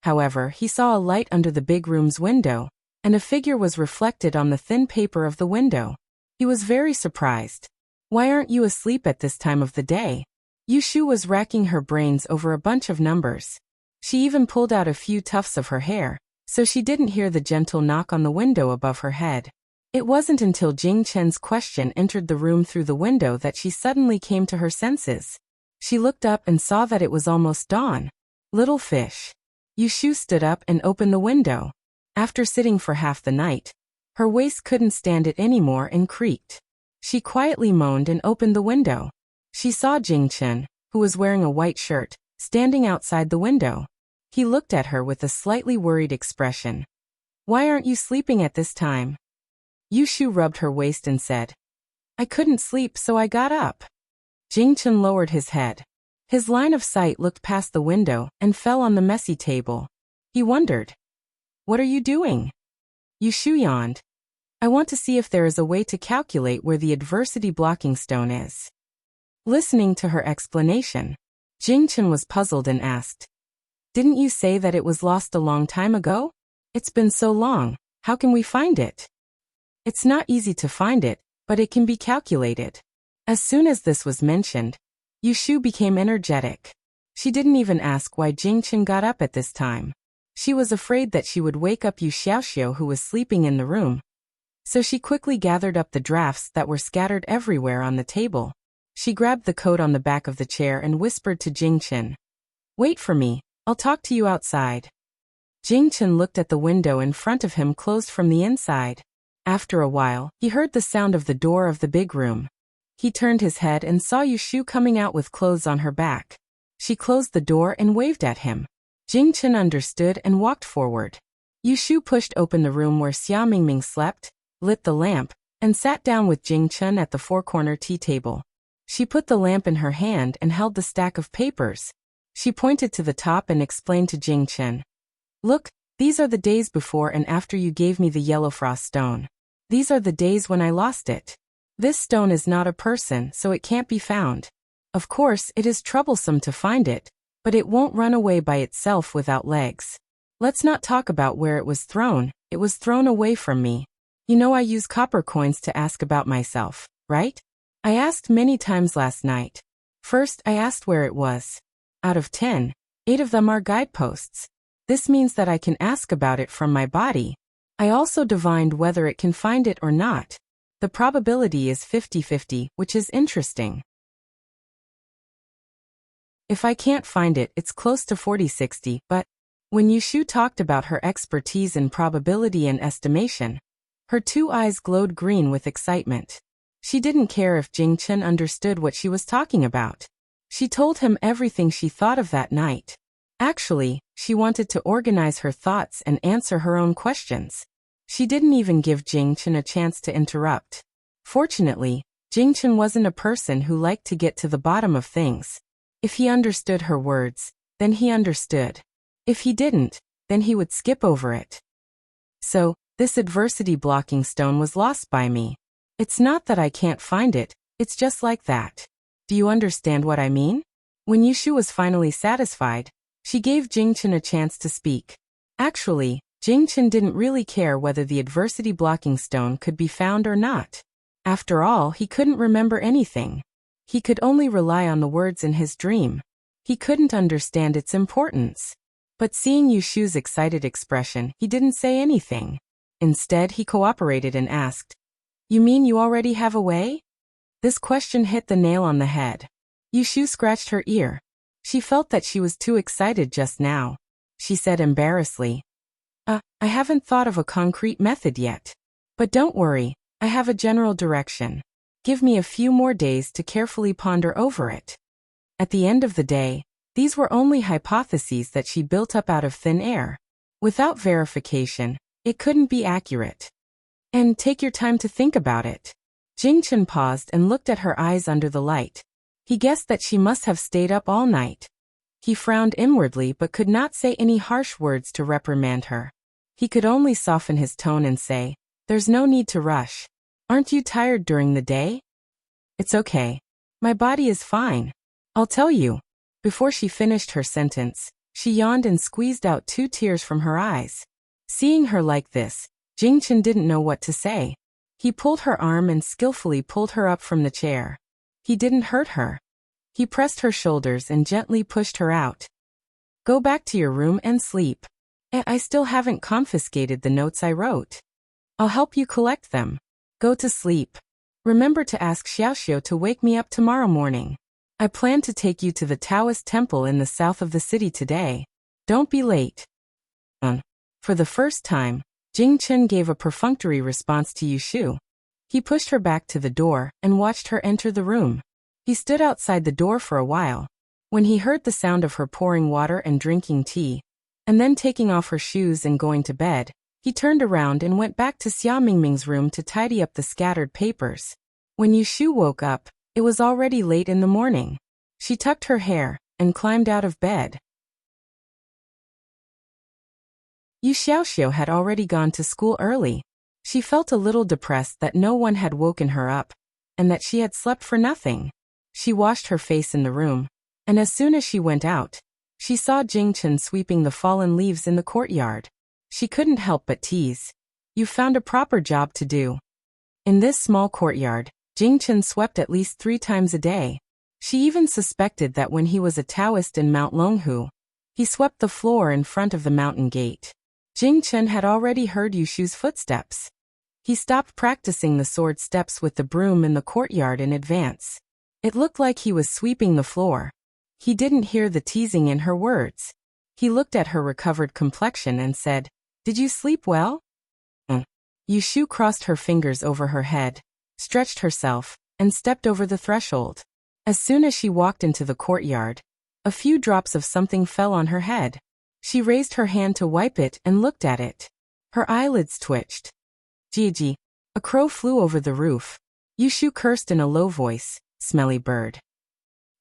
However, he saw a light under the big room's window, and a figure was reflected on the thin paper of the window. He was very surprised. "Why aren't you asleep at this time of the day?" Yushu was racking her brains over a bunch of numbers. She even pulled out a few tufts of her hair, so she didn't hear the gentle knock on the window above her head. It wasn't until Jing Chen's question entered the room through the window that she suddenly came to her senses. She looked up and saw that it was almost dawn. Little fish. Yushu stood up and opened the window. After sitting for half the night, her waist couldn't stand it anymore and creaked. She quietly moaned and opened the window. She saw Jing Chen, who was wearing a white shirt, standing outside the window. He looked at her with a slightly worried expression. "Why aren't you sleeping at this time?" Yushu rubbed her waist and said, "I couldn't sleep, so I got up." Jing Chen lowered his head. His line of sight looked past the window and fell on the messy table. He wondered, "What are you doing?" Yushu yawned. "I want to see if there is a way to calculate where the adversity blocking stone is." Listening to her explanation, Jing Chen was puzzled and asked, "Didn't you say that it was lost a long time ago? It's been so long, how can we find it?" "It's not easy to find it, but it can be calculated." As soon as this was mentioned, Yushu became energetic. She didn't even ask why Jing Chen got up at this time. She was afraid that she would wake up Yu Xiaoxiu, who was sleeping in the room. So she quickly gathered up the drafts that were scattered everywhere on the table. She grabbed the coat on the back of the chair and whispered to Jing Chen, "Wait for me, I'll talk to you outside." Jing Chen looked at the window in front of him closed from the inside. After a while, he heard the sound of the door of the big room. He turned his head and saw Yushu coming out with clothes on her back. She closed the door and waved at him. Jing Chen understood and walked forward. Yushu pushed open the room where Xia Mingming slept, lit the lamp, and sat down with Jing Chen at the four-corner tea table. She put the lamp in her hand and held the stack of papers. She pointed to the top and explained to Jing Chen, "Look, these are the days before and after you gave me the yellow frost stone. These are the days when I lost it. This stone is not a person, so it can't be found. Of course, it is troublesome to find it, but it won't run away by itself without legs. Let's not talk about where it was thrown. It was thrown away from me. You know I use copper coins to ask about myself, right? I asked many times last night. First, I asked where it was. Out of 10, 8 of them are guideposts. This means that I can ask about it from my body. I also divined whether it can find it or not. The probability is 50-50, which is interesting. If I can't find it, it's close to 40-60, but when Yushu talked about her expertise in probability and estimation, her two eyes glowed green with excitement. She didn't care if Jing Chen understood what she was talking about. She told him everything she thought of that night. Actually, she wanted to organize her thoughts and answer her own questions. She didn't even give Jing Chen a chance to interrupt. Fortunately, Jing Chen wasn't a person who liked to get to the bottom of things. If he understood her words, then he understood. If he didn't, then he would skip over it. So, this adversity blocking stone was lost by me. It's not that I can't find it, it's just like that. Do you understand what I mean? When Yushu was finally satisfied, she gave Jing Chen a chance to speak. Actually, Jing Chen didn't really care whether the adversity blocking stone could be found or not. After all, he couldn't remember anything. He could only rely on the words in his dream. He couldn't understand its importance. But seeing Yushu's excited expression, he didn't say anything. Instead, he cooperated and asked, "You mean you already have a way?" This question hit the nail on the head. Yushu scratched her ear. She felt that she was too excited just now. She said embarrassedly, I haven't thought of a concrete method yet. But don't worry, I have a general direction. Give me a few more days to carefully ponder over it. At the end of the day, these were only hypotheses that she built up out of thin air. Without verification, it couldn't be accurate. And take your time to think about it. Jing Chen paused and looked at her eyes under the light. He guessed that she must have stayed up all night. He frowned inwardly but could not say any harsh words to reprimand her. He could only soften his tone and say, "There's no need to rush. Aren't you tired during the day?" "It's okay. My body is fine. I'll tell you." Before she finished her sentence, she yawned and squeezed out 2 tears from her eyes. Seeing her like this, Jing Chen didn't know what to say. He pulled her arm and skillfully pulled her up from the chair. He didn't hurt her. He pressed her shoulders and gently pushed her out. "Go back to your room and sleep. I still haven't confiscated the notes I wrote. I'll help you collect them. Go to sleep. Remember to ask Xiaoxiu to wake me up tomorrow morning. I plan to take you to the Taoist temple in the south of the city today. Don't be late." For the first time, Jing Chen gave a perfunctory response to Yushu. He pushed her back to the door and watched her enter the room. He stood outside the door for a while. When he heard the sound of her pouring water and drinking tea, and then taking off her shoes and going to bed, he turned around and went back to Xia Mingming's room to tidy up the scattered papers. When Yushu woke up, it was already late in the morning. She tucked her hair and climbed out of bed. Yu Xiaoxiu had already gone to school early. She felt a little depressed that no one had woken her up, and that she had slept for nothing. She washed her face in the room, and as soon as she went out, she saw Jing Chen sweeping the fallen leaves in the courtyard. She couldn't help but tease, "You found a proper job to do." In this small courtyard, Jing Chen swept at least 3 times a day. She even suspected that when he was a Taoist in Mount Longhu, he swept the floor in front of the mountain gate. Jing Chen had already heard Yushu's footsteps. He stopped practicing the sword steps with the broom in the courtyard in advance. It looked like he was sweeping the floor. He didn't hear the teasing in her words. He looked at her recovered complexion and said, "Did you sleep well?" Yushu crossed her fingers over her head, stretched herself, and stepped over the threshold. As soon as she walked into the courtyard, a few drops of something fell on her head. She raised her hand to wipe it and looked at it. Her eyelids twitched. "Gigi." A crow flew over the roof. Yushu cursed in a low voice, "Smelly bird."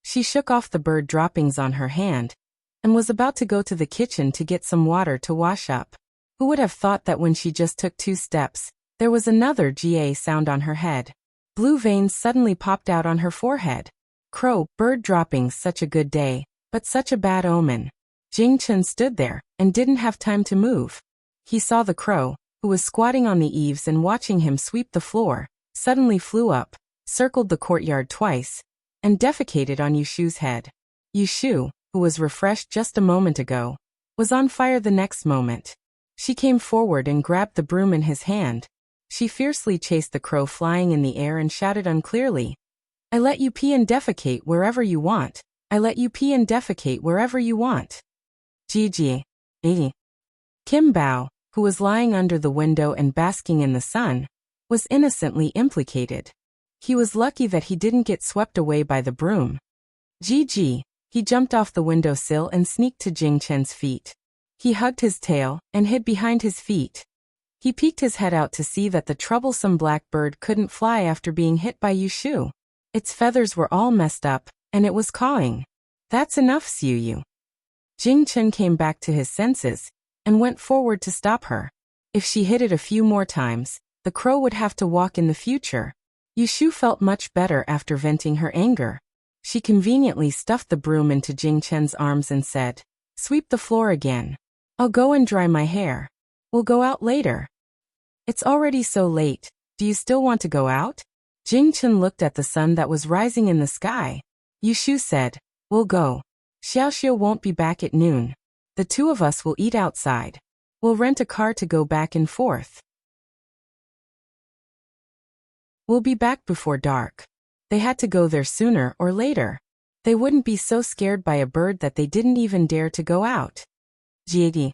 She shook off the bird droppings on her hand, and was about to go to the kitchen to get some water to wash up. Who would have thought that when she just took 2 steps, there was another GA sound on her head. Blue veins suddenly popped out on her forehead. Crow, bird droppings, such a good day, but such a bad omen. Jing Chen stood there, and didn't have time to move. He saw the crow, who was squatting on the eaves and watching him sweep the floor, suddenly flew up, circled the courtyard twice, and defecated on Yushu's head. Yushu, who was refreshed just a moment ago, was on fire the next moment. She came forward and grabbed the broom in his hand. She fiercely chased the crow flying in the air and shouted unclearly, "I let you pee and defecate wherever you want. I let you pee and defecate wherever you want." Gigi. Kim Bao, who was lying under the window and basking in the sun, was innocently implicated. He was lucky that he didn't get swept away by the broom. Gigi. He jumped off the windowsill and sneaked to Jing Chen's feet. He hugged his tail and hid behind his feet. He peeked his head out to see that the troublesome black bird couldn't fly after being hit by Yushu. Its feathers were all messed up, and it was cawing. "That's enough, Xiuyu." Jing Chen came back to his senses, and went forward to stop her. If she hit it a few more times, the crow would have to walk in the future. Yushu felt much better after venting her anger. She conveniently stuffed the broom into Jing Chen's arms and said, "Sweep the floor again." I'll go and dry my hair. We'll go out later. It's already so late. Do you still want to go out? Jingchen looked at the sun that was rising in the sky. Yushu said, we'll go. Xiaoxiu won't be back at noon. The two of us will eat outside. We'll rent a car to go back and forth. We'll be back before dark. They had to go there sooner or later. They wouldn't be so scared by a bird that they didn't even dare to go out. Jiedi.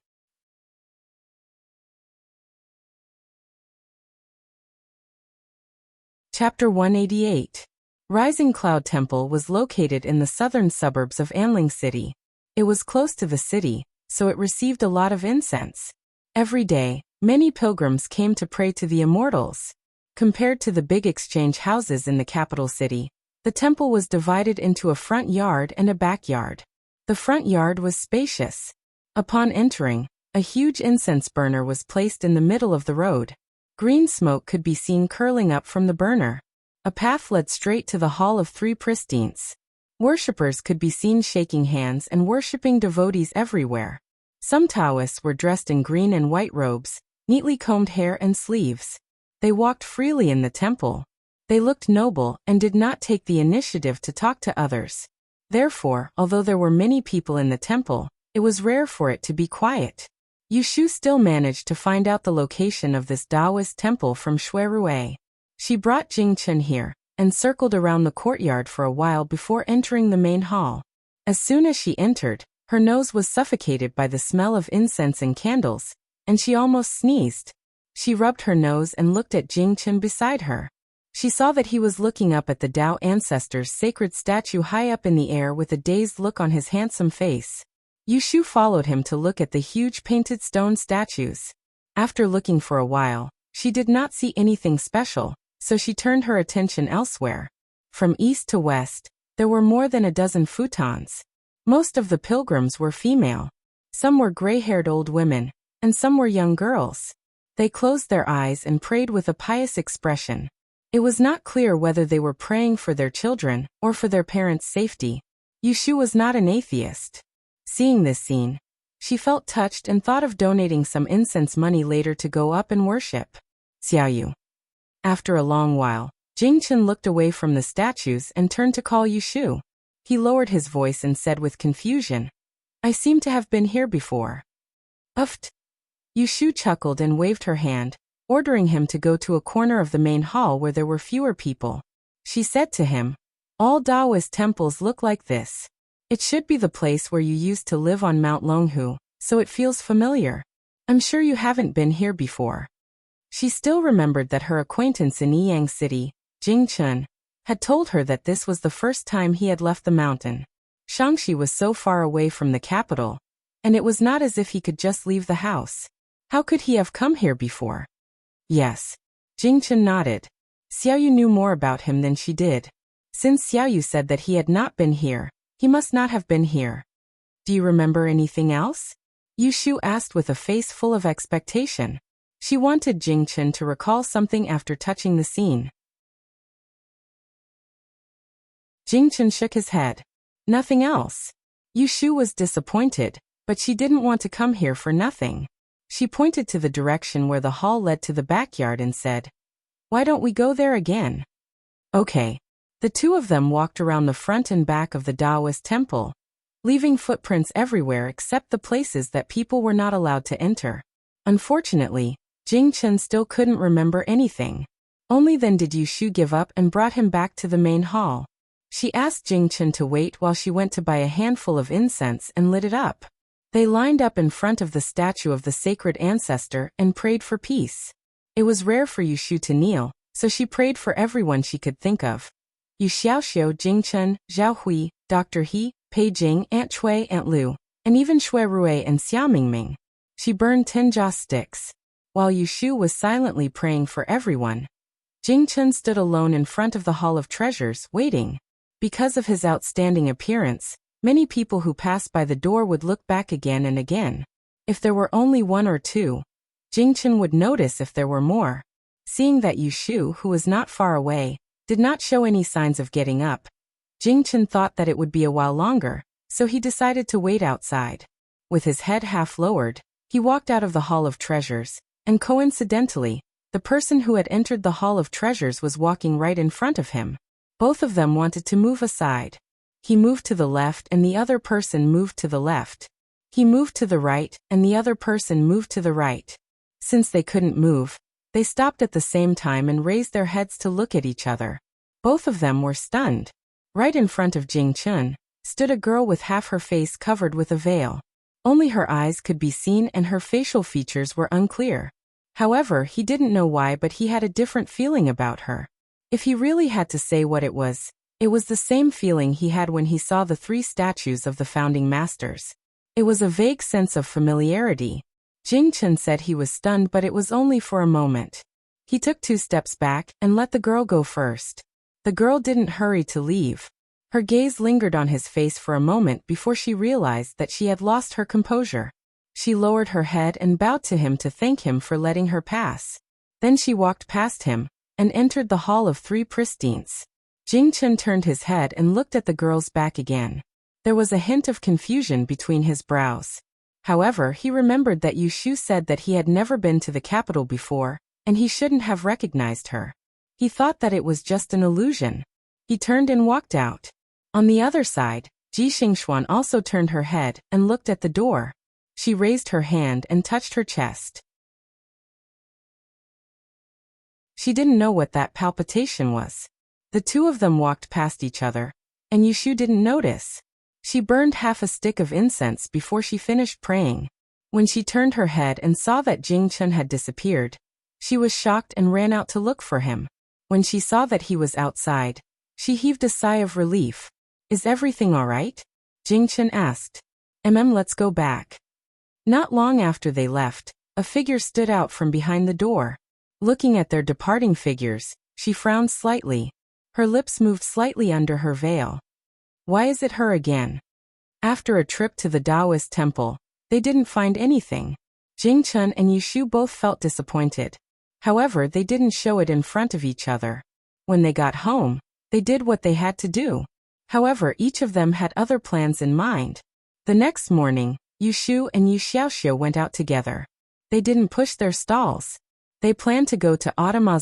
Chapter 188. Rising Cloud Temple was located in the southern suburbs of Anling City. It was close to the city, so it received a lot of incense. Every day, many pilgrims came to pray to the immortals. Compared to the big exchange houses in the capital city, the temple was divided into a front yard and a backyard. The front yard was spacious. Upon entering, a huge incense burner was placed in the middle of the road. Green smoke could be seen curling up from the burner. A path led straight to the Hall of Three Pristines. Worshippers could be seen shaking hands and worshipping devotees everywhere. Some Taoists were dressed in green and white robes, neatly combed hair and sleeves. They walked freely in the temple. They looked noble and did not take the initiative to talk to others. Therefore, although there were many people in the temple, it was rare for it to be quiet. Yushu still managed to find out the location of this Taoist temple from Shuirue. She brought Jingchen here, and circled around the courtyard for a while before entering the main hall. As soon as she entered, her nose was suffocated by the smell of incense and candles, and she almost sneezed. She rubbed her nose and looked at Jingchen beside her. She saw that he was looking up at the Tao ancestor's sacred statue high up in the air with a dazed look on his handsome face. Yushu followed him to look at the huge painted stone statues. After looking for a while, she did not see anything special, so she turned her attention elsewhere. From east to west, there were more than a dozen futons. Most of the pilgrims were female. Some were gray-haired old women, and some were young girls. They closed their eyes and prayed with a pious expression. It was not clear whether they were praying for their children or for their parents' safety. Yushu was not an atheist. Seeing this scene, she felt touched and thought of donating some incense money later to go up and worship. Xiaoyu. After a long while, Jingchen looked away from the statues and turned to call Yushu. He lowered his voice and said with confusion, I seem to have been here before. Uft. Yushu chuckled and waved her hand, ordering him to go to a corner of the main hall where there were fewer people. She said to him, all Taoist temples look like this. It should be the place where you used to live on Mount Longhu, so it feels familiar. I'm sure you haven't been here before. She still remembered that her acquaintance in Yiyang City, Jingchen, had told her that this was the first time he had left the mountain. Shangxi was so far away from the capital, and it was not as if he could just leave the house. How could he have come here before? Yes. Jingchen nodded. Xiaoyu knew more about him than she did. Since Xiaoyu said that he had not been here, he must not have been here. Do you remember anything else? Yushu asked with a face full of expectation. She wanted Jingchen to recall something after touching the scene. Jingchen shook his head. Nothing else. Yushu was disappointed, but she didn't want to come here for nothing. She pointed to the direction where the hall led to the backyard and said, why don't we go there again? Okay. The two of them walked around the front and back of the Taoist temple, leaving footprints everywhere except the places that people were not allowed to enter. Unfortunately, Jingchen still couldn't remember anything. Only then did Yushu give up and brought him back to the main hall. She asked Jingchen to wait while she went to buy a handful of incense and lit it up. They lined up in front of the statue of the sacred ancestor and prayed for peace. It was rare for Yushu to kneel, so she prayed for everyone she could think of. Yu Xiaoxiu, Jingchen, Zhao Hui, Dr. He, Pei Jing, Aunt Cui, Aunt Lu, and even Shuirue and Xiaomingming. She burned 10 joss sticks. While Yushu was silently praying for everyone, Jingchen stood alone in front of the Hall of Treasures, waiting. Because of his outstanding appearance, many people who passed by the door would look back again and again. If there were only one or two, Jingchen would notice if there were more. Seeing that Yushu, who was not far away, did not show any signs of getting up, Jingchen thought that it would be a while longer, so he decided to wait outside. With his head half lowered, He walked out of the Hall of Treasures, and coincidentally, the person who had entered the Hall of Treasures was walking right in front of him. Both of them wanted to move aside. He moved to the left and the other person moved to the left. He moved to the right and the other person moved to the right. Since they couldn't move, they stopped at the same time and raised their heads to look at each other. Both of them were stunned. Right in front of Jing Chun stood a girl with half her face covered with a veil. Only her eyes could be seen and her facial features were unclear. However, he didn't know why, but he had a different feeling about her. If he really had to say what it was the same feeling he had when he saw the 3 statues of the founding masters. It was a vague sense of familiarity. Jing Chun said he was stunned, but it was only for a moment. He took 2 steps back and let the girl go first. The girl didn't hurry to leave. Her gaze lingered on his face for a moment before she realized that she had lost her composure. She lowered her head and bowed to him to thank him for letting her pass. Then she walked past him and entered the Hall of 3 Pristines. Jing Chun turned his head and looked at the girl's back again. There was a hint of confusion between his brows. However, he remembered that Yu Shu said that he had never been to the capital before, and he shouldn't have recognized her. He thought that it was just an illusion. He turned and walked out. On the other side, Ji Xingxuan also turned her head and looked at the door. She raised her hand and touched her chest. She didn't know what that palpitation was. The 2 of them walked past each other, and Yu Shu didn't notice. She burned half a stick of incense before she finished praying. When she turned her head and saw that Jing Chun had disappeared, she was shocked and ran out to look for him. When she saw that he was outside, she heaved a sigh of relief. "Is everything all right?" Jing Chun asked. Let's go back." Not long after they left, a figure stood out from behind the door. Looking at their departing figures, she frowned slightly. Her lips moved slightly under her veil. Why is it her again? After a trip to the Taoist temple, they didn't find anything. Jing Chun and Yu Shu both felt disappointed. However, they didn't show it in front of each other. When they got home, they did what they had to do. However, each of them had other plans in mind. The next morning, Yu Shu and Yu Xiaoxiu went out together. They didn't push their stalls. They planned to go to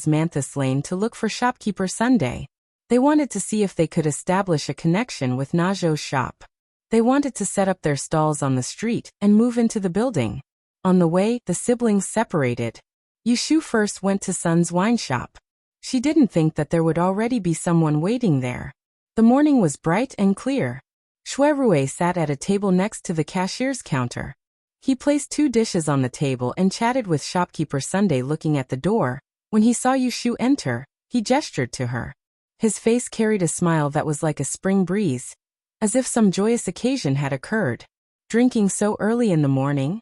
Manthus Lane to look for shopkeeper Sunday. They wanted to see if they could establish a connection with Na Zhou's shop. They wanted to set up their stalls on the street and move into the building. On the way, the siblings separated. Yu Shu first went to Sun's wine shop. She didn't think that there would already be someone waiting there. The morning was bright and clear. Shui Rui sat at a table next to the cashier's counter. He placed 2 dishes on the table and chatted with shopkeeper Sunday. Looking at the door, when he saw Yu Shu enter, he gestured to her. His face carried a smile that was like a spring breeze, as if some joyous occasion had occurred. Drinking so early in the morning?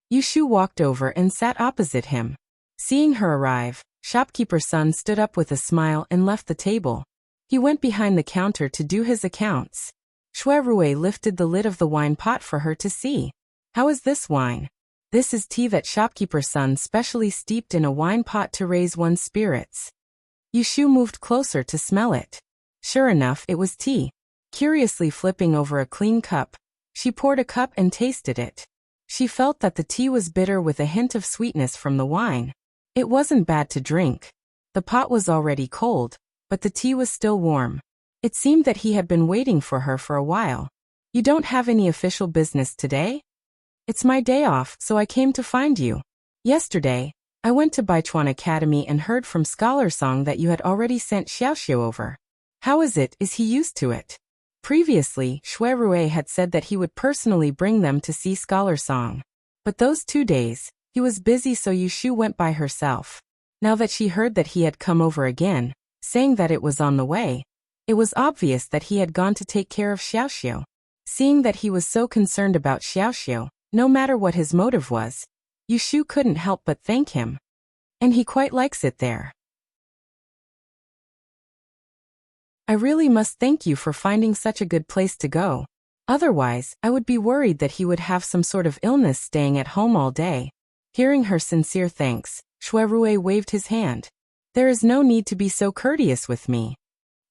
Yu Shu walked over and sat opposite him. Seeing her arrive, shopkeeper Sun stood up with a smile and left the table. He went behind the counter to do his accounts. Shui Rui lifted the lid of the wine pot for her to see. "How is this wine?" "This is tea that shopkeeper Sun specially steeped in a wine pot to raise one's spirits." Yu Shu moved closer to smell it. Sure enough, it was tea. Curiously flipping over a clean cup, she poured a cup and tasted it. She felt that the tea was bitter with a hint of sweetness from the wine. It wasn't bad to drink. The pot was already cold, but the tea was still warm. It seemed that he had been waiting for her for a while. "You don't have any official business today?" "It's my day off, so I came to find you. Yesterday, I went to Baichuan Academy and heard from Scholar Song that you had already sent Xiaoxiu over. How is it? Is he used to it?" Previously, Shui Rui had said that he would personally bring them to see Scholar Song. But those 2 days, he was busy, so Yu Shu went by herself. Now that she heard that he had come over again, saying that it was on the way, it was obvious that he had gone to take care of Xiaoxiu. Seeing that he was so concerned about Xiaoxiu, no matter what his motive was, Yu Shu couldn't help but thank him. And he quite likes it there. "I really must thank you for finding such a good place to go. Otherwise, I would be worried that he would have some sort of illness staying at home all day." Hearing her sincere thanks, Shui Rui waved his hand. "There is no need to be so courteous with me."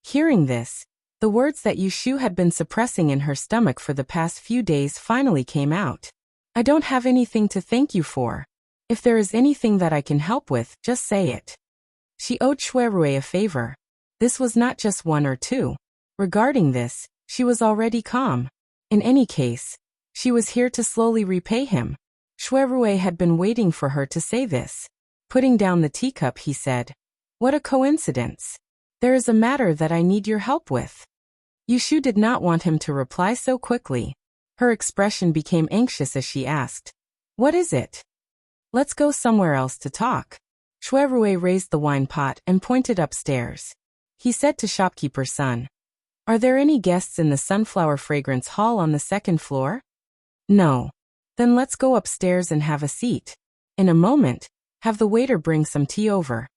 Hearing this, the words that Yu Shu had been suppressing in her stomach for the past few days finally came out. I don't have anything to thank you for. If there is anything that I can help with, just say it. She owed Shuirue a favor. This was not just one or two. Regarding this, she was already calm. In any case, she was here to slowly repay him. Shuirue had been waiting for her to say this. Putting down the teacup, he said, "What a coincidence. There is a matter that I need your help with." Yushu did not want him to reply so quickly. Her expression became anxious as she asked, "What is it?" "Let's go somewhere else to talk." Shuirue raised the wine pot and pointed upstairs. He said to shopkeeper's son, "Are there any guests in the sunflower fragrance hall on the second floor?" "No." "Then let's go upstairs and have a seat. In a moment, have the waiter bring some tea over."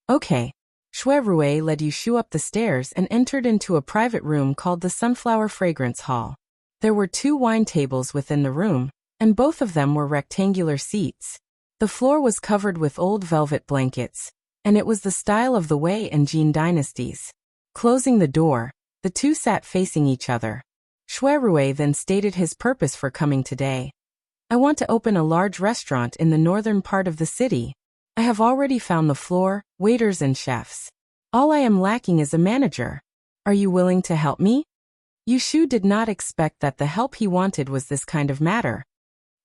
"Okay." Shuirue led Yushu up the stairs and entered into a private room called the Sunflower Fragrance Hall. There were 2 wine tables within the room, and both of them were rectangular seats. The floor was covered with old velvet blankets, and it was the style of the Wei and Jin dynasties. Closing the door, the 2 sat facing each other. Shuirue then stated his purpose for coming today. "I want to open a large restaurant in the northern part of the city. I have already found the floor, waiters and chefs. All I am lacking is a manager. Are you willing to help me?" Yushu did not expect that the help he wanted was this kind of matter.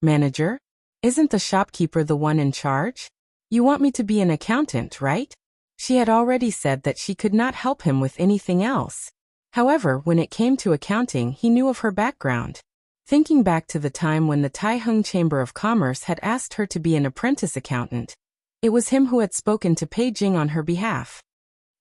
"Manager? Isn't the shopkeeper the one in charge? You want me to be an accountant, right?" She had already said that she could not help him with anything else. However, when it came to accounting, he knew of her background. Thinking back to the time when the Taiheng Chamber of Commerce had asked her to be an apprentice accountant, it was him who had spoken to Pei Jing on her behalf.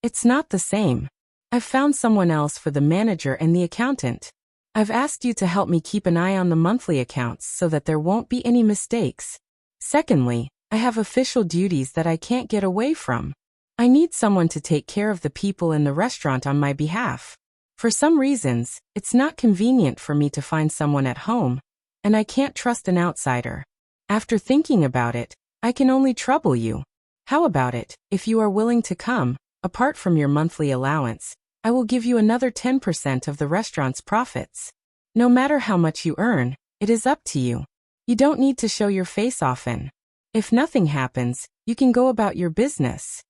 "It's not the same. I've found someone else for the manager and the accountant. I've asked you to help me keep an eye on the monthly accounts so that there won't be any mistakes. Secondly, I have official duties that I can't get away from. I need someone to take care of the people in the restaurant on my behalf. For some reasons, it's not convenient for me to find someone at home, and I can't trust an outsider. After thinking about it, I can only trouble you. How about it, if you are willing to come, apart from your monthly allowance, I will give you another 10% of the restaurant's profits. No matter how much you earn, it is up to you. You don't need to show your face often. If nothing happens, you can go about your business."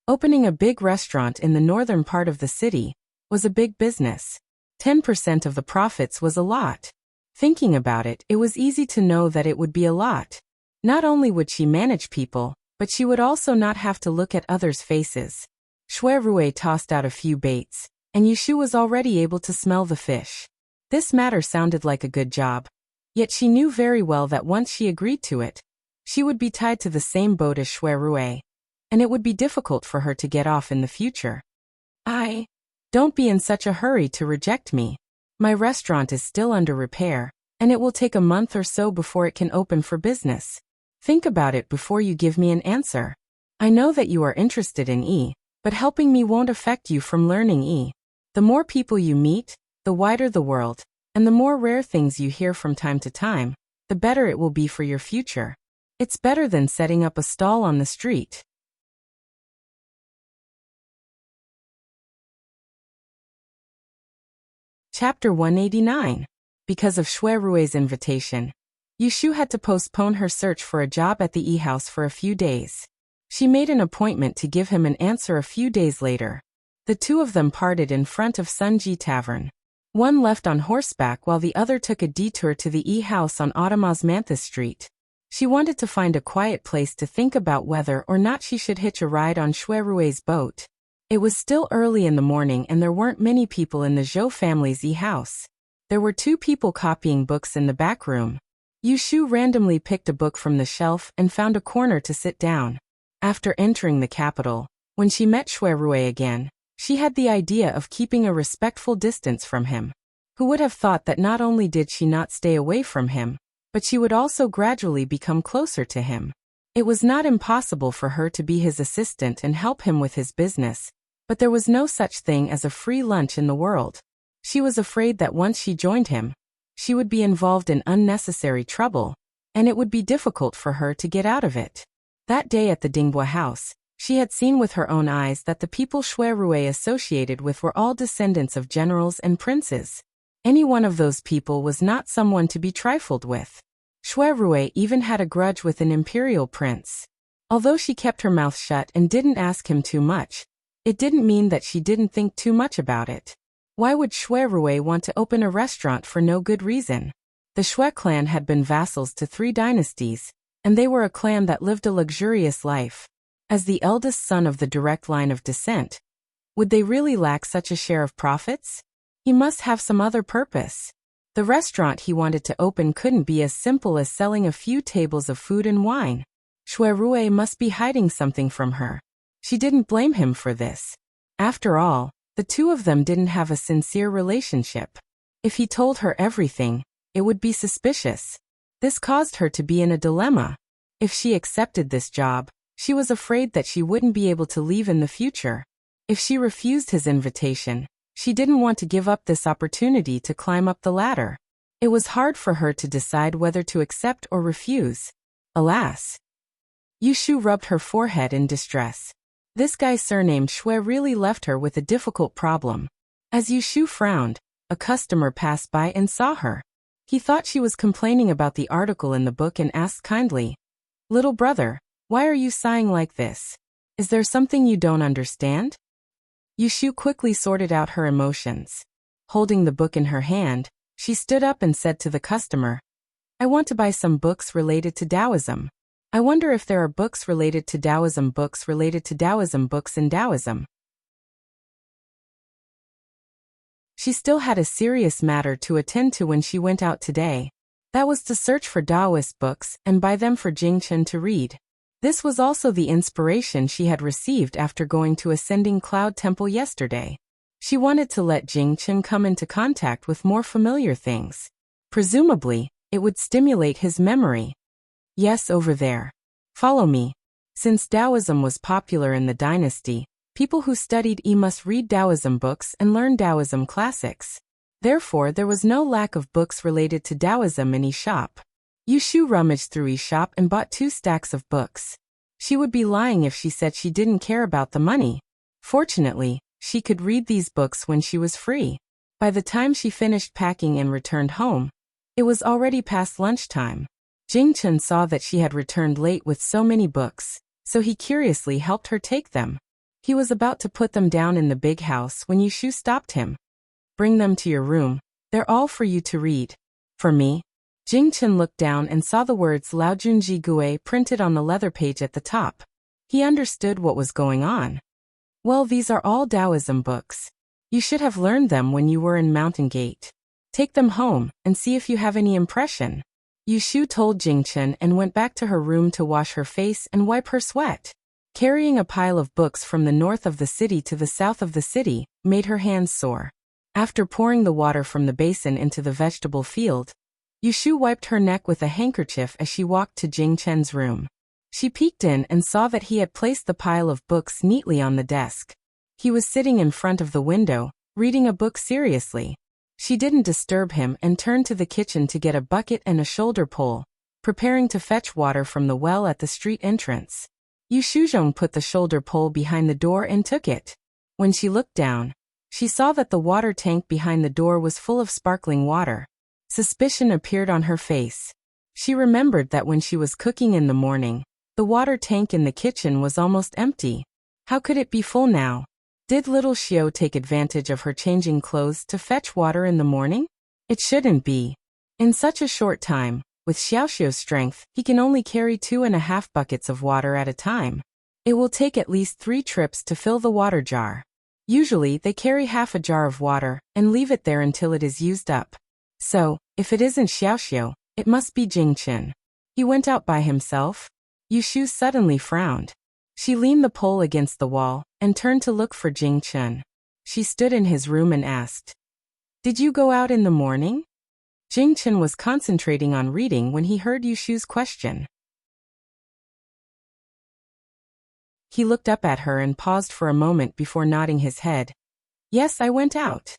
Opening a big restaurant in the northern part of the city was a big business. 10% of the profits was a lot. Thinking about it, it was easy to know that it would be a lot. Not only would she manage people, but she would also not have to look at others' faces. Shuirue tossed out a few baits, and Yushu was already able to smell the fish. This matter sounded like a good job. Yet she knew very well that once she agreed to it, she would be tied to the same boat as Shuirue, and it would be difficult for her to get off in the future. Don't be in such a hurry to reject me. My restaurant is still under repair, and it will take a month or so before it can open for business. Think about it before you give me an answer. I know that you are interested in E, but helping me won't affect you from learning E. The more people you meet, the wider the world, and the more rare things you hear from time to time, the better it will be for your future. It's better than setting up a stall on the street. Chapter 189. Because of Shuirue's invitation, Yushu had to postpone her search for a job at the E-house for a few days. She made an appointment to give him an answer a few days later. The 2 of them parted in front of Sunji Tavern. One left on horseback while the other took a detour to the E-house on Automosmanthus Street. She wanted to find a quiet place to think about whether or not she should hitch a ride on Shuirue's boat. It was still early in the morning and there weren't many people in the Zhou family's E-house. There were 2 people copying books in the back room. Yushu randomly picked a book from the shelf and found a corner to sit down. After entering the capital, when she met Shuirue again, she had the idea of keeping a respectful distance from him. Who would have thought that not only did she not stay away from him, but she would also gradually become closer to him. It was not impossible for her to be his assistant and help him with his business, but there was no such thing as a free lunch in the world. She was afraid that once she joined him, she would be involved in unnecessary trouble, and it would be difficult for her to get out of it. That day at the Dingbua house, she had seen with her own eyes that the people Shuirue associated with were all descendants of generals and princes. Any one of those people was not someone to be trifled with. Shui Rui even had a grudge with an imperial prince. Although she kept her mouth shut and didn't ask him too much, it didn't mean that she didn't think too much about it. Why would Shui Rui want to open a restaurant for no good reason? The Shui clan had been vassals to 3 dynasties, and they were a clan that lived a luxurious life. As the eldest son of the direct line of descent, would they really lack such a share of profits? He must have some other purpose. The restaurant he wanted to open couldn't be as simple as selling a few tables of food and wine. Shui Rui must be hiding something from her. She didn't blame him for this. After all, the two of them didn't have a sincere relationship. If he told her everything, it would be suspicious. This caused her to be in a dilemma. If she accepted this job, she was afraid that she wouldn't be able to leave in the future. If she refused his invitation, she didn't want to give up this opportunity to climb up the ladder. It was hard for her to decide whether to accept or refuse. Alas. Yushu rubbed her forehead in distress. This guy surnamed Shui really left her with a difficult problem. As Yushu frowned, a customer passed by and saw her. He thought she was complaining about the article in the book and asked kindly, "Little brother, why are you sighing like this? Is there something you don't understand?" Yushu quickly sorted out her emotions. Holding the book in her hand, she stood up and said to the customer, "I want to buy some books related to Taoism. I wonder if there are books related to Taoism, books related to Taoism, books in Taoism." She still had a serious matter to attend to when she went out today. That was to search for Taoist books and buy them for Jingchen to read. This was also the inspiration she had received after going to Ascending Cloud Temple yesterday. She wanted to let Jingchen come into contact with more familiar things. Presumably, it would stimulate his memory. "Yes, over there. Follow me." Since Taoism was popular in the dynasty, people who studied must read Taoism books and learn Taoism classics. Therefore, there was no lack of books related to Taoism in shop. Yushu rummaged through shop and bought 2 stacks of books. She would be lying if she said she didn't care about the money. Fortunately, she could read these books when she was free. By the time she finished packing and returned home, it was already past lunchtime. Jingchen saw that she had returned late with so many books, so he curiously helped her take them. He was about to put them down in the big house when Yushu stopped him. "Bring them to your room. They're all for you to read." "For me?" Jingchen looked down and saw the words Lao Junji Gue printed on the leather page at the top. He understood what was going on. "Well, these are all Taoism books. You should have learned them when you were in Mountain Gate. Take them home and see if you have any impression." Yushu told Jingchen and went back to her room to wash her face and wipe her sweat. Carrying a pile of books from the north of the city to the south of the city made her hands sore. After pouring the water from the basin into the vegetable field, Yushu wiped her neck with a handkerchief as she walked to Jingchen's room. She peeked in and saw that he had placed the pile of books neatly on the desk. He was sitting in front of the window, reading a book seriously. She didn't disturb him and turned to the kitchen to get a bucket and a shoulder pole, preparing to fetch water from the well at the street entrance. Yushuzhong put the shoulder pole behind the door and took it. When she looked down, she saw that the water tank behind the door was full of sparkling water. Suspicion appeared on her face. She remembered that when she was cooking in the morning, the water tank in the kitchen was almost empty. How could it be full now? Did little Xiao take advantage of her changing clothes to fetch water in the morning? It shouldn't be. In such a short time, with Xiaoxiu's strength, he can only carry 2.5 buckets of water at a time. It will take at least 3 trips to fill the water jar. Usually, they carry half a jar of water and leave it there until it is used up. So, if it isn't Xiaoxiu, it must be Jingchen. He went out by himself? Yushu suddenly frowned. She leaned the pole against the wall and turned to look for Jingchen. She stood in his room and asked, "Did you go out in the morning?" Jingchen was concentrating on reading when he heard Yushu's question. He looked up at her and paused for a moment before nodding his head. "Yes, I went out."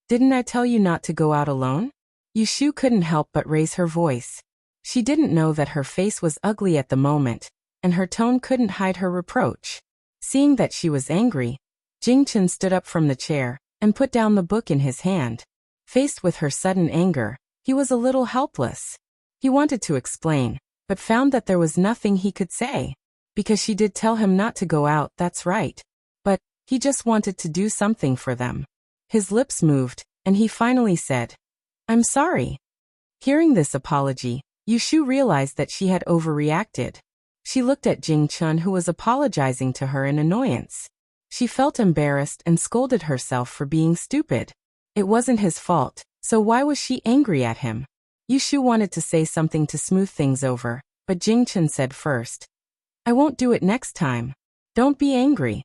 "Didn't I tell you not to go out alone?" Yushu couldn't help but raise her voice. She didn't know that her face was ugly at the moment, and her tone couldn't hide her reproach. Seeing that she was angry, Jingchen stood up from the chair and put down the book in his hand. Faced with her sudden anger, he was a little helpless. He wanted to explain, but found that there was nothing he could say. Because she did tell him not to go out, that's right. But he just wanted to do something for them. His lips moved, and he finally said, "I'm sorry." Hearing this apology, Yushu realized that she had overreacted. She looked at Jing Chun, who was apologizing to her in annoyance. She felt embarrassed and scolded herself for being stupid. It wasn't his fault, so why was she angry at him? Yushu wanted to say something to smooth things over, but Jing Chun said first, "I won't do it next time. Don't be angry."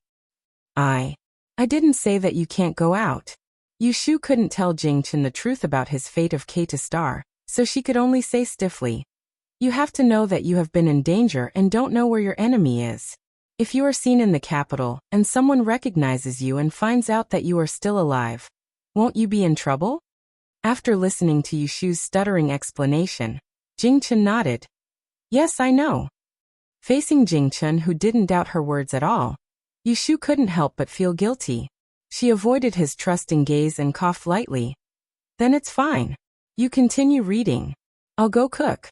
I didn't say that you can't go out." Yushu couldn't tell Jing Chun the truth about his fate of K to star, so she could only say stiffly, "You have to know that you have been in danger and don't know where your enemy is. If you are seen in the capital, and someone recognizes you and finds out that you are still alive, won't you be in trouble?" After listening to Yushu's stuttering explanation, Jing Chun nodded. "Yes, I know." Facing Jing Chun, who didn't doubt her words at all, Yushu couldn't help but feel guilty. She avoided his trusting gaze and coughed lightly. "Then it's fine. You continue reading. I'll go cook."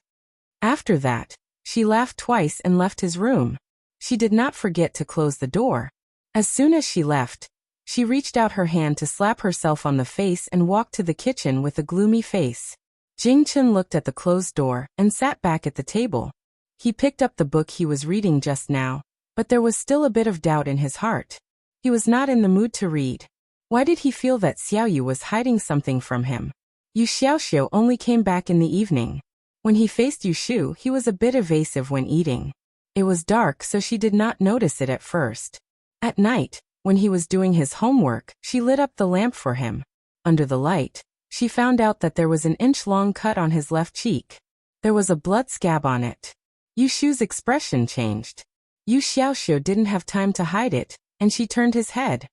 After that, she laughed twice and left his room. She did not forget to close the door. As soon as she left, she reached out her hand to slap herself on the face and walked to the kitchen with a gloomy face. Jing Chun looked at the closed door and sat back at the table. He picked up the book he was reading just now, but there was still a bit of doubt in his heart. He was not in the mood to read. Why did he feel that Xiaoyu was hiding something from him? Yu Xiaoxiu only came back in the evening. When he faced Yushu, he was a bit evasive when eating. It was dark, so she did not notice it at first. At night, when he was doing his homework, she lit up the lamp for him. Under the light, she found out that there was an inch-long cut on his left cheek. There was a blood scab on it. Yushu's expression changed. Yu Xiaoxiu didn't have time to hide it, and she turned his head.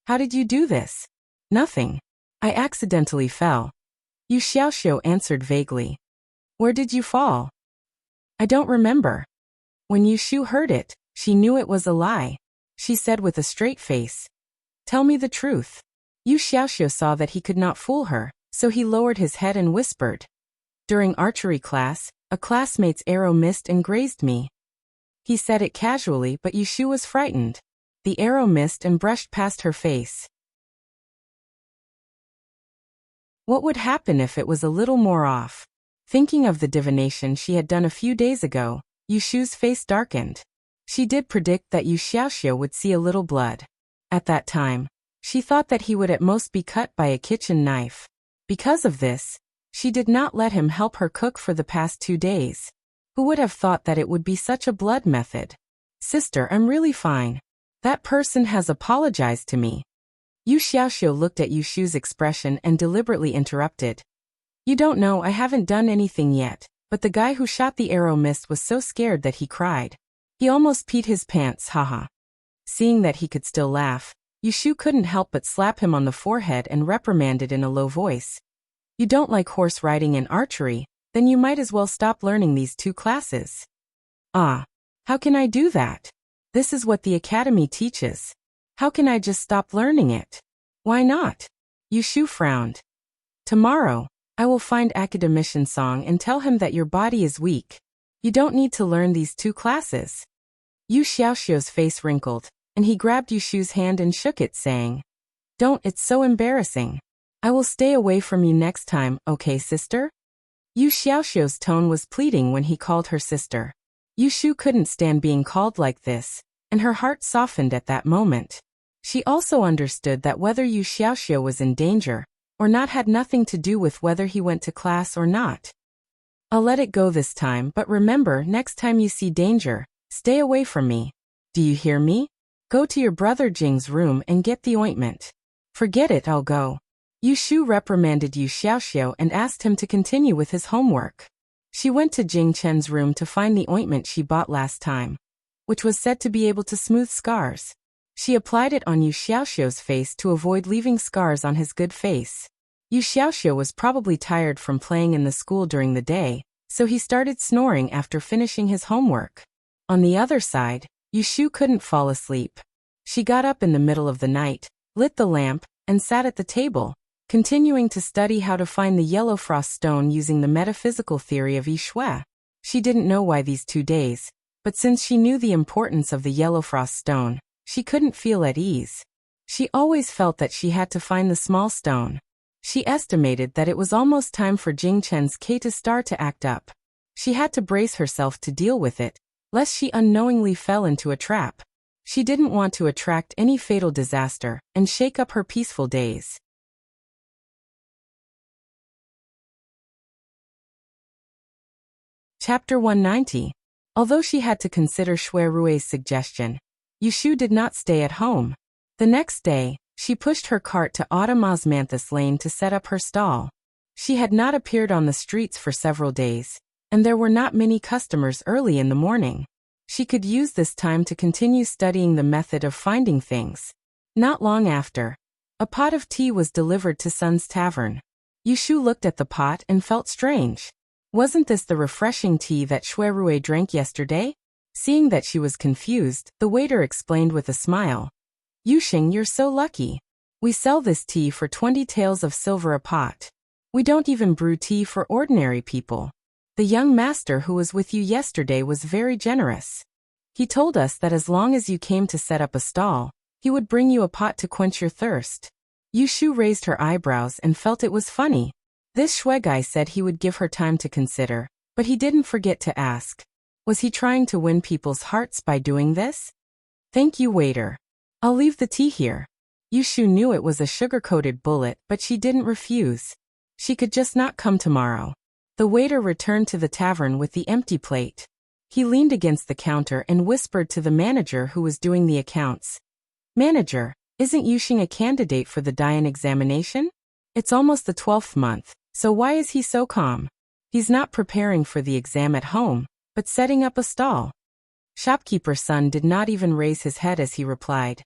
"How did you do this?" "Nothing. I accidentally fell." Yu Xiaoxiu answered vaguely. "Where did you fall?" "I don't remember." When Yushu heard it, she knew it was a lie. She said with a straight face, "Tell me the truth." Yu Xiaoxiu saw that he could not fool her, so he lowered his head and whispered, "During archery class, a classmate's arrow missed and grazed me." He said it casually, but Yushu was frightened. The arrow missed and brushed past her face. What would happen if it was a little more off? Thinking of the divination she had done a few days ago, Yushu's face darkened. She did predict that Yu Xiaoxiu would see a little blood. At that time, she thought that he would at most be cut by a kitchen knife. Because of this, she did not let him help her cook for the past 2 days. Who would have thought that it would be such a blood method? "Sister, I'm really fine. That person has apologized to me." Yu Xiaoxiu looked at Yushu's expression and deliberately interrupted. "You don't know, I haven't done anything yet, but the guy who shot the arrow missed was so scared that he cried. He almost peed his pants, haha." Seeing that he could still laugh, Yushu couldn't help but slap him on the forehead and reprimanded in a low voice. "You don't like horse riding and archery, then you might as well stop learning these 2 classes." "Ah, how can I do that? This is what the academy teaches. How can I just stop learning it?" "Why not?" Yushu frowned. "Tomorrow, I will find academician Song and tell him that your body is weak. You don't need to learn these 2 classes." Yu Xiaoxiu's face wrinkled, and he grabbed Yushu's hand and shook it, saying, "Don't, it's so embarrassing. I will stay away from you next time, okay, sister?" Yu Xiaoxiu's tone was pleading when he called her sister. Yushu couldn't stand being called like this, and her heart softened at that moment. She also understood that whether Yu Xiaoxiu was in danger or not had nothing to do with whether he went to class or not. "I'll let it go this time, but remember, next time you see danger, stay away from me. Do you hear me? Go to your brother Jing's room and get the ointment." "Forget it, I'll go." Yushu reprimanded Yu Xiaoxiu and asked him to continue with his homework. She went to Jing Chen's room to find the ointment she bought last time, which was said to be able to smooth scars. She applied it on Yu Xiaoxiu's face to avoid leaving scars on his good face. Yu Xiaoxiu was probably tired from playing in the school during the day, so he started snoring after finishing his homework. On the other side, Yushu couldn't fall asleep. She got up in the middle of the night, lit the lamp, and sat at the table, continuing to study how to find the yellow frost stone using the metaphysical theory of Yi Shui. She didn't know why these 2 days, but since she knew the importance of the yellow frost stone, she couldn't feel at ease. She always felt that she had to find the small stone. She estimated that it was almost time for Jing Chen's K to start to act up. She had to brace herself to deal with it, lest she unknowingly fell into a trap. She didn't want to attract any fatal disaster and shake up her peaceful days. Chapter 190. Although she had to consider Shui Rui's suggestion, Yushu did not stay at home. The next day, she pushed her cart to Autumn Osmanthus Lane to set up her stall. She had not appeared on the streets for several days, and there were not many customers early in the morning. She could use this time to continue studying the method of finding things. Not long after, a pot of tea was delivered to Sun's Tavern. Yushu looked at the pot and felt strange. Wasn't this the refreshing tea that Shui Rui drank yesterday? Seeing that she was confused, the waiter explained with a smile. Yuxing, you're so lucky. We sell this tea for 20 taels of silver a pot. We don't even brew tea for ordinary people. The young master who was with you yesterday was very generous. He told us that as long as you came to set up a stall, he would bring you a pot to quench your thirst. Yushu raised her eyebrows and felt it was funny. This Shui guy said he would give her time to consider, but he didn't forget to ask. Was he trying to win people's hearts by doing this? Thank you, waiter. I'll leave the tea here. Yushu knew it was a sugar-coated bullet, but she didn't refuse. She could just not come tomorrow. The waiter returned to the tavern with the empty plate. He leaned against the counter and whispered to the manager who was doing the accounts. Manager, isn't Yuxing a candidate for the Dian examination? It's almost the 12th month, so why is he so calm? He's not preparing for the exam at home, but setting up a stall. Shopkeeper's son did not even raise his head as he replied.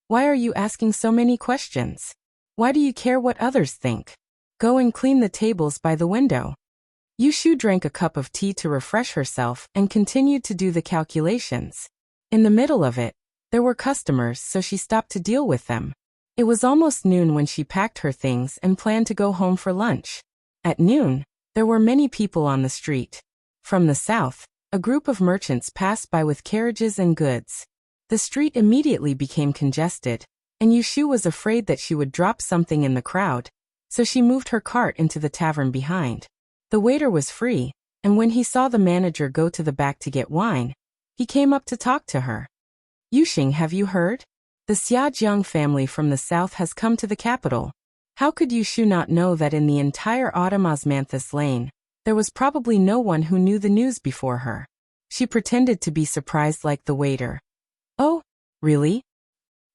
Why are you asking so many questions? Why do you care what others think? Go and clean the tables by the window. Yushu drank a cup of tea to refresh herself and continued to do the calculations. In the middle of it, there were customers, so she stopped to deal with them. It was almost noon when she packed her things and planned to go home for lunch. At noon, there were many people on the street. From the south, a group of merchants passed by with carriages and goods. The street immediately became congested, and Yushu was afraid that she would drop something in the crowd, so she moved her cart into the tavern behind. The waiter was free, and when he saw the manager go to the back to get wine, he came up to talk to her. Yuxing, have you heard? The Xiajiang family from the south has come to the capital. How could Yushu not know that in the entire Autumn Osmanthus Lane, there was probably no one who knew the news before her? She pretended to be surprised like the waiter. Oh, really?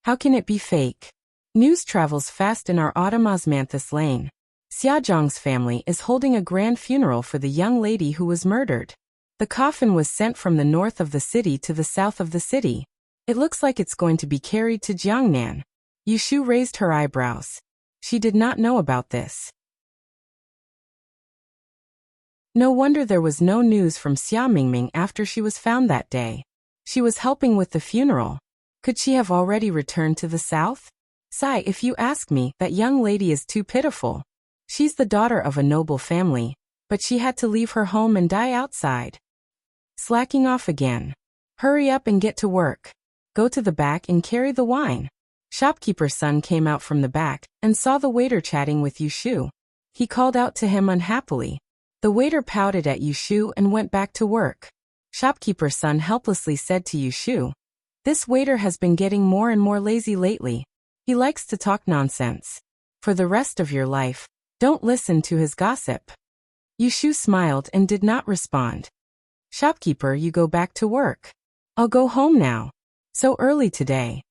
How can it be fake? News travels fast in our Autumn Osmanthus Lane. Xiajiang's family is holding a grand funeral for the young lady who was murdered. The coffin was sent from the north of the city to the south of the city. It looks like it's going to be carried to Jiangnan. Yushu raised her eyebrows. She did not know about this. No wonder there was no news from Xia Mingming after she was found that day. She was helping with the funeral. Could she have already returned to the south? Sai, if you ask me, that young lady is too pitiful. She's the daughter of a noble family, but she had to leave her home and die outside. Slacking off again. Hurry up and get to work. Go to the back and carry the wine. Shopkeeper's son came out from the back and saw the waiter chatting with Yushu. He called out to him unhappily. The waiter pouted at Yushu and went back to work. Shopkeeper's son helplessly said to Yushu, "This waiter has been getting more and more lazy lately. He likes to talk nonsense. For the rest of your life, don't listen to his gossip." Yushu smiled and did not respond. "Shopkeeper, you go back to work. I'll go home now. So early today."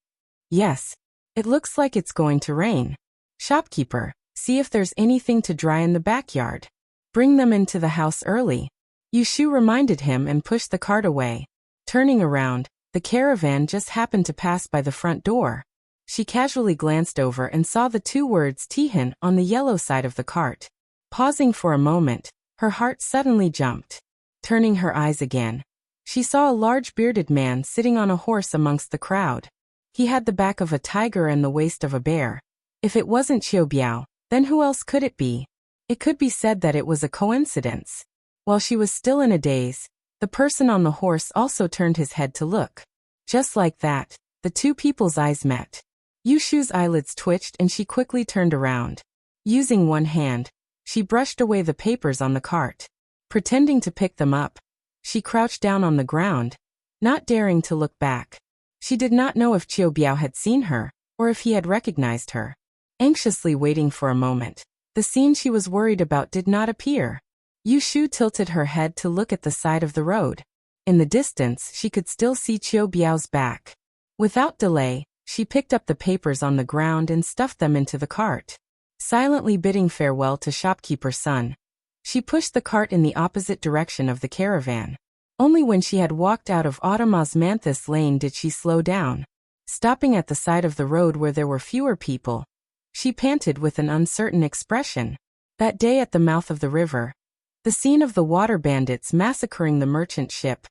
"Yes. It looks like it's going to rain. Shopkeeper, see if there's anything to dry in the backyard. Bring them into the house early." Yushu reminded him and pushed the cart away. Turning around, the caravan just happened to pass by the front door. She casually glanced over and saw the 2 words Tihan on the yellow side of the cart. Pausing for a moment, her heart suddenly jumped. Turning her eyes again, she saw a large bearded man sitting on a horse amongst the crowd. He had the back of a tiger and the waist of a bear. If it wasn't Qiu Biao, Then who else could it be? It could be said that it was a coincidence. While she was still in a daze, the person on the horse also turned his head to look. Just like that, the two people's eyes met. Yushu's eyelids twitched and she quickly turned around. Using one hand, she brushed away the papers on the cart. Pretending to pick them up, she crouched down on the ground, not daring to look back. She did not know if Qiu Biao had seen her, or if he had recognized her. Anxiously waiting for a moment, the scene she was worried about did not appear. Yushu tilted her head to look at the side of the road. In the distance, she could still see Qiu Biao's back. Without delay, she picked up the papers on the ground and stuffed them into the cart. Silently bidding farewell to shopkeeper Sun, she pushed the cart in the opposite direction of the caravan. Only when she had walked out of Autumn Osmanthus Lane did she slow down. Stopping at the side of the road where there were fewer people, she panted with an uncertain expression. That day at the mouth of the river, the scene of the water bandits massacring the merchant ship,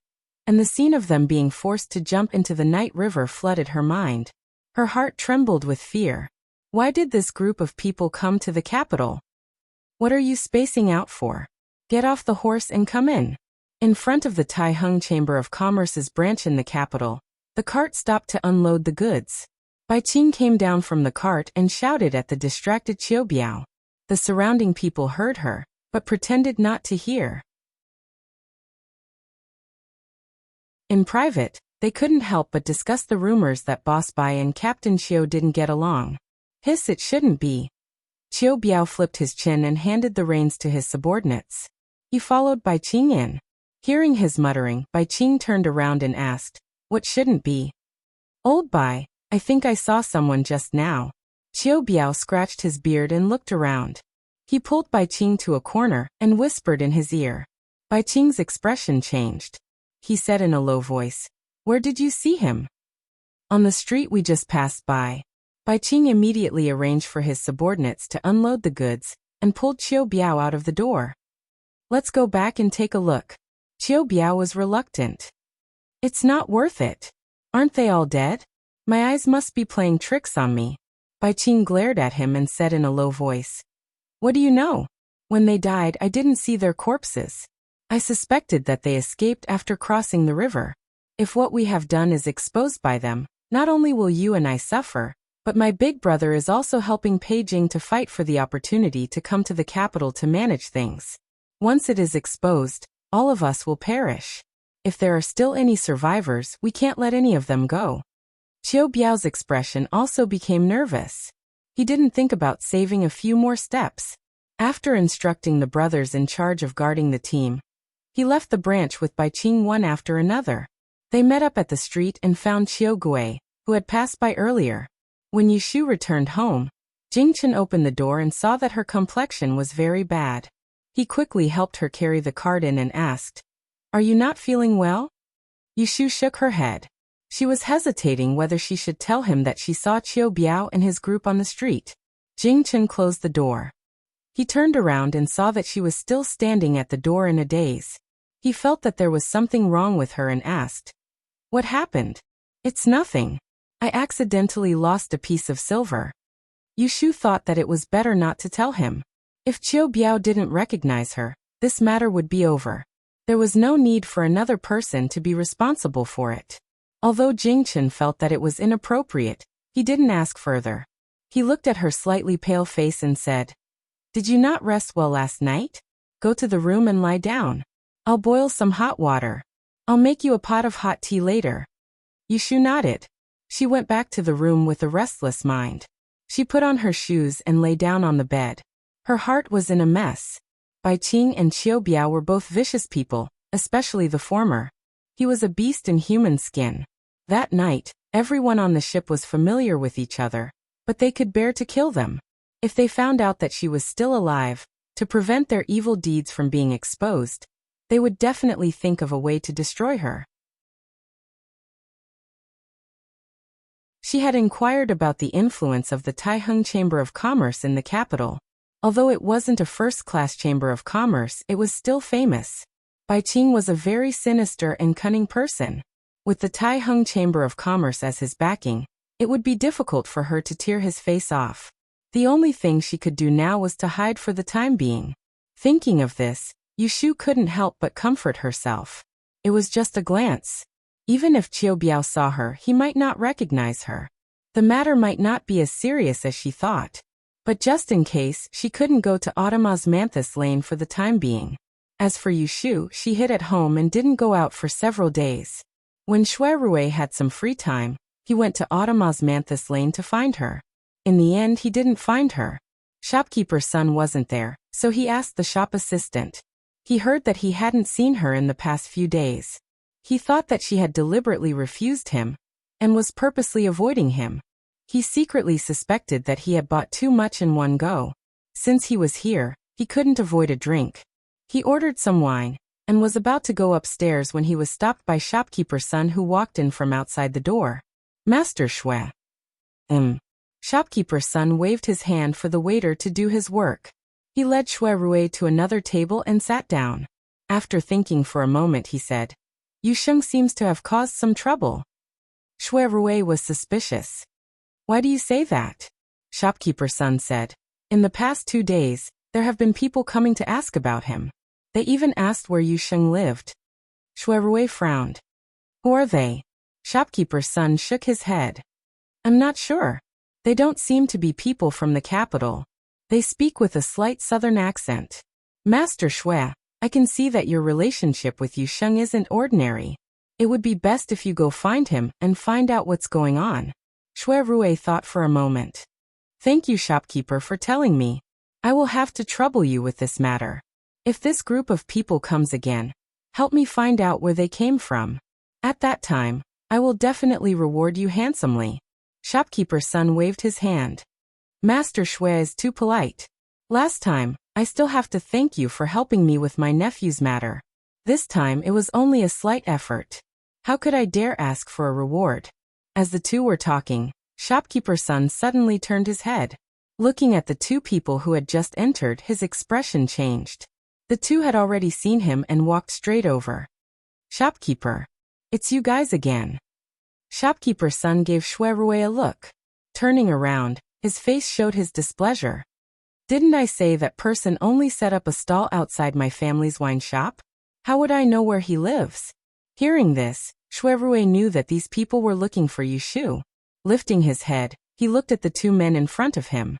and the scene of them being forced to jump into the night river flooded her mind. Her heart trembled with fear. Why did this group of people come to the capital? What are you spacing out for? Get off the horse and come in. In front of the Taiheng Chamber of Commerce's branch in the capital, the cart stopped to unload the goods. Bai Qing came down from the cart and shouted at the distracted Qiu Biao. The surrounding people heard her, but pretended not to hear. In private, they couldn't help but discuss the rumors that Boss Bai and Captain Qiu didn't get along. Hiss, it shouldn't be. Qiu Biao flipped his chin and handed the reins to his subordinates. He followed Bai Qing in. Hearing his muttering, Bai Qing turned around and asked, "What shouldn't be?" "Old Bai, I think I saw someone just now." Qiu Biao scratched his beard and looked around. He pulled Bai Qing to a corner and whispered in his ear. Bai Qing's expression changed. He said in a low voice, "Where did you see him?" "On the street we just passed by." Bai Qing immediately arranged for his subordinates to unload the goods and pulled Qiu Biao out of the door. "Let's go back and take a look." Qiu Biao was reluctant. "It's not worth it. Aren't they all dead? My eyes must be playing tricks on me." Bai Qing glared at him and said in a low voice, "What do you know? When they died, I didn't see their corpses. I suspected that they escaped after crossing the river. If what we have done is exposed by them, not only will you and I suffer, but my big brother is also helping Pei Jing to fight for the opportunity to come to the capital to manage things. Once it is exposed, all of us will perish. If there are still any survivors, we can't let any of them go." Qiu Biao's expression also became nervous. He didn't think about saving a few more steps. After instructing the brothers in charge of guarding the team, he left the branch with Bai Qing one after another. They met up at the street and found Qiu Gui, who had passed by earlier. When Yushu returned home, Jingchen opened the door and saw that her complexion was very bad. He quickly helped her carry the cart in and asked, "Are you not feeling well?" Yushu shook her head. She was hesitating whether she should tell him that she saw Qiu Biao and his group on the street. Jingchen closed the door. He turned around and saw that she was still standing at the door in a daze. He felt that there was something wrong with her and asked, "What happened?" "It's nothing. I accidentally lost a piece of silver." Yushu thought that it was better not to tell him. If Qiu Biao didn't recognize her, this matter would be over. There was no need for another person to be responsible for it. Although Jingchen felt that it was inappropriate, he didn't ask further. He looked at her slightly pale face and said, "Did you not rest well last night? Go to the room and lie down. I'll boil some hot water. I'll make you a pot of hot tea later." Yushu nodded. She went back to the room with a restless mind. She put on her shoes and lay down on the bed. Her heart was in a mess. Bai Qing and Qiu Biao were both vicious people, especially the former. He was a beast in human skin. That night, everyone on the ship was familiar with each other, but they could bear to kill them. If they found out that she was still alive, to prevent their evil deeds from being exposed, they would definitely think of a way to destroy her. She had inquired about the influence of the Taiheng Chamber of Commerce in the capital. Although it wasn't a first-class chamber of commerce, it was still famous. Bai Qing was a very sinister and cunning person. With the Taiheng Chamber of Commerce as his backing, it would be difficult for her to tear his face off. The only thing she could do now was to hide for the time being. Thinking of this, Yushu couldn't help but comfort herself. It was just a glance. Even if Qiu Biao saw her, he might not recognize her. The matter might not be as serious as she thought. But just in case, she couldn't go to Osmanthus Lane for the time being. As for Yushu, she hid at home and didn't go out for several days. When Shui Rui had some free time, he went to Osmanthus Lane to find her. In the end, he didn't find her. Shopkeeper's son wasn't there, so he asked the shop assistant. He heard that he hadn't seen her in the past few days. He thought that she had deliberately refused him and was purposely avoiding him. He secretly suspected that he had bought too much in one go. Since he was here, he couldn't avoid a drink. He ordered some wine and was about to go upstairs when he was stopped by shopkeeper's son, who walked in from outside the door. Master Shui. Shopkeeper's son waved his hand for the waiter to do his work. He led Shui Rui to another table and sat down. After thinking for a moment, he said, "Yu Sheng seems to have caused some trouble." Shui Rui was suspicious. "Why do you say that?" Shopkeeper's son said. "In the past 2 days, there have been people coming to ask about him. They even asked where Yu Sheng lived." Shui Rui frowned. "Who are they?" Shopkeeper's son shook his head. "I'm not sure. They don't seem to be people from the capital. They speak with a slight southern accent." "Master Shui, I can see that your relationship with Yu Sheng isn't ordinary. It would be best if you go find him and find out what's going on." Shui Rui thought for a moment. "Thank you, shopkeeper, for telling me. I will have to trouble you with this matter. If this group of people comes again, help me find out where they came from. At that time, I will definitely reward you handsomely." Shopkeeper's son waved his hand. "Master Shui is too polite. Last time, I still have to thank you for helping me with my nephew's matter. This time it was only a slight effort. How could I dare ask for a reward?" As the two were talking, shopkeeper's son suddenly turned his head. Looking at the two people who had just entered, his expression changed. The two had already seen him and walked straight over. "Shopkeeper, it's you guys again." Shopkeeper's son gave Shui Rui a look. Turning around, his face showed his displeasure. "Didn't I say that person only set up a stall outside my family's wine shop? How would I know where he lives?" Hearing this, Shui Rui knew that these people were looking for Yushu. Lifting his head, he looked at the two men in front of him.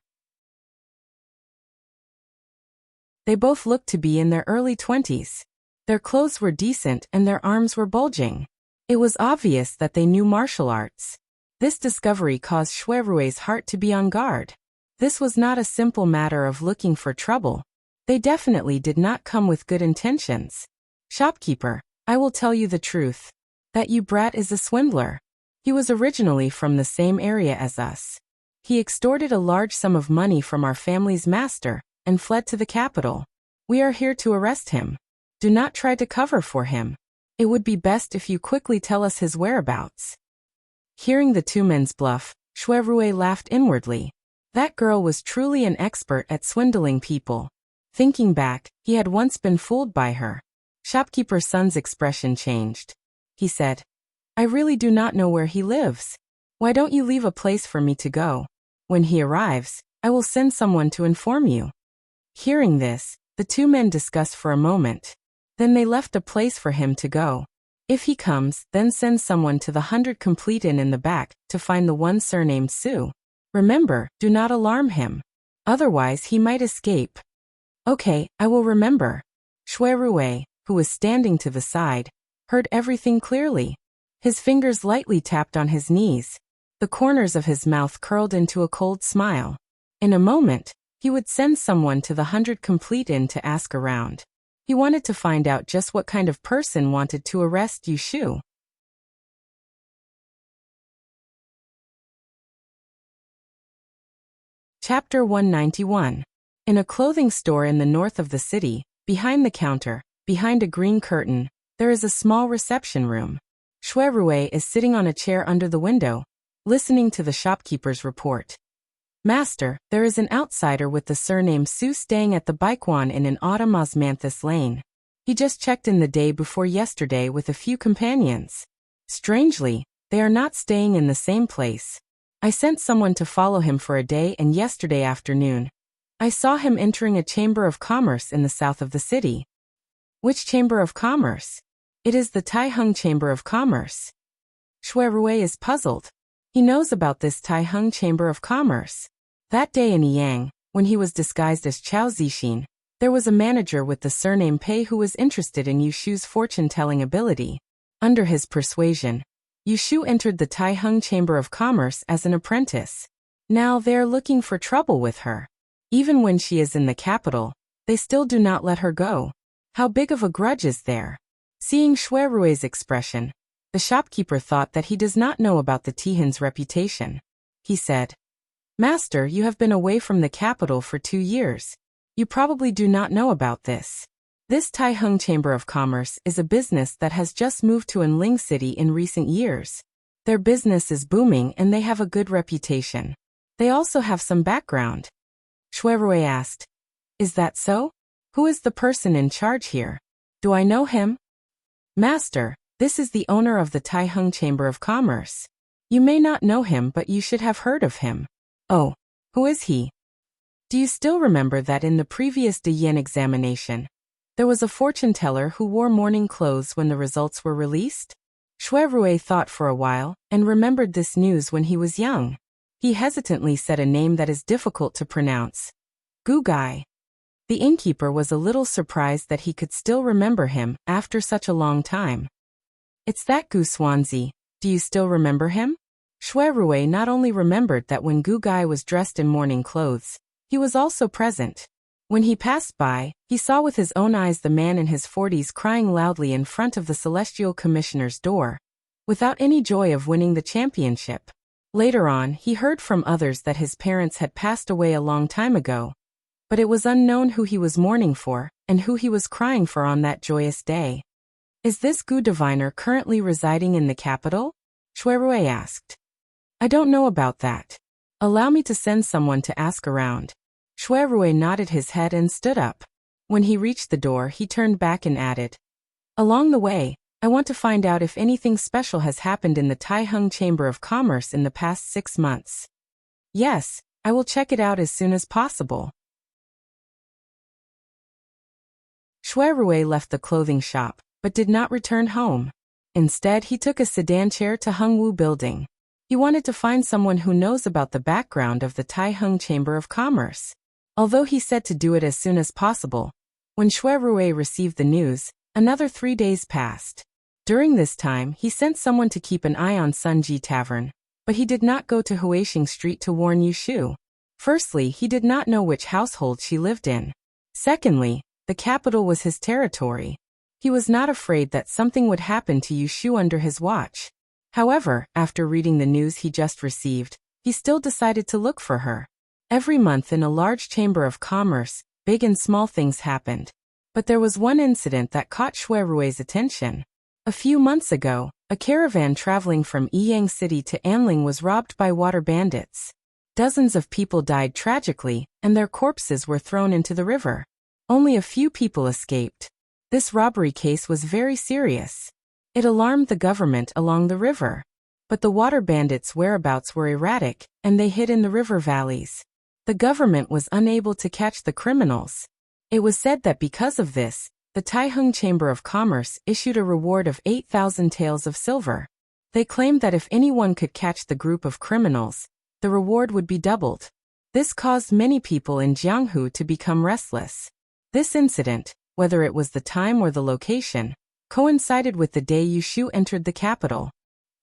They both looked to be in their early 20s. Their clothes were decent and their arms were bulging. It was obvious that they knew martial arts. This discovery caused Shui Rui's heart to be on guard. This was not a simple matter of looking for trouble. They definitely did not come with good intentions. "Shopkeeper, I will tell you the truth. That you brat is a swindler. He was originally from the same area as us. He extorted a large sum of money from our family's master and fled to the capital. We are here to arrest him. Do not try to cover for him. It would be best if you quickly tell us his whereabouts." Hearing the two men's bluff, Shui Rui laughed inwardly. That girl was truly an expert at swindling people. Thinking back, he had once been fooled by her. Shopkeeper's son's expression changed. He said, "I really do not know where he lives. Why don't you leave a place for me to go? When he arrives, I will send someone to inform you." Hearing this, the two men discussed for a moment. Then they left a place for him to go. "If he comes, then send someone to the 100 Complete Inn in the back to find the one surnamed Su. Remember, do not alarm him. Otherwise he might escape." "Okay, I will remember." Shui Rui, who was standing to the side, heard everything clearly. His fingers lightly tapped on his knees. The corners of his mouth curled into a cold smile. In a moment, he would send someone to the 100 Complete Inn to ask around. He wanted to find out just what kind of person wanted to arrest Yushu. Chapter 191. In a clothing store in the north of the city, behind the counter, behind a green curtain, there is a small reception room. Shui Rui is sitting on a chair under the window, listening to the shopkeeper's report. "Master, there is an outsider with the surname Su staying at the Baikuan Inn in Osmanthus Lane. He just checked in the day before yesterday with a few companions. Strangely, they are not staying in the same place. I sent someone to follow him for a day, and yesterday afternoon, I saw him entering a chamber of commerce in the south of the city. Which chamber of commerce? It is the Taiheng Chamber of Commerce. Shui Rui is puzzled. He knows about this Taiheng Chamber of Commerce. That day in Yang, when he was disguised as Chao Zixin, there was a manager with the surname Pei who was interested in Yu Shu's fortune-telling ability. Under his persuasion, Yu Shu entered the Taiheng Chamber of Commerce as an apprentice. Now they are looking for trouble with her. Even when she is in the capital, they still do not let her go. How big of a grudge is there? Seeing Shui Rui's expression, the shopkeeper thought that he does not know about the Tihan's reputation. He said, "Master, you have been away from the capital for 2 years. You probably do not know about this. This Taiheng Chamber of Commerce is a business that has just moved to Enling City in recent years. Their business is booming and they have a good reputation. They also have some background." Shui Rui asked, "Is that so? Who is the person in charge here? Do I know him?" "Master, this is the owner of the Taiheng Chamber of Commerce. You may not know him, but you should have heard of him." "Oh, who is he?" "Do you still remember that in the previous Diyan examination, there was a fortune teller who wore mourning clothes when the results were released?" Shui Rui thought for a while and remembered this news when he was young. He hesitantly said a name that is difficult to pronounce. Gu Gai. The innkeeper was a little surprised that he could still remember him after such a long time. "It's that Gu Swansea. Do you still remember him?" Shui Rui not only remembered that when Gu Gai was dressed in mourning clothes, he was also present. When he passed by, he saw with his own eyes the man in his 40s crying loudly in front of the Celestial Commissioner's door, without any joy of winning the championship. Later on, he heard from others that his parents had passed away a long time ago, but it was unknown who he was mourning for and who he was crying for on that joyous day. "Is this Gu diviner currently residing in the capital?" Shui Rui asked. "I don't know about that. Allow me to send someone to ask around." Shui Rui nodded his head and stood up. When he reached the door, he turned back and added, "Along the way, I want to find out if anything special has happened in the Taiheng Chamber of Commerce in the past 6 months. Yes, I will check it out as soon as possible." Shui Rui left the clothing shop, but did not return home. Instead, he took a sedan chair to Hengwu Building. He wanted to find someone who knows about the background of the Taiheng Chamber of Commerce. Although he said to do it as soon as possible, when Shui Rui received the news, another 3 days passed. During this time, he sent someone to keep an eye on Sunji Tavern, but he did not go to Huixing Street to warn Yu Shu. Firstly, he did not know which household she lived in. Secondly, the capital was his territory. He was not afraid that something would happen to Yu Shu under his watch. However, after reading the news he just received, he still decided to look for her. Every month in a large chamber of commerce, big and small things happened. But there was one incident that caught Shui Rui's attention. A few months ago, a caravan traveling from Yiyang City to Anling was robbed by water bandits. Dozens of people died tragically, and their corpses were thrown into the river. Only a few people escaped. This robbery case was very serious. It alarmed the government along the river. But the water bandits' whereabouts were erratic, and they hid in the river valleys. The government was unable to catch the criminals. It was said that because of this, the Taiheng Chamber of Commerce issued a reward of 8,000 taels of silver. They claimed that if anyone could catch the group of criminals, the reward would be doubled. This caused many people in Jianghu to become restless. This incident, whether it was the time or the location, coincided with the day Yu Shu entered the capital.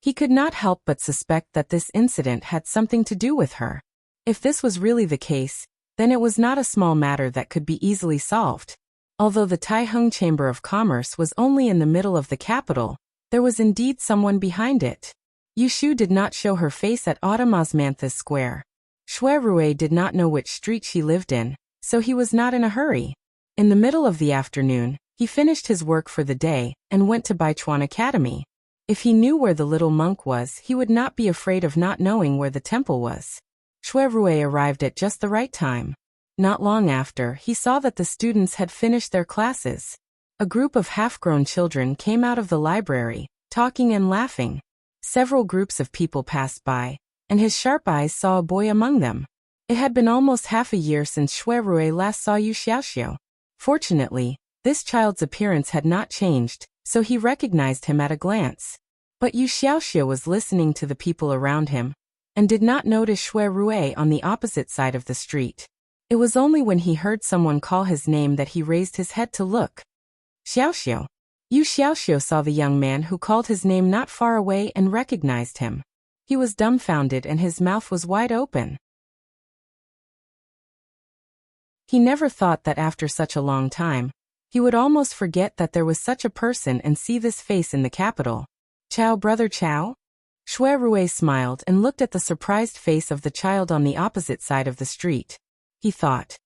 He could not help but suspect that this incident had something to do with her. If this was really the case, then it was not a small matter that could be easily solved. Although the Taiheng Chamber of Commerce was only in the middle of the capital, there was indeed someone behind it. Yu Shu did not show her face at Autumn Osmanthus Square. Shui Rui did not know which street she lived in, so he was not in a hurry. In the middle of the afternoon, he finished his work for the day and went to Baichuan Academy. If he knew where the little monk was, he would not be afraid of not knowing where the temple was. Shui Rui arrived at just the right time. Not long after, he saw that the students had finished their classes. A group of half-grown children came out of the library, talking and laughing. Several groups of people passed by, and his sharp eyes saw a boy among them. It had been almost half a year since Shui Rui last saw Yu Xiaoxiu. Fortunately, this child's appearance had not changed, so he recognized him at a glance. But Yu Xiaoxiu was listening to the people around him, and did not notice Shui Rui on the opposite side of the street. It was only when he heard someone call his name that he raised his head to look. Xiaoxiu. Yu Xiaoxiu saw the young man who called his name not far away and recognized him. He was dumbfounded and his mouth was wide open. He never thought that after such a long time, he would almost forget that there was such a person and see this face in the capital. Chao, brother Chao? Shui Rui smiled and looked at the surprised face of the child on the opposite side of the street. He thought.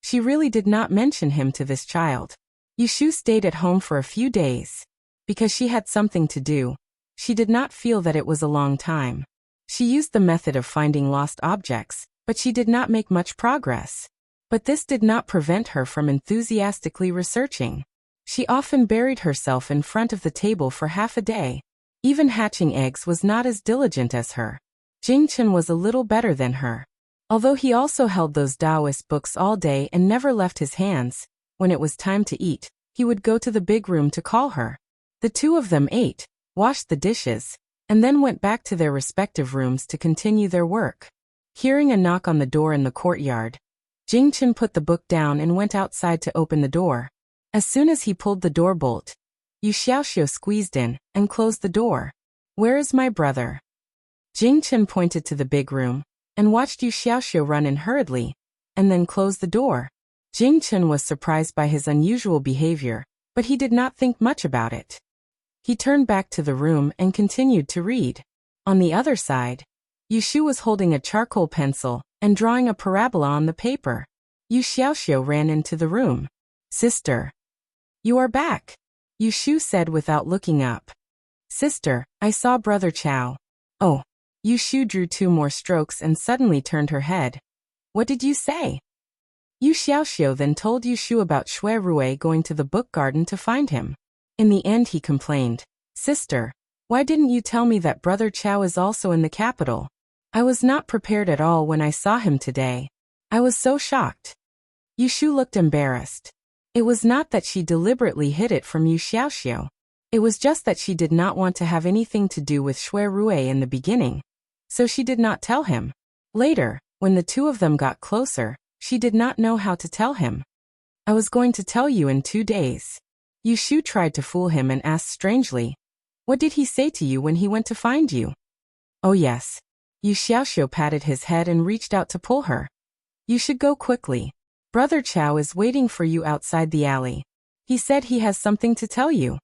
She really did not mention him to this child. Yushu stayed at home for a few days. Because she had something to do, she did not feel that it was a long time. She used the method of finding lost objects, but she did not make much progress. But this did not prevent her from enthusiastically researching. She often buried herself in front of the table for half a day. Even hatching eggs was not as diligent as her. Jingchen was a little better than her. Although he also held those Taoist books all day and never left his hands, when it was time to eat, he would go to the big room to call her. The two of them ate, washed the dishes, and then went back to their respective rooms to continue their work. Hearing a knock on the door in the courtyard, Jingchen put the book down and went outside to open the door. As soon as he pulled the door bolt, Yu Xiaoxiu squeezed in and closed the door. Where is my brother? Jingchen pointed to the big room and watched Yu Xiaoxiu run in hurriedly, and then close the door. Jingchen was surprised by his unusual behavior, but he did not think much about it. He turned back to the room and continued to read. On the other side, Yushu was holding a charcoal pencil and drawing a parabola on the paper. Yu Xiaoxiu ran into the room. Sister. You are back, Yushu said without looking up. Sister, I saw brother Chao. Oh. Yushu drew 2 more strokes and suddenly turned her head. What did you say? Yu Xiaoxiu then told Yushu about Shui Rui going to the book garden to find him. In the end he complained. Sister, why didn't you tell me that brother Chao is also in the capital? I was not prepared at all when I saw him today. I was so shocked. Yushu looked embarrassed. It was not that she deliberately hid it from Yu Xiaoxiu. It was just that she did not want to have anything to do with Shui Rui in the beginning. So she did not tell him. Later, when the two of them got closer, she did not know how to tell him. I was going to tell you in 2 days. Yushu tried to fool him and asked strangely, what did he say to you when he went to find you? Oh yes. Yu Xiaoxiu patted his head and reached out to pull her. You should go quickly. Brother Chao is waiting for you outside the alley. He said he has something to tell you.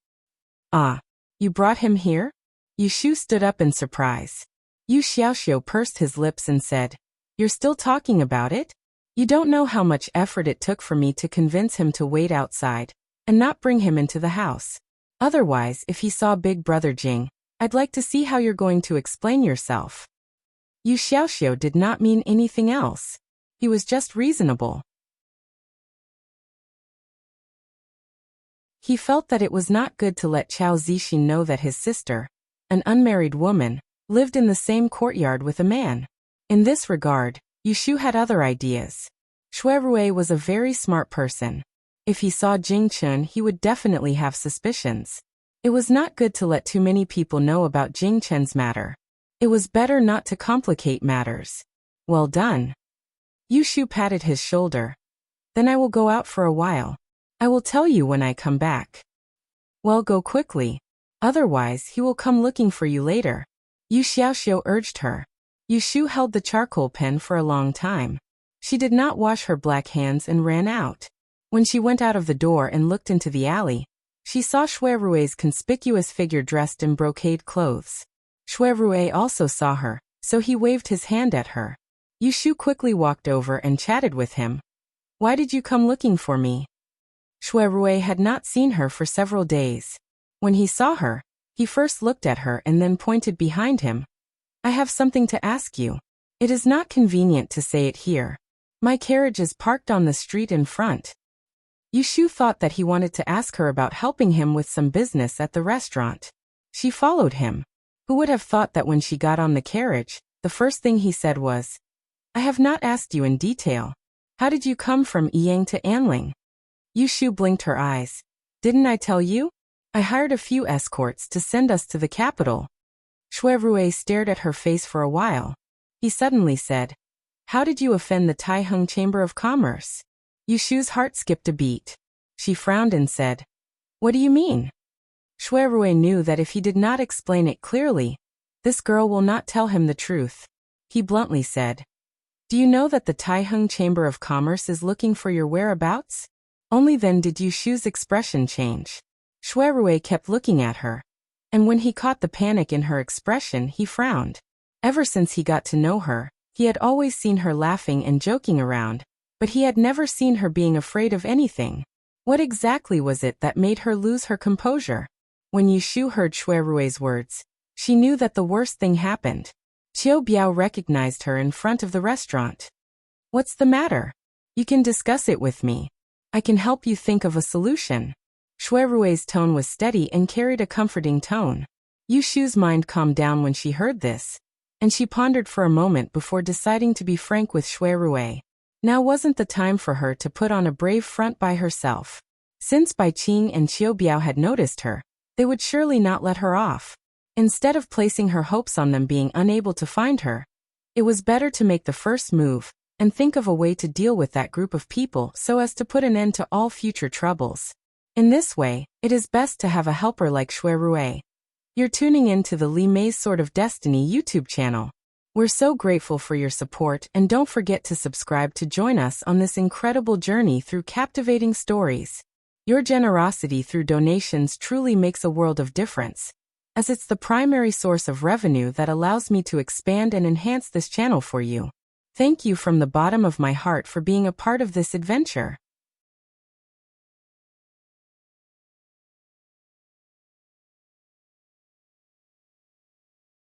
Ah, you brought him here? Yushu stood up in surprise. Yu Xiaoxiu pursed his lips and said, you're still talking about it? You don't know how much effort it took for me to convince him to wait outside and not bring him into the house. Otherwise, if he saw Big Brother Jing, I'd like to see how you're going to explain yourself. Yu Xiaoxiu did not mean anything else. He was just reasonable. He felt that it was not good to let Chao Zixin know that his sister, an unmarried woman, lived in the same courtyard with a man. In this regard, Yushu had other ideas. Shui Rui was a very smart person. If he saw Jingchen, he would definitely have suspicions. It was not good to let too many people know about Jingchen's matter. It was better not to complicate matters. Well done. Yushu patted his shoulder. Then I will go out for a while. I will tell you when I come back. Well, go quickly. Otherwise, he will come looking for you later. Yu Xiaoxiu urged her. Yushu held the charcoal pen for a long time. She did not wash her black hands and ran out. When she went out of the door and looked into the alley, she saw Shui Rui's conspicuous figure dressed in brocade clothes. Shui Rui also saw her, so he waved his hand at her. Yushu quickly walked over and chatted with him. Why did you come looking for me? Shui Rui had not seen her for several days. When he saw her, he first looked at her and then pointed behind him. I have something to ask you. It is not convenient to say it here. My carriage is parked on the street in front. Yushu thought that he wanted to ask her about helping him with some business at the restaurant. She followed him. Who would have thought that when she got on the carriage, the first thing he said was, I have not asked you in detail. How did you come from Yang to Anling? Yushu blinked her eyes. Didn't I tell you? I hired a few escorts to send us to the capital. Shui Rui stared at her face for a while. He suddenly said, How did you offend the Taiheng Chamber of Commerce? Yushu's heart skipped a beat. She frowned and said, What do you mean? Shui Rui knew that if he did not explain it clearly, this girl will not tell him the truth. He bluntly said, Do you know that the Taiheng Chamber of Commerce is looking for your whereabouts? Only then did Yushu's expression change. Shui Rui kept looking at her, and when he caught the panic in her expression, he frowned. Ever since he got to know her, he had always seen her laughing and joking around, but he had never seen her being afraid of anything. What exactly was it that made her lose her composure? When Yushu heard Shui Rui's words, she knew that the worst thing happened. Qiu Biao recognized her in front of the restaurant. What's the matter? You can discuss it with me. I can help you think of a solution. Shui Rui's tone was steady and carried a comforting tone. Yushu's mind calmed down when she heard this, and she pondered for a moment before deciding to be frank with Shui Rui. Now wasn't the time for her to put on a brave front by herself. Since Bai Qing and Qiu Biao had noticed her, they would surely not let her off. Instead of placing her hopes on them being unable to find her, it was better to make the first move and think of a way to deal with that group of people so as to put an end to all future troubles. In this way, it is best to have a helper like Shui Rui. You're tuning in to the Li Mei's Sword of Destiny YouTube channel. We're so grateful for your support, and don't forget to subscribe to join us on this incredible journey through captivating stories. Your generosity through donations truly makes a world of difference, as it's the primary source of revenue that allows me to expand and enhance this channel for you. Thank you from the bottom of my heart for being a part of this adventure.